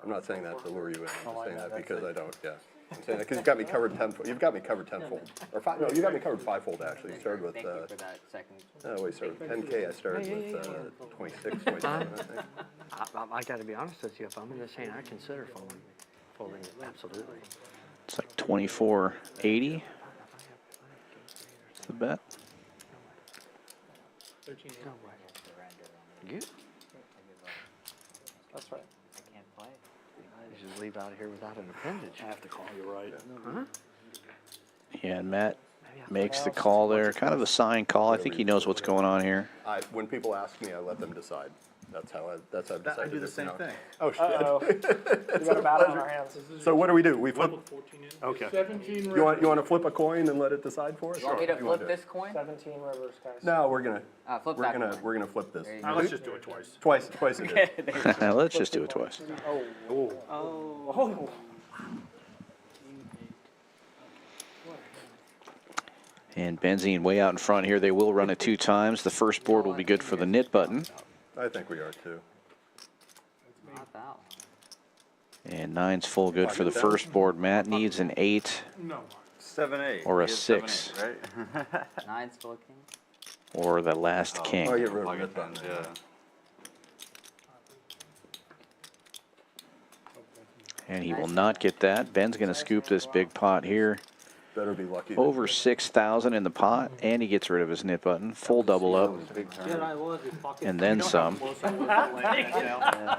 [SPEAKER 3] I'm not saying that to lure you in. I'm just saying that because I don't, yeah. I'm saying that because you've got me covered tenfold. You've got me covered tenfold. Or five, no, you got me covered fivefold, actually. You started with,
[SPEAKER 8] Thank you for that second.
[SPEAKER 3] oh, wait, sorry, 10K. I started with 26, 27, I think.
[SPEAKER 9] I gotta be honest with you, if I'm in this hand, I consider folding it, absolutely.
[SPEAKER 1] It's like 24.80. That's the bet.
[SPEAKER 9] No way. You?
[SPEAKER 5] That's right.
[SPEAKER 8] I can't play.
[SPEAKER 9] You just leave out of here without an appendage.
[SPEAKER 7] I have to call you right.
[SPEAKER 9] Huh?
[SPEAKER 1] Yeah, and Matt makes the call there. Kind of a sign call. I think he knows what's going on here.
[SPEAKER 3] When people ask me, I let them decide. That's how I've decided.
[SPEAKER 12] I do the
[SPEAKER 3] to,
[SPEAKER 12] same thing.
[SPEAKER 3] Oh, shit.
[SPEAKER 5] Uh-oh. We got a battle on our hands.
[SPEAKER 3] So what do? We flip.
[SPEAKER 12] Okay.
[SPEAKER 4] 17
[SPEAKER 3] You want to flip a coin and let it decide for us?
[SPEAKER 8] You want me to
[SPEAKER 3] Or you wanna
[SPEAKER 8] flip
[SPEAKER 3] do it?
[SPEAKER 8] this coin?
[SPEAKER 5] 17 rivers, guys.
[SPEAKER 3] No, we're gonna
[SPEAKER 8] Flip
[SPEAKER 3] we're
[SPEAKER 8] that
[SPEAKER 3] gonna
[SPEAKER 8] coin.
[SPEAKER 3] we're gonna flip this.
[SPEAKER 8] There you
[SPEAKER 12] Now, let's just do it twice.
[SPEAKER 3] Twice it is.
[SPEAKER 1] Let's just do it twice.
[SPEAKER 5] Oh.
[SPEAKER 1] And Benzene way out in front here. They will run it 2 times. The first board will be good for the knit button.
[SPEAKER 3] I think we are too.
[SPEAKER 8] Not that one.
[SPEAKER 1] And nine's full good for the first board. Matt needs an 8
[SPEAKER 4] No.
[SPEAKER 6] 7-8.
[SPEAKER 1] or a
[SPEAKER 6] He has
[SPEAKER 1] 6
[SPEAKER 6] 7-8, right?
[SPEAKER 8] Nine's full king.
[SPEAKER 1] or the last
[SPEAKER 3] Oh,
[SPEAKER 1] king.
[SPEAKER 3] I get rid of
[SPEAKER 6] Like
[SPEAKER 3] it.
[SPEAKER 6] tens, yeah.
[SPEAKER 1] And he will not get that. Ben's going to scoop this big pot here.
[SPEAKER 3] Better be lucky.
[SPEAKER 1] Over 6,000 in the pot, and he gets rid of his knit button. Full double up, and then some.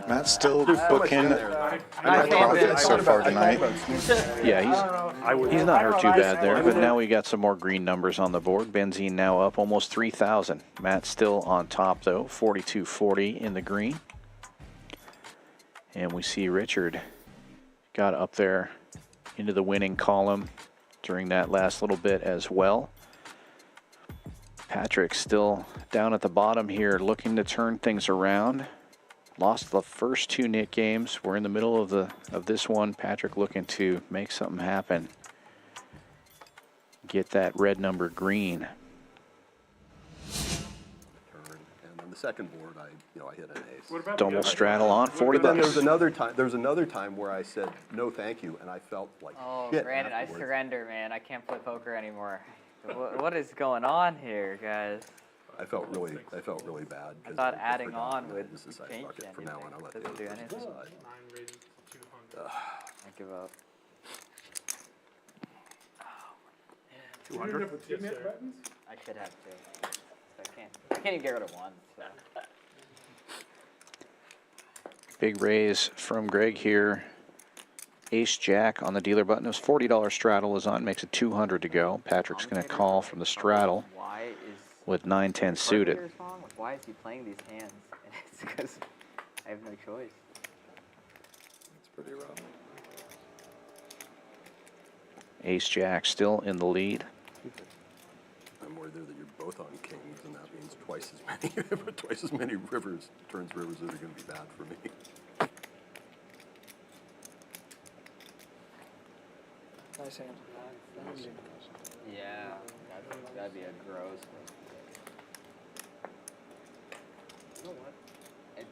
[SPEAKER 2] Matt's still booking profit so far tonight.
[SPEAKER 1] Yeah, he's not hurt too bad there, but now we got some more green numbers on the board. Benzene now up almost 3,000. Matt's still on top, though, 42.40 in the green. And we see Richard got up there into the winning column during that last little bit as well. Patrick still down at the bottom here, looking to turn things around. Lost the first 2 knit games. We're in the middle of this one. Patrick looking to make something happen. Get that red number green.
[SPEAKER 3] And on the second board, I hit an ace.
[SPEAKER 1] Double straddle on, 40
[SPEAKER 3] But then
[SPEAKER 1] bucks.
[SPEAKER 3] there's another time where I said no, thank you, and I felt like
[SPEAKER 8] Oh,
[SPEAKER 3] shit
[SPEAKER 8] Brandon, I
[SPEAKER 3] afterwards.
[SPEAKER 8] surrender, man. I can't play poker anymore. What is going on here, guys?
[SPEAKER 3] I felt really bad.
[SPEAKER 8] I thought adding on would
[SPEAKER 3] just decided,
[SPEAKER 8] change
[SPEAKER 3] fuck it, from now on, I'll let the
[SPEAKER 8] anything.
[SPEAKER 3] other
[SPEAKER 8] Doesn't do
[SPEAKER 3] person
[SPEAKER 8] anything.
[SPEAKER 3] decide.
[SPEAKER 8] I give up.
[SPEAKER 4] 200? buttons?
[SPEAKER 8] I should have to. I can't even get rid of one. So.
[SPEAKER 1] Big raise from Greg here. Ace Jack on the dealer button. It was $40 straddle is on, makes it 200 to go. Patrick's going to call from the straddle
[SPEAKER 8] Why is
[SPEAKER 1] with 9-10 suited.
[SPEAKER 8] Why is he playing these hands? And it's because I have no choice.
[SPEAKER 3] It's pretty rough.
[SPEAKER 1] Ace Jack still in the lead.
[SPEAKER 3] I'm worried there that you're both on kings, and that means twice as many rivers that are going to be bad for me.
[SPEAKER 5] Nice hand.
[SPEAKER 8] Yeah, that'd be a gross.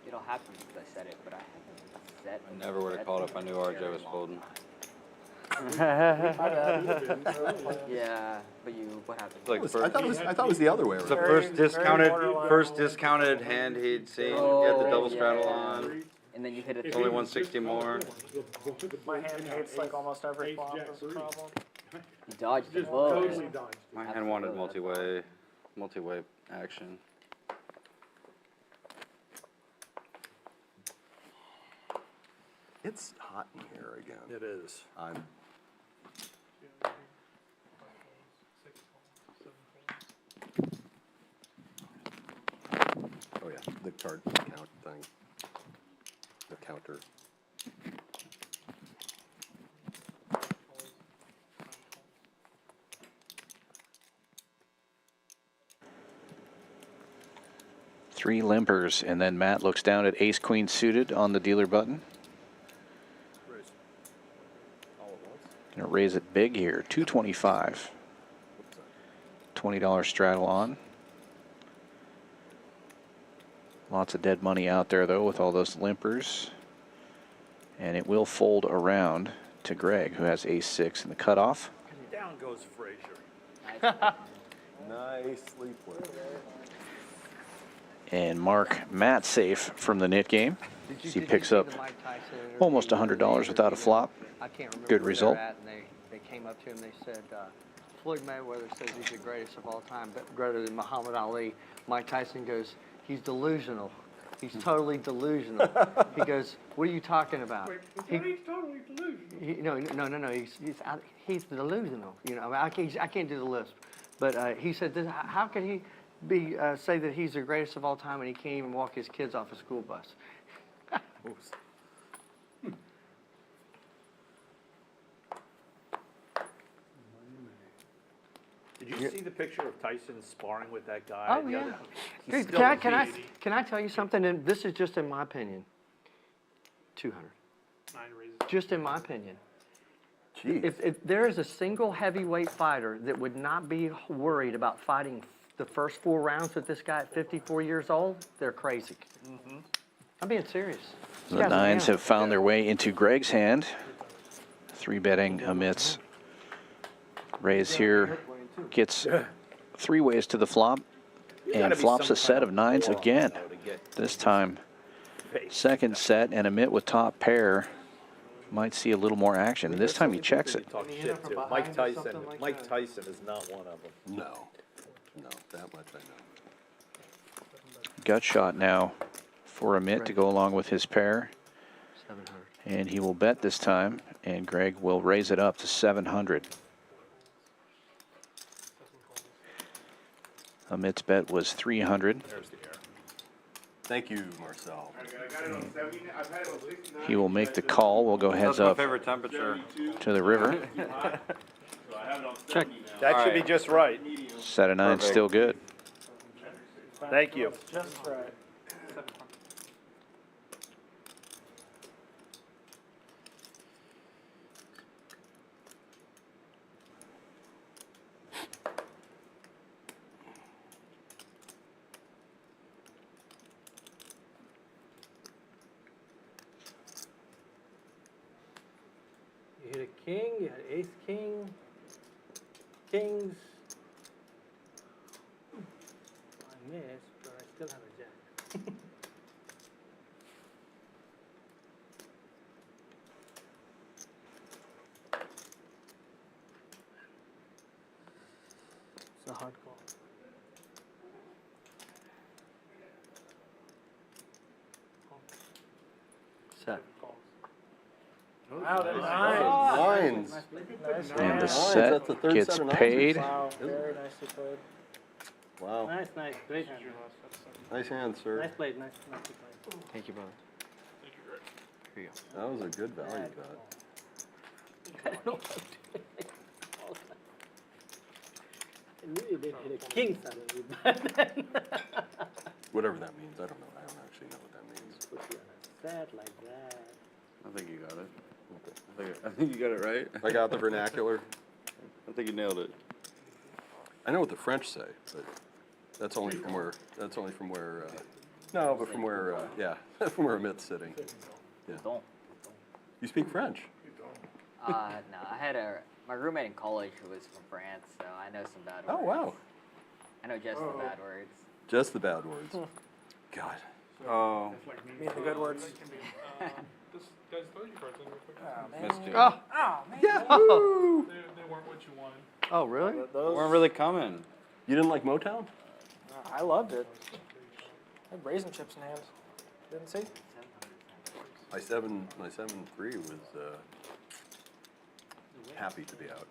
[SPEAKER 8] It'll happen because I said it, but I haven't said.
[SPEAKER 6] I never would have called if I knew RJ was folding.
[SPEAKER 8] Yeah, but what happened?
[SPEAKER 6] Like
[SPEAKER 3] I thought it was the other way
[SPEAKER 6] It's the
[SPEAKER 3] around.
[SPEAKER 6] first discounted hand he'd seen. He had the double straddle on.
[SPEAKER 8] And then you hit it.
[SPEAKER 6] It's only 160 more.
[SPEAKER 5] My hand hates like almost every flop. That's the problem.
[SPEAKER 8] You dodged the
[SPEAKER 4] Just
[SPEAKER 8] bull.
[SPEAKER 4] totally dodged.
[SPEAKER 6] My hand wanted multi-way action.
[SPEAKER 3] It's hot in here again.
[SPEAKER 12] It is.
[SPEAKER 3] I'm, oh yeah, the card count thing. The counter.
[SPEAKER 1] Three limpers, and then Matt looks down at ace queen suited on the dealer button. Gonna raise it big here, 225. $20 straddle on. Lots of dead money out there though with all those limpers. And it will fold around to Greg, who has ace six in the cutoff.
[SPEAKER 12] Down goes Frazier.
[SPEAKER 3] Nicely played.
[SPEAKER 1] And Mark Matt safe from the knit game. As he picks up almost $100 without a flop.
[SPEAKER 9] I can't remember
[SPEAKER 1] Good
[SPEAKER 9] where
[SPEAKER 1] result.
[SPEAKER 9] they're at, and they came up to him, they said, Floyd Mayweather says he's the greatest of all time, but greater than Muhammad Ali. Mike Tyson goes, he's delusional. He's totally delusional. He goes, what are you talking about?
[SPEAKER 4] He's totally delusional.
[SPEAKER 9] No. He's delusional. You know, I can't do the list. But he said, how can he say that he's the greatest of all time and he can't even walk his kids off a school bus?
[SPEAKER 12] Did you see the picture of Tyson sparring with that guy?
[SPEAKER 9] Oh,
[SPEAKER 12] the
[SPEAKER 9] yeah.
[SPEAKER 12] other- he's
[SPEAKER 9] Dude,
[SPEAKER 12] still
[SPEAKER 9] can I tell you something? And this is just in my opinion. 200. Just in my opinion.
[SPEAKER 3] Jeez.
[SPEAKER 9] If there is a single heavyweight fighter that would not be worried about fighting the first 4 rounds with this guy at 54 years old, they're crazy. I'm being serious. This
[SPEAKER 1] The
[SPEAKER 9] guy's a
[SPEAKER 1] nines
[SPEAKER 9] man.
[SPEAKER 1] have found their way into Greg's hand. 3-betting amidst raise here. Gets 3 ways to the flop and flops a set of nines again. This time, second set, and Amit with top pair might see a little more action. And this time he checks it.
[SPEAKER 12] Talk shit to Mike Tyson. Mike Tyson is not one of them.
[SPEAKER 3] No, that much I know.
[SPEAKER 1] Gut shot now for Amit to go along with his pair.
[SPEAKER 9] 700.
[SPEAKER 1] And he will bet this time, and Greg will raise it up to 700. Amit's bet was 300.
[SPEAKER 12] There's the air.
[SPEAKER 3] Thank you, Marcel.
[SPEAKER 1] He will make the call. We'll go heads
[SPEAKER 6] That's my
[SPEAKER 1] up
[SPEAKER 6] favorite temperature.
[SPEAKER 1] to the river.
[SPEAKER 9] Check.
[SPEAKER 12] That should be just right.
[SPEAKER 1] Set of nine still good.
[SPEAKER 12] Thank you.
[SPEAKER 4] Just right.
[SPEAKER 10] You hit a king, you had ace king, kings. I missed, but I still have a jack. It's a hard call.
[SPEAKER 9] Set.
[SPEAKER 10] Wow, that's nice.
[SPEAKER 3] Lines.
[SPEAKER 10] Nice
[SPEAKER 1] And the
[SPEAKER 10] hand.
[SPEAKER 1] set
[SPEAKER 3] That's the third
[SPEAKER 1] gets
[SPEAKER 3] set of nines.
[SPEAKER 1] paid.
[SPEAKER 10] Wow, very nicely played.
[SPEAKER 3] Wow.
[SPEAKER 10] Nice, great hand.
[SPEAKER 3] Nice hand, sir.
[SPEAKER 10] Nice played, nicely played.
[SPEAKER 9] Thank you, brother. Here you go.
[SPEAKER 3] That was a good value bet.
[SPEAKER 10] I know what I'm doing. I really did hit a king suddenly, but then
[SPEAKER 3] Whatever that means, I don't know. I don't actually know what that means.
[SPEAKER 10] put you on a set like that.
[SPEAKER 6] I think you got it. I think you got it right.
[SPEAKER 3] I got the vernacular.
[SPEAKER 6] I think you nailed it.
[SPEAKER 3] I know what the French say, but that's only from where. No, but from where. Yeah, from where Amit's sitting. Yeah.
[SPEAKER 8] Don't.
[SPEAKER 3] You speak French.
[SPEAKER 8] No, I had my roommate in college who was from France, so I know some bad words.
[SPEAKER 3] Oh wow.
[SPEAKER 8] I know just the bad words.
[SPEAKER 3] Just the bad words. God.
[SPEAKER 6] Oh,
[SPEAKER 5] Me the good words.
[SPEAKER 4] Guys, throw your cards in real quick.
[SPEAKER 6] missed you.
[SPEAKER 9] Oh,
[SPEAKER 4] They weren't what you wanted.
[SPEAKER 9] oh really?
[SPEAKER 6] Weren't really coming.
[SPEAKER 3] You didn't like Motown?
[SPEAKER 5] I loved it. I had raisin chips in hand. Didn't see?
[SPEAKER 3] My 7-3 was happy to be out.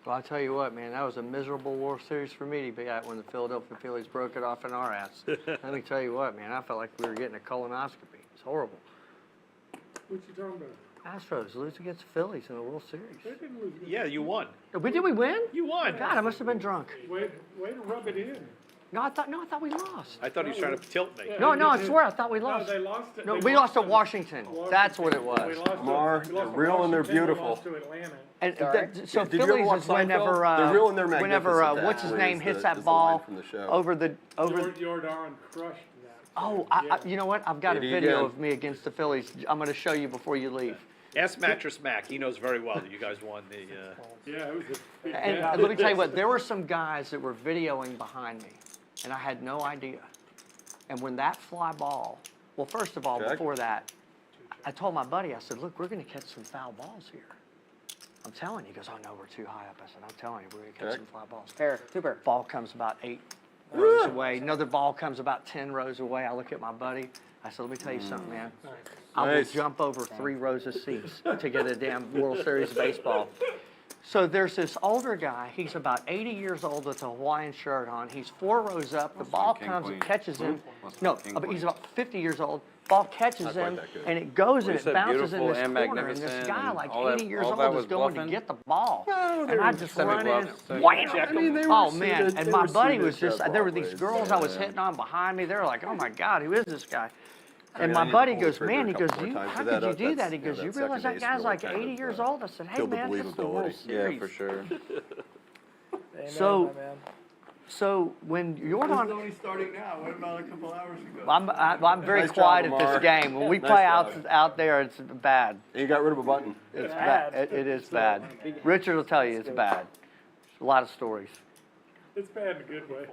[SPEAKER 9] Well, I tell you what, man, that was a miserable World Series for me to be at when the Philadelphia Phillies broke it off in our ass. Let me tell you what, man, I felt like we were getting a colonoscopy. It's horrible.
[SPEAKER 4] What you talking about?
[SPEAKER 9] Astros lose against the Phillies in the World Series.
[SPEAKER 4] They didn't lose.
[SPEAKER 12] Yeah, you won.
[SPEAKER 9] Did we win?
[SPEAKER 12] You won.
[SPEAKER 9] God, I must have been drunk.
[SPEAKER 4] Way to rub it in.
[SPEAKER 9] No, I thought we lost.
[SPEAKER 12] I thought he was trying to tilt me.
[SPEAKER 9] No, I swear, I thought we
[SPEAKER 4] No,
[SPEAKER 9] lost.
[SPEAKER 4] they lost it.
[SPEAKER 9] No,
[SPEAKER 4] They
[SPEAKER 9] we lost to Washington. That's what it
[SPEAKER 4] We
[SPEAKER 9] was.
[SPEAKER 4] lost to-
[SPEAKER 3] Mar,
[SPEAKER 4] we
[SPEAKER 3] they're
[SPEAKER 4] lost to
[SPEAKER 3] real and they're
[SPEAKER 4] Washington, we
[SPEAKER 3] beautiful.
[SPEAKER 4] lost to Atlanta.
[SPEAKER 9] And so
[SPEAKER 3] Did you ever
[SPEAKER 9] Phillies
[SPEAKER 3] watch
[SPEAKER 9] is whenever
[SPEAKER 3] Seinfeld? They're real and they're
[SPEAKER 9] whenever
[SPEAKER 3] magnificent,
[SPEAKER 9] what's his
[SPEAKER 3] actually,
[SPEAKER 9] name
[SPEAKER 3] is
[SPEAKER 9] hits
[SPEAKER 3] the-
[SPEAKER 9] that
[SPEAKER 3] is the line
[SPEAKER 9] ball
[SPEAKER 3] from the show.
[SPEAKER 9] over the
[SPEAKER 4] Jordan crushed that.
[SPEAKER 9] Oh,
[SPEAKER 4] Yeah.
[SPEAKER 9] you know what? I've got a
[SPEAKER 3] Did he
[SPEAKER 9] video
[SPEAKER 3] again?
[SPEAKER 9] of me against the Phillies. I'm going to show you before you leave.
[SPEAKER 12] Ask Mattress Mac. He knows very well that you guys won the.
[SPEAKER 4] Yeah, it was a big
[SPEAKER 9] And
[SPEAKER 4] battle.
[SPEAKER 9] let me tell you what, there were some guys that were videoing behind me, and I had no idea. And when that fly ball, well, first of all,
[SPEAKER 3] Check.
[SPEAKER 9] before that, I told my buddy, I said, look, we're going to catch some foul balls here. I'm telling you. He goes, oh, no, we're too high up. I said, I'm telling you, we're going to catch
[SPEAKER 3] Check.
[SPEAKER 9] some fly balls.
[SPEAKER 8] Fair, super.
[SPEAKER 9] Ball comes about 8 rows away. Another ball comes about 10 rows away. I look at my buddy. I said, let me tell you something, man. I will
[SPEAKER 3] Nice.
[SPEAKER 9] jump over 3 rows of seats to get a damn World Series baseball. So there's this older guy. He's about 80 years old with a Hawaiian shirt on. He's 4 rows up. The ball
[SPEAKER 6] King
[SPEAKER 9] comes
[SPEAKER 6] Queen.
[SPEAKER 9] and catches him.
[SPEAKER 6] Must've
[SPEAKER 9] No,
[SPEAKER 6] been King
[SPEAKER 9] but
[SPEAKER 6] Queen.
[SPEAKER 9] he's about 50 years old. Ball catches
[SPEAKER 3] Not quite
[SPEAKER 9] him,
[SPEAKER 3] that good.
[SPEAKER 9] and it goes
[SPEAKER 6] Well,
[SPEAKER 9] and
[SPEAKER 6] you
[SPEAKER 9] it
[SPEAKER 6] said
[SPEAKER 9] bounces in
[SPEAKER 6] beautiful
[SPEAKER 9] this
[SPEAKER 6] and
[SPEAKER 9] corner. And this
[SPEAKER 6] magnificent
[SPEAKER 9] guy,
[SPEAKER 6] and
[SPEAKER 9] like
[SPEAKER 6] all that-
[SPEAKER 9] 80 years
[SPEAKER 6] all
[SPEAKER 9] old,
[SPEAKER 6] that
[SPEAKER 9] is
[SPEAKER 6] was
[SPEAKER 9] going
[SPEAKER 6] bluffing?
[SPEAKER 9] to get the ball.
[SPEAKER 3] Well,
[SPEAKER 9] And I just run in,
[SPEAKER 6] Semi-bluff.
[SPEAKER 9] wham!
[SPEAKER 3] I mean, they were
[SPEAKER 9] Oh man!
[SPEAKER 3] suited-
[SPEAKER 9] And
[SPEAKER 3] they
[SPEAKER 9] my
[SPEAKER 3] were
[SPEAKER 9] buddy
[SPEAKER 3] suited
[SPEAKER 9] was just.
[SPEAKER 3] to
[SPEAKER 9] There were these
[SPEAKER 3] Broadway's,
[SPEAKER 9] girls I was hitting on behind me. They were like, "Oh my God, who is this guy?"
[SPEAKER 3] I
[SPEAKER 9] And
[SPEAKER 3] mean, I
[SPEAKER 9] my
[SPEAKER 3] hit
[SPEAKER 9] buddy
[SPEAKER 3] the
[SPEAKER 9] goes,
[SPEAKER 3] trigger
[SPEAKER 9] "Man,"
[SPEAKER 3] a
[SPEAKER 9] he goes,
[SPEAKER 3] couple more times
[SPEAKER 9] "How
[SPEAKER 3] for
[SPEAKER 9] could
[SPEAKER 3] that.
[SPEAKER 9] you do that?" He
[SPEAKER 3] That's,
[SPEAKER 9] goes,
[SPEAKER 3] you know,
[SPEAKER 9] "You
[SPEAKER 3] that
[SPEAKER 9] realize that
[SPEAKER 3] second
[SPEAKER 9] guy's
[SPEAKER 3] base
[SPEAKER 9] like
[SPEAKER 3] really
[SPEAKER 9] 80
[SPEAKER 3] kind
[SPEAKER 9] years
[SPEAKER 3] of,
[SPEAKER 9] old?" I said, "Hey
[SPEAKER 3] killed the
[SPEAKER 9] man, that's the World
[SPEAKER 3] believability.
[SPEAKER 6] Yeah,
[SPEAKER 9] Series."
[SPEAKER 6] for sure.
[SPEAKER 5] Amen,
[SPEAKER 9] So-
[SPEAKER 5] my man.
[SPEAKER 9] So when you're on,
[SPEAKER 13] only starting now. What about a couple hours ago?
[SPEAKER 9] I'm very
[SPEAKER 3] Nice job,
[SPEAKER 9] quiet at
[SPEAKER 3] Lamar.
[SPEAKER 9] this game. When we
[SPEAKER 3] Nice
[SPEAKER 9] play
[SPEAKER 3] job.
[SPEAKER 9] out there, it's bad.
[SPEAKER 3] And you got rid of a button.
[SPEAKER 9] It's
[SPEAKER 5] bad.
[SPEAKER 9] bad. It is bad. Richard will tell you it's bad. A lot of stories.
[SPEAKER 4] It's bad in a good way.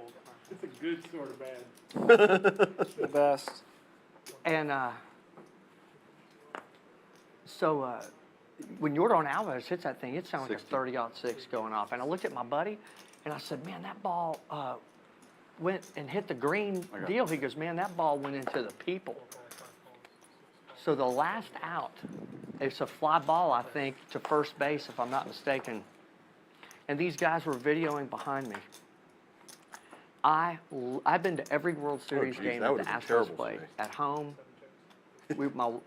[SPEAKER 4] It's a good sort of bad.
[SPEAKER 5] The best.
[SPEAKER 9] And so when Jordan Alvarez hits that thing, it sounds like a 30-06 going off. And I looked at my buddy, and I said, "Man, that ball went and hit the green deal." He goes, "Man, that ball went into the people." So the last out, it's a fly ball, I think, to first base, if I'm not mistaken. And these guys were videoing behind me. I've been to every World Series
[SPEAKER 3] geez,
[SPEAKER 9] game
[SPEAKER 3] that
[SPEAKER 9] that the
[SPEAKER 3] would've been
[SPEAKER 9] Astros
[SPEAKER 3] terrible for
[SPEAKER 9] play.
[SPEAKER 3] me.
[SPEAKER 9] At home,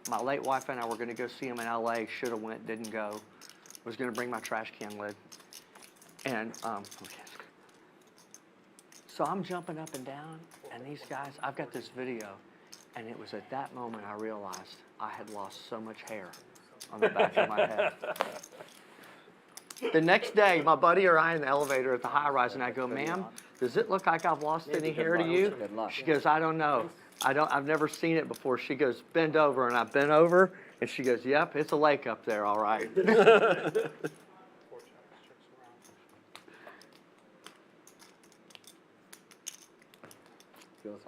[SPEAKER 9] my late wife and I were going to go see him in L.A. Should have went, didn't go. Was going to bring my trash can lid. And so I'm jumping up and down, and these guys, I've got this video, and it was at that moment I realized I had lost so much hair on the back of my head. The next day, my buddy or I in the elevator at the high rise, and I go, "Ma'am, does it look like I've lost any hair to you?"
[SPEAKER 8] Good luck.
[SPEAKER 9] She goes, "I don't know. I've never seen it before." She goes, "Bend over," and I bent over, and she goes, "Yep, it's a lake up there, all right."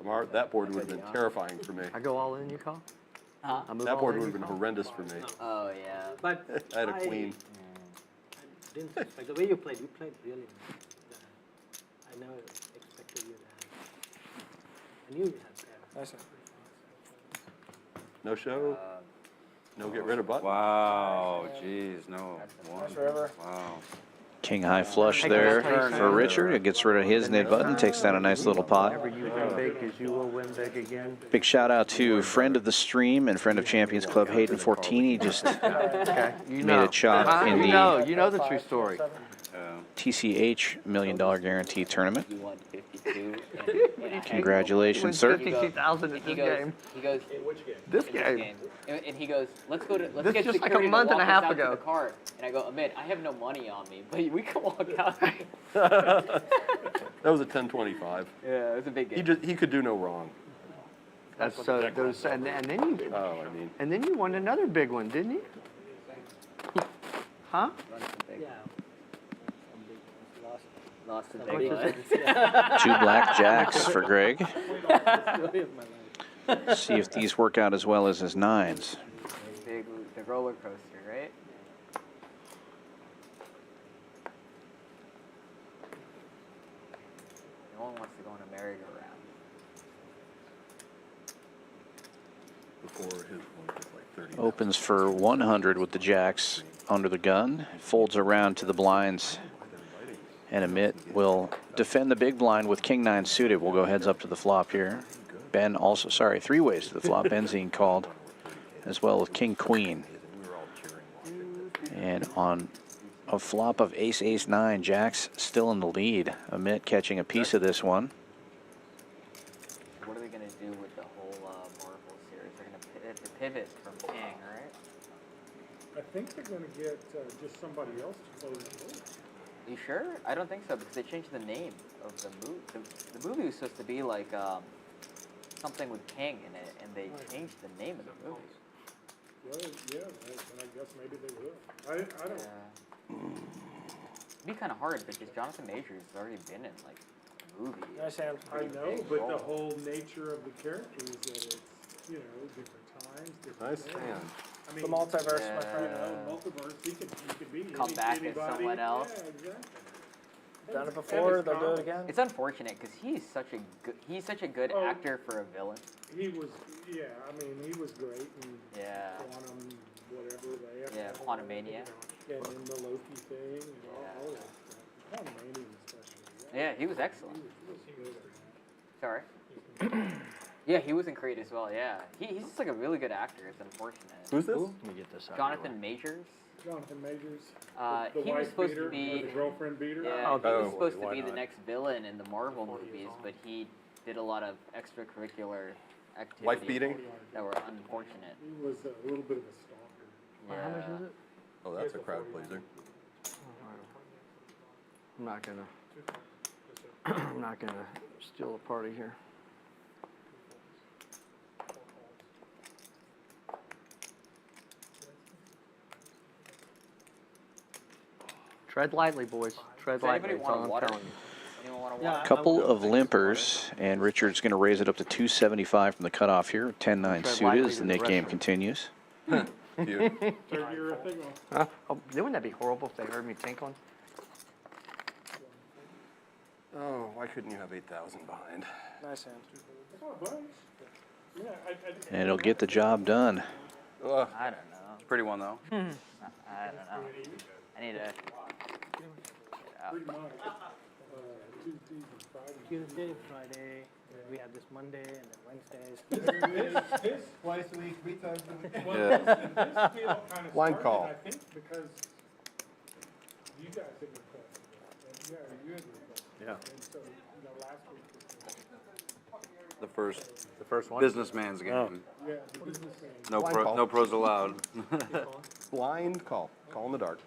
[SPEAKER 3] Amar, that board would have been terrifying for me.
[SPEAKER 9] I go all in, you call?
[SPEAKER 8] Huh?
[SPEAKER 9] I move
[SPEAKER 3] That
[SPEAKER 9] all
[SPEAKER 3] board
[SPEAKER 9] in,
[SPEAKER 3] would
[SPEAKER 9] you
[SPEAKER 3] have been
[SPEAKER 9] call?
[SPEAKER 3] horrendous for me.
[SPEAKER 8] Oh, yeah.
[SPEAKER 10] But
[SPEAKER 3] I had a queen.
[SPEAKER 10] didn't suspect the way you played really nice. I never expected you to have. I knew you had
[SPEAKER 5] Nice.
[SPEAKER 3] No show. No get rid of button.
[SPEAKER 6] Wow, jeez, no. One.
[SPEAKER 5] Forever.
[SPEAKER 6] Wow.
[SPEAKER 1] King high flush
[SPEAKER 9] Hey,
[SPEAKER 1] there
[SPEAKER 9] can I tell you
[SPEAKER 1] for
[SPEAKER 9] something?
[SPEAKER 1] Richard. It gets rid of his knit button, takes down a nice little pot.
[SPEAKER 9] Whenever you win big, because you will win big again.
[SPEAKER 1] Big shout out to friend of the stream and friend of Champions Club, Hayden Fortini. Just
[SPEAKER 9] Okay, you
[SPEAKER 1] made
[SPEAKER 9] know.
[SPEAKER 1] a chop in the
[SPEAKER 9] You know the true story.
[SPEAKER 1] TCH $1 Million Guarantee Tournament.
[SPEAKER 8] You won 52.
[SPEAKER 1] Congratulations, sir.
[SPEAKER 9] 52,000 at
[SPEAKER 8] He
[SPEAKER 9] this
[SPEAKER 8] goes,
[SPEAKER 9] game.
[SPEAKER 8] he goes,
[SPEAKER 9] This
[SPEAKER 8] in this
[SPEAKER 9] game.
[SPEAKER 8] And he goes, let's go to, let's
[SPEAKER 9] This
[SPEAKER 8] get
[SPEAKER 9] just like a
[SPEAKER 8] security to
[SPEAKER 9] month and a
[SPEAKER 8] walk us
[SPEAKER 9] half
[SPEAKER 8] out to
[SPEAKER 9] ago.
[SPEAKER 8] the car. And I go, Amit, I have no money on me, but we can walk out.
[SPEAKER 3] That was a 10-25.
[SPEAKER 8] Yeah, it was a big game.
[SPEAKER 3] He could do no wrong.
[SPEAKER 9] That's so those, and then you
[SPEAKER 3] Oh, I mean,
[SPEAKER 9] and then you won another big one, didn't you? Huh?
[SPEAKER 10] Yeah.
[SPEAKER 8] Lost the
[SPEAKER 9] How
[SPEAKER 8] big
[SPEAKER 9] much
[SPEAKER 8] one.
[SPEAKER 9] is it?
[SPEAKER 1] 2 black jacks for Greg.
[SPEAKER 10] Story of my life.
[SPEAKER 1] See if these work out as well as his 9s.
[SPEAKER 8] Big, the roller coaster, right? No one wants to go on a merry-go-round.
[SPEAKER 3] Before his one was like 30.
[SPEAKER 1] Opens for 100 with the jacks under the gun. Folds around to the blinds. And Amit will defend the big blind with king 9 suited. We'll go heads up to the flop here. Ben also, sorry, 3 ways to the flop. Benzine called as well with king queen. And on a flop of ace, ace 9, jacks still in the lead. Amit catching a piece of this one.
[SPEAKER 8] What are they going to do with the whole Marvel series? They're going to pivot from king, right?
[SPEAKER 4] I think they're gonna get just somebody else to play the board.
[SPEAKER 8] You sure? I don't think so because they changed the name of the movie. The movie was supposed to be like something with king in it, and they changed the name of the movie.
[SPEAKER 4] Well, yeah, and I guess maybe they will. I don't.
[SPEAKER 8] It'd be kind of hard because Jonathan Majors has already been in like a movie.
[SPEAKER 5] Nice hand.
[SPEAKER 4] I know, but the whole nature of the character is that it's, you know, different times, different
[SPEAKER 3] Nice
[SPEAKER 4] things.
[SPEAKER 3] hand.
[SPEAKER 4] I mean,
[SPEAKER 5] The multiverse, my
[SPEAKER 8] Yeah.
[SPEAKER 4] you
[SPEAKER 5] friend.
[SPEAKER 4] know, multiverse, he could be
[SPEAKER 8] Come back as
[SPEAKER 4] anybody.
[SPEAKER 8] someone else.
[SPEAKER 4] Yeah, exactly.
[SPEAKER 5] Done it
[SPEAKER 4] And
[SPEAKER 5] before,
[SPEAKER 4] his
[SPEAKER 5] they'll do it
[SPEAKER 4] comics,
[SPEAKER 5] again.
[SPEAKER 8] It's unfortunate because he's such a good
[SPEAKER 4] Oh.
[SPEAKER 8] actor for a villain.
[SPEAKER 4] He was, yeah, I mean, he was great in
[SPEAKER 8] Yeah.
[SPEAKER 4] Quantum, whatever they have.
[SPEAKER 8] Yeah, Quantumania.
[SPEAKER 4] And then the Loki thing and
[SPEAKER 8] Yeah.
[SPEAKER 4] all that stuff. Quantumania especially.
[SPEAKER 8] Yeah, he was excellent.
[SPEAKER 4] He was good at
[SPEAKER 8] Sorry. Yeah, he was in Creed as well. Yeah, he's just like a really good actor. It's unfortunate.
[SPEAKER 3] Who's this?
[SPEAKER 7] Let me get this out.
[SPEAKER 8] Jonathan Majors.
[SPEAKER 4] that. Jonathan Majors.
[SPEAKER 8] He
[SPEAKER 4] The
[SPEAKER 8] was
[SPEAKER 4] wife
[SPEAKER 8] supposed
[SPEAKER 4] beater,
[SPEAKER 8] to be.
[SPEAKER 4] or the girlfriend beater.
[SPEAKER 8] Yeah,
[SPEAKER 7] Oh,
[SPEAKER 8] he was
[SPEAKER 7] oh,
[SPEAKER 8] supposed to
[SPEAKER 7] why
[SPEAKER 8] be the
[SPEAKER 7] not?
[SPEAKER 8] next villain in the Marvel movies, but he did a lot of extracurricular activities
[SPEAKER 3] Wife beating?
[SPEAKER 8] that were unfortunate.
[SPEAKER 4] He was a little bit of a stalker.
[SPEAKER 8] Yeah.
[SPEAKER 9] How much is it?
[SPEAKER 3] Oh, that's a crowd pleaser.
[SPEAKER 9] I'm not gonna, I'm not gonna steal a party here. Tread lightly, boys. Tread
[SPEAKER 8] Does anybody
[SPEAKER 9] lightly. That's
[SPEAKER 8] want
[SPEAKER 9] all I'm
[SPEAKER 8] water?
[SPEAKER 9] telling you.
[SPEAKER 8] Anyone want to
[SPEAKER 10] Yeah,
[SPEAKER 8] water?
[SPEAKER 1] Couple of limpers, and Richard's going to raise it up to 275 from the cutoff here. 10-9
[SPEAKER 9] Tread
[SPEAKER 1] suited
[SPEAKER 9] lightly
[SPEAKER 1] as the
[SPEAKER 9] to the
[SPEAKER 1] Nick game
[SPEAKER 9] restroom.
[SPEAKER 1] continues.
[SPEAKER 3] You.
[SPEAKER 4] Third year, I think.
[SPEAKER 9] Huh? Oh, wouldn't that be horrible if they heard me tinkling?
[SPEAKER 3] Oh, why couldn't you have 8,000 behind?
[SPEAKER 5] Nice hand.
[SPEAKER 4] Oh, buddy. Yeah,
[SPEAKER 1] And it'll get the job done.
[SPEAKER 3] Ugh.
[SPEAKER 8] I don't know.
[SPEAKER 6] Pretty one though.
[SPEAKER 8] I don't know. I need to.
[SPEAKER 4] pretty much. Tuesdays and Fridays.
[SPEAKER 10] Tuesday, Friday, we have this Monday and then Wednesdays.
[SPEAKER 13] Twice a week, 3 times a week.
[SPEAKER 4] Well,
[SPEAKER 3] Yeah.
[SPEAKER 4] this deal kind of
[SPEAKER 3] Line
[SPEAKER 4] started,
[SPEAKER 3] call.
[SPEAKER 4] I think, because you guys had requested it. Yeah, you had requested it.
[SPEAKER 7] Yeah.
[SPEAKER 4] And so, you know, last week was
[SPEAKER 6] The first
[SPEAKER 7] one?
[SPEAKER 6] businessman's game.
[SPEAKER 4] yeah, the business thing.
[SPEAKER 6] No
[SPEAKER 3] Blind call.
[SPEAKER 6] no pros allowed.
[SPEAKER 3] Blind call. Call in the dark.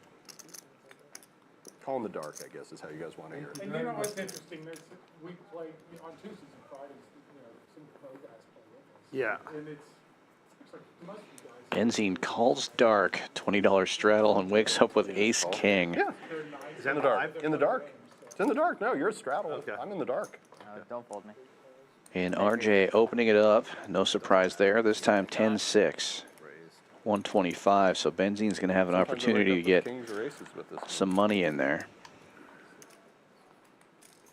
[SPEAKER 3] Call in the dark, I guess, is how you guys want to hear it.
[SPEAKER 4] And you know, it's interesting, we play, on Tuesdays and Fridays, you know, some pro guys play with us.
[SPEAKER 7] Yeah.
[SPEAKER 4] And it's like, most of you guys,
[SPEAKER 1] Benzine calls dark, $20 straddle, and wakes up with ace king.
[SPEAKER 3] Yeah.
[SPEAKER 4] they're nice.
[SPEAKER 3] It's in the dark. In the dark. It's in the dark. No, you're a straddle.
[SPEAKER 7] Okay.
[SPEAKER 3] I'm in the dark.
[SPEAKER 8] No, don't fold me.
[SPEAKER 1] And RJ opening it up. No surprise there. This time 10-6. 125. So Benzine's going to have an
[SPEAKER 3] Sometimes I
[SPEAKER 1] opportunity to
[SPEAKER 3] wake up
[SPEAKER 1] get
[SPEAKER 3] with kings or aces with this.
[SPEAKER 1] some money in there.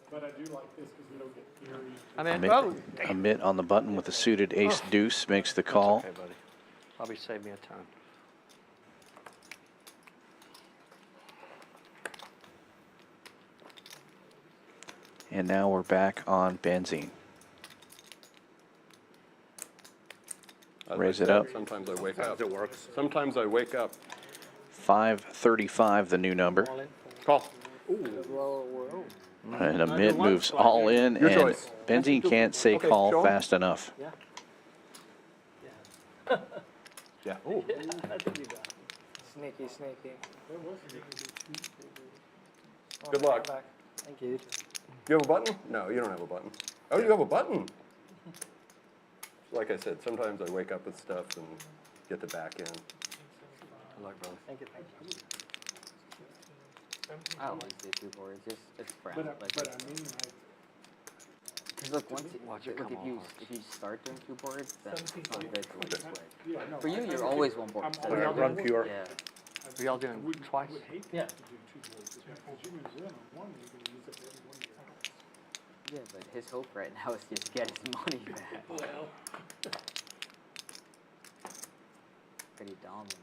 [SPEAKER 4] But I do like this because we don't get eerie.
[SPEAKER 9] I mean,
[SPEAKER 1] Amit,
[SPEAKER 9] oh,
[SPEAKER 1] Amit on the button with the suited ace deuce makes the call.
[SPEAKER 9] okay, buddy. Probably save me a ton.
[SPEAKER 1] And now we're back on Benzine.
[SPEAKER 3] As I
[SPEAKER 1] Raise it
[SPEAKER 3] said,
[SPEAKER 1] up.
[SPEAKER 3] Sometimes I wake up.
[SPEAKER 7] It works.
[SPEAKER 3] Sometimes I wake up.
[SPEAKER 1] 535 the new number.
[SPEAKER 3] Call.
[SPEAKER 5] Whoa, whoa.
[SPEAKER 1] And Amit moves all in,
[SPEAKER 3] Your
[SPEAKER 1] and
[SPEAKER 3] choice.
[SPEAKER 1] Benzine can't say
[SPEAKER 3] Okay,
[SPEAKER 1] call
[SPEAKER 3] show 'em.
[SPEAKER 1] fast enough.
[SPEAKER 3] Yeah. Ooh.
[SPEAKER 5] Sneaky, sneaky. Oh,
[SPEAKER 3] Good luck.
[SPEAKER 5] come back.
[SPEAKER 10] Thank you.
[SPEAKER 3] You have a button? No, you don't have a button. Oh, you have a button. Like I said, sometimes I wake up with stuff and get the back end.
[SPEAKER 9] Good luck, brother.
[SPEAKER 10] Thank you, thank you.
[SPEAKER 8] I don't want to see two boards. It's brown.
[SPEAKER 4] But,
[SPEAKER 8] Like,
[SPEAKER 4] but I mean,
[SPEAKER 8] because look, once
[SPEAKER 9] Watch it
[SPEAKER 8] look,
[SPEAKER 9] come
[SPEAKER 8] if you start doing two boards, then it's not good to this way.
[SPEAKER 4] yeah, no.
[SPEAKER 8] For you,
[SPEAKER 4] I
[SPEAKER 8] you're
[SPEAKER 4] would-
[SPEAKER 8] always one board.
[SPEAKER 4] I'm
[SPEAKER 8] So
[SPEAKER 4] always
[SPEAKER 8] yeah.
[SPEAKER 4] one board.
[SPEAKER 12] pure.
[SPEAKER 8] Yeah.
[SPEAKER 9] Are y'all doing twice?
[SPEAKER 4] I would hate
[SPEAKER 10] Yeah.
[SPEAKER 4] to do two boards, because you can win on one, you can use up every one of your house.
[SPEAKER 8] Yeah, but his hope right now is just to get his money back.
[SPEAKER 10] Well,
[SPEAKER 8] Pretty dominated.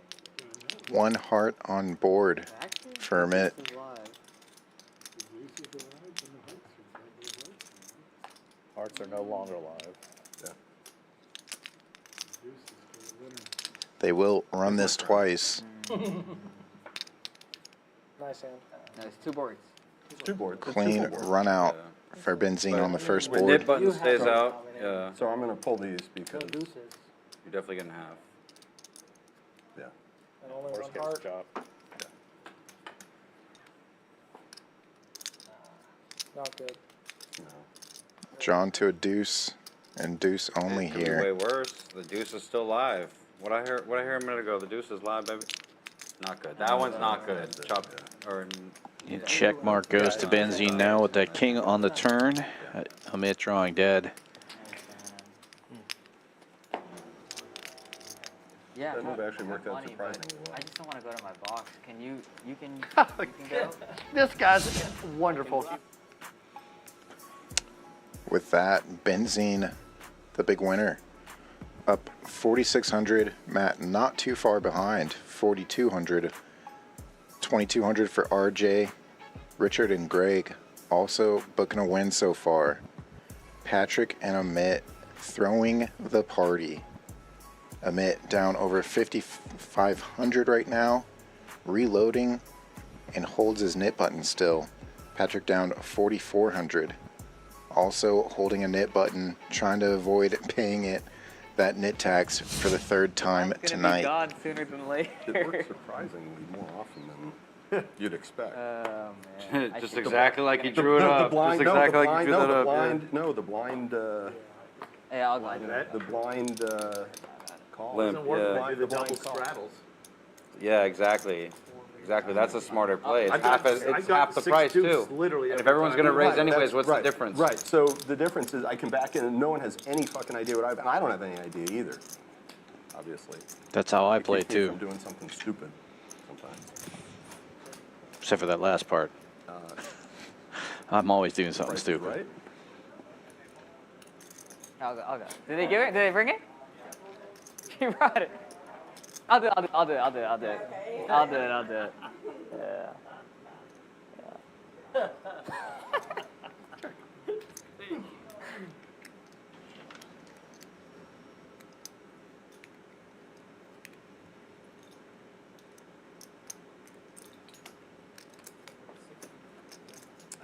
[SPEAKER 2] 1 heart on board
[SPEAKER 8] Actually,
[SPEAKER 2] for a minute.
[SPEAKER 8] this is live.
[SPEAKER 4] The Zeus is alive, and the hearts are alive, those hearts
[SPEAKER 12] Hearts are no longer alive.
[SPEAKER 3] Yeah.
[SPEAKER 4] are alive. Zeus is still a winner.
[SPEAKER 2] They will run this twice.
[SPEAKER 5] Nice hand.
[SPEAKER 8] No, it's two boards.
[SPEAKER 3] It's two boards. It's two
[SPEAKER 2] Clean
[SPEAKER 3] full boards.
[SPEAKER 2] run out for Benzine on the first
[SPEAKER 6] When nip
[SPEAKER 2] board.
[SPEAKER 6] button stays out, yeah,
[SPEAKER 3] So I'm going to pull these because,
[SPEAKER 10] deuces.
[SPEAKER 6] you're definitely gonna have.
[SPEAKER 3] yeah.
[SPEAKER 5] And only
[SPEAKER 12] Horse
[SPEAKER 5] one
[SPEAKER 12] gets
[SPEAKER 5] heart.
[SPEAKER 12] chopped.
[SPEAKER 5] Not good.
[SPEAKER 3] No.
[SPEAKER 2] John to a deuce and deuce only
[SPEAKER 6] It could be
[SPEAKER 2] here.
[SPEAKER 6] way worse. The deuce is still live. What I heard a minute ago, the deuce is live, baby. Not good. That one's not good. Chop or
[SPEAKER 1] Check mark goes to Benzine now with that king on the turn. Amit drawing dead.
[SPEAKER 8] Yeah,
[SPEAKER 3] That move actually worked out
[SPEAKER 8] money, but
[SPEAKER 3] surprisingly well.
[SPEAKER 8] I just don't want to go to my box. Can you can go?
[SPEAKER 9] This guy's wonderful.
[SPEAKER 2] With that, Benzine, the big winner. Up 4,600. Matt not too far behind. 4,200. 2,200 for RJ. Richard and Greg also booking a win so far. Patrick and Amit throwing the party. Amit down over 5,500 right now. Reloading and holds his knit button still. Patrick down 4,400. Also holding a knit button, trying to avoid paying it that knit tax for the third time
[SPEAKER 8] It's gonna
[SPEAKER 2] tonight.
[SPEAKER 8] be gone sooner than later.
[SPEAKER 3] It works surprisingly more often than you'd expect.
[SPEAKER 8] Oh man. I
[SPEAKER 6] just
[SPEAKER 8] should-
[SPEAKER 6] exactly like you drew it
[SPEAKER 3] The
[SPEAKER 6] up.
[SPEAKER 3] blind,
[SPEAKER 6] Just
[SPEAKER 3] no,
[SPEAKER 6] exactly
[SPEAKER 3] the
[SPEAKER 6] like you
[SPEAKER 3] blind,
[SPEAKER 6] drew
[SPEAKER 3] no,
[SPEAKER 6] that
[SPEAKER 3] the
[SPEAKER 6] up.
[SPEAKER 3] blind, no, the blind,
[SPEAKER 8] Yeah, I'll glide that.
[SPEAKER 3] the blind call.
[SPEAKER 6] Limp,
[SPEAKER 3] The
[SPEAKER 6] yeah.
[SPEAKER 3] blind- the double straddles.
[SPEAKER 6] Yeah, exactly. Exactly. That's a smarter play. It's
[SPEAKER 3] I got-
[SPEAKER 6] half
[SPEAKER 3] I
[SPEAKER 6] it's
[SPEAKER 3] got
[SPEAKER 6] half the
[SPEAKER 3] 6
[SPEAKER 6] price
[SPEAKER 3] deuce
[SPEAKER 6] too.
[SPEAKER 3] literally
[SPEAKER 6] And if
[SPEAKER 3] every
[SPEAKER 6] everyone's
[SPEAKER 3] time.
[SPEAKER 6] gonna raise
[SPEAKER 3] Right,
[SPEAKER 6] anyways,
[SPEAKER 3] that's
[SPEAKER 6] what's
[SPEAKER 3] right,
[SPEAKER 6] the difference?
[SPEAKER 3] Right. So the difference is I come back in and no one has any fucking idea what and I don't have any idea either. Obviously.
[SPEAKER 1] That's how I
[SPEAKER 3] It
[SPEAKER 1] play
[SPEAKER 3] keeps me
[SPEAKER 1] too,
[SPEAKER 3] from doing something stupid sometimes.
[SPEAKER 1] except for that last part. I'm always doing something
[SPEAKER 3] Price is
[SPEAKER 1] stupid.
[SPEAKER 3] Right?
[SPEAKER 8] I'll go. Did they give it? Did they bring it? You brought it. I'll do it. Yeah.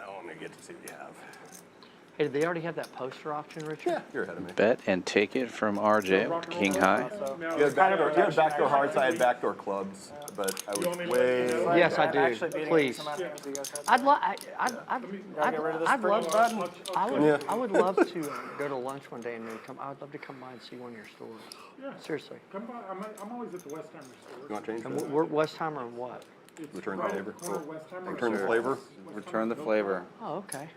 [SPEAKER 3] Oh, I'm gonna get to see what you have.
[SPEAKER 9] Hey, did they already have that poster option, Richard?
[SPEAKER 3] Yeah, you're ahead of me.
[SPEAKER 1] Bet and take it from RJ, king high.
[SPEAKER 4] Now,
[SPEAKER 3] You had backdoor hearts, I had backdoor clubs, but I was
[SPEAKER 4] want me to
[SPEAKER 3] way.
[SPEAKER 4] let you know?
[SPEAKER 9] Yes, I
[SPEAKER 5] Actually
[SPEAKER 9] do.
[SPEAKER 5] beating
[SPEAKER 9] Please.
[SPEAKER 5] some other games you guys had.
[SPEAKER 9] I'd love,
[SPEAKER 3] Yeah.
[SPEAKER 9] I would love to go to lunch one day and then I would love to come by and see one of your stores.
[SPEAKER 4] Yeah.
[SPEAKER 9] Seriously.
[SPEAKER 4] Come by, I'm always at the Westheimer store.
[SPEAKER 3] You want to change
[SPEAKER 9] And
[SPEAKER 3] that?
[SPEAKER 9] we're Westheimer and what?
[SPEAKER 4] It's
[SPEAKER 3] Return the
[SPEAKER 4] right at
[SPEAKER 3] flavor.
[SPEAKER 4] corner of Westheimer.
[SPEAKER 3] Return the flavor.
[SPEAKER 6] Return the flavor.
[SPEAKER 9] Oh, okay.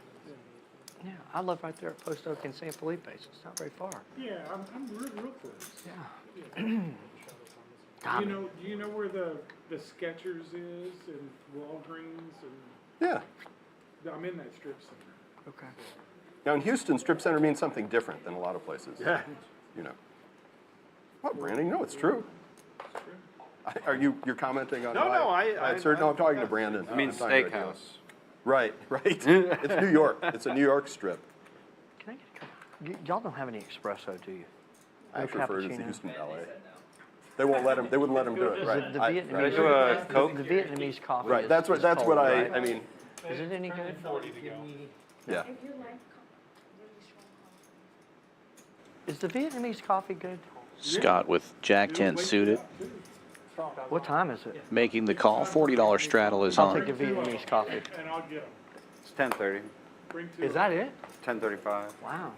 [SPEAKER 9] Yeah, I live right there at Post Oak in San Felipe, so it's not very far.
[SPEAKER 4] Yeah, I'm real close.
[SPEAKER 9] Yeah.
[SPEAKER 4] Do you know where the Skechers is and Walgreens and
[SPEAKER 3] Yeah.
[SPEAKER 4] I'm in that strip center.
[SPEAKER 9] Okay.
[SPEAKER 3] Now in Houston, strip center means something different than a lot of places. Yeah. You know. What, Brandon? No, it's true. You're commenting on?
[SPEAKER 12] No,
[SPEAKER 3] sir, no, I'm talking to Brandon.
[SPEAKER 6] I mean
[SPEAKER 3] I'm talking to
[SPEAKER 6] steakhouse.
[SPEAKER 3] Right. It's New York. It's a New York strip.
[SPEAKER 9] Can I get a couple? Y'all don't have any espresso, do you?
[SPEAKER 3] I
[SPEAKER 9] No
[SPEAKER 3] actually refer to it as the
[SPEAKER 9] cappuccino?
[SPEAKER 3] Houston Ballet. They won't let him. They wouldn't let him do it. Right.
[SPEAKER 9] The
[SPEAKER 3] I-
[SPEAKER 9] Vietnamese,
[SPEAKER 6] do a Coke?
[SPEAKER 9] the Vietnamese coffee.
[SPEAKER 3] Right.
[SPEAKER 9] is-
[SPEAKER 3] That's what.
[SPEAKER 9] is
[SPEAKER 3] That's what
[SPEAKER 9] cold,
[SPEAKER 3] I.
[SPEAKER 9] right?
[SPEAKER 3] I mean.
[SPEAKER 9] Is it any good?
[SPEAKER 3] Yeah.
[SPEAKER 11] If you like really strong coffee.
[SPEAKER 9] Is the Vietnamese coffee good?
[SPEAKER 1] Scott with Jack 10 suited,
[SPEAKER 9] What time is it?
[SPEAKER 1] making the call. $40 straddle is
[SPEAKER 9] I'll take a
[SPEAKER 1] on.
[SPEAKER 9] Vietnamese coffee.
[SPEAKER 4] And I'll get them.
[SPEAKER 6] It's 10:30.
[SPEAKER 4] Bring two.
[SPEAKER 9] Is that it?
[SPEAKER 6] 10:35.
[SPEAKER 9] Wow.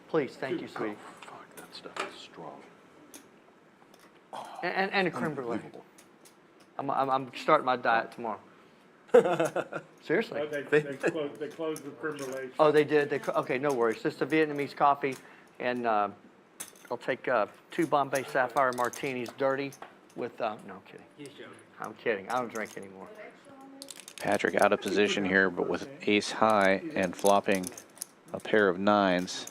[SPEAKER 9] Please, thank you, sweetie.
[SPEAKER 3] Fuck, that stuff is strong.
[SPEAKER 9] And a creme brulee. I'm starting my diet tomorrow. Seriously.
[SPEAKER 4] They closed the Primrose.
[SPEAKER 9] Oh, they did? Okay, no worries. Just a Vietnamese coffee, and I'll take 2 Bombay Sapphire Martinis, dirty, with, no, I'm kidding. I'm kidding. I don't drink anymore.
[SPEAKER 1] Patrick out of position here, but with ace high and flopping a pair of 9s.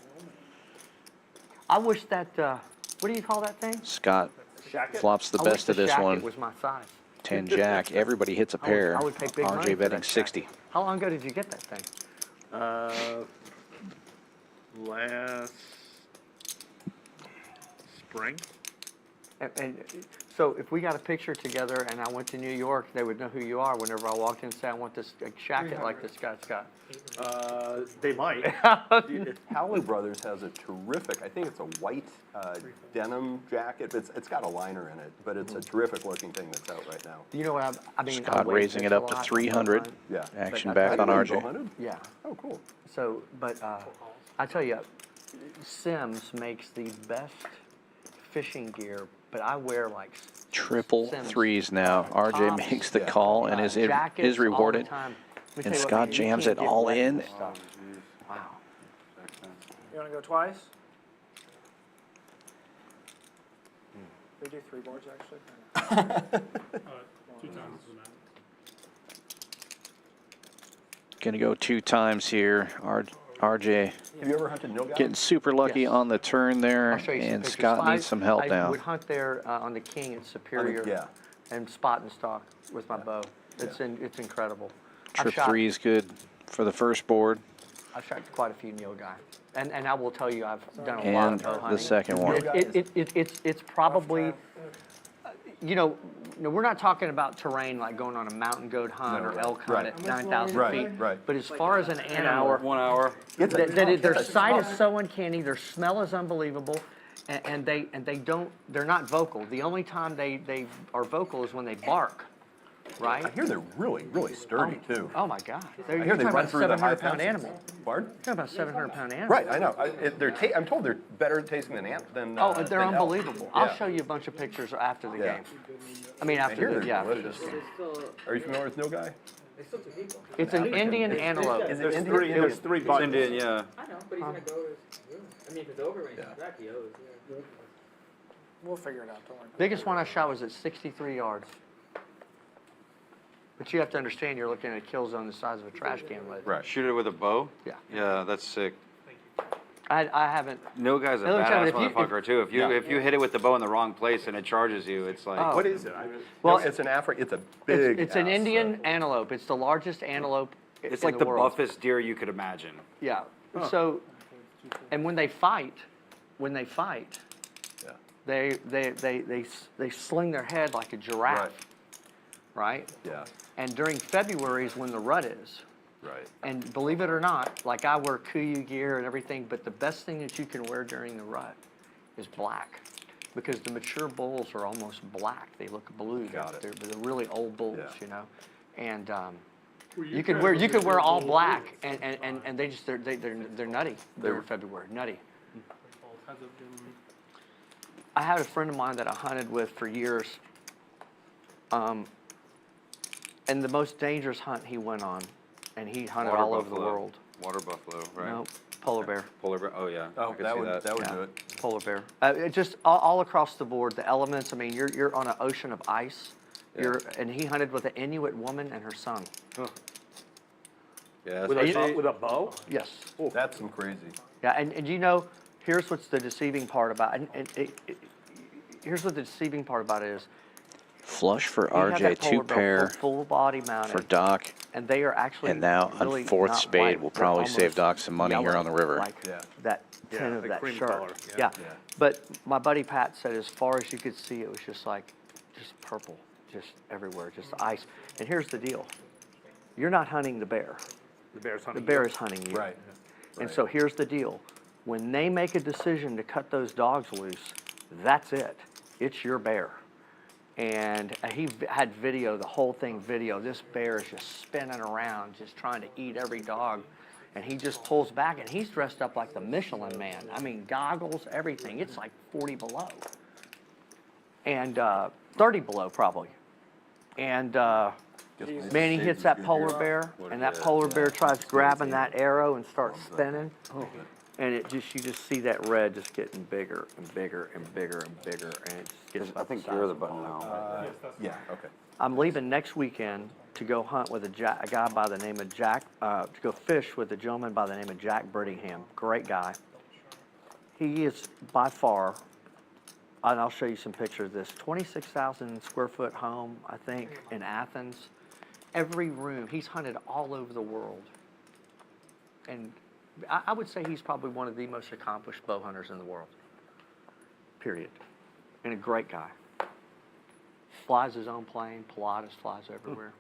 [SPEAKER 9] I wish that, what do you call that thing?
[SPEAKER 1] Scott flops the
[SPEAKER 9] I wish
[SPEAKER 1] best of
[SPEAKER 9] the
[SPEAKER 1] this
[SPEAKER 9] shacket
[SPEAKER 1] one.
[SPEAKER 9] was my size.
[SPEAKER 1] 10 jack. Everybody hits a pair.
[SPEAKER 9] I would pay big money
[SPEAKER 1] RJ
[SPEAKER 9] for
[SPEAKER 1] betting
[SPEAKER 9] that
[SPEAKER 1] 60.
[SPEAKER 9] shacket. How long ago did you get that thing?
[SPEAKER 12] Last spring.
[SPEAKER 9] And so if we got a picture together and I went to New York, they would know who you are whenever I walked in and said, I want this shacket like this guy's got.
[SPEAKER 12] They might.
[SPEAKER 3] Howler Brothers has a terrific, I think it's a white denim jacket. It's got a liner in it, but it's a terrific looking thing that's out right now.
[SPEAKER 9] You know what I mean? I
[SPEAKER 1] Scott
[SPEAKER 9] weigh
[SPEAKER 1] raising it
[SPEAKER 9] this
[SPEAKER 1] up
[SPEAKER 9] a
[SPEAKER 1] to
[SPEAKER 9] lot.
[SPEAKER 1] 300.
[SPEAKER 3] Yeah.
[SPEAKER 1] Action
[SPEAKER 9] But
[SPEAKER 1] back on
[SPEAKER 3] I didn't
[SPEAKER 1] RJ.
[SPEAKER 3] go 100?
[SPEAKER 9] Yeah.
[SPEAKER 3] Oh, cool.
[SPEAKER 9] So, but I tell you, Sims makes the best fishing gear, but I wear like
[SPEAKER 1] Triple
[SPEAKER 9] Sims
[SPEAKER 1] 3s now. RJ
[SPEAKER 9] tops,
[SPEAKER 1] makes the call and is
[SPEAKER 9] jackets all the
[SPEAKER 1] rewarded.
[SPEAKER 9] time. Let me
[SPEAKER 1] And
[SPEAKER 9] tell you what,
[SPEAKER 1] Scott
[SPEAKER 9] man, you
[SPEAKER 1] jams
[SPEAKER 9] can't
[SPEAKER 1] it
[SPEAKER 9] get
[SPEAKER 1] all
[SPEAKER 9] wet
[SPEAKER 1] in.
[SPEAKER 9] with this stuff. Wow.
[SPEAKER 5] You want to go twice? We do 3 boards actually.
[SPEAKER 4] 2 times the amount.
[SPEAKER 1] Gonna go 2 times here. RJ
[SPEAKER 3] Have you ever hunted no guy?
[SPEAKER 1] getting super lucky
[SPEAKER 9] Yes.
[SPEAKER 1] on the turn there,
[SPEAKER 9] I'll show you some
[SPEAKER 1] and
[SPEAKER 9] pictures.
[SPEAKER 1] Scott needs some help
[SPEAKER 9] I
[SPEAKER 1] now.
[SPEAKER 9] would hunt there on the King at Superior
[SPEAKER 3] yeah.
[SPEAKER 9] and spot and stalk with my bow. It's it's incredible. I've
[SPEAKER 1] Trip
[SPEAKER 9] shot-
[SPEAKER 1] 3 is good for the first board,
[SPEAKER 9] I've shot quite a few Neil guy, and I will tell you I've done a lot
[SPEAKER 1] and
[SPEAKER 9] of bow hunting.
[SPEAKER 1] the second one.
[SPEAKER 9] It's probably, you know, we're not talking about terrain like going on a mountain goat hunt or elk hunt at 9,000
[SPEAKER 3] Right,
[SPEAKER 9] feet.
[SPEAKER 3] right.
[SPEAKER 9] But as far as an animal,
[SPEAKER 6] 1 hour.
[SPEAKER 9] their sight is so uncanny, their smell is unbelievable, and they're not vocal. The only time they are vocal is when they bark, right?
[SPEAKER 3] I hear they're really, really sturdy too.
[SPEAKER 9] Oh my God!
[SPEAKER 3] I hear they run through the high
[SPEAKER 9] 700-pound
[SPEAKER 3] fences.
[SPEAKER 9] animal.
[SPEAKER 3] Pardon?
[SPEAKER 9] You're talking about 700-pound animal.
[SPEAKER 3] Right, I know. I'm told they're better tasting than
[SPEAKER 9] Oh, they're
[SPEAKER 3] than elk.
[SPEAKER 9] unbelievable. I'll
[SPEAKER 3] Yeah.
[SPEAKER 9] show you a bunch of pictures after the
[SPEAKER 3] Yeah.
[SPEAKER 9] game. I mean, after
[SPEAKER 3] hear
[SPEAKER 9] the,
[SPEAKER 3] they're
[SPEAKER 9] yeah. after
[SPEAKER 3] delicious.
[SPEAKER 9] this game.
[SPEAKER 3] Are you familiar with no guy?
[SPEAKER 9] It's an Indian antelope.
[SPEAKER 12] There's 3
[SPEAKER 6] It's
[SPEAKER 12] buttons.
[SPEAKER 6] Indian, yeah.
[SPEAKER 10] I know, but he's gonna go I mean, if it's over range track, he owes, yeah.
[SPEAKER 5] We'll figure it out, don't worry.
[SPEAKER 9] Biggest one I shot was at 63 yards. But you have to understand, you're looking at a kill zone the size of a trash can lid.
[SPEAKER 3] Right.
[SPEAKER 6] Shoot it with a bow?
[SPEAKER 9] Yeah.
[SPEAKER 6] Yeah, that's sick.
[SPEAKER 9] I haven't.
[SPEAKER 6] No guy's a
[SPEAKER 9] Hey, let me tell you,
[SPEAKER 6] badass motherfucker too. If you hit it with the bow in the wrong place and it charges you, it's like.
[SPEAKER 9] Oh.
[SPEAKER 3] What is it?
[SPEAKER 9] Well,
[SPEAKER 3] No, it's an African. It's a big.
[SPEAKER 9] It's an
[SPEAKER 3] ass,
[SPEAKER 9] Indian antelope. It's the largest antelope
[SPEAKER 6] It's
[SPEAKER 9] in
[SPEAKER 6] like the
[SPEAKER 9] world.
[SPEAKER 6] buffest deer you could imagine.
[SPEAKER 9] Yeah. So, and when they fight,
[SPEAKER 3] Yeah.
[SPEAKER 9] they sling their head like a giraffe, right?
[SPEAKER 3] Yeah.
[SPEAKER 9] And during February is when the rut is.
[SPEAKER 3] Right.
[SPEAKER 9] And believe it or not, like I wear Kuyu gear and everything, but the best thing that you can wear during the rut is black, because the mature bulls are almost black. They look blue.
[SPEAKER 3] Got it.
[SPEAKER 9] They're really old bulls,
[SPEAKER 3] Yeah.
[SPEAKER 9] you know. And
[SPEAKER 4] Well,
[SPEAKER 9] you could wear all black, and they're nutty. They're in February, nutty. I had a friend of mine that I hunted with for years. And the most dangerous hunt he went on, and he hunted all over the world.
[SPEAKER 6] Water buffalo, right?
[SPEAKER 9] No, polar bear.
[SPEAKER 6] Polar bear. Oh yeah. I
[SPEAKER 3] Oh,
[SPEAKER 6] could
[SPEAKER 3] that
[SPEAKER 6] see
[SPEAKER 3] would
[SPEAKER 6] that.
[SPEAKER 3] that would
[SPEAKER 9] Yeah.
[SPEAKER 3] do it.
[SPEAKER 9] Polar bear. It just all across the board. The elements. I mean, you're on an ocean of ice.
[SPEAKER 3] Yeah.
[SPEAKER 9] And he hunted with an Inuit woman and her son.
[SPEAKER 6] Yeah.
[SPEAKER 12] With a bow?
[SPEAKER 9] Yes.
[SPEAKER 3] That's some crazy.
[SPEAKER 9] Yeah, and you know, here's what's the deceiving part about it. Here's what the deceiving part about it is.
[SPEAKER 1] Flush for
[SPEAKER 9] You have
[SPEAKER 1] RJ,
[SPEAKER 9] that
[SPEAKER 1] 2
[SPEAKER 9] polar bear
[SPEAKER 1] pair
[SPEAKER 9] full body mounted,
[SPEAKER 1] for Doc,
[SPEAKER 9] and they are actually
[SPEAKER 1] and now
[SPEAKER 9] really
[SPEAKER 1] on 4th
[SPEAKER 9] not
[SPEAKER 1] spade
[SPEAKER 9] white.
[SPEAKER 1] will
[SPEAKER 9] They're
[SPEAKER 1] probably save
[SPEAKER 9] almost
[SPEAKER 1] Doc some money here
[SPEAKER 9] yellow,
[SPEAKER 1] on the river.
[SPEAKER 9] Like
[SPEAKER 3] Yeah.
[SPEAKER 9] that tint of
[SPEAKER 12] the
[SPEAKER 9] that
[SPEAKER 12] cream
[SPEAKER 9] shirt.
[SPEAKER 12] color,
[SPEAKER 9] Yeah.
[SPEAKER 3] Yeah.
[SPEAKER 9] But my buddy Pat said as far as you could see, it was just purple, just everywhere, just ice. And here's the deal: you're not hunting the bear.
[SPEAKER 12] The bear's
[SPEAKER 9] The
[SPEAKER 12] hunting.
[SPEAKER 9] bear is hunting you.
[SPEAKER 3] Right.
[SPEAKER 9] And so here's the deal: when they make a decision to cut those dogs loose, that's it. It's your bear. And he had video, the whole thing video. This bear is just spinning around, just trying to eat every dog. And he just pulls back, and he's dressed up like the Michelin Man. I mean, goggles, everything. It's like 40 below. And 30 below, probably. And Man, he hits that polar bear, and that polar bear tries grabbing that arrow and starts spinning. And it just, you just see that red just getting bigger and bigger and bigger and bigger, and it just gets.
[SPEAKER 6] I think you're the button now.
[SPEAKER 3] Yeah, okay.
[SPEAKER 9] I'm leaving next weekend to go hunt with a guy by the name of Jack, to go fish with a gentleman by the name of Jack Brittingham. Great guy. He is by far, and I'll show you some pictures of this, 26,000 square foot home, I think, in Athens. Every room, he's hunted all over the world. And I would say he's probably one of the most accomplished bow hunters in the world, period. And a great guy. Flies his own plane, Pilatus flies everywhere.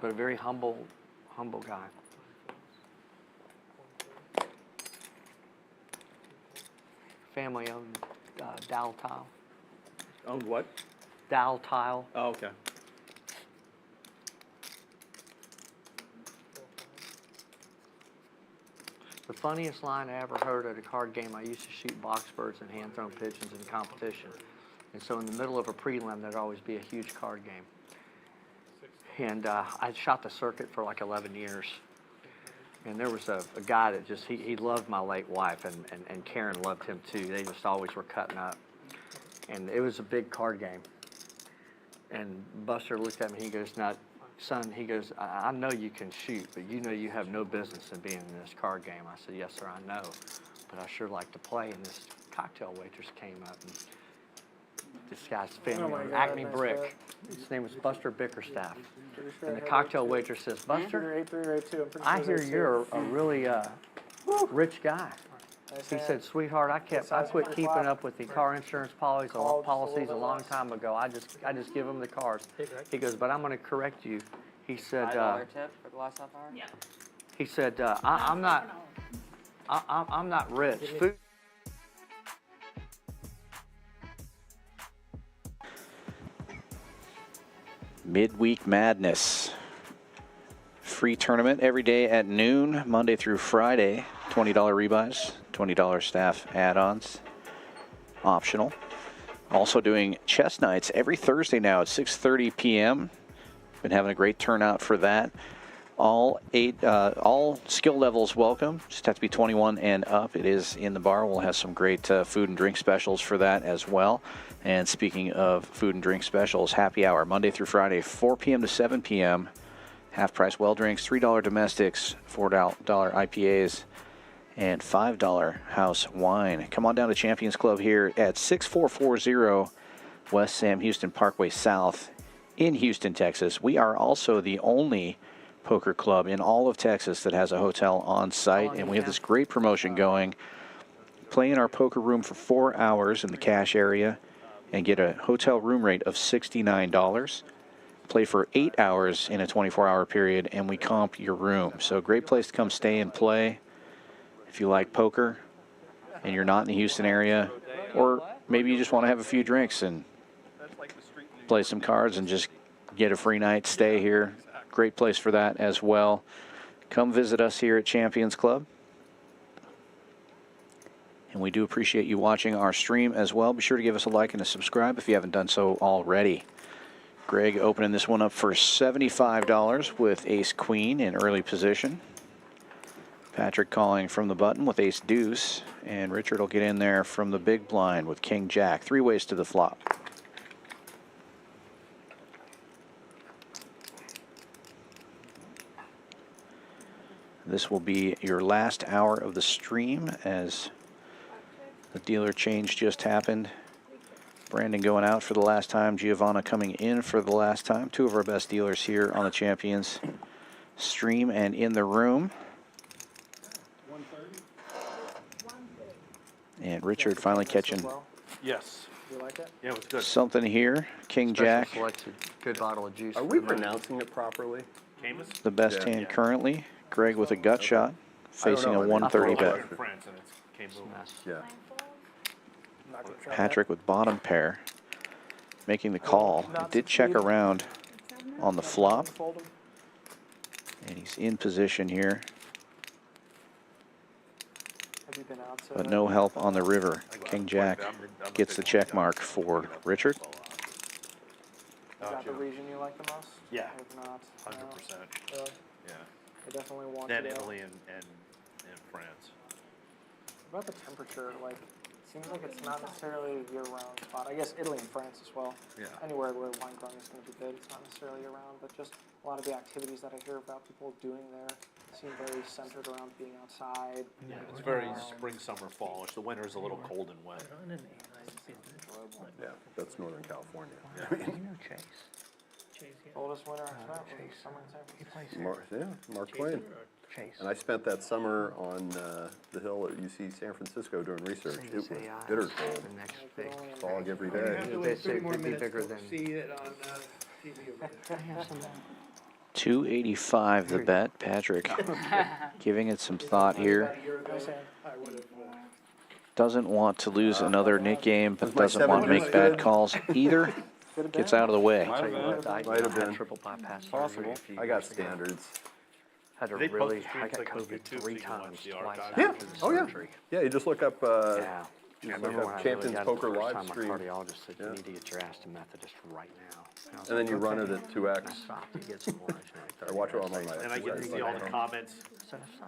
[SPEAKER 9] But a very humble guy. Family owned Dow Tile.
[SPEAKER 12] Owned what?
[SPEAKER 9] Dow Tile.
[SPEAKER 12] Oh, okay.
[SPEAKER 9] The funniest line I ever heard at a card game, I used to shoot box birds and hand-thrown pigeons in competition. And so in the middle of a prelim, there'd always be a huge card game. And I shot the circuit for like 11 years. And there was a guy that just, he loved my late wife, and Karen loved him too. They just always were cutting up. And it was a big card game. And Buster looked at me, he goes, now, son, he goes, I know you can shoot, but you know you have no business in being in this card game. I said, yes, sir, I know, but I sure like to play. And this cocktail waitress came up, and this guy's family, Acme Brick. His name was Buster Bickerstaff. And the cocktail waitress says, Buster, I hear you're a really rich guy. He said, sweetheart, I quit keeping up with the car insurance policies a long time ago. I just give them the cars. He goes, but I'm going to correct you. He said,
[SPEAKER 8] $5 tip for the last half hour?
[SPEAKER 11] Yeah.
[SPEAKER 9] he said, I'm not rich. Food.
[SPEAKER 1] Midweek Madness. Free tournament every day at noon, Monday through Friday. $20 rebuys, $20 staff add-ons, optional. Also doing chess nights every Thursday now at 6:30 p.m. Been having a great turnout for that. All skill levels welcome. Just have to be 21 and up. It is in the bar. We'll have some great food and drink specials for that as well. And speaking of food and drink specials, happy hour Monday through Friday, 4 p.m. to 7 p.m. Half price well drinks, $3 domestics, $4 IPAs, and $5 house wine. Come on down to Champions Club here at 6440 West Sam Houston Parkway South in Houston, Texas. We are also the only poker club in all of Texas that has a hotel on site, and we have this great promotion going. Play in our poker room for 4 hours in the cash area and get a hotel room rate of $69. Play for 8 hours in a 24-hour period, and we comp your room. So great place to come stay and play if you like poker and you're not in the Houston area, or maybe you just want to have a few drinks and play some cards and just get a free night stay here. Great place for that as well. Come visit us here at Champions Club. And we do appreciate you watching our stream as well. Be sure to give us a like and a subscribe if you haven't done so already. Greg opening this one up for $75 with ace queen in early position. Patrick calling from the button with ace deuce, and Richard will get in there from the big blind with king jack. 3 ways to the flop. This will be your last hour of the stream as the dealer change just happened. Brandon going out for the last time, Giovanna coming in for the last time. 2 of our best dealers here on the Champions stream and in the room. And Richard finally catching
[SPEAKER 12] Yes.
[SPEAKER 5] You like it?
[SPEAKER 12] Yeah, it was good.
[SPEAKER 1] something here. King Jack,
[SPEAKER 9] Selected. Good bottle of juice.
[SPEAKER 3] Are we pronouncing it properly?
[SPEAKER 12] Camus?
[SPEAKER 1] the best
[SPEAKER 3] Yeah.
[SPEAKER 1] hand currently. Greg with a gut shot, facing a
[SPEAKER 3] know. I mean,
[SPEAKER 1] 130
[SPEAKER 12] In
[SPEAKER 1] bet.
[SPEAKER 12] France, and it's Camus.
[SPEAKER 3] Yeah.
[SPEAKER 5] Not gonna try
[SPEAKER 1] Patrick with bottom pair, making the call. It did check around on the flop,
[SPEAKER 5] that. Fold 'em.
[SPEAKER 1] and he's in position here,
[SPEAKER 5] Have you been out to
[SPEAKER 1] but no help on the river. King Jack gets the check mark for Richard.
[SPEAKER 5] Is that the region you like the most?
[SPEAKER 12] Yeah.
[SPEAKER 5] If not,
[SPEAKER 12] 100%.
[SPEAKER 5] Really?
[SPEAKER 12] Yeah.
[SPEAKER 5] I definitely want
[SPEAKER 12] Then
[SPEAKER 5] to go.
[SPEAKER 12] Italy and France.
[SPEAKER 5] What about the temperature? Like, it seems like it's not necessarily a year-round spot. I guess Italy and France as well.
[SPEAKER 12] Yeah.
[SPEAKER 5] Anywhere where wine growing is going to be good. It's not necessarily year-round, but just a lot of the activities that I hear about people doing there seem very centered around being outside.
[SPEAKER 12] Yeah, it's very spring, summer, fallish. The winter is a little cold and wet.
[SPEAKER 3] Yeah, that's Northern California.
[SPEAKER 5] Coldest winter I've spent was summer in San Francisco.
[SPEAKER 3] Mark Twain. And I spent that summer on the hill at UC San Francisco doing research. It was bitter cold.
[SPEAKER 9] The next big.
[SPEAKER 3] Fog every
[SPEAKER 13] You
[SPEAKER 3] day.
[SPEAKER 13] have to
[SPEAKER 9] They
[SPEAKER 13] wait
[SPEAKER 9] say
[SPEAKER 13] 3 more
[SPEAKER 9] it'd be
[SPEAKER 13] minutes
[SPEAKER 9] bigger
[SPEAKER 13] to
[SPEAKER 9] than-
[SPEAKER 13] see it on TV over there.
[SPEAKER 1] 285 the bet. Patrick giving it some thought here.
[SPEAKER 13] I would have.
[SPEAKER 1] Doesn't want to lose another Nick game, but
[SPEAKER 3] Was my
[SPEAKER 1] doesn't want to
[SPEAKER 3] 7
[SPEAKER 1] make bad calls either. Gets out of the way.
[SPEAKER 6] Might have been.
[SPEAKER 9] I
[SPEAKER 3] Might have
[SPEAKER 9] had
[SPEAKER 3] been.
[SPEAKER 9] triple bypass
[SPEAKER 6] Possible.
[SPEAKER 9] surgery a few
[SPEAKER 3] I got
[SPEAKER 9] years ago.
[SPEAKER 3] standards.
[SPEAKER 9] Had to
[SPEAKER 12] They post
[SPEAKER 9] really,
[SPEAKER 12] the
[SPEAKER 9] I
[SPEAKER 12] streams
[SPEAKER 9] got
[SPEAKER 12] like on
[SPEAKER 9] COVID
[SPEAKER 12] YouTube so
[SPEAKER 9] 3
[SPEAKER 12] you can watch
[SPEAKER 9] times,
[SPEAKER 12] the
[SPEAKER 9] twice
[SPEAKER 12] archive.
[SPEAKER 9] after the
[SPEAKER 3] Oh yeah.
[SPEAKER 9] surgery.
[SPEAKER 3] Yeah, you just look up
[SPEAKER 9] Yeah.
[SPEAKER 3] you
[SPEAKER 9] I
[SPEAKER 3] just look
[SPEAKER 9] remember when
[SPEAKER 3] up
[SPEAKER 9] I
[SPEAKER 3] Champions
[SPEAKER 9] really got
[SPEAKER 3] Poker
[SPEAKER 9] it the first time,
[SPEAKER 3] Livestream.
[SPEAKER 9] my cardiologist said,
[SPEAKER 3] Yeah.
[SPEAKER 9] you need to get your ass to Methodist right now. I was
[SPEAKER 3] And then
[SPEAKER 9] like,
[SPEAKER 3] you run it
[SPEAKER 9] okay.
[SPEAKER 3] at 2x.
[SPEAKER 9] I stopped to get some lunch.
[SPEAKER 3] I watch it on my
[SPEAKER 12] And I get to see all the comments.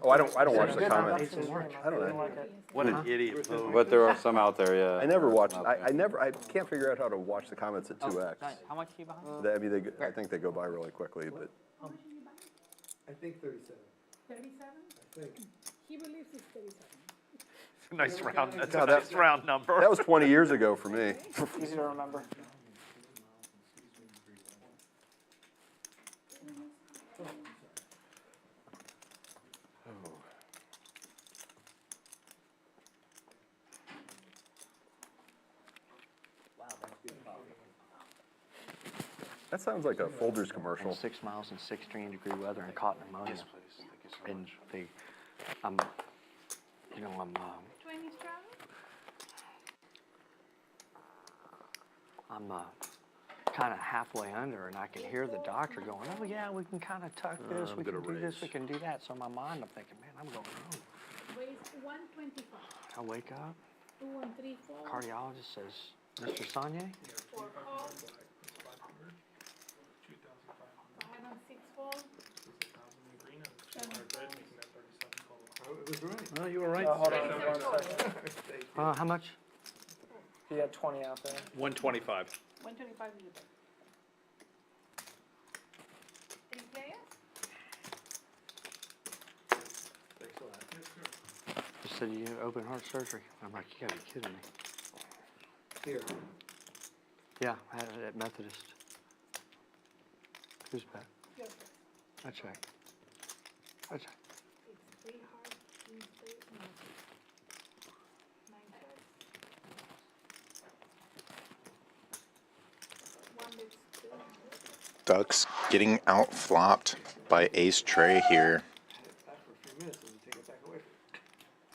[SPEAKER 3] Oh, I don't watch the
[SPEAKER 5] Good
[SPEAKER 3] comments.
[SPEAKER 5] productions, man.
[SPEAKER 3] I don't know.
[SPEAKER 5] like it.
[SPEAKER 12] What an idiot.
[SPEAKER 6] But there are some out there, yeah.
[SPEAKER 3] I never watch. I can't figure out how to watch the comments at 2x.
[SPEAKER 8] How much are you behind?
[SPEAKER 3] I mean, I think they go by really quickly, but
[SPEAKER 13] I think 37.
[SPEAKER 11] 37?
[SPEAKER 13] I think.
[SPEAKER 11] He believes it's 37.
[SPEAKER 12] Nice round, that's a
[SPEAKER 3] God,
[SPEAKER 12] nice round number.
[SPEAKER 3] that was 20 years ago for me.
[SPEAKER 5] Easy to remember.
[SPEAKER 3] That sounds like a Folgers commercial.
[SPEAKER 9] 6 miles in 16-degree weather and caught pneumonia.
[SPEAKER 12] Yes, please. Thank you so
[SPEAKER 9] And
[SPEAKER 12] much.
[SPEAKER 9] they, I'm, you know, I'm kind of halfway under, and I can hear the doctor going, oh yeah, we can kind of tuck this,
[SPEAKER 12] I'm
[SPEAKER 9] we can
[SPEAKER 12] gonna
[SPEAKER 9] do this,
[SPEAKER 12] raise.
[SPEAKER 9] we can do that. So in my mind, I'm thinking, man, I'm going home.
[SPEAKER 11] Raise 125.
[SPEAKER 9] I wake up,
[SPEAKER 11] 2 and 3 4.
[SPEAKER 9] cardiologist says, Mr. Saunier,
[SPEAKER 11] 4 call. 5 and 6 call. 7 call.
[SPEAKER 13] It was right.
[SPEAKER 9] well, you were right.
[SPEAKER 5] Hold on 1 second.
[SPEAKER 9] How much?
[SPEAKER 5] He had 20 out there.
[SPEAKER 12] 125.
[SPEAKER 11] 125 is the bet. 3 players?
[SPEAKER 9] He said, you had open heart surgery. I'm like, you gotta be kidding me.
[SPEAKER 13] Here.
[SPEAKER 9] Yeah, I had it at Methodist. Who's bet?
[SPEAKER 11] Your bet.
[SPEAKER 9] I checked. I checked.
[SPEAKER 11] It's 3 hard, 3 straight, nothing. 9 cards. 1 that's 2.
[SPEAKER 2] Ducks getting out flopped by Ace Trey here.
[SPEAKER 13] Back for a few minutes and take it back away.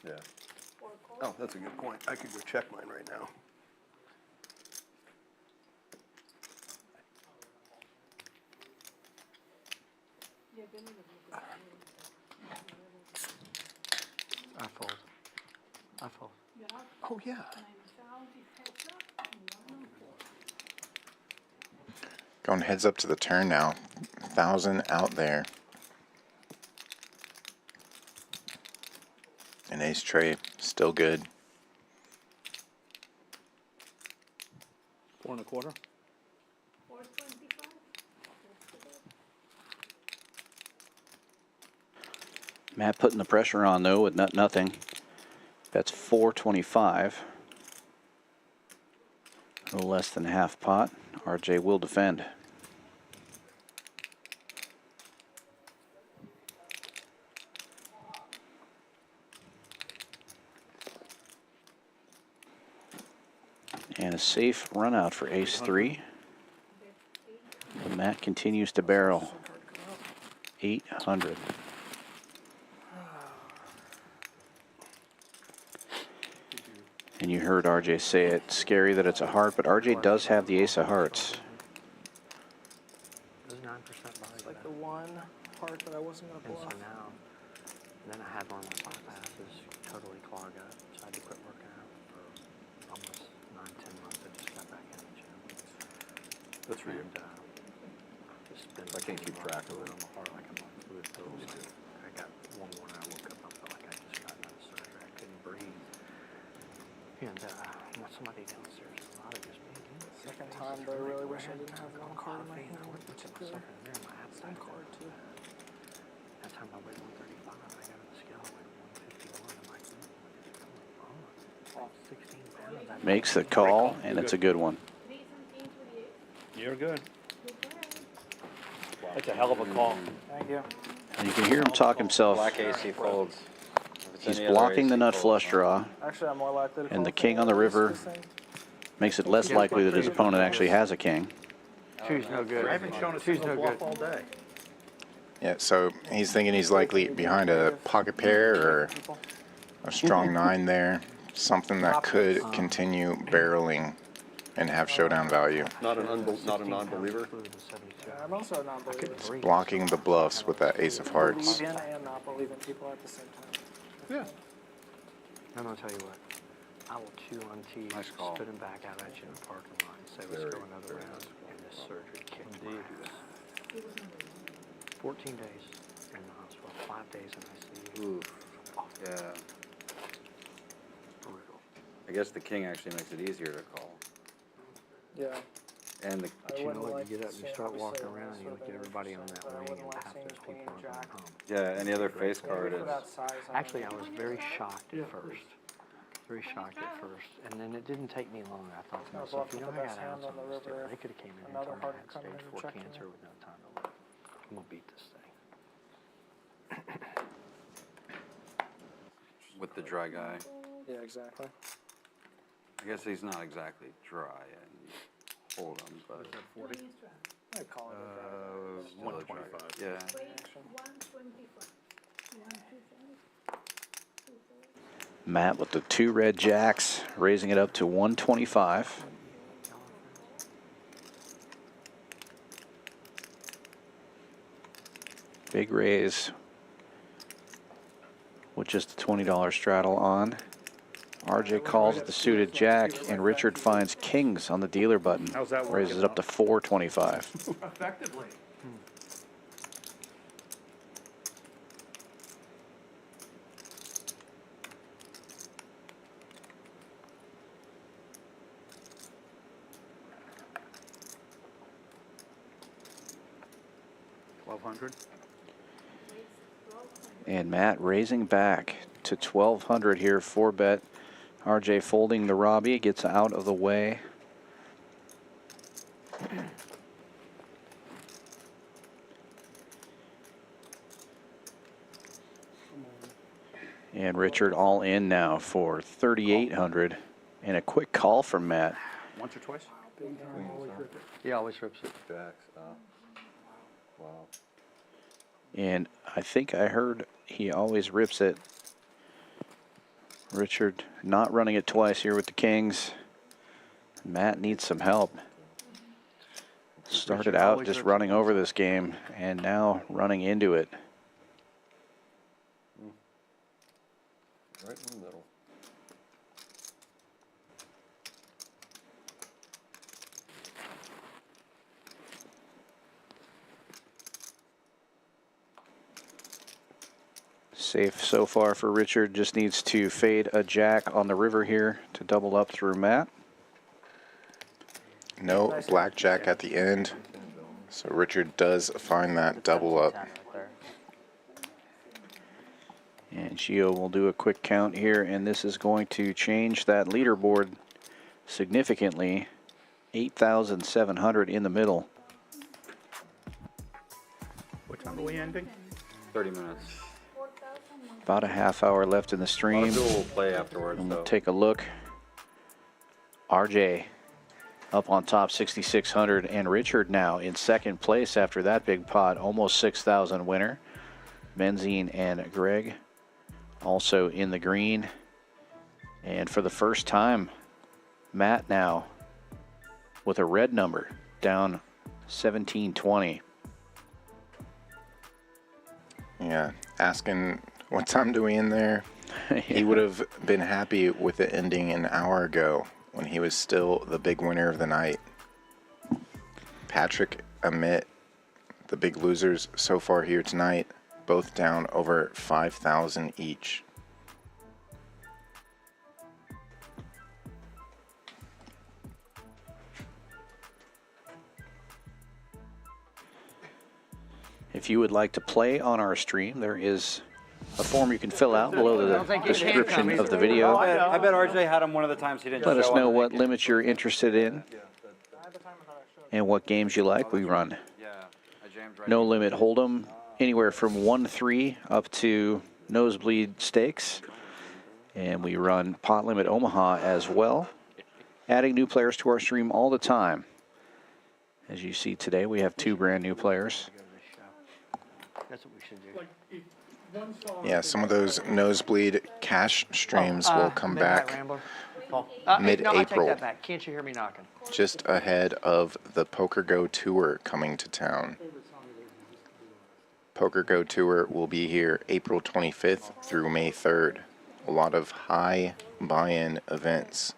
[SPEAKER 3] Yeah.
[SPEAKER 11] 4 calls.
[SPEAKER 3] Oh, that's a good point. I could go check mine right now.
[SPEAKER 11] Yeah, give me the book.
[SPEAKER 9] I fold. I fold.
[SPEAKER 11] You're out.
[SPEAKER 3] Oh, yeah.
[SPEAKER 11] 9 down, is heads up, and 1 and 4.
[SPEAKER 2] Going heads up to the turn now. 1,000 out there. And Ace Trey still good.
[SPEAKER 12] 4 1/4.
[SPEAKER 11] 425. That's the bet.
[SPEAKER 1] Matt putting the pressure on though with nothing. That's 425. A little less than half pot. RJ will defend. And a safe run out for ace 3. But Matt continues to barrel. 800. And you heard RJ say it. Scary that it's a heart, but RJ does have the ace of hearts.
[SPEAKER 9] It was 9% body
[SPEAKER 5] It's like
[SPEAKER 9] bet.
[SPEAKER 5] the one part that I wasn't going to
[SPEAKER 9] And
[SPEAKER 5] bluff.
[SPEAKER 9] so now, then I had one of my bypasses totally clog up, so I had to quit working out for almost 9-10 months. I just got back in the gym. It
[SPEAKER 3] That's for you. I can't keep track of it.
[SPEAKER 9] I got one morning I woke up, I felt like I just got out of surgery. I couldn't breathe. And somebody downstairs, a lot of just
[SPEAKER 5] Second time, but I really wish I didn't have one card in my hand.
[SPEAKER 9] I went to myself in the mirror, my abs
[SPEAKER 5] One card too.
[SPEAKER 9] That time I weighed 135. I got on the scale, I weighed 151. I'm like, off 16 pounds.
[SPEAKER 1] Makes the call, and it's a good one.
[SPEAKER 12] You're good. That's a hell of a call.
[SPEAKER 5] Thank you.
[SPEAKER 1] And you can hear him talk himself.
[SPEAKER 6] Black ace, he folds. If it's
[SPEAKER 1] He's
[SPEAKER 6] any other
[SPEAKER 1] blocking
[SPEAKER 6] ace,
[SPEAKER 1] the
[SPEAKER 6] he
[SPEAKER 1] nut
[SPEAKER 6] folds.
[SPEAKER 1] flush draw.
[SPEAKER 5] Actually, I'm more likely to
[SPEAKER 1] And
[SPEAKER 5] call
[SPEAKER 1] the king on the
[SPEAKER 5] this
[SPEAKER 1] river
[SPEAKER 5] thing.
[SPEAKER 1] makes it less likely that his opponent actually has a king.
[SPEAKER 9] Two's no good.
[SPEAKER 12] I haven't shown a
[SPEAKER 9] Two's
[SPEAKER 12] single
[SPEAKER 9] no
[SPEAKER 12] bluff
[SPEAKER 9] good.
[SPEAKER 12] all day.
[SPEAKER 2] Yeah, so he's thinking he's likely behind a pocket pair or a strong 9 there. Something that could continue barreling and have showdown value.
[SPEAKER 3] Not a non-believer.
[SPEAKER 5] Yeah, I'm also a non-believer.
[SPEAKER 2] Blocking the bluffs with that ace of hearts.
[SPEAKER 5] Believe in and not believe in people at the same time.
[SPEAKER 12] Yeah.
[SPEAKER 9] I'm gonna tell you what. I will chew on teeth,
[SPEAKER 6] Nice call.
[SPEAKER 9] spit him back out at you in the parking lot and say, let's go another round. And this surgery kicked my ass. 14 days in the hospital, 5 days in ICU.
[SPEAKER 6] Oof. Yeah.
[SPEAKER 9] Brutal.
[SPEAKER 6] I guess the king actually makes it easier to call.
[SPEAKER 5] Yeah.
[SPEAKER 6] And the
[SPEAKER 9] But you know what, you get up and you start walking around and you look at everybody on that ring and half those people are going home.
[SPEAKER 6] yeah, any other face card is
[SPEAKER 9] Actually, I was very shocked at first. Very shocked at first. And then it didn't take me long. I thought to myself, you know, I got out on this stuff. They could have came in and told me I had stage 4 cancer with no time to live. I'm going to beat this thing.
[SPEAKER 6] with the dry guy.
[SPEAKER 5] Yeah, exactly.
[SPEAKER 6] I guess he's not exactly dry and hold him, but
[SPEAKER 12] 40.
[SPEAKER 5] I call it a
[SPEAKER 12] 125.
[SPEAKER 6] yeah.
[SPEAKER 11] 125.
[SPEAKER 1] Matt with the 2 red jacks, raising it up to 125. Big raise with just a $20 straddle on. RJ calls the suited jack, and Richard finds kings on the dealer button.
[SPEAKER 12] How's that working
[SPEAKER 1] Raises it up to 425.
[SPEAKER 12] Effectively. $1,200.
[SPEAKER 1] And Matt raising back to 1,200 here, 4-bet. RJ folding the Robbie, gets out of the way. And Richard all in now for 3,800. And a quick call from Matt.
[SPEAKER 12] Once or twice?
[SPEAKER 9] He always rips it.
[SPEAKER 3] Jacks. Wow.
[SPEAKER 1] And I think I heard he always rips it. Richard not running it twice here with the kings. Matt needs some help. Started out just running over this game and now running into it.
[SPEAKER 3] Right in the middle.
[SPEAKER 1] Safe so far for Richard. Just needs to fade a jack on the river here to double up through Matt.
[SPEAKER 2] No blackjack at the end. So Richard does find that double up.
[SPEAKER 1] And Gio will do a quick count here, and this is going to change that leaderboard significantly. 8,700 in the middle.
[SPEAKER 12] What time are we ending?
[SPEAKER 6] 30 minutes.
[SPEAKER 1] About a half hour left in the stream.
[SPEAKER 6] We'll play afterwards,
[SPEAKER 1] And we'll
[SPEAKER 6] though.
[SPEAKER 1] take a look. RJ up on top, 6,600, and Richard now in second place after that big pot, almost 6,000 winner. Benzine and Greg also in the green. And for the first time, Matt now with a red number, down 1720.
[SPEAKER 2] Yeah, asking what time do we end there? He would have been happy with it ending an hour ago when he was still the big winner of the night. Patrick, Amit, the big losers so far here tonight, both down over 5,000 each.
[SPEAKER 1] If you would like to play on our stream, there is a form you can fill out below the description of the video.
[SPEAKER 6] I bet RJ had him one of the times he didn't
[SPEAKER 1] Let us
[SPEAKER 6] show
[SPEAKER 1] know
[SPEAKER 6] up.
[SPEAKER 1] what limits you're interested in and what games you like. We run
[SPEAKER 6] Yeah, I jammed right.
[SPEAKER 1] no limit hold'em, anywhere from 1-3 up to nosebleed stakes. And we run pot limit Omaha as well, adding new players to our stream all the time. As you see today, we have 2 brand new players.
[SPEAKER 9] That's what we should do.
[SPEAKER 4] Like, if one song.
[SPEAKER 2] Yeah, some of those nosebleed cash streams will come
[SPEAKER 9] Midnight
[SPEAKER 2] back
[SPEAKER 9] Rambler. No, I take
[SPEAKER 2] mid-April,
[SPEAKER 9] that back. Can't you hear me knocking?
[SPEAKER 2] just ahead of the Poker Go Tour coming to town. Poker Go Tour will be here April 25th through May 3rd. A lot of high buy-in events.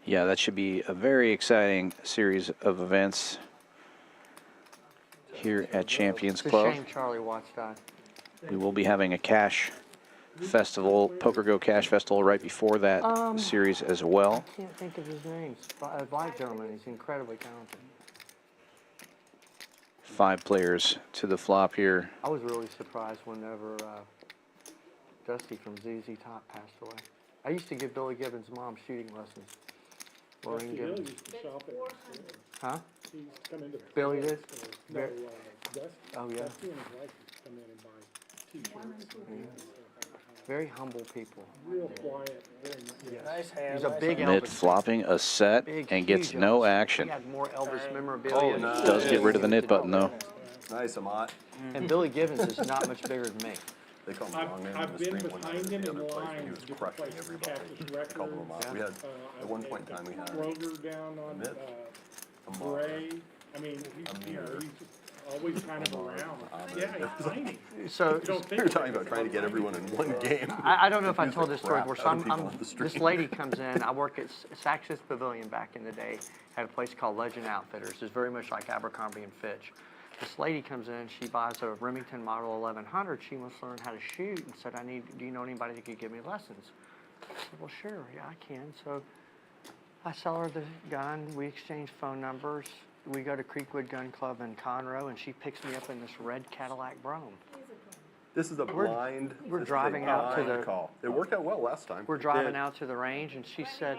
[SPEAKER 1] Yeah, that should be a very exciting series of events here at Champions
[SPEAKER 9] It's a
[SPEAKER 1] Club.
[SPEAKER 9] shame Charlie Watts died.
[SPEAKER 1] We will be having a cash festival, Poker Go Cash Festival, right before that series as well.
[SPEAKER 9] I can't think of his name. A black gentleman. He's incredibly talented.
[SPEAKER 1] 5 players to the flop here.
[SPEAKER 9] I was really surprised whenever Dusty from ZZ Top passed away. I used to give Billy Gibbons' mom shooting lessons. Lorraine
[SPEAKER 4] Bill
[SPEAKER 9] Gibbons.
[SPEAKER 4] used to shop at the store.
[SPEAKER 9] Huh?
[SPEAKER 4] He used to come into the
[SPEAKER 9] Billy
[SPEAKER 4] store.
[SPEAKER 9] did?
[SPEAKER 4] No,
[SPEAKER 9] Very-
[SPEAKER 4] Dusty.
[SPEAKER 9] Oh, yeah.
[SPEAKER 4] Dusty and his wife used to come in and buy T-shirts.
[SPEAKER 9] Very humble people.
[SPEAKER 4] Real quiet, very nice.
[SPEAKER 5] Nice hand.
[SPEAKER 9] He's a big
[SPEAKER 1] Amit
[SPEAKER 9] Elvis.
[SPEAKER 1] flopping a set
[SPEAKER 9] Big,
[SPEAKER 1] and gets
[SPEAKER 9] huge
[SPEAKER 1] no
[SPEAKER 9] Elvis.
[SPEAKER 1] action.
[SPEAKER 9] He had more Elvis memorabilia.
[SPEAKER 3] Oh,
[SPEAKER 9] than
[SPEAKER 3] nice.
[SPEAKER 9] he
[SPEAKER 1] Does
[SPEAKER 9] did
[SPEAKER 1] get rid of the
[SPEAKER 9] anything
[SPEAKER 1] knit
[SPEAKER 9] to
[SPEAKER 1] button,
[SPEAKER 9] do.
[SPEAKER 1] though.
[SPEAKER 3] Nice, Amat.
[SPEAKER 9] And Billy Gibbons is not much bigger than me.
[SPEAKER 3] They call me wrong name in
[SPEAKER 4] I've
[SPEAKER 3] the
[SPEAKER 4] been
[SPEAKER 3] stream one night
[SPEAKER 4] behind
[SPEAKER 3] at
[SPEAKER 4] him
[SPEAKER 3] the
[SPEAKER 4] in
[SPEAKER 3] other place when he
[SPEAKER 4] lines,
[SPEAKER 3] was
[SPEAKER 4] different
[SPEAKER 3] crushing
[SPEAKER 4] places,
[SPEAKER 3] everybody.
[SPEAKER 4] Cactus
[SPEAKER 3] Called him
[SPEAKER 4] Records.
[SPEAKER 3] Amat. We had, at one
[SPEAKER 4] I
[SPEAKER 3] point in time, we had
[SPEAKER 4] Kroger down on,
[SPEAKER 3] Amit.
[SPEAKER 4] Bray. I mean, he's, you know, he's just always kind of around. Yeah, he's tiny.
[SPEAKER 9] So
[SPEAKER 4] You don't
[SPEAKER 3] We
[SPEAKER 4] think
[SPEAKER 3] were talking about trying to get everyone in one game.
[SPEAKER 9] I don't know if I
[SPEAKER 3] Confuse
[SPEAKER 9] told
[SPEAKER 3] the
[SPEAKER 9] this story
[SPEAKER 3] crap
[SPEAKER 9] before. So
[SPEAKER 3] out of people on the
[SPEAKER 9] this
[SPEAKER 3] street.
[SPEAKER 9] lady comes in. I work at Saxis Pavilion back in the day. Had a place called Legend Outfitters. It's very much like Abercrombie and Fitch. This lady comes in. She buys a Remington Model 1100. She wants to learn how to shoot and said, do you know anybody that could give me lessons? I said, well, sure, yeah, I can. So I sell her the gun. We exchange phone numbers. We go to Creekwood Gun Club in Conroe, and she picks me up in this red Cadillac Brougham.
[SPEAKER 3] This is a blind.
[SPEAKER 9] we're
[SPEAKER 3] this is a
[SPEAKER 9] driving out to
[SPEAKER 3] blind
[SPEAKER 9] the-
[SPEAKER 3] call. It worked out well last time.
[SPEAKER 9] We're driving out to the range, and she said,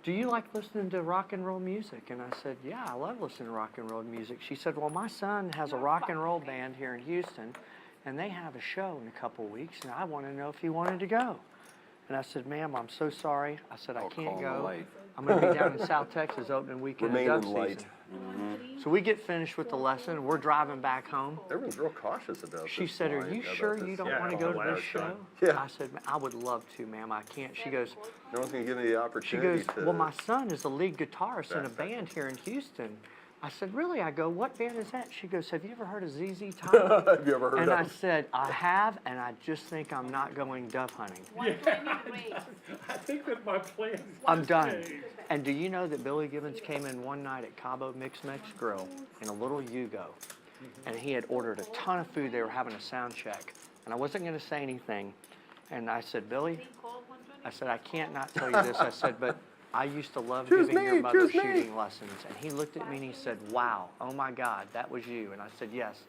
[SPEAKER 9] do you like listening to rock and roll music? And I said, yeah, I love listening to rock and roll music. She said, well, my son has a rock and roll band here in Houston, and they have a show in a couple weeks, and I want to know if you wanted to go. And I said, ma'am, I'm so sorry. I said, I can't
[SPEAKER 3] calm the
[SPEAKER 9] go.
[SPEAKER 3] light.
[SPEAKER 9] I'm going to be down in South Texas opening weekend of
[SPEAKER 3] Remain
[SPEAKER 9] duck
[SPEAKER 3] in light.
[SPEAKER 9] season. So we get finished with the lesson. We're driving back home.
[SPEAKER 3] Everyone's real cautious about this.
[SPEAKER 9] She said, are you sure you don't want to go to this show?
[SPEAKER 3] Yeah.
[SPEAKER 9] I said, I would love to, ma'am. I can't. She goes,
[SPEAKER 3] No one's gonna give me the
[SPEAKER 9] she
[SPEAKER 3] opportunity
[SPEAKER 9] goes,
[SPEAKER 3] to.
[SPEAKER 9] well, my son is the lead guitarist in a band here in Houston. I said, really? I go, what band is that? She goes, have you ever heard of ZZ Top?
[SPEAKER 3] Have you ever heard
[SPEAKER 9] And
[SPEAKER 3] of
[SPEAKER 9] I
[SPEAKER 3] them?
[SPEAKER 9] said, I have, and I just think I'm not going dove hunting.
[SPEAKER 4] I think that my plan is.
[SPEAKER 9] I'm done. And do you know that Billy Gibbons came in one night at Cabo Mix Mex Grill in a little Yugo, and he had ordered a ton of food. They were having a sound check, and I wasn't going to say anything. And I said, Billy, I said, I can't not tell you this. I said, but I used to love giving your mother shooting lessons. And he looked at me and he said, wow, oh my God, that was you. And I said, yes.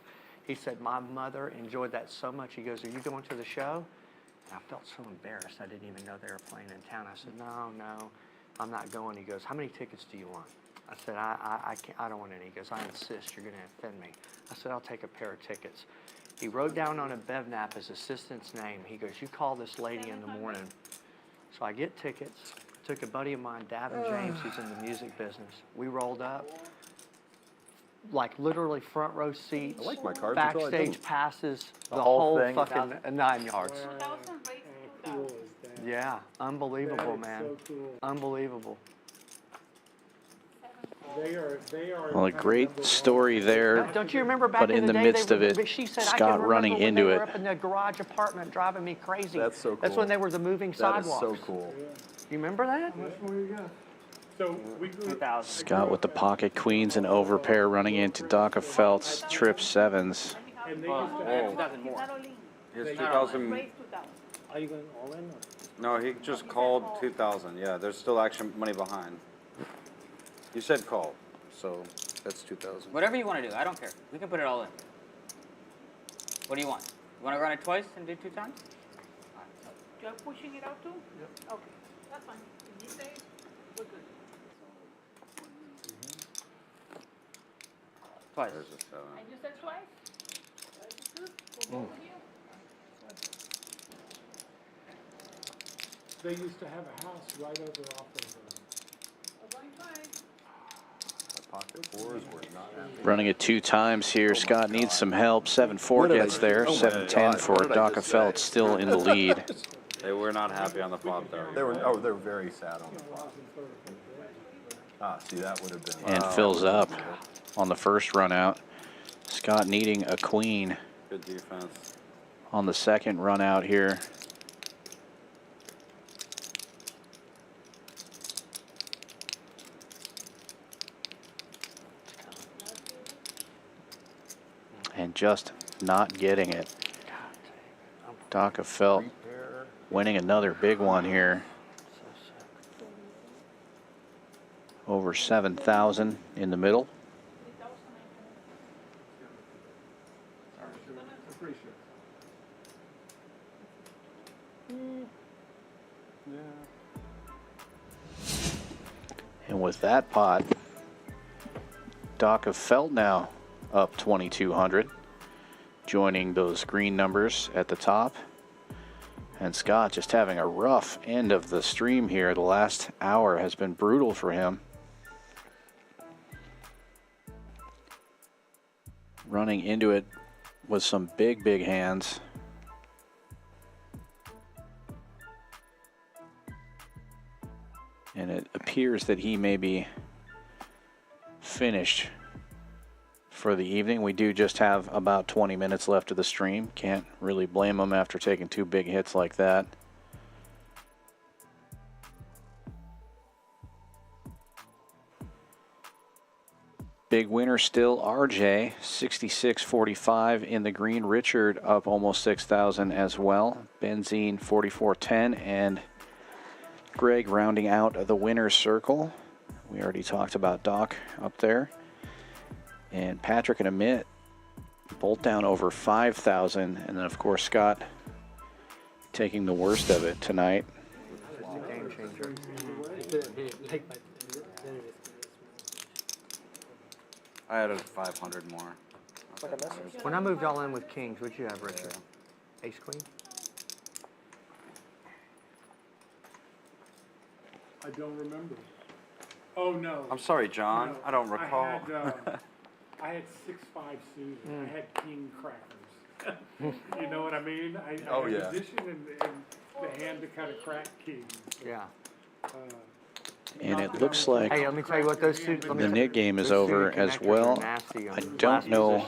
[SPEAKER 9] He said, my mother enjoyed that so much. He goes, are you going to the show? And I felt so embarrassed. I didn't even know they were playing in town. I said, no, I'm not going. He goes, how many tickets do you want? I said, I can't, I don't want any. He goes, I insist, you're going to offend me. I said, I'll take a pair of tickets. He wrote down on a BevNap his assistant's name. He goes, you call this lady in the morning. So I get tickets. Took a buddy of mine, Davin James, who's in the music business. We rolled up, like literally front row seats,
[SPEAKER 3] I like my cards until I
[SPEAKER 9] backstage
[SPEAKER 3] didn't.
[SPEAKER 9] passes, the
[SPEAKER 6] whole
[SPEAKER 9] whole
[SPEAKER 6] thing?
[SPEAKER 9] fucking 9 yards.
[SPEAKER 4] How cool is that?
[SPEAKER 9] Yeah, unbelievable,
[SPEAKER 4] That is
[SPEAKER 9] man.
[SPEAKER 4] so cool.
[SPEAKER 9] Unbelievable.
[SPEAKER 4] They are.
[SPEAKER 1] Well, a great story there.
[SPEAKER 9] Don't you remember back
[SPEAKER 1] But in the
[SPEAKER 9] day,
[SPEAKER 1] midst
[SPEAKER 9] they
[SPEAKER 1] of
[SPEAKER 9] were-
[SPEAKER 1] it,
[SPEAKER 9] she said, I
[SPEAKER 1] Scott
[SPEAKER 9] can remember
[SPEAKER 1] running
[SPEAKER 9] when
[SPEAKER 1] into
[SPEAKER 9] they
[SPEAKER 1] it.
[SPEAKER 9] were up in the garage apartment driving me crazy.
[SPEAKER 3] That's so
[SPEAKER 9] That's
[SPEAKER 3] cool.
[SPEAKER 9] when they were the moving
[SPEAKER 3] That is
[SPEAKER 9] sidewalks.
[SPEAKER 3] so cool.
[SPEAKER 9] You remember that?
[SPEAKER 13] What do you got?
[SPEAKER 4] So we grew.
[SPEAKER 8] 2,000.
[SPEAKER 1] Scott with the pocket queens and overpair running into Doc of Felt's trip sevens.
[SPEAKER 4] And they
[SPEAKER 8] Well,
[SPEAKER 4] used to
[SPEAKER 8] I have
[SPEAKER 4] have,
[SPEAKER 8] 2,000 more.
[SPEAKER 6] Here's
[SPEAKER 8] Not all
[SPEAKER 6] 2,000.
[SPEAKER 10] Are you going all in or?
[SPEAKER 6] No, he just called 2,000. Yeah, there's still actually money behind. You said call, so that's 2,000.
[SPEAKER 8] Whatever you want to do, I don't care. We can put it all in. What do you want? You want to run it twice and do 2 times?
[SPEAKER 11] You're pushing it out too? Yep. Okay, that's fine. If you say we're good.
[SPEAKER 8] Twice.
[SPEAKER 6] There's a 7.
[SPEAKER 11] And you said twice? That's good for both of you?
[SPEAKER 4] they used to have a house right over off of,
[SPEAKER 11] We're going twice.
[SPEAKER 3] Pocket fours were not happy.
[SPEAKER 1] Running it 2 times here. Scott needs some help. 7-4 gets there. 7-10 for Doc of Felt, still in the lead.
[SPEAKER 6] They were not happy on the flop there.
[SPEAKER 3] They were very sad on the flop. Ah, see, that would have been.
[SPEAKER 1] And fills up on the first run out. Scott needing a queen
[SPEAKER 6] Good defense.
[SPEAKER 1] on the second run out here. And just not getting it. Doc of Felt winning another big one here. Over 7,000 in the middle. And with that pot, Doc of Felt now up 2,200, joining those green numbers at the top. And Scott just having a rough end of the stream here. The last hour has been brutal for him. Running into it with some big, big hands. And it appears that he may be finished for the evening. We do just have about 20 minutes left of the stream. Can't really blame him after taking 2 big hits like that. Big winner still RJ, 66.45 in the green. Richard up almost 6,000 as well. Benzene 44.10, and Greg rounding out the winner's circle. We already talked about Doc up there. And Patrick and Amit both down over 5,000. And then, of course, Scott taking the worst of it tonight.
[SPEAKER 9] Game changer.
[SPEAKER 10] Like my,
[SPEAKER 6] I added 500 more.
[SPEAKER 9] When I moved y'all in with kings, what'd you have, Richard? Ace queen?
[SPEAKER 4] I don't remember. Oh, no.
[SPEAKER 6] I'm sorry, John.
[SPEAKER 4] No,
[SPEAKER 6] I don't recall.
[SPEAKER 4] I had 6-5 suited. I had king crackers. You know what I mean? I
[SPEAKER 3] Oh,
[SPEAKER 4] had
[SPEAKER 3] yeah.
[SPEAKER 4] position and the hand to kind of crack kings.
[SPEAKER 9] Yeah.
[SPEAKER 1] And it looks like
[SPEAKER 9] Hey, let me tell you what those suits.
[SPEAKER 1] the knit game is over as well. I don't know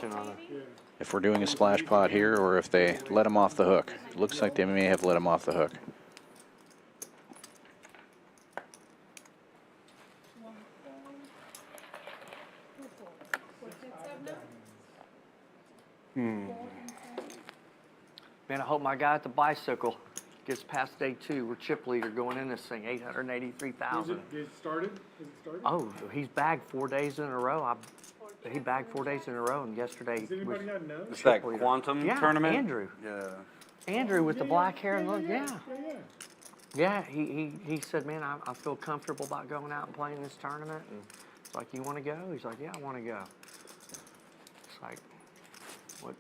[SPEAKER 1] if we're doing a splash pot here or if they let him off the hook. It looks like they may have let him off the hook.
[SPEAKER 9] Man, I hope my guy at the bicycle gets past day 2. We're chip leader going in this thing, 883,000.
[SPEAKER 4] Is it started? Is it started?
[SPEAKER 9] Oh, he's bagged 4 days in a row. He bagged 4 days in a row, and yesterday
[SPEAKER 4] Does
[SPEAKER 9] was
[SPEAKER 4] anybody not know?
[SPEAKER 6] It's that
[SPEAKER 9] chip leader.
[SPEAKER 6] quantum
[SPEAKER 9] Yeah,
[SPEAKER 6] tournament?
[SPEAKER 9] Andrew.
[SPEAKER 6] Yeah.
[SPEAKER 9] Andrew with the black hair and look, yeah.
[SPEAKER 4] Yeah.
[SPEAKER 9] Yeah, he said, man, I feel comfortable about going out and playing this tournament. And it's like, you want to go? He's like, yeah, I want to go. It's like, what?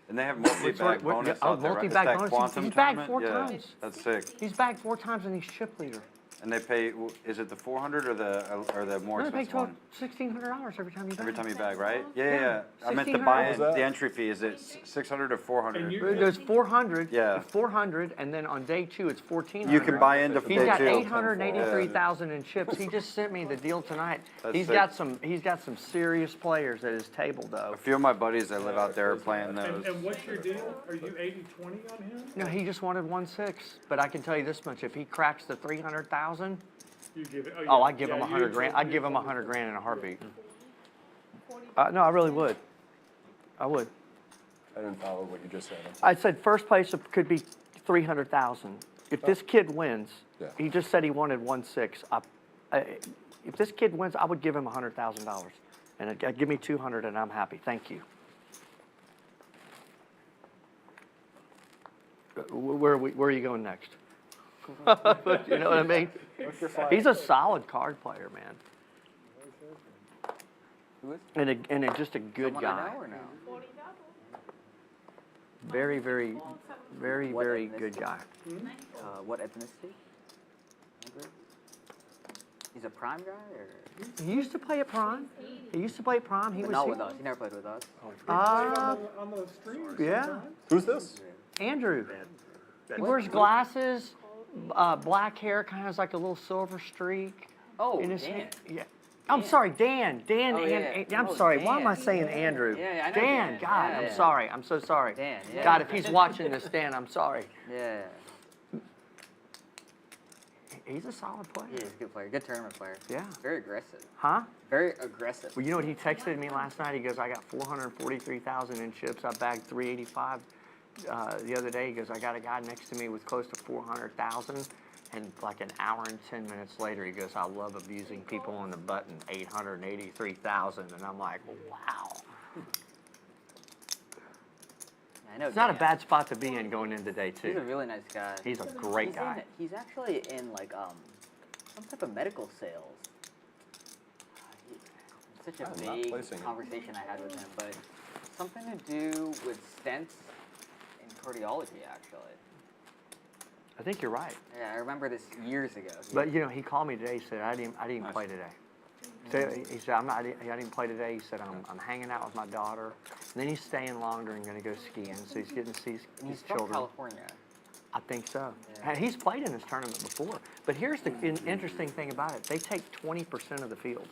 [SPEAKER 6] And they have multi-bag
[SPEAKER 9] what-
[SPEAKER 6] bonus
[SPEAKER 9] oh,
[SPEAKER 6] out there, right? It's
[SPEAKER 9] multi-bag
[SPEAKER 6] that
[SPEAKER 9] bonus.
[SPEAKER 6] quantum
[SPEAKER 9] He's bagged
[SPEAKER 6] tournament?
[SPEAKER 9] 4
[SPEAKER 6] Yeah,
[SPEAKER 9] times.
[SPEAKER 6] that's sick.
[SPEAKER 9] He's bagged 4 times and he's chip leader.
[SPEAKER 6] And they pay, is it the 400 or the more
[SPEAKER 9] No, they pay
[SPEAKER 6] expensive one?
[SPEAKER 9] $1,600 every time you bag.
[SPEAKER 6] Every time you bag, right? Yeah.
[SPEAKER 9] Yeah.
[SPEAKER 6] I meant the
[SPEAKER 9] $1,600.
[SPEAKER 6] buy-in,
[SPEAKER 3] What was that?
[SPEAKER 6] the entry fee. Is it 600 or 400?
[SPEAKER 4] And
[SPEAKER 9] It goes 400.
[SPEAKER 6] Yeah.
[SPEAKER 9] 400, and then on day 2 it's 1,400.
[SPEAKER 6] You can buy into
[SPEAKER 9] He's
[SPEAKER 6] day
[SPEAKER 9] got
[SPEAKER 6] 2.
[SPEAKER 9] 883,000 in chips. He just sent me the deal tonight.
[SPEAKER 6] That's
[SPEAKER 9] He's
[SPEAKER 6] sick.
[SPEAKER 9] got some serious players at his table though.
[SPEAKER 6] A few of my buddies that live out there are playing
[SPEAKER 4] And,
[SPEAKER 6] those.
[SPEAKER 4] and what's your deal? Are you 80-20 on him?
[SPEAKER 9] No, he just wanted 1.6. But I can tell you this much: if he cracks the 300,000,
[SPEAKER 4] You give it,
[SPEAKER 9] Oh,
[SPEAKER 4] yeah,
[SPEAKER 9] I'd give him
[SPEAKER 4] yeah,
[SPEAKER 9] 100 grand. I'd give him 100 grand in a heartbeat. No, I really would. I would.
[SPEAKER 3] I didn't follow what you just said.
[SPEAKER 9] I said first place could be 300,000. If this kid wins,
[SPEAKER 3] Yeah.
[SPEAKER 9] he just said he wanted 1.6. If this kid wins, I would give him $100,000, and give me 200, and I'm happy. Thank you. Where are you going next? You know what I mean? He's a solid card player, man.
[SPEAKER 8] Who is?
[SPEAKER 9] And just a good
[SPEAKER 8] Someone
[SPEAKER 9] guy.
[SPEAKER 8] I know or no?
[SPEAKER 9] Very, very, very,
[SPEAKER 8] What
[SPEAKER 9] very
[SPEAKER 8] ethnicity?
[SPEAKER 9] good guy.
[SPEAKER 8] What ethnicity? Andrew? He's a prime guy, or?
[SPEAKER 9] He used to play at Prime. He used to play at Prime. He
[SPEAKER 8] But
[SPEAKER 9] was
[SPEAKER 8] not
[SPEAKER 9] here.
[SPEAKER 8] with us. He never played with us.
[SPEAKER 4] on the stream.
[SPEAKER 9] Yeah,
[SPEAKER 3] Who's this?
[SPEAKER 9] Andrew. He wears glasses, black hair, kind of has like a little silver streak.
[SPEAKER 8] Oh,
[SPEAKER 9] in his
[SPEAKER 8] Dan.
[SPEAKER 9] hair. Yeah. I'm sorry, Dan. Dan.
[SPEAKER 8] Oh,
[SPEAKER 9] and,
[SPEAKER 8] yeah.
[SPEAKER 9] I'm
[SPEAKER 8] Oh,
[SPEAKER 9] sorry. Why
[SPEAKER 8] Dan.
[SPEAKER 9] am I saying Andrew?
[SPEAKER 8] Yeah, I know
[SPEAKER 9] Dan.
[SPEAKER 8] Dan.
[SPEAKER 9] God,
[SPEAKER 8] Yeah,
[SPEAKER 9] I'm
[SPEAKER 8] yeah.
[SPEAKER 9] sorry. I'm so sorry.
[SPEAKER 8] Dan, yeah.
[SPEAKER 9] God, if he's watching this, Dan, I'm sorry.
[SPEAKER 8] Yeah.
[SPEAKER 9] He's a solid player.
[SPEAKER 8] He's a good player. Good tournament player.
[SPEAKER 9] Yeah.
[SPEAKER 8] Very aggressive.
[SPEAKER 9] Huh?
[SPEAKER 8] Very aggressive.
[SPEAKER 9] Well, you know what he texted me last night? He goes, I got 443,000 in chips. I bagged 385 the other day. He goes, I got a guy next to me with close to 400,000. And like an hour and 10 minutes later, he goes, I love abusing people on the button, 883,000. And I'm like, wow.
[SPEAKER 8] I know.
[SPEAKER 9] It's not a
[SPEAKER 8] Dan.
[SPEAKER 9] bad spot to be in going into day
[SPEAKER 8] He's a
[SPEAKER 9] two.
[SPEAKER 8] really nice guy.
[SPEAKER 9] He's a great guy.
[SPEAKER 8] He's actually in like some type of medical sales. It's such a
[SPEAKER 3] I'm not
[SPEAKER 8] vague
[SPEAKER 3] placing it.
[SPEAKER 8] conversation I had with him, but something to do with stents and cardiology, actually.
[SPEAKER 9] I think you're right.
[SPEAKER 8] Yeah, I remember this years ago.
[SPEAKER 9] But you know, he called me today. He said, I didn't play today. So he said, I didn't play today. He said, I'm hanging out with my daughter. And then he's staying longer and going to go skiing. So he's getting to see
[SPEAKER 8] And
[SPEAKER 9] his
[SPEAKER 8] he's from
[SPEAKER 9] children.
[SPEAKER 8] California.
[SPEAKER 9] I think so.
[SPEAKER 8] Yeah.
[SPEAKER 9] And he's played in this tournament before. But here's the interesting thing about it. They take 20% of the field,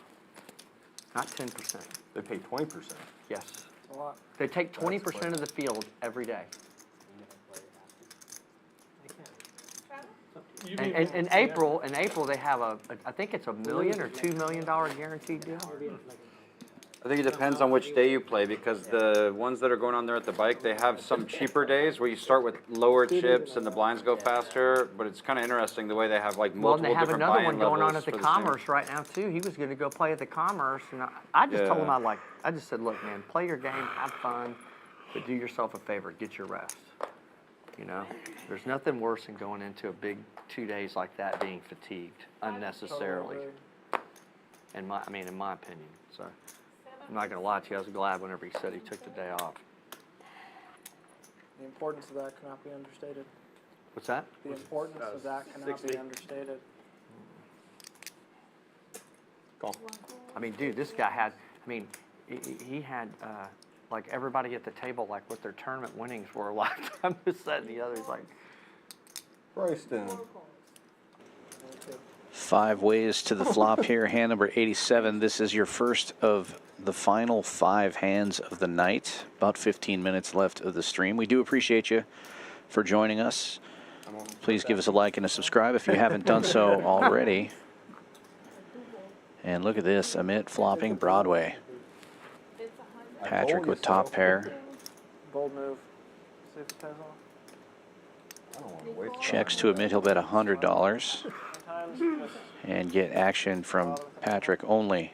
[SPEAKER 9] not 10%.
[SPEAKER 3] They pay 20%.
[SPEAKER 9] Yes.
[SPEAKER 5] It's a lot.
[SPEAKER 9] They take 20% of the field every day. And in April, they have I think it's $1 million or $2 million guaranteed deal.
[SPEAKER 6] I think it depends on which day you play, because the ones that are going on there at the bike, they have some cheaper days where you start with lower chips and the blinds go faster, but it's kind of interesting the way they have like
[SPEAKER 9] Well, and
[SPEAKER 6] multiple
[SPEAKER 9] they have
[SPEAKER 6] different
[SPEAKER 9] another
[SPEAKER 6] buy-in
[SPEAKER 9] one going on
[SPEAKER 6] levels
[SPEAKER 9] at the
[SPEAKER 6] for same-
[SPEAKER 9] Commerce right now too. He was going to go play at the Commerce, and I just told him
[SPEAKER 6] Yeah.
[SPEAKER 9] I just said, look, man, play your game, have fun, but do yourself a favor, get your rest. You know, there's nothing worse than going into a big 2 days like that being fatigued unnecessarily. In my opinion. So I'm not going to lie to you. I was glad whenever he said he took the day off.
[SPEAKER 5] The importance of that cannot be understated.
[SPEAKER 9] What's that?
[SPEAKER 5] The importance of that cannot be understated.
[SPEAKER 9] I mean, dude, this guy had. I mean, he had. Like everybody at the table, like what their tournament winnings were, lifetime, this, that, and the other. He's like,
[SPEAKER 3] Royston.
[SPEAKER 1] 5 ways to the flop here. Hand number 87. This is your first of the final 5 hands of the night. About 15 minutes left of the stream. We do appreciate you for joining us. Please give us a like and a subscribe if you haven't done so already. And look at this, Amit flopping Broadway. Patrick with top pair.
[SPEAKER 5] Bold move. See if it pays off.
[SPEAKER 1] Checks to Amit, he'll bet $100
[SPEAKER 5] Sometimes with
[SPEAKER 1] and get action from Patrick only.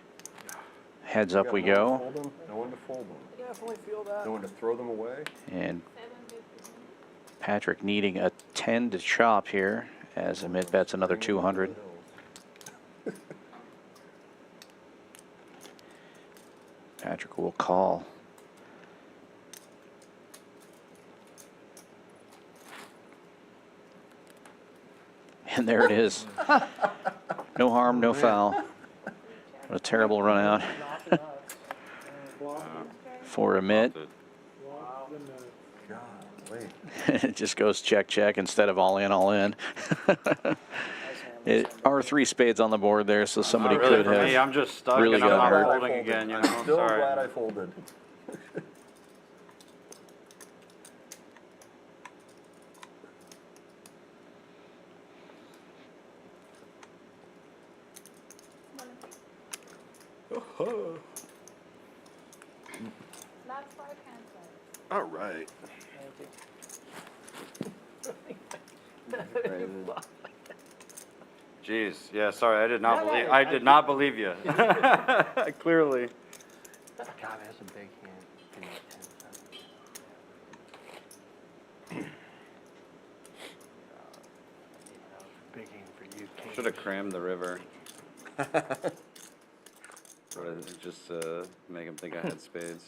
[SPEAKER 1] Heads up we go.
[SPEAKER 3] No one to fold them.
[SPEAKER 5] definitely feel that.
[SPEAKER 3] No one to throw them away.
[SPEAKER 1] And Patrick needing a 10 to chop here as Amit bets another 200. Patrick will call. And there it is. No harm, no foul. What a terrible run out for Amit. It just goes check, check instead of all in, all in. It are 3 spades on the board there, so somebody
[SPEAKER 6] Not really
[SPEAKER 1] could
[SPEAKER 6] for
[SPEAKER 1] have
[SPEAKER 6] me. I'm just stuck
[SPEAKER 1] really
[SPEAKER 6] and I'm
[SPEAKER 1] got
[SPEAKER 6] not
[SPEAKER 1] hurt.
[SPEAKER 6] folding again. You know, I'm
[SPEAKER 3] Still
[SPEAKER 6] sorry.
[SPEAKER 3] glad I folded.
[SPEAKER 11] Last 5 hands left.
[SPEAKER 3] All right.
[SPEAKER 6] Jeez, yeah, sorry, I did not believe you. Clearly.
[SPEAKER 9] God, that's a big hand. Give me a 10. Big hand for you, King.
[SPEAKER 6] Should have crammed the river. Just make him think I had spades.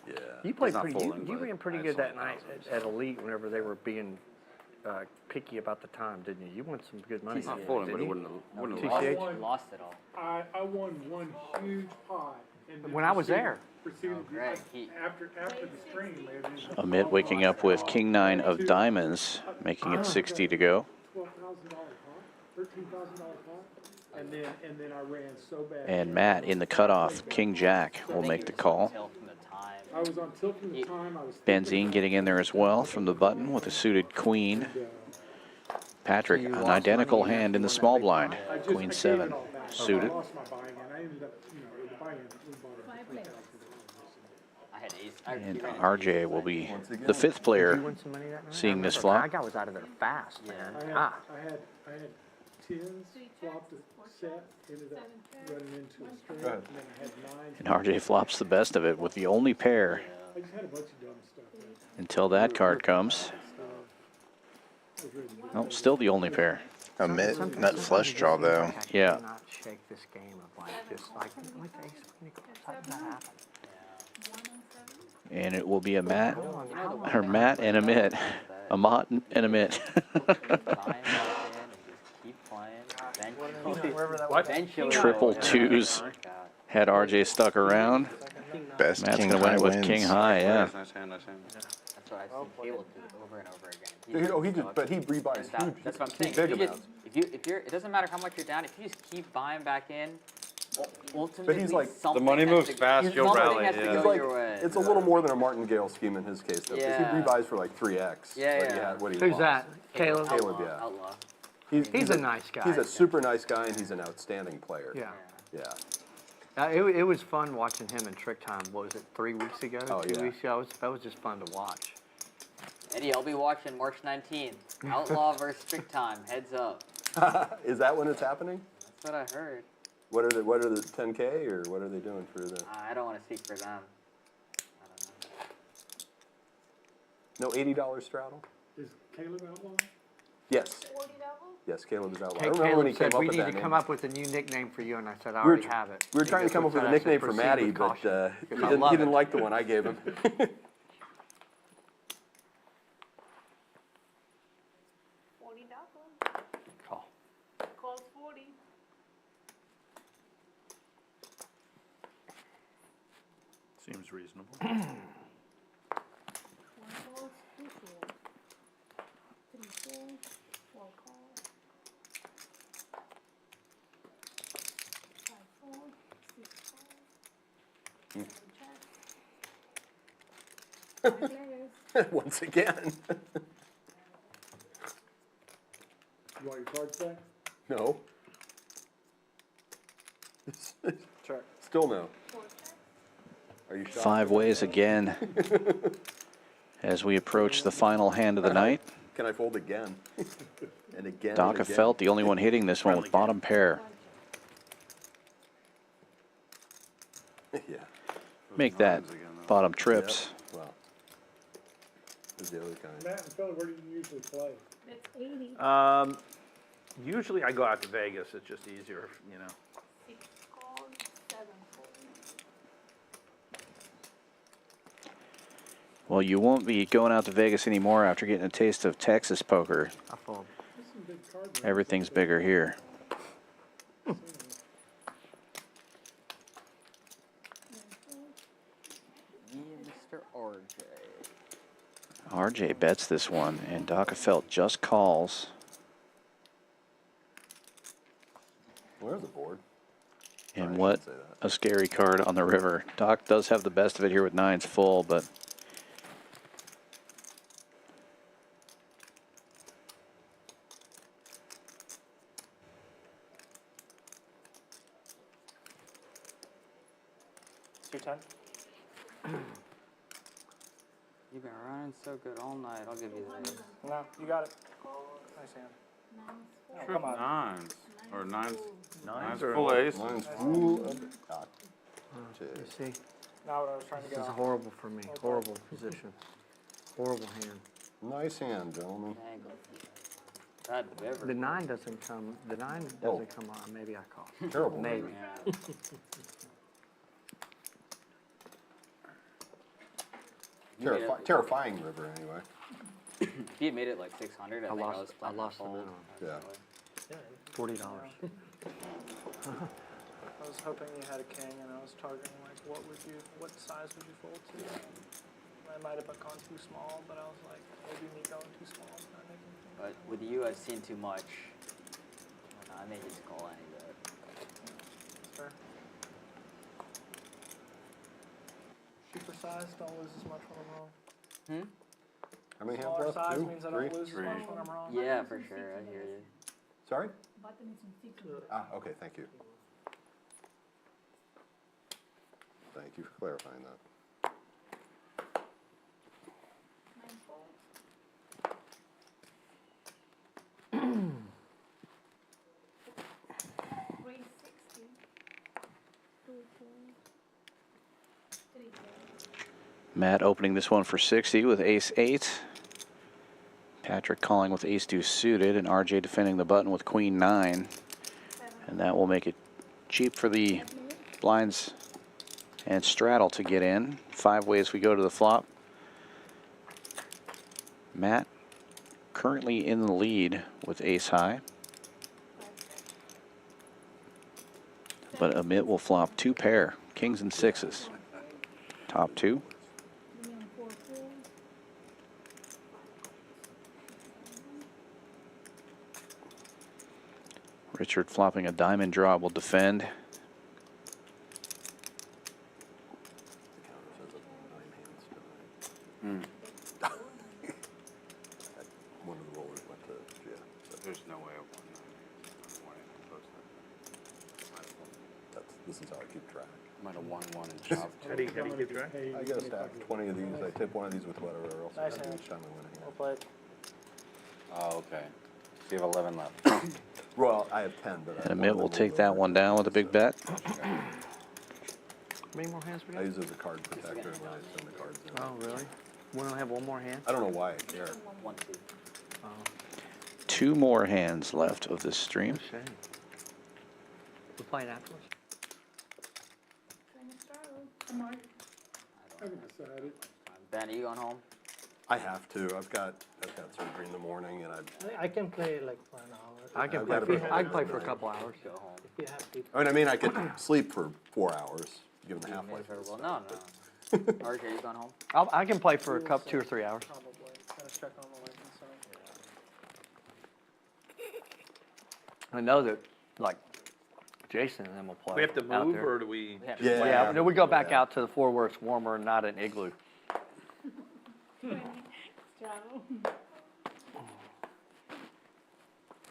[SPEAKER 3] Yeah.
[SPEAKER 9] You played
[SPEAKER 6] not
[SPEAKER 9] pretty.
[SPEAKER 6] folding,
[SPEAKER 9] You
[SPEAKER 6] but
[SPEAKER 9] ran pretty
[SPEAKER 6] I
[SPEAKER 9] good
[SPEAKER 6] saw
[SPEAKER 9] that night at Elite whenever they were being picky about the time, didn't you? You won some good money.
[SPEAKER 6] He's not folding, but he wouldn't have
[SPEAKER 9] TCH?
[SPEAKER 6] lost.
[SPEAKER 8] Lost it all.
[SPEAKER 4] I won one huge pot. And then
[SPEAKER 9] When I was there.
[SPEAKER 4] proceeded
[SPEAKER 8] Greg, he-
[SPEAKER 4] after the stream. I ended up
[SPEAKER 1] Amit waking up with King 9 of diamonds, making it 60 to go.
[SPEAKER 4] $12,000 pot, $13,000 pot, and then I ran so bad.
[SPEAKER 1] And Matt in the cutoff, King Jack will make the call.
[SPEAKER 8] Tilt from the time.
[SPEAKER 4] I was on tilt from the time I was.
[SPEAKER 1] Benzine getting in there as well from the button with a suited queen. Patrick, an identical hand in the small blind. Queen 7 suited.
[SPEAKER 4] I lost my buy-in. I ended up, the buy-in, we bought it.
[SPEAKER 11] 5 players.
[SPEAKER 8] I had ace.
[SPEAKER 1] And RJ will be the 5th player
[SPEAKER 9] You won some money that night?
[SPEAKER 1] seeing this
[SPEAKER 9] I
[SPEAKER 1] flop.
[SPEAKER 9] got was out of there fast, man.
[SPEAKER 4] I had tens, flopped a set, ended up running into a string, and then I had nines.
[SPEAKER 1] And RJ flops the best of it with the only pair
[SPEAKER 4] I just had a bunch of dumb stuff. Man.
[SPEAKER 1] until that card comes.
[SPEAKER 4] It was really good.
[SPEAKER 1] Oh, still the only pair.
[SPEAKER 2] Amit nut flush draw though.
[SPEAKER 1] Yeah.
[SPEAKER 9] Not shake this game of like just like the ace queen of clubs. How did that happen?
[SPEAKER 11] 1 on 7.
[SPEAKER 1] And it will be a Matt, or Matt and Amit. Amat and Amit.
[SPEAKER 8] Keep playing.
[SPEAKER 9] What?
[SPEAKER 1] Triple twos had RJ stuck around.
[SPEAKER 2] Best
[SPEAKER 1] Matt's
[SPEAKER 2] king
[SPEAKER 1] going to win
[SPEAKER 2] high
[SPEAKER 1] it with
[SPEAKER 2] wins.
[SPEAKER 1] King high, yeah.
[SPEAKER 6] Nice hand, nice hand.
[SPEAKER 8] That's what I've seen Caleb do over and over again.
[SPEAKER 3] But he rebuys huge.
[SPEAKER 8] That's what I'm saying.
[SPEAKER 3] Big
[SPEAKER 8] If you
[SPEAKER 3] amounts.
[SPEAKER 8] just, if you're, it doesn't matter how much you're down. If you just keep buying back in, ultimately,
[SPEAKER 3] But he's like-
[SPEAKER 8] something
[SPEAKER 6] The money
[SPEAKER 8] has
[SPEAKER 6] moves
[SPEAKER 8] to-
[SPEAKER 6] fast, you'll
[SPEAKER 8] something
[SPEAKER 6] rally,
[SPEAKER 8] has to
[SPEAKER 6] yeah.
[SPEAKER 8] go
[SPEAKER 3] It's like,
[SPEAKER 8] your way.
[SPEAKER 3] it's a little more than a martingale scheme in his case, though, because he
[SPEAKER 8] Yeah.
[SPEAKER 3] rebuys for like 3x.
[SPEAKER 8] Yeah,
[SPEAKER 3] what he
[SPEAKER 8] yeah.
[SPEAKER 3] had- what he
[SPEAKER 9] Who's
[SPEAKER 3] lost.
[SPEAKER 9] that? Caleb?
[SPEAKER 3] Caleb, yeah.
[SPEAKER 8] Outlaw.
[SPEAKER 9] He's a nice guy.
[SPEAKER 3] He's a super nice guy, and he's an outstanding player.
[SPEAKER 9] Yeah.
[SPEAKER 3] Yeah.
[SPEAKER 9] It was fun watching him in Trick Time. What was it, 3 weeks ago?
[SPEAKER 3] Oh,
[SPEAKER 9] 2
[SPEAKER 3] yeah.
[SPEAKER 9] weeks ago? That was just fun to watch.
[SPEAKER 8] Eddie, I'll be watching March 19th. Outlaw versus Trick Time. Heads up.
[SPEAKER 3] Is that when it's happening?
[SPEAKER 8] That's what I heard.
[SPEAKER 3] What are the 10K, or what are they doing for the?
[SPEAKER 8] I don't want to speak for them. I don't know.
[SPEAKER 3] No $80 straddle?
[SPEAKER 4] Is Caleb outlaw?
[SPEAKER 3] Yes.
[SPEAKER 11] 40 double?
[SPEAKER 3] Yes, Caleb is outlaw. I
[SPEAKER 9] Caleb
[SPEAKER 3] remember when he came
[SPEAKER 9] said,
[SPEAKER 3] up
[SPEAKER 9] we
[SPEAKER 3] with
[SPEAKER 9] need
[SPEAKER 3] that
[SPEAKER 9] to
[SPEAKER 3] name.
[SPEAKER 9] come up with a new nickname for you, and I said, I
[SPEAKER 3] We were
[SPEAKER 9] already have it.
[SPEAKER 3] We were trying to come up with a nickname for Maddie, but he
[SPEAKER 9] love
[SPEAKER 3] didn't
[SPEAKER 9] it.
[SPEAKER 3] like the one I gave him.
[SPEAKER 11] 40 double.
[SPEAKER 9] Call.
[SPEAKER 11] Calls 40.
[SPEAKER 12] Seems reasonable.
[SPEAKER 11] 1 calls, 2 calls. 3 calls, 4 calls. 5 calls, 6 calls. 7 checks. 5 players.
[SPEAKER 3] Once again.
[SPEAKER 4] You want your cards back?
[SPEAKER 3] No. Still no.
[SPEAKER 11] 4 checks.
[SPEAKER 3] Are you shocked?
[SPEAKER 1] 5 ways again as we approach the final hand of the night.
[SPEAKER 3] Can I fold again? And again.
[SPEAKER 1] Doc
[SPEAKER 3] and again?
[SPEAKER 1] Felt, the only one hitting this one with bottom pair.
[SPEAKER 3] Yeah.
[SPEAKER 1] Make that bottom trips.
[SPEAKER 3] Well. This is the other kind.
[SPEAKER 4] Matt and Phil, where do you usually play?
[SPEAKER 11] That's 80.
[SPEAKER 12] Usually I go out to Vegas. It's just easier, you know.
[SPEAKER 11] 6 calls, 7 calls.
[SPEAKER 1] Well, you won't be going out to Vegas anymore after getting a taste of Texas poker.
[SPEAKER 9] I fold.
[SPEAKER 4] There's some big cards.
[SPEAKER 1] Everything's bigger here.
[SPEAKER 8] Mr. RJ.
[SPEAKER 1] RJ bets this one, and Doc Felt just calls.
[SPEAKER 3] Where's the board?
[SPEAKER 1] And
[SPEAKER 3] I
[SPEAKER 1] what
[SPEAKER 3] shouldn't say that.
[SPEAKER 1] a scary card on the river. Doc does have the best of it here with 9s full, but
[SPEAKER 5] Ben.
[SPEAKER 8] You've been running so good all night. I'll give you this.
[SPEAKER 5] No, you got it. Nice hand. Oh, come on.
[SPEAKER 6] Nines, or nines,
[SPEAKER 12] Nines
[SPEAKER 6] nines
[SPEAKER 12] or
[SPEAKER 6] full ace.
[SPEAKER 3] Mine's full of cock.
[SPEAKER 9] You see,
[SPEAKER 5] Not what I was trying to
[SPEAKER 9] this
[SPEAKER 5] get
[SPEAKER 9] is
[SPEAKER 5] off.
[SPEAKER 9] horrible for me, horrible position, horrible hand.
[SPEAKER 3] Nice hand, gentlemen.
[SPEAKER 8] Dang. That river.
[SPEAKER 9] The 9 doesn't come, the 9 doesn't come on, maybe I call.
[SPEAKER 3] Terrible.
[SPEAKER 9] Maybe.
[SPEAKER 8] Yeah. You made it-
[SPEAKER 3] Terrifying river, anyway.
[SPEAKER 8] If you had made it like 600, I think I was
[SPEAKER 9] I
[SPEAKER 8] playing
[SPEAKER 9] lost
[SPEAKER 8] that
[SPEAKER 9] the
[SPEAKER 8] fold.
[SPEAKER 9] minimum.
[SPEAKER 3] Yeah.
[SPEAKER 9] $40.
[SPEAKER 5] I was hoping you had a king, and I was targeting like, what size would you fold to? I might have gone too small, but I was like, maybe me going too small is not making me.
[SPEAKER 8] But with you, I've seen too much. I may just call any bet.
[SPEAKER 5] That's fair. Super size, don't lose as much when I'm wrong.
[SPEAKER 3] How many hands
[SPEAKER 5] Smaller
[SPEAKER 3] left?
[SPEAKER 5] size
[SPEAKER 3] Two?
[SPEAKER 5] means I
[SPEAKER 3] Three?
[SPEAKER 5] don't lose as much when I'm wrong.
[SPEAKER 8] Yeah, for sure. I hear you.
[SPEAKER 3] Sorry?
[SPEAKER 11] Button is in 600.
[SPEAKER 3] Ah, okay, thank you. Thank you for clarifying that.
[SPEAKER 11] 360. 2, 3.
[SPEAKER 1] Matt opening this one for 60 with ace-8. Patrick calling with ace-2 suited, and RJ defending the button with queen-9. And that will make it cheap for the blinds and straddle to get in. 5 ways we go to the flop. Matt currently in the lead with ace-high. But Amit will flop 2 pair, kings and 6s. Top 2. Richard flopping a diamond draw will defend.
[SPEAKER 3] One of the rollers went to jail.
[SPEAKER 6] There's no way of one.
[SPEAKER 3] This is how I keep track.
[SPEAKER 6] Might have won one and chopped.
[SPEAKER 12] How do you keep track?
[SPEAKER 3] I got a stack of 20 of these. I tip one of these with whatever else I
[SPEAKER 5] Nice
[SPEAKER 3] do
[SPEAKER 5] hand.
[SPEAKER 3] each time I win a
[SPEAKER 5] Well
[SPEAKER 3] hand.
[SPEAKER 5] played.
[SPEAKER 6] Oh, okay. So you have 11 left.
[SPEAKER 3] Well, I have 10, but
[SPEAKER 1] And Amit will take that one down with a big bet.
[SPEAKER 9] How many more hands we
[SPEAKER 3] I
[SPEAKER 9] got?
[SPEAKER 3] use it as a card protector when I send the cards in.
[SPEAKER 9] Oh, really? We don't have one more hand?
[SPEAKER 3] I don't know why I care.
[SPEAKER 8] 1, 2.
[SPEAKER 1] 2 more hands left of this stream.
[SPEAKER 9] Shame. We're playing afterwards?
[SPEAKER 4] I haven't decided.
[SPEAKER 8] Ben, are you going home?
[SPEAKER 3] I have to. I've got surgery in the morning, and
[SPEAKER 10] I can play like for an hour.
[SPEAKER 9] I can
[SPEAKER 3] I've
[SPEAKER 9] play
[SPEAKER 3] got
[SPEAKER 9] for,
[SPEAKER 3] about
[SPEAKER 9] I can play for a couple hours.
[SPEAKER 8] Go home.
[SPEAKER 10] If you have people.
[SPEAKER 3] I could sleep for 4 hours, given the half-life.
[SPEAKER 8] Miserable. No. RJ, you going home?
[SPEAKER 9] I can play for a couple, 2 or 3 hours.
[SPEAKER 5] Probably. Gotta check on the license.
[SPEAKER 9] I know that, like, Jason and them will play.
[SPEAKER 12] We have to
[SPEAKER 9] out
[SPEAKER 12] move,
[SPEAKER 9] there.
[SPEAKER 12] or do we?
[SPEAKER 8] We have to
[SPEAKER 3] Yeah.
[SPEAKER 8] play.
[SPEAKER 9] Yeah, no, we go back
[SPEAKER 3] Yeah.
[SPEAKER 9] out to the floor where it's warmer and not an igloo.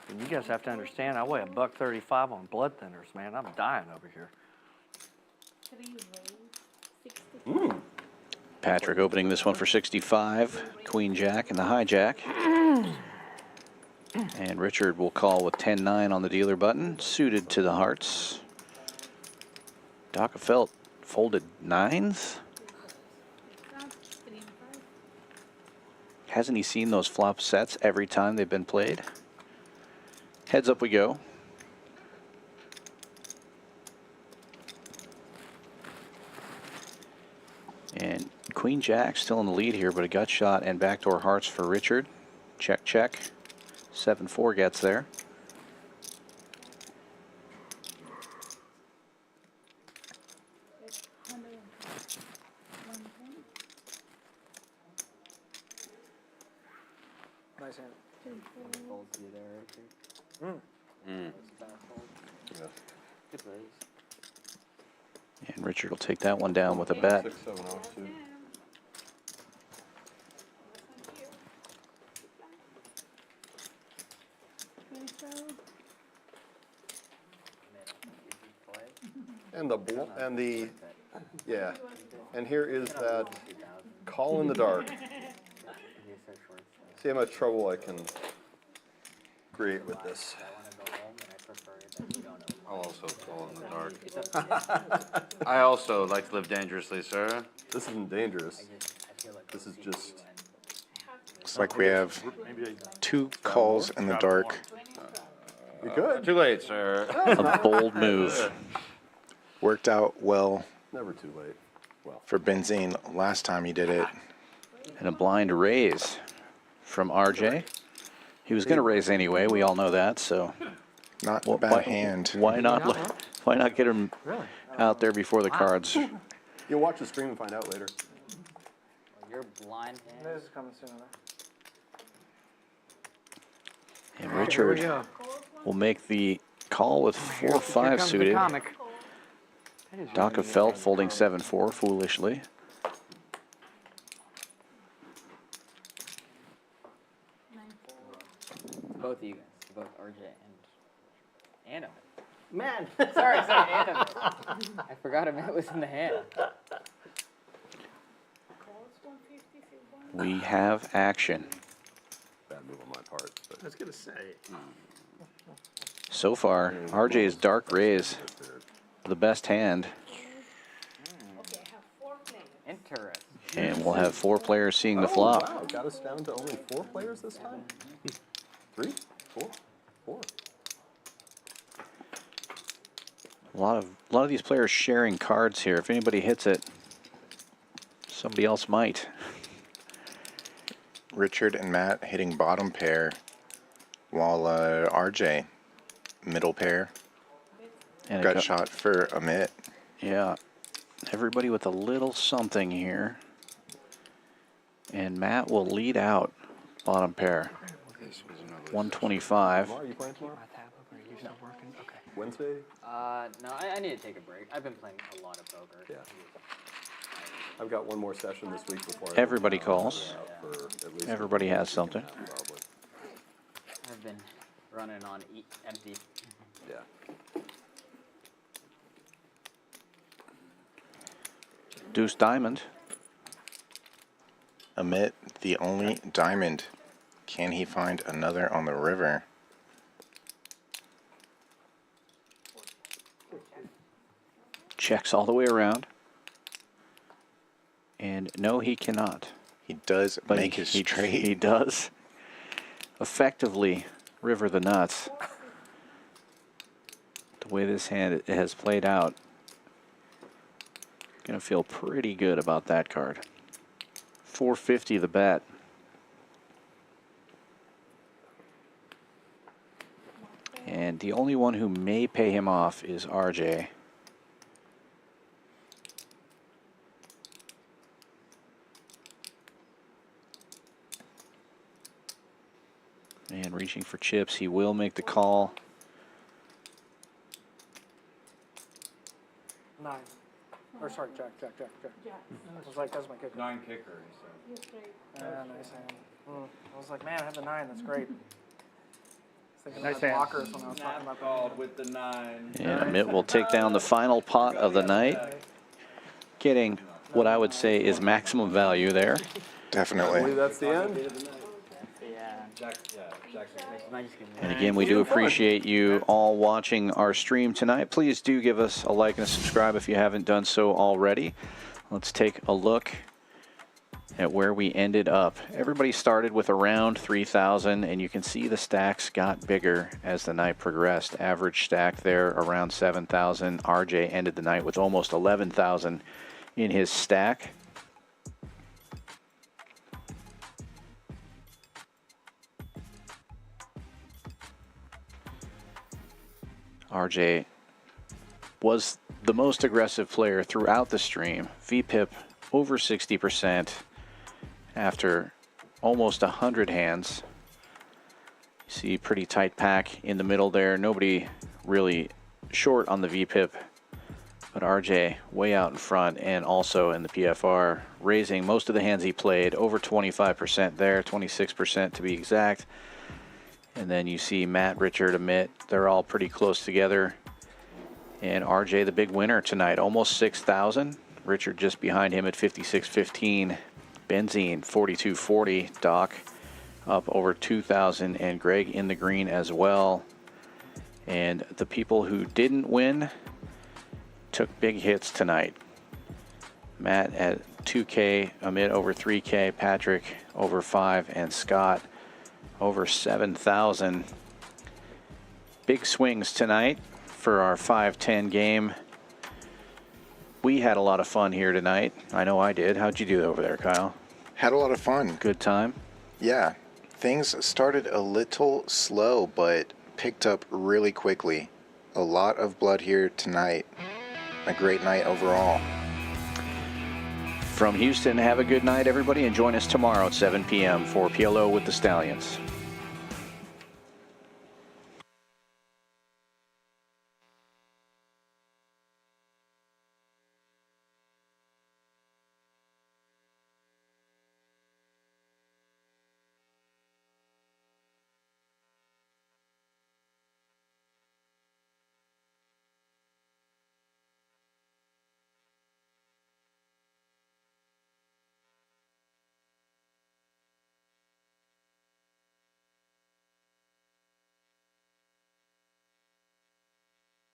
[SPEAKER 9] And you guys have to understand, I weigh $135 on blood thinners, man. I'm dying over here.
[SPEAKER 11] 3 rows. 60.
[SPEAKER 1] Patrick opening this one for 65. Queen Jack and the hijack. And Richard will call with 10-9 on the dealer button, suited to the hearts. Doc Felt folded 9s.
[SPEAKER 11] 3 and 5.
[SPEAKER 1] Hasn't he seen those flop sets every time they've been played? Heads up we go. And Queen Jack still in the lead here, but a gut shot and backdoor hearts for Richard. Check, check. 7-4 gets there.
[SPEAKER 11] It's 110. 110.
[SPEAKER 5] Nice hand.
[SPEAKER 11] 2, 4.
[SPEAKER 8] Fold to you there, Richard. It's a bad fold.
[SPEAKER 3] Yeah.
[SPEAKER 8] Good raise.
[SPEAKER 1] And Richard will take that one down with a bet.
[SPEAKER 3] 6, 7 offsuit. And the Yeah. And here is that call in the dark. See how much trouble I can create with this.
[SPEAKER 6] I'll also fall in the dark. I also like to live dangerously, sir.
[SPEAKER 3] This isn't dangerous. This is just...
[SPEAKER 2] Looks like we have 2 calls in the dark.
[SPEAKER 3] You're good.
[SPEAKER 6] Too late, sir.
[SPEAKER 1] A bold move.
[SPEAKER 2] Worked out well
[SPEAKER 3] Never too late. Well,
[SPEAKER 2] for Benzine last time he did it.
[SPEAKER 1] And a blind raise from RJ. He was going to raise anyway. We all know that. So
[SPEAKER 2] Not a bad hand.
[SPEAKER 1] why not get him out there before the cards?
[SPEAKER 3] you'll watch the stream and find out later.
[SPEAKER 8] You're blind.
[SPEAKER 5] This is coming soon.
[SPEAKER 1] And Richard will make the call with 4-5 suited. Doc of Felt folding 7-4 foolishly.
[SPEAKER 8] Both of you guys, both RJ and Amit.
[SPEAKER 10] Man.
[SPEAKER 8] Sorry, and Amit. I forgot Amit was in the hand.
[SPEAKER 1] We have action.
[SPEAKER 3] Bad move on my part. But
[SPEAKER 7] I was gonna say.
[SPEAKER 1] So far, RJ's dark raise, the best hand.
[SPEAKER 8] Interesting.
[SPEAKER 1] And we'll have 4 players seeing the flop.
[SPEAKER 3] Wow, got us down to only 4 players this time? 3? 4? 4.
[SPEAKER 1] A lot of these players sharing cards here. If anybody hits it, somebody else might.
[SPEAKER 2] Richard and Matt hitting bottom pair, while RJ middle pair.
[SPEAKER 1] And
[SPEAKER 2] Gut shot for Amit.
[SPEAKER 1] Yeah, everybody with a little something here. And Matt will lead out bottom pair. 125.
[SPEAKER 3] Tomorrow, you playing tomorrow?
[SPEAKER 5] No.
[SPEAKER 3] Wednesday?
[SPEAKER 8] No, I need to take a break. I've been playing a lot of poker.
[SPEAKER 3] Yeah. I've got one more session this week before I
[SPEAKER 1] Everybody calls.
[SPEAKER 3] for at least
[SPEAKER 1] Everybody has something.
[SPEAKER 3] probably.
[SPEAKER 8] I've been running on empty.
[SPEAKER 3] Yeah.
[SPEAKER 1] Deuce diamond.
[SPEAKER 2] Amit, the only diamond. Can he find another on the river?
[SPEAKER 1] Checks all the way around. And no, he cannot.
[SPEAKER 2] He does
[SPEAKER 1] But
[SPEAKER 2] make his straight.
[SPEAKER 1] He does effectively river the nuts. The way this hand has played out, gonna feel pretty good about that card. 450 the bet. And the only one who may pay him off is RJ. And reaching for chips, he will make the call.
[SPEAKER 5] 9. Or sorry, Jack. I was like, that's my kicker.
[SPEAKER 6] 9 kicker, he said.
[SPEAKER 5] Yeah, nice hand. I was like, man, I have the 9. That's great. I was thinking
[SPEAKER 9] Nice
[SPEAKER 5] of my
[SPEAKER 9] hand.
[SPEAKER 5] blockers when I was talking about
[SPEAKER 6] Called with the 9.
[SPEAKER 1] And Amit will take down the final pot of the night, getting what I would say is maximum value there.
[SPEAKER 3] I believe
[SPEAKER 2] Definitely.
[SPEAKER 3] that's the end.
[SPEAKER 1] And again, we do appreciate you all watching our stream tonight. Please do give us a like and a subscribe if you haven't done so already. Let's take a look at where we ended up. Everybody started with around 3,000, and you can see the stacks got bigger as the night progressed. Average stack there around 7,000. RJ ended the night with almost 11,000 in his stack. RJ was the most aggressive player throughout the stream. VPIP over 60% after almost 100 hands. You see pretty tight pack in the middle there. Nobody really short on the VPIP, but RJ way out in front and also in the PFR, raising most of the hands he played, over 25% there, 26% to be exact. And then you see Matt, Richard, Amit, they're all pretty close together. And RJ, the big winner tonight, almost 6,000. Richard just behind him at 56.15. Benzine 42.40. Doc up over 2,000, and Greg in the green as well. And the people who didn't win took big hits tonight. Matt at 2K, Amit over 3K, Patrick over 5, and Scott over 7,000. Big swings tonight for our 5-10 game. We had a lot of fun here tonight. I know I did. How'd you do over there, Kyle?
[SPEAKER 2] Had a lot of fun.
[SPEAKER 1] Good time?
[SPEAKER 2] Yeah. Things started a little slow, but picked up really quickly. A lot of blood here tonight. A great night overall.
[SPEAKER 1] From Houston, have a good night, everybody, and join us tomorrow at 7 p.m. for PLO with the Stallions.